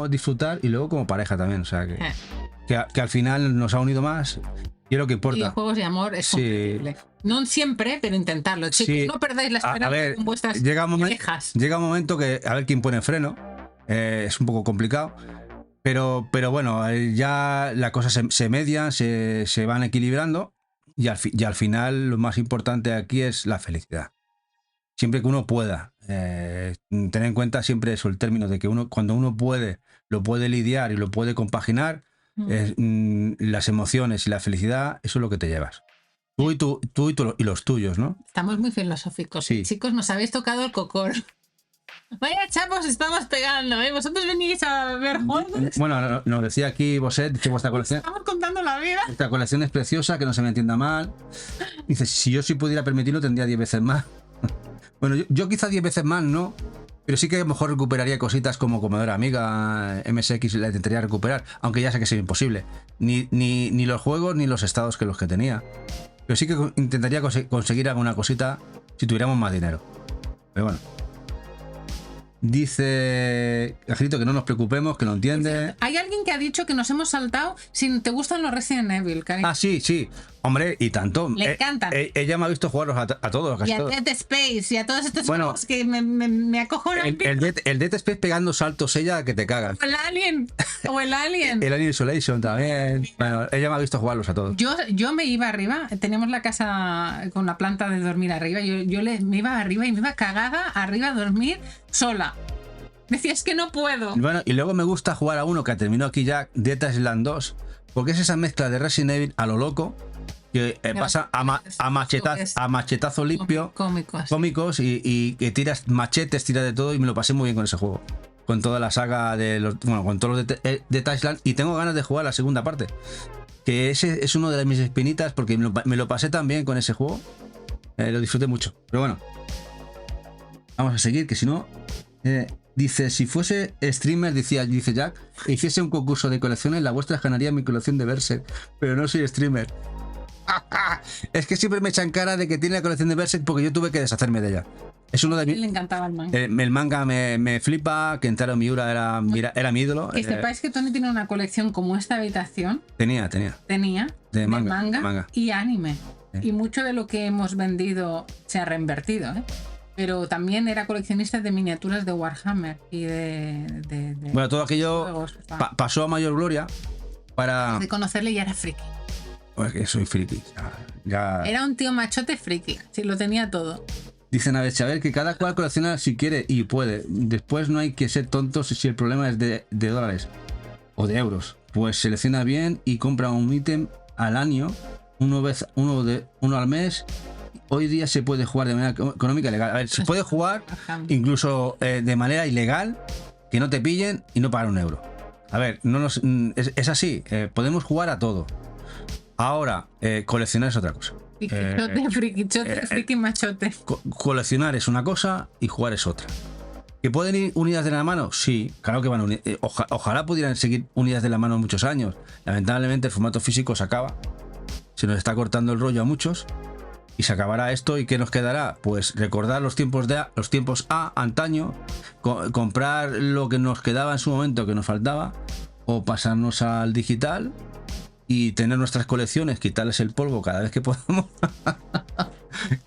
[SPEAKER 2] disfrutar y luego como pareja también, o sea que al final nos ha unido más. Y es lo que importa.
[SPEAKER 1] Y juegos de amor es compatible. No siempre, pero intentarlo, chicos. Sí. No perdáis la esperanza con vuestras parejas.
[SPEAKER 2] Llega un momento que a ver quién pone freno. Es un poco complicado. Pero bueno, ya las cosas se median, se van equilibrando. Y al final lo más importante aquí es la felicidad. Siempre que uno pueda. Tener en cuenta siempre eso, el término de que cuando uno puede, lo puede lidiar y lo puede compaginar. Las emociones y la felicidad, eso es lo que te llevas. Tú y los tuyos, ¿no?
[SPEAKER 1] Estamos muy filosóficos. Sí. Chicos, nos habéis tocado el cocor. Vaya chapos, estamos pegando, ¿eh? ¿Vosotros venís a ver juegos?
[SPEAKER 2] Bueno, nos decía aquí Boset, dice vuestra colección.
[SPEAKER 1] Estamos contando la vida.
[SPEAKER 2] Vuestra colección es preciosa, que no se me entienda mal. Dice, si yo sí pudiera permitirlo, tendría 10 veces más. Bueno, yo quizá 10 veces más, ¿no? Pero sí que a lo mejor recuperaría cositas como Commodore Amiga, MSX, la intentaría recuperar, aunque ya sé que es imposible. Ni los juegos ni los estados que los que tenía. Pero sí que intentaría conseguir alguna cosita si tuviéramos más dinero. Pero bueno. Dice Angelito que no nos preocupemos, que lo entiende.
[SPEAKER 1] Hay alguien que ha dicho que nos hemos saltado si te gustan los Resident Evil, cariño.
[SPEAKER 2] Ah, sí. Hombre, y tanto.
[SPEAKER 1] Le encantan.
[SPEAKER 2] Ella me ha visto jugarlos a todos.
[SPEAKER 1] Y a Dead Space y a todos estos juegos que me acojonan.
[SPEAKER 2] El Dead Space pegando saltos, ella que te cagas.
[SPEAKER 1] O el Alien.
[SPEAKER 2] El Alien Isolation también. Bueno, ella me ha visto jugarlos a todos.
[SPEAKER 1] Yo me iba arriba, teníamos la casa con la planta de dormir arriba. Me iba arriba y me iba cagada arriba a dormir sola. Decía, es que no puedo.
[SPEAKER 2] Bueno, y luego me gusta jugar a uno que terminó aquí ya, Dead Island 2, porque es esa mezcla de Resident Evil a lo loco, que pasa a machetazo limpio, cómicos y que tiras machetes, tiras de todo, y me lo pasé muy bien con ese juego. Con toda la saga con todos los de Dead Island, y tengo ganas de jugar la segunda parte. Que ese es uno de mis espinitas, porque me lo pasé tan bien con ese juego. Lo disfruté mucho. Pero bueno, vamos a seguir, que si no... Dice, si fuese streamer, dice Jack, e hiciese un concurso de colecciones, la vuestra ganaría mi colección de Berserk, pero no soy streamer. Es que siempre me echan cara de que tiene la colección de Berserk porque yo tuve que deshacerme de ella. Es uno de mis...
[SPEAKER 1] Le encantaba el manga.
[SPEAKER 2] El manga me flipa, Kentaro Miura era mi ídolo.
[SPEAKER 1] Que sepáis que Tony tiene una colección como esta habitación.
[SPEAKER 2] Tenía.
[SPEAKER 1] De manga y anime. Y mucho de lo que hemos vendido se ha reinvertido, ¿eh? Pero también era coleccionista de miniaturas de Warhammer y de
[SPEAKER 2] bueno, todo aquello
[SPEAKER 1] juegos,
[SPEAKER 2] pasó a mayor gloria para...
[SPEAKER 1] De conocerle ya era friki.
[SPEAKER 2] Pues que soy friki. Ya...
[SPEAKER 1] Era un tío machote friki, sí, lo tenía todo.
[SPEAKER 2] Dicen a ver que cada cual colecciona si quiere y puede. Después no hay que ser tontos si el problema es de dólares o de euros. Pues selecciona bien y compra un ítem al año, uno al mes. Hoy día se puede jugar de manera económica y legal. A ver, se puede jugar incluso de manera ilegal, que no te pillen y no pagar un euro. A ver, es así. Podemos jugar a todo. Ahora, coleccionar es otra cosa.
[SPEAKER 1] Friki machote.
[SPEAKER 2] Coleccionar es una cosa y jugar es otra. ¿Que pueden ir unidas de la mano? Sí, claro que van a unir. Ojalá pudieran seguir unidas de la mano muchos años. Lamentablemente el formato físico se acaba. Se nos está cortando el rollo a muchos. Y se acabará esto. ¿Y qué nos quedará? Pues recordar los tiempos A, antaño. Comprar lo que nos quedaba en su momento, que nos faltaba. O pasarnos al digital. Y tener nuestras colecciones, quitarles el polvo cada vez que podamos.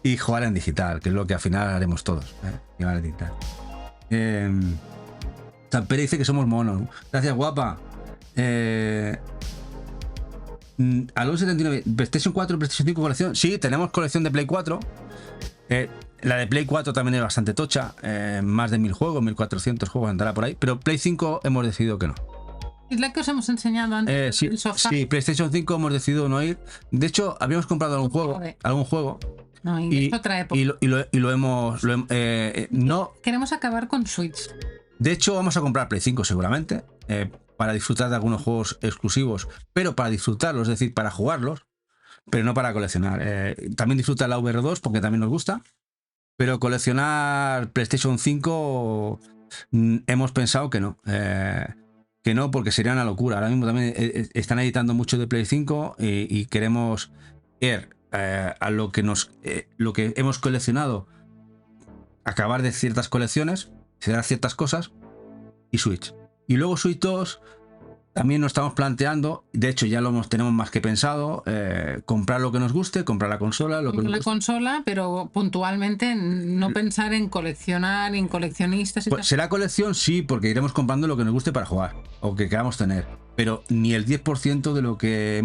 [SPEAKER 2] Y jugar en digital, que es lo que al final haremos todos. Jugar en digital. Tampere dice que somos monos. Gracias, guapa. Algo 79. PlayStation 4, PlayStation 5 colección. Sí, tenemos colección de Play 4. La de Play 4 también es bastante tocha. Más de 1000 juegos, 1400 juegos andará por ahí. Pero Play 5 hemos decidido que no.
[SPEAKER 1] Es la que os hemos enseñado antes.
[SPEAKER 2] Sí, PlayStation 5 hemos decidido no ir. De hecho, habíamos comprado algún juego.
[SPEAKER 1] No, y es otra época.
[SPEAKER 2] Y lo hemos. No.
[SPEAKER 1] Queremos acabar con Switch.
[SPEAKER 2] De hecho, vamos a comprar Play 5 seguramente. Para disfrutar de algunos juegos exclusivos. Pero para disfrutarlos, es decir, para jugarlos. Pero no para coleccionar. También disfruta la VR2 porque también nos gusta. Pero coleccionar PlayStation 5 hemos pensado que no. Que no, porque sería una locura. Ahora mismo también están editando mucho de Play 5 y queremos ir a lo que hemos coleccionado, acabar de ciertas colecciones, cerrar ciertas cosas y Switch. Y luego Switch 2 también nos estamos planteando, de hecho ya tenemos más que pensado, comprar lo que nos guste, comprar la consola,
[SPEAKER 1] consola, pero puntualmente no pensar en coleccionar, en coleccionistas y
[SPEAKER 2] pues será colección, sí, porque iremos comprando lo que nos guste para jugar o que queramos tener, pero ni el 10% de lo que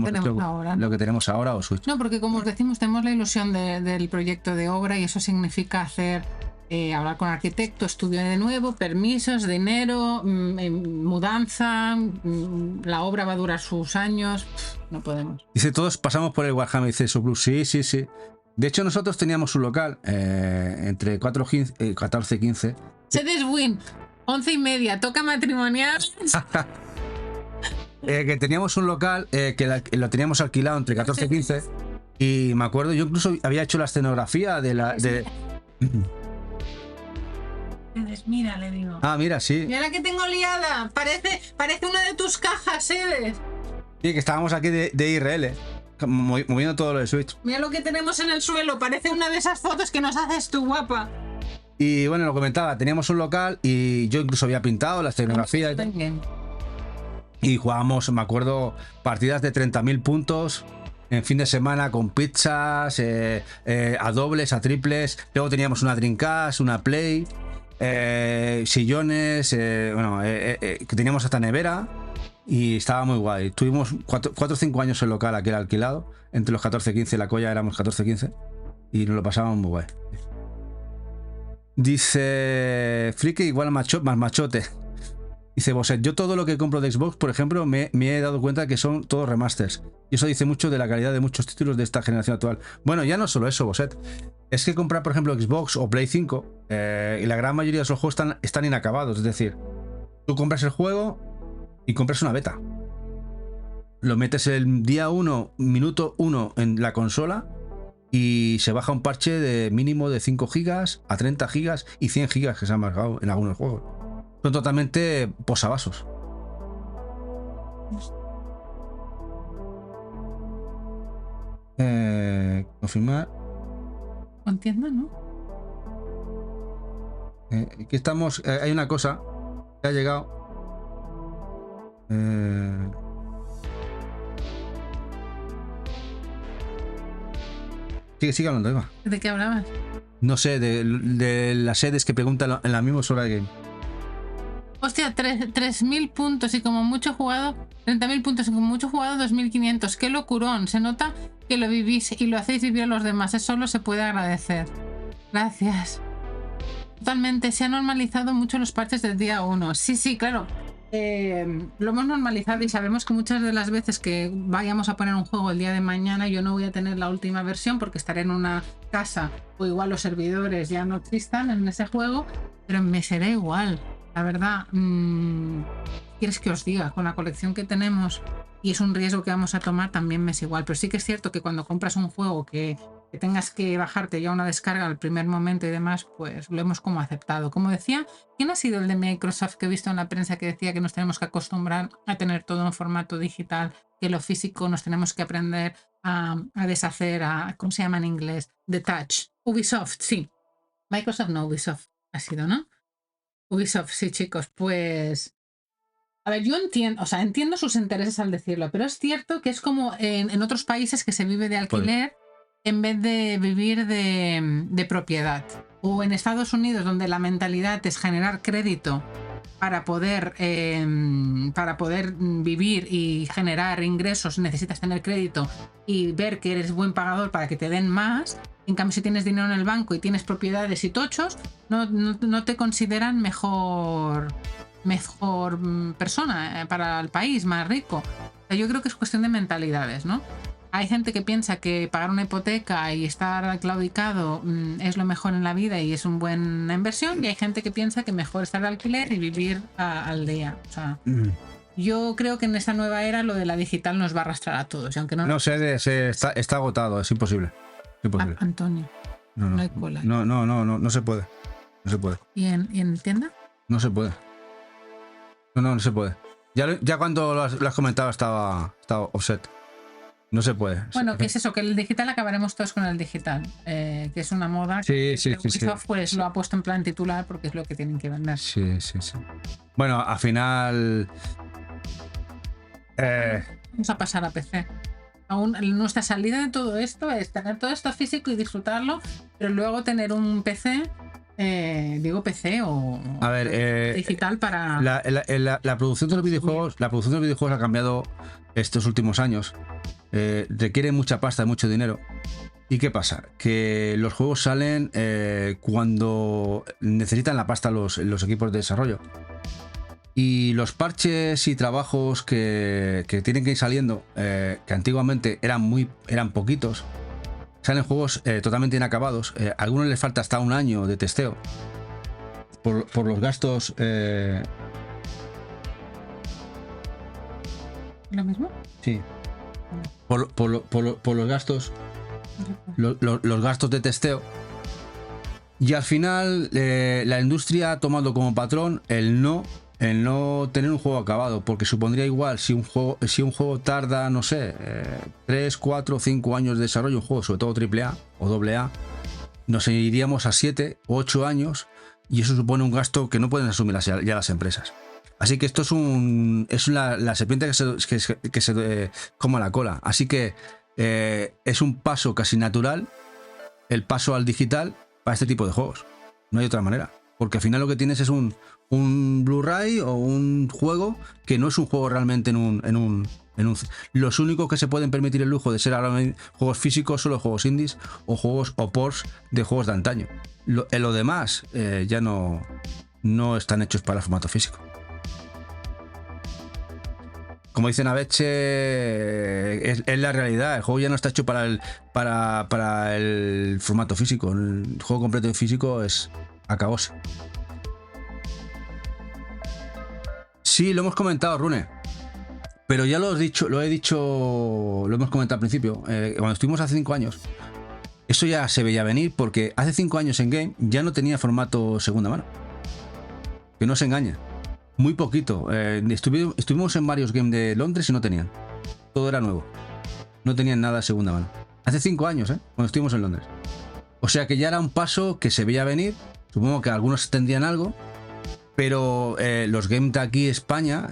[SPEAKER 2] lo que tenemos ahora o Switch.
[SPEAKER 1] No, porque como os decimos, tenemos la ilusión del proyecto de obra y eso significa hablar con arquitecto, estudio de nuevo, permisos, dinero, mudanza, la obra va a durar sus años, no podemos.
[SPEAKER 2] Dice, todos pasamos por el Warhammer, dice Sublu, sí. De hecho, nosotros teníamos un local entre 14 y 15.
[SPEAKER 1] Sedes Win, 11:30, toca matrimonial.
[SPEAKER 2] Que teníamos un local que lo teníamos alquilado entre 14 y 15. Y me acuerdo, yo incluso había hecho la escenografía de
[SPEAKER 1] Mira, le digo.
[SPEAKER 2] Ah, mira, sí.
[SPEAKER 1] Mira la que tengo liada. Parece una de tus cajas, Sedes.
[SPEAKER 2] Sí, que estábamos aquí de IRL, moviendo todo lo de Switch.
[SPEAKER 1] Mira lo que tenemos en el suelo. Parece una de esas fotos que nos haces tú, guapa.
[SPEAKER 2] Y bueno, lo comentaba, teníamos un local y yo incluso había pintado la escenografía y jugábamos, me acuerdo, partidas de 30.000 puntos en fin de semana con pizzas, a dobles, a triples. Luego teníamos una Dreamcast, una Play, sillones, que teníamos hasta nevera y estaba muy guay. Tuvimos 4 o 5 años el local aquel alquilado, entre los 14 y 15, la colla éramos 14 y 15 y nos lo pasábamos muy guay. Dice Friki igual más machote. Dice Boset, yo todo lo que compro de Xbox, por ejemplo, me he dado cuenta que son todos remasters. Y eso dice mucho de la calidad de muchos títulos de esta generación actual. Bueno, ya no solo eso, Boset. Es que comprar, por ejemplo, Xbox o Play 5, y la gran mayoría de esos juegos están inacabados. Es decir, tú compras el juego y compras una beta. Lo metes el día 1, minuto 1 en la consola y se baja un parche de mínimo de 5 gigas a 30 gigas y 100 gigas que se han bajado en algunos juegos. Son totalmente posavasos. Confirmar.
[SPEAKER 1] Entiendo, ¿no?
[SPEAKER 2] Aquí estamos. Hay una cosa que ha llegado. Sigue hablando, Eva.
[SPEAKER 1] ¿De qué hablabas?
[SPEAKER 2] No sé, de las sedes que preguntan en la misma hora de game.
[SPEAKER 1] Hostia, 3.000 puntos y como mucho jugado, 30.000 puntos y como mucho jugado, 2.500. ¡Qué locurón! Se nota que lo vivís y lo hacéis vivir a los demás. Eso solo se puede agradecer. Gracias. Totalmente, se han normalizado mucho los parches del día 1. Sí, claro. Lo hemos normalizado y sabemos que muchas de las veces que vayamos a poner un juego el día de mañana yo no voy a tener la última versión porque estaré en una casa o igual los servidores ya no existan en ese juego, pero me será igual. La verdad, ¿quieres que os diga? Con la colección que tenemos y es un riesgo que vamos a tomar, también me es igual. Pero sí que es cierto que cuando compras un juego que tengas que bajarte ya una descarga al primer momento y demás, pues lo hemos como aceptado. Como decía, ¿quién ha sido el de Microsoft que he visto en la prensa que decía que nos tenemos que acostumbrar a tener todo en formato digital, que lo físico nos tenemos que aprender a deshacer, ¿cómo se llama en inglés? The Touch. Ubisoft, sí. Microsoft no, Ubisoft ha sido, ¿no? Ubisoft, sí, chicos, pues... A ver, yo entiendo sus intereses al decirlo, pero es cierto que es como en otros países que se vive de alquiler en vez de vivir de propiedad. O en Estados Unidos, donde la mentalidad es generar crédito para poder vivir y generar ingresos, necesitas tener crédito y ver que eres buen pagador para que te den más. En cambio, si tienes dinero en el banco y tienes propiedades y tochos, no te consideran mejor persona para el país, más rico. O sea, yo creo que es cuestión de mentalidades, ¿no? Hay gente que piensa que pagar una hipoteca y estar claudicado es lo mejor en la vida y es una buena inversión, y hay gente que piensa que mejor estar de alquiler y vivir al día. O sea, yo creo que en esta nueva era lo de la digital nos va a arrastrar a todos. Y aunque no
[SPEAKER 2] sé, está agotado, es imposible.
[SPEAKER 1] Antonio, no hay cola.
[SPEAKER 2] No se puede. No se puede.
[SPEAKER 1] ¿Y en tienda?
[SPEAKER 2] No se puede. No se puede. Ya cuando lo has comentado estaba offset. No se puede.
[SPEAKER 1] Bueno, ¿qué es eso? Que el digital acabaremos todos con el digital. Que es una moda que Ubisoft pues lo ha puesto en plan titular porque es lo que tienen que vender.
[SPEAKER 2] Sí. Bueno, al final...
[SPEAKER 1] Vamos a pasar a PC. Aún nuestra salida de todo esto es tener todo esto físico y disfrutarlo, pero luego tener un PC... digo PC o digital para...
[SPEAKER 2] La producción de los videojuegos ha cambiado estos últimos años. Requiere mucha pasta, mucho dinero. ¿Y qué pasa? Que los juegos salen cuando necesitan la pasta los equipos de desarrollo. Y los parches y trabajos que tienen que ir saliendo, que antiguamente eran poquitos, salen juegos totalmente inacabados. A algunos les falta hasta un año de testeo por los gastos.
[SPEAKER 1] ¿Lo mismo?
[SPEAKER 2] Sí. Por los gastos. Los gastos de testeo. Y al final la industria ha tomado como patrón el no tener un juego acabado, porque supondría igual si un juego tarda, no sé, 3, 4, 5 años de desarrollo, un juego, sobre todo AAA o AA, nos iríamos a 7 o 8 años, y eso supone un gasto que no pueden asumir ya las empresas. Así que esto es la serpiente que se coma la cola. Así que es un paso casi natural el paso al digital para este tipo de juegos. No hay otra manera. Porque al final lo que tienes es un Blu-ray o un juego que no es un juego realmente en un... Los únicos que se pueden permitir el lujo de ser ahora juegos físicos son los juegos indies o juegos o ports de juegos de antaño. Lo demás ya no están hechos para el formato físico. Como dicen Aveche, es la realidad. El juego ya no está hecho para el formato físico. El juego completo en físico acabóse. Sí, lo hemos comentado, Rune. Pero ya lo hemos comentado al principio. Cuando estuvimos hace 5 años, eso ya se veía venir, porque hace 5 años en Game ya no tenía formato segunda mano. Que no se engañen. Muy poquito. Estuvimos en varios games de Londres y no tenían. Todo era nuevo. No tenían nada de segunda mano. Hace 5 años, cuando estuvimos en Londres. O sea que ya era un paso que se veía venir. Supongo que algunos tendrían algo. Pero los games de aquí, España,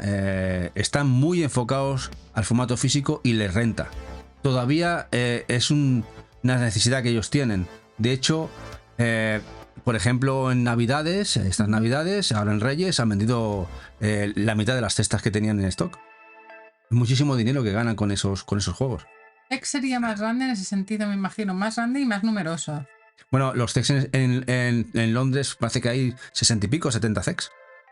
[SPEAKER 2] están muy enfocados al formato físico y les renta. Todavía es una necesidad que ellos tienen. De hecho, por ejemplo, en Navidades, estas Navidades, ahora en Reyes, han vendido la mitad de las cestas que tenían en stock. Muchísimo dinero que ganan con esos juegos.
[SPEAKER 1] X sería más grande en ese sentido, me imagino. Más grande y más numeroso.
[SPEAKER 2] Bueno, los CEX en Londres parece que hay 60 y pico, 70 CEX.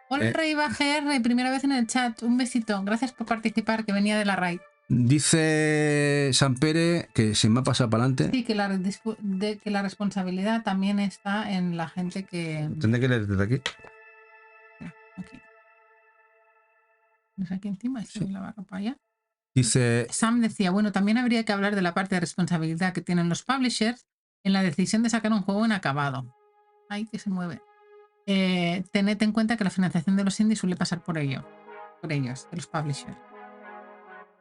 [SPEAKER 1] Hola, Rey GR, primera vez en el chat. Un besito. Gracias por participar, que venía de la RAI.
[SPEAKER 2] Dice Sampere que se me ha pasado para adelante.
[SPEAKER 1] Sí, que la responsabilidad también está en la gente que...
[SPEAKER 2] Tendré que leer desde aquí.
[SPEAKER 1] Aquí. ¿No es aquí encima?
[SPEAKER 2] Sí.
[SPEAKER 1] La barra para allá.
[SPEAKER 2] Dice...
[SPEAKER 1] Sam decía, bueno, también habría que hablar de la parte de responsabilidad que tienen los publishers en la decisión de sacar un juego inacabado. Ay, que se mueve. Tened en cuenta que la financiación de los indies suele pasar por ellos, de los publishers.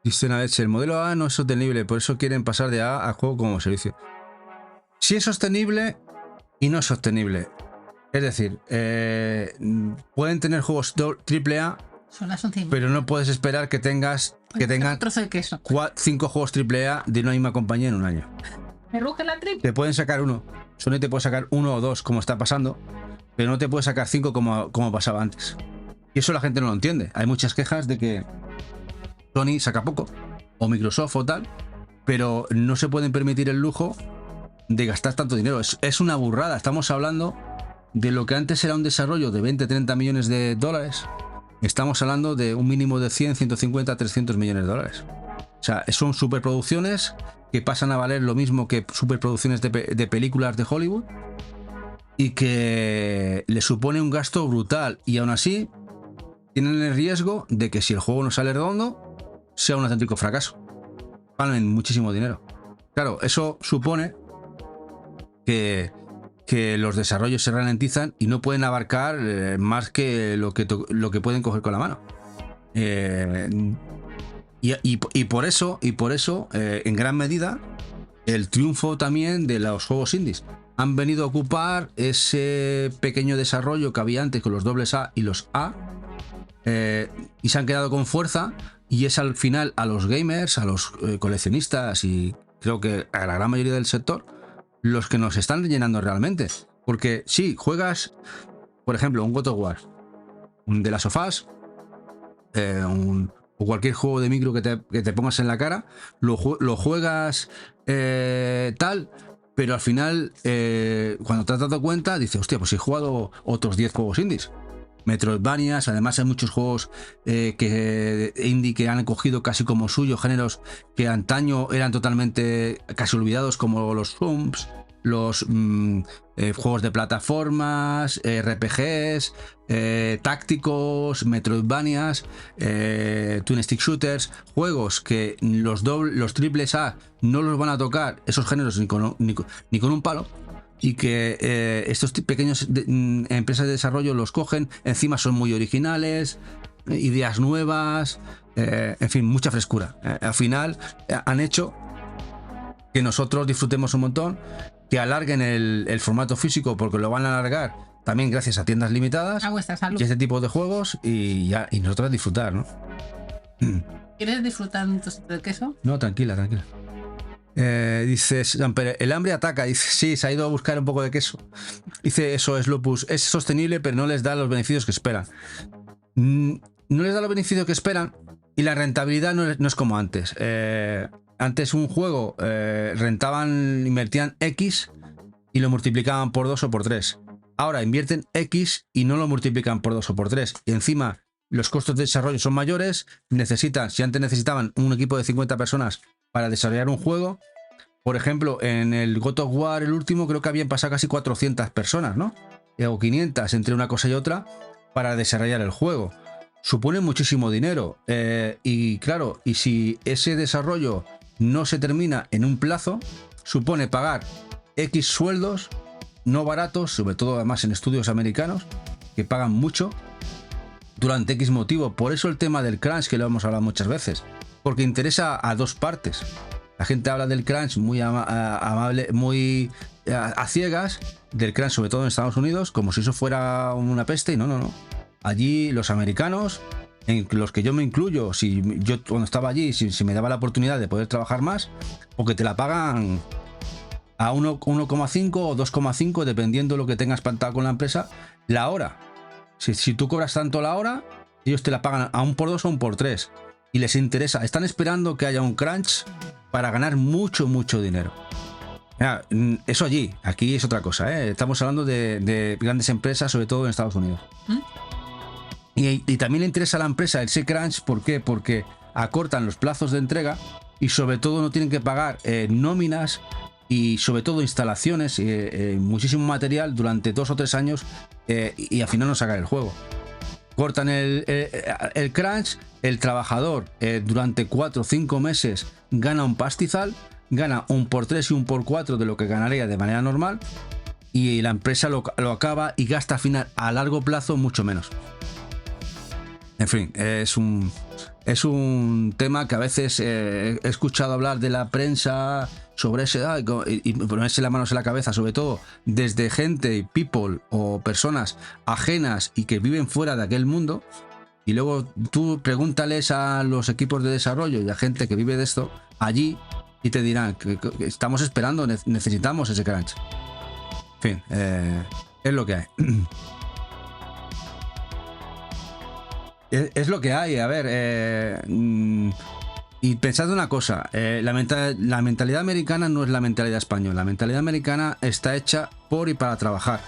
[SPEAKER 2] Dice Nadeche, el modelo A no es sostenible, por eso quieren pasar de A a juego como servicio. Sí es sostenible y no es sostenible. Es decir, pueden tener juegos AAA, pero no puedes esperar que tengan
[SPEAKER 1] un trozo de queso.
[SPEAKER 2] 5 juegos AAA de una misma compañía en un año.
[SPEAKER 1] Me ruge la triple.
[SPEAKER 2] Te pueden sacar uno, Sony te puede sacar 1 o 2 como está pasando, pero no te puede sacar 5 como pasaba antes. Y eso la gente no lo entiende. Hay muchas quejas de que Sony saca poco, o Microsoft o tal, pero no se pueden permitir el lujo de gastar tanto dinero. Es una burrada. Estamos hablando de lo que antes era un desarrollo de 20-30 millones de dólares. Estamos hablando de un mínimo de 100, 150, 300 millones de dólares. O sea, son superproducciones que pasan a valer lo mismo que superproducciones de películas de Hollywood y que le supone un gasto brutal. Y aún así tienen el riesgo de que si el juego no sale redondo, sea un auténtico fracaso. Valen muchísimo dinero. Claro, eso supone que los desarrollos se ralentizan y no pueden abarcar más que lo que pueden coger con la mano. Y por eso, en gran medida, el triunfo también de los juegos indies. Han venido a ocupar ese pequeño desarrollo que había antes con los AA y los A, y se han quedado con fuerza. Y es al final a los gamers, a los coleccionistas y creo que a la gran mayoría del sector los que nos están llenando realmente. Porque si juegas, por ejemplo, un God of War, un The Last of Us, o cualquier juego de micro que te pongas en la cara, lo juegas tal, pero al final cuando te has dado cuenta dices, hostia, pues he jugado otros 10 juegos indies. Metroidvanias, además hay muchos juegos indie que han cogido casi como suyo géneros que antaño eran totalmente casi olvidados, como los Zooms, los juegos de plataformas, RPGs, tácticos, Metroidvanias, Twin Stick Shooters, juegos que los AAA no los van a tocar esos géneros ni con un palo. Y que estos pequeños empresas de desarrollo los cogen, encima son muy originales, ideas nuevas, en fin, mucha frescura. Al final han hecho que nosotros disfrutemos un montón, que alarguen el formato físico, porque lo van a alargar también gracias a tiendas limitadas y este tipo de juegos, y nosotros disfrutar, ¿no?
[SPEAKER 1] ¿Quieres disfrutar un trocito de queso?
[SPEAKER 2] No, tranquila. Dice el hambre ataca. Dice, sí, se ha ido a buscar un poco de queso. Dice, eso es Lopus. Es sostenible, pero no les da los beneficios que esperan. No les da los beneficios que esperan y la rentabilidad no es como antes. Antes un juego invertían X y lo multiplicaban por 2 o por 3. Ahora invierten X y no lo multiplican por 2 o por 3. Y encima los costos de desarrollo son mayores. Si antes necesitaban un equipo de 50 personas para desarrollar un juego, por ejemplo, en el God of War, el último, creo que habían pasado casi 400 personas, ¿no? O 500 entre una cosa y otra para desarrollar el juego. Supone muchísimo dinero. Y claro, y si ese desarrollo no se termina en un plazo, supone pagar X sueldos no baratos, sobre todo además en estudios americanos, que pagan mucho durante X motivo. Por eso el tema del crunch, que lo hemos hablado muchas veces, porque interesa a dos partes. La gente habla del crunch muy amable, muy a ciegas, del crunch sobre todo en Estados Unidos, como si eso fuera una peste, y no. Allí los americanos, en los que yo me incluyo, si yo cuando estaba allí, si me daba la oportunidad de poder trabajar más, porque te la pagan a 1,5 o 2,5, dependiendo de lo que tengas pactado con la empresa, la hora. Si tú cobras tanto la hora, ellos te la pagan a 1 por 2 o 1 por 3. Y les interesa, están esperando que haya un crunch para ganar mucho dinero. Mira, eso allí, aquí es otra cosa, ¿eh? Estamos hablando de grandes empresas, sobre todo en Estados Unidos. Y también le interesa a la empresa el crunch, ¿por qué? Porque acortan los plazos de entrega y sobre todo no tienen que pagar nóminas y sobre todo instalaciones, muchísimo material durante 2 o 3 años y al final no sacar el juego. Cortan el crunch, el trabajador durante 4 o 5 meses gana un pastizal, gana 1x3 y 1x4 de lo que ganaría de manera normal y la empresa lo acaba y gasta al final a largo plazo mucho menos. En fin, es un tema que a veces he escuchado hablar de la prensa sobre ese y ponerse las manos en la cabeza, sobre todo desde gente, people o personas ajenas y que viven fuera de aquel mundo. Y luego tú pregúntales a los equipos de desarrollo y a gente que vive de esto allí y te dirán que estamos esperando, necesitamos ese crunch. En fin, es lo que hay. Es lo que hay, a ver. Y pensad una cosa, la mentalidad americana no es la mentalidad española. La mentalidad americana está hecha por y para trabajar.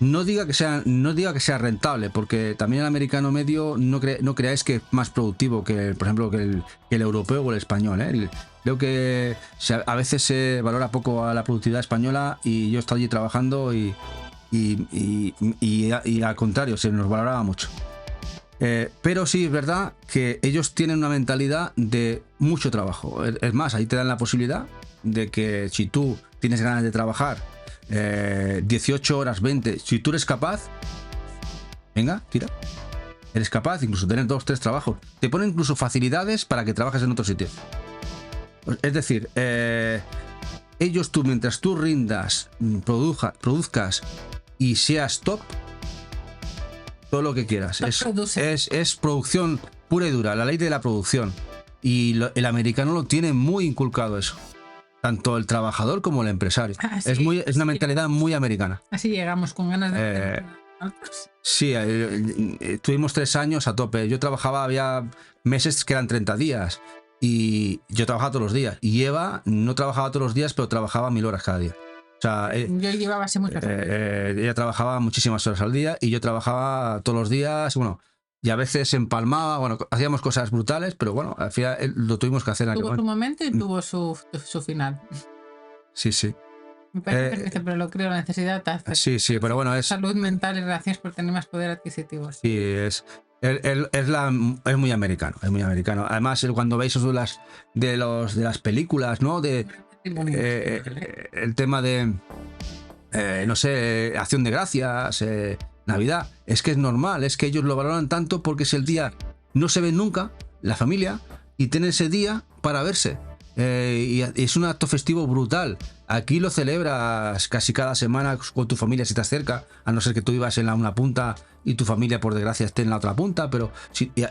[SPEAKER 2] No diga que sea rentable, porque también el americano medio no creáis que es más productivo que, por ejemplo, que el europeo o el español, ¿eh? Creo que a veces se valora poco a la productividad española y yo he estado allí trabajando y al contrario, se nos valoraba mucho. Pero sí es verdad que ellos tienen una mentalidad de mucho trabajo. Es más, ahí te dan la posibilidad de que si tú tienes ganas de trabajar 18 horas, 20, si tú eres capaz, venga, tira. Eres capaz, incluso tener 2 o 3 trabajos. Te ponen incluso facilidades para que trabajes en otro sitio. Es decir, mientras tú rindas, produzcas y seas top, todo lo que quieras. Es producción pura y dura, la ley de la producción. Y el americano lo tiene muy inculcado eso. Tanto el trabajador como el empresario. Es una mentalidad muy americana.
[SPEAKER 1] Así llegamos con ganas de...
[SPEAKER 2] Sí, tuvimos 3 años a tope. Yo trabajaba, había meses que eran 30 días. Y yo trabajaba todos los días. Y Eva no trabajaba todos los días, pero trabajaba 1000 horas cada día. O sea,
[SPEAKER 1] yo llevaba así muchas horas.
[SPEAKER 2] Ella trabajaba muchísimas horas al día y yo trabajaba todos los días, bueno, y a veces empalmaba, bueno, hacíamos cosas brutales, pero bueno, al final lo tuvimos que hacer.
[SPEAKER 1] Tuvo su momento y tuvo su final.
[SPEAKER 2] Sí, sí.
[SPEAKER 1] Me parece pero lo creo, la necesidad de hacer.
[SPEAKER 2] Sí, pero bueno, es...
[SPEAKER 1] Salud mental y relaciones por tener más poder adquisitivo.
[SPEAKER 2] Sí, es muy americano, es muy americano. Además, cuando veis eso de las películas, ¿no? El tema de no sé, Acción de Gracias, Navidad, es que es normal, es que ellos lo valoran tanto porque es el día, no se ven nunca, la familia, y tienen ese día para verse. Y es un acto festivo brutal. Aquí lo celebras casi cada semana con tu familia si estás cerca, a no ser que tú vivas en una punta y tu familia por desgracia esté en la otra punta, pero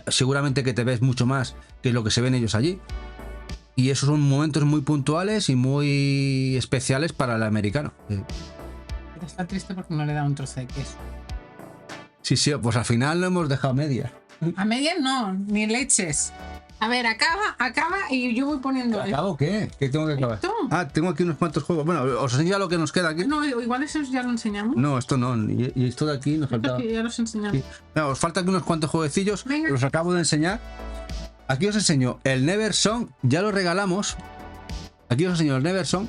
[SPEAKER 2] seguramente que te ves mucho más que lo que se ven ellos allí. Y esos son momentos muy puntuales y muy especiales para el americano.
[SPEAKER 1] Está triste porque no le da un trozo de queso.
[SPEAKER 2] Sí, pues al final lo hemos dejado a medias.
[SPEAKER 1] A medias no, ni leches. A ver, acaba y yo voy poniendo...
[SPEAKER 2] ¿Acabo qué? ¿Qué tengo que acabar? ¿Esto? Tengo aquí unos cuantos juegos. Bueno, os enseño lo que nos queda aquí.
[SPEAKER 1] No, igual eso ya lo enseñamos.
[SPEAKER 2] No, esto no. Y esto de aquí nos falta...
[SPEAKER 1] Ya los enseñamos.
[SPEAKER 2] Sí. No, os faltan aquí unos cuantos jueguecillos. Venga. Los acabo de enseñar. Aquí os enseño el Never Song. Ya lo regalamos. Aquí os enseño el Never Song.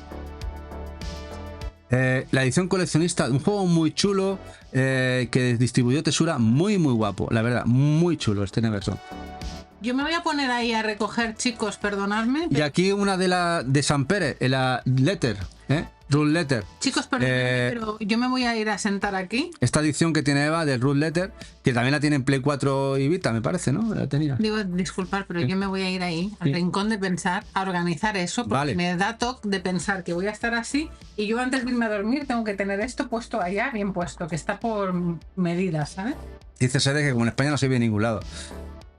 [SPEAKER 2] La edición coleccionista. Un juego muy chulo que distribuyó Tesura. Muy, muy guapo. La verdad, muy chulo este Never Song.
[SPEAKER 1] Yo me voy a poner ahí a recoger, chicos, perdonadme.
[SPEAKER 2] Y aquí una de San Pere, la Letter, Rule Letter.
[SPEAKER 1] Chicos, perdonadme, pero yo me voy a ir a sentar aquí.
[SPEAKER 2] Esta edición que tiene Eva del Rule Letter, que también la tiene en Play 4 y Vita, me parece, ¿no? La tenía.
[SPEAKER 1] Digo, disculpar, pero yo me voy a ir ahí, al rincón de pensar, a organizar eso, porque me da toque de pensar que voy a estar así y yo antes de irme a dormir tengo que tener esto puesto allá, bien puesto, que está por medidas, ¿sabes?
[SPEAKER 2] Dice Sede que como en España no se ve en ningún lado.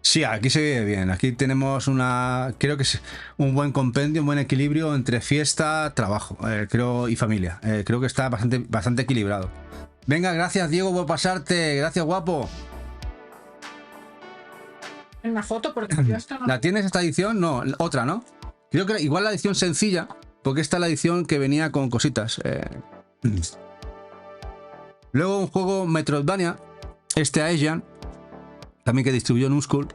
[SPEAKER 2] Sí, aquí se ve bien. Aquí tenemos creo que es un buen compendio, un buen equilibrio entre fiesta, trabajo, creo, y familia. Creo que está bastante equilibrado. Venga, gracias Diego por pasarte. Gracias, guapo.
[SPEAKER 1] Una foto porque yo esto no...
[SPEAKER 2] ¿La tienes esta edición? No, otra, ¿no? Creo que igual la edición sencilla, porque esta es la edición que venía con cositas. Luego un juego Metroidvania, Aegean, también que distribuyó Nuskull.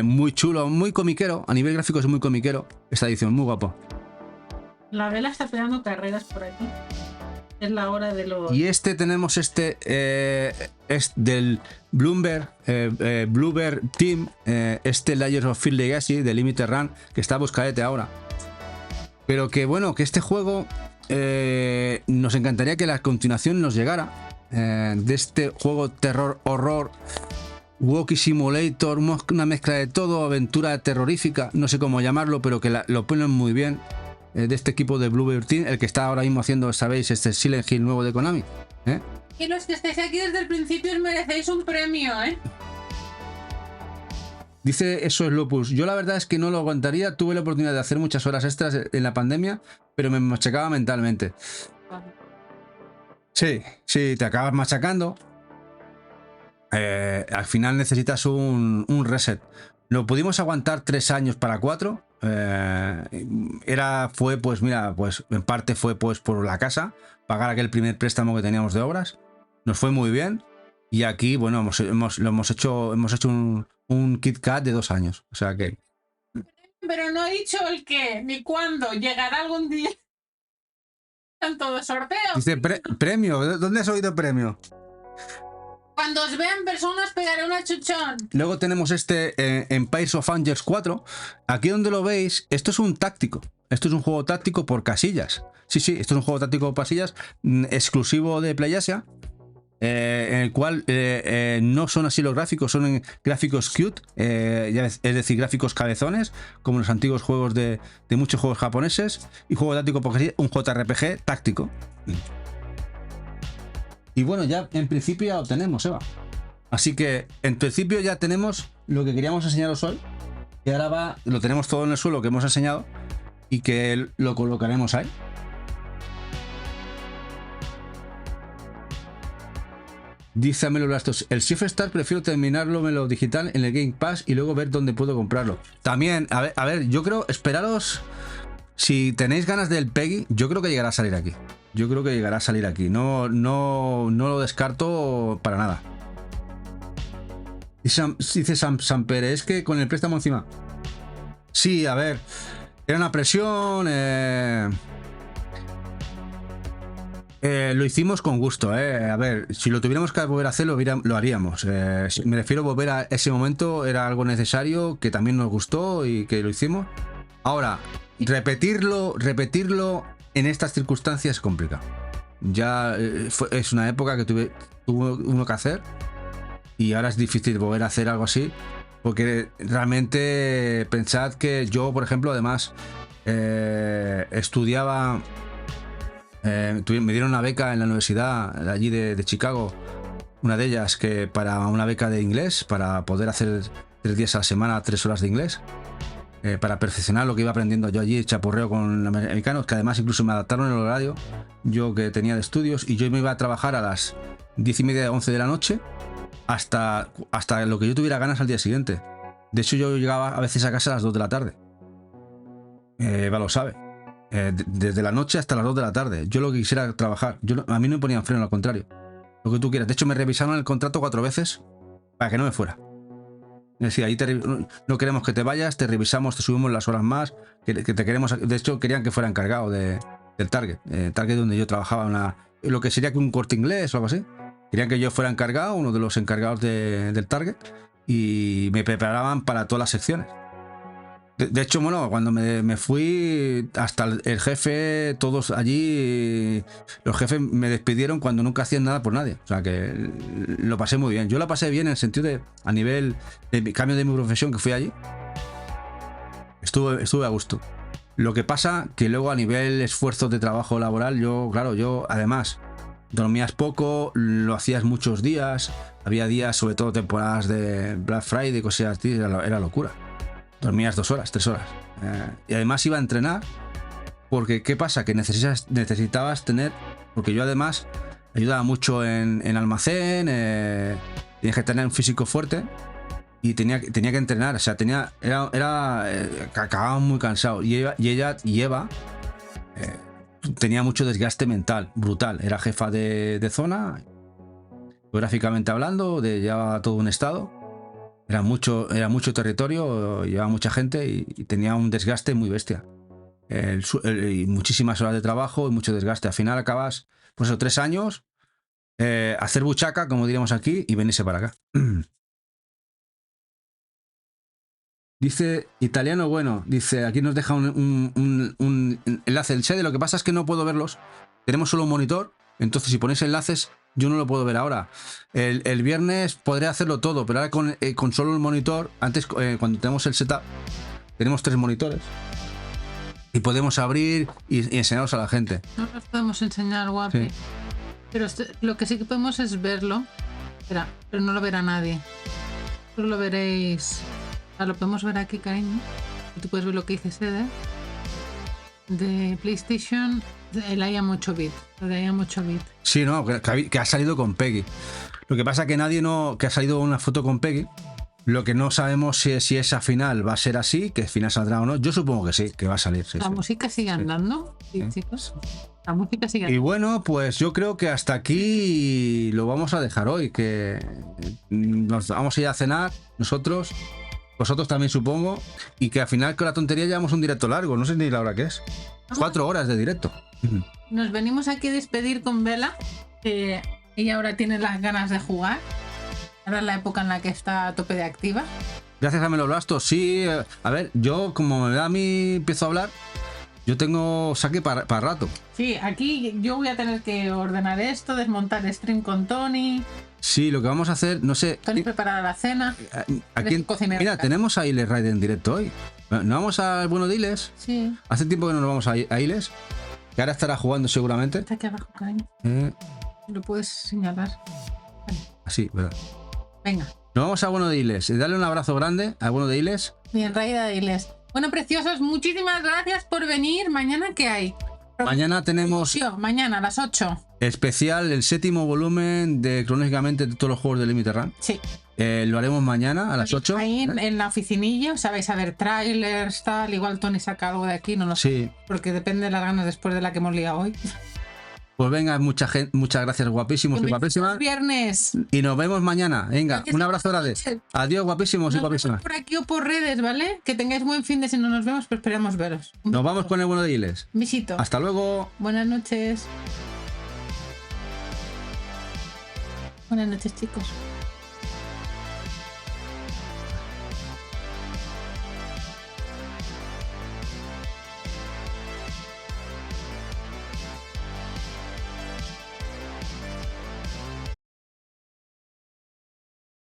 [SPEAKER 2] Muy chulo, muy comiquero. A nivel gráfico es muy comiquero esta edición, muy guapo.
[SPEAKER 1] La vela está pegando carreras por aquí. Es la hora de los...
[SPEAKER 2] Y tenemos es del Bluebird Team, Layers of Fear Legacy de Limited Run, que está buscadete ahora. Pero que bueno, que este juego nos encantaría que la continuación nos llegara de este juego terror, horror, walkie simulator, una mezcla de todo, aventura terrorífica, no sé cómo llamarlo, pero que lo ponen muy bien. De este equipo de Bluebird Team, el que está ahora mismo haciendo, sabéis, Silent Hill nuevo de Konami.
[SPEAKER 1] Y los que estáis aquí desde el principio os merecéis un premio,
[SPEAKER 2] Dice eso es Lupus. Yo la verdad es que no lo aguantaría. Tuve la oportunidad de hacer muchas horas extras en la pandemia, pero me machacaba mentalmente. Sí, te acabas machacando. Al final necesitas un reset. Lo pudimos aguantar 3 años para 4. Fue pues mira, pues en parte fue pues por la casa, pagar aquel primer préstamo que teníamos de obras. Nos fue muy bien. Y aquí, bueno, hemos hecho un Kit Kat de 2 años. O sea que.
[SPEAKER 1] Pero no he dicho el qué, ni cuándo. Llegará algún día. Están todos sorteos.
[SPEAKER 2] Dice premio. ¿Dónde has oído premio?
[SPEAKER 1] Cuando os vean personas pegaré un achuchón.
[SPEAKER 2] Luego tenemos Empires of Angels 4. Aquí donde lo veis, esto es un táctico. Esto es un juego táctico por casillas. Sí, esto es un juego táctico por casillas exclusivo de PlayAsia. En el cual no son así los gráficos, son gráficos cute, es decir, gráficos cabezones, como los antiguos juegos de muchos juegos japoneses. Y juego táctico por casillas, un JRPG táctico. Y bueno, ya en principio ya lo tenemos, Eva. Así que en principio ya tenemos lo que queríamos enseñaros hoy. Y ahora lo tenemos todo en el suelo que hemos enseñado y que lo colocaremos ahí. Dice Amelo Blastos, el Shift Star prefiero terminarlo en lo digital en el Game Pass y luego ver dónde puedo comprarlo. También, a ver, yo creo, esperaros, si tenéis ganas del Peggy, yo creo que llegará a salir aquí. No lo descarto para nada. Dice Samper, es que con el préstamo encima. Sí, a ver, era una presión. Lo hicimos con gusto, A ver, si lo tuviéramos que volver a hacer, lo haríamos. Me refiero a volver a ese momento, era algo necesario, que también nos gustó y que lo hicimos. Ahora, repetirlo en estas circunstancias es complicado. Ya es una época que tuvo uno que hacer y ahora es difícil volver a hacer algo así, porque realmente pensad que yo, por ejemplo, además estudiaba, me dieron una beca en la universidad de allí de Chicago, una de ellas que para una beca de inglés, para poder hacer 3 días a la semana 3 horas de inglés. Para perfeccionar lo que iba aprendiendo yo allí, chapurreo con americanos, que además incluso me adaptaron el horario, yo que tenía de estudios, y yo me iba a trabajar a las 10:30, 11 de la noche, hasta lo que yo tuviera ganas al día siguiente. De hecho, yo llegaba a veces a casa a las 2 de la tarde. Eva lo sabe. Desde la noche hasta las 2 de la tarde. Yo lo que quisiera trabajar. A mí no me ponían freno, al contrario. Lo que tú quieras. De hecho, me revisaron el contrato 4 veces para que no me fuera. Decía, ahí no queremos que te vayas, te revisamos, te subimos las horas más, que te queremos. De hecho, querían que fuera encargado del Target. Target donde yo trabajaba, lo que sería que un Corte Inglés o algo así. Querían que yo fuera encargado, uno de los encargados del Target, y me preparaban para todas las secciones. De hecho, bueno, cuando me fui, hasta el jefe, todos allí, los jefes me despidieron cuando nunca hacían nada por nadie. O sea que lo pasé muy bien. Yo la pasé bien en el sentido de, a nivel de cambio de mi profesión que fui allí, estuve a gusto. Lo que pasa que luego a nivel esfuerzo de trabajo laboral, yo además dormías poco, lo hacías muchos días, había días, sobre todo temporadas de Black Friday, cosas así, era locura. Dormías 2 horas, 3 horas. Y además iba a entrenar, porque ¿qué pasa? Que necesitabas tener, porque yo además ayudaba mucho en almacén, tenías que tener un físico fuerte y tenía que entrenar, o sea, acababa muy cansado. Y Eva tenía mucho desgaste mental, brutal. Era jefa de zona, geográficamente hablando, llevaba todo un estado. Era mucho territorio, llevaba mucha gente y tenía un desgaste muy bestia. Y muchísimas horas de trabajo y mucho desgaste. Al final acabas, pues eso, 3 años, hacer buchaca, como diríamos aquí, y venirse para acá. Dice Italiano Bueno, dice, aquí nos deja un enlace del SEDE. Lo que pasa es que no puedo verlos. Tenemos solo un monitor, entonces si ponéis enlaces, yo no lo puedo ver ahora. El viernes podré hacerlo todo, pero ahora con solo el monitor, antes cuando tenemos el setup, tenemos 3 monitores. Y podemos abrir y enseñaros a la gente.
[SPEAKER 1] No nos podemos enseñar, guapi. Sí. Pero lo que sí que podemos es verlo. Espera, pero no lo verá nadie. Solo lo veréis. Lo podemos ver aquí, cariño. Tú puedes ver lo que dice Sede. De PlayStation, el IAM 8-bit. Lo de IAM 8-bit.
[SPEAKER 2] Sí, no, que ha salido con Peggy. Lo que pasa es que que ha salido una foto con Peggy. Lo que no sabemos si esa final va a ser así, que final saldrá o no. Yo supongo que sí, que va a salir. Sí,
[SPEAKER 1] la música sigue andando, sí, chicos. La música sigue andando.
[SPEAKER 2] Y bueno, pues yo creo que hasta aquí lo vamos a dejar hoy. Que nos vamos a ir a cenar nosotros. Vosotros también, supongo. Y que al final, con la tontería, llevamos un directo largo. No sé ni la hora que es. 4 horas de directo.
[SPEAKER 1] Nos venimos aquí a despedir con Vela. Que ella ahora tiene las ganas de jugar. Ahora es la época en la que está a tope de activa.
[SPEAKER 2] Gracias a Meloblastos, sí. A ver, yo como me da a mí, empiezo a hablar, yo tengo saque para rato.
[SPEAKER 1] Sí, aquí yo voy a tener que ordenar esto, desmontar el stream con Tony.
[SPEAKER 2] Sí, lo que vamos a hacer, no sé...
[SPEAKER 1] Tony preparar la cena.
[SPEAKER 2] Aquí, mira, tenemos a Iles Raid en directo hoy. ¿No vamos al bueno de Iles?
[SPEAKER 1] Sí.
[SPEAKER 2] Hace tiempo que no nos vamos a Iles, que ahora estará jugando seguramente.
[SPEAKER 1] Está aquí abajo, cariño. Lo puedes señalar. Vale.
[SPEAKER 2] Así, ¿verdad?
[SPEAKER 1] Venga.
[SPEAKER 2] Nos vamos a Bueno de Iles. Dale un abrazo grande a Bueno de Iles.
[SPEAKER 1] Bien, Raida de Iles. Bueno, preciosos, muchísimas gracias por venir. ¿Mañana qué hay?
[SPEAKER 2] Mañana tenemos...
[SPEAKER 1] Mañana a las 8.
[SPEAKER 2] Especial, el 7º volumen de cronológicamente de todos los juegos de Limited Run.
[SPEAKER 1] Sí.
[SPEAKER 2] Lo haremos mañana a las 8.
[SPEAKER 1] Ahí en la oficinilla, os vais a ver trailers, tal. Igual Tony saca algo de aquí, no lo sé.
[SPEAKER 2] Sí.
[SPEAKER 1] Porque depende de las ganas después de la que hemos liado hoy.
[SPEAKER 2] Pues venga, muchas gracias, guapísimos y guapísimas.
[SPEAKER 1] Viernes.
[SPEAKER 2] Y nos vemos mañana. Venga, gracias. Un abrazo grande. Adiós, guapísimos y guapísimas.
[SPEAKER 1] Por aquí o por redes, ¿vale? Que tengáis buen fin de si no nos vemos, pues esperamos veros.
[SPEAKER 2] Nos vamos con el bueno de Iles.
[SPEAKER 1] Besito.
[SPEAKER 2] Hasta luego.
[SPEAKER 1] Buenas noches. Buenas noches, chicos.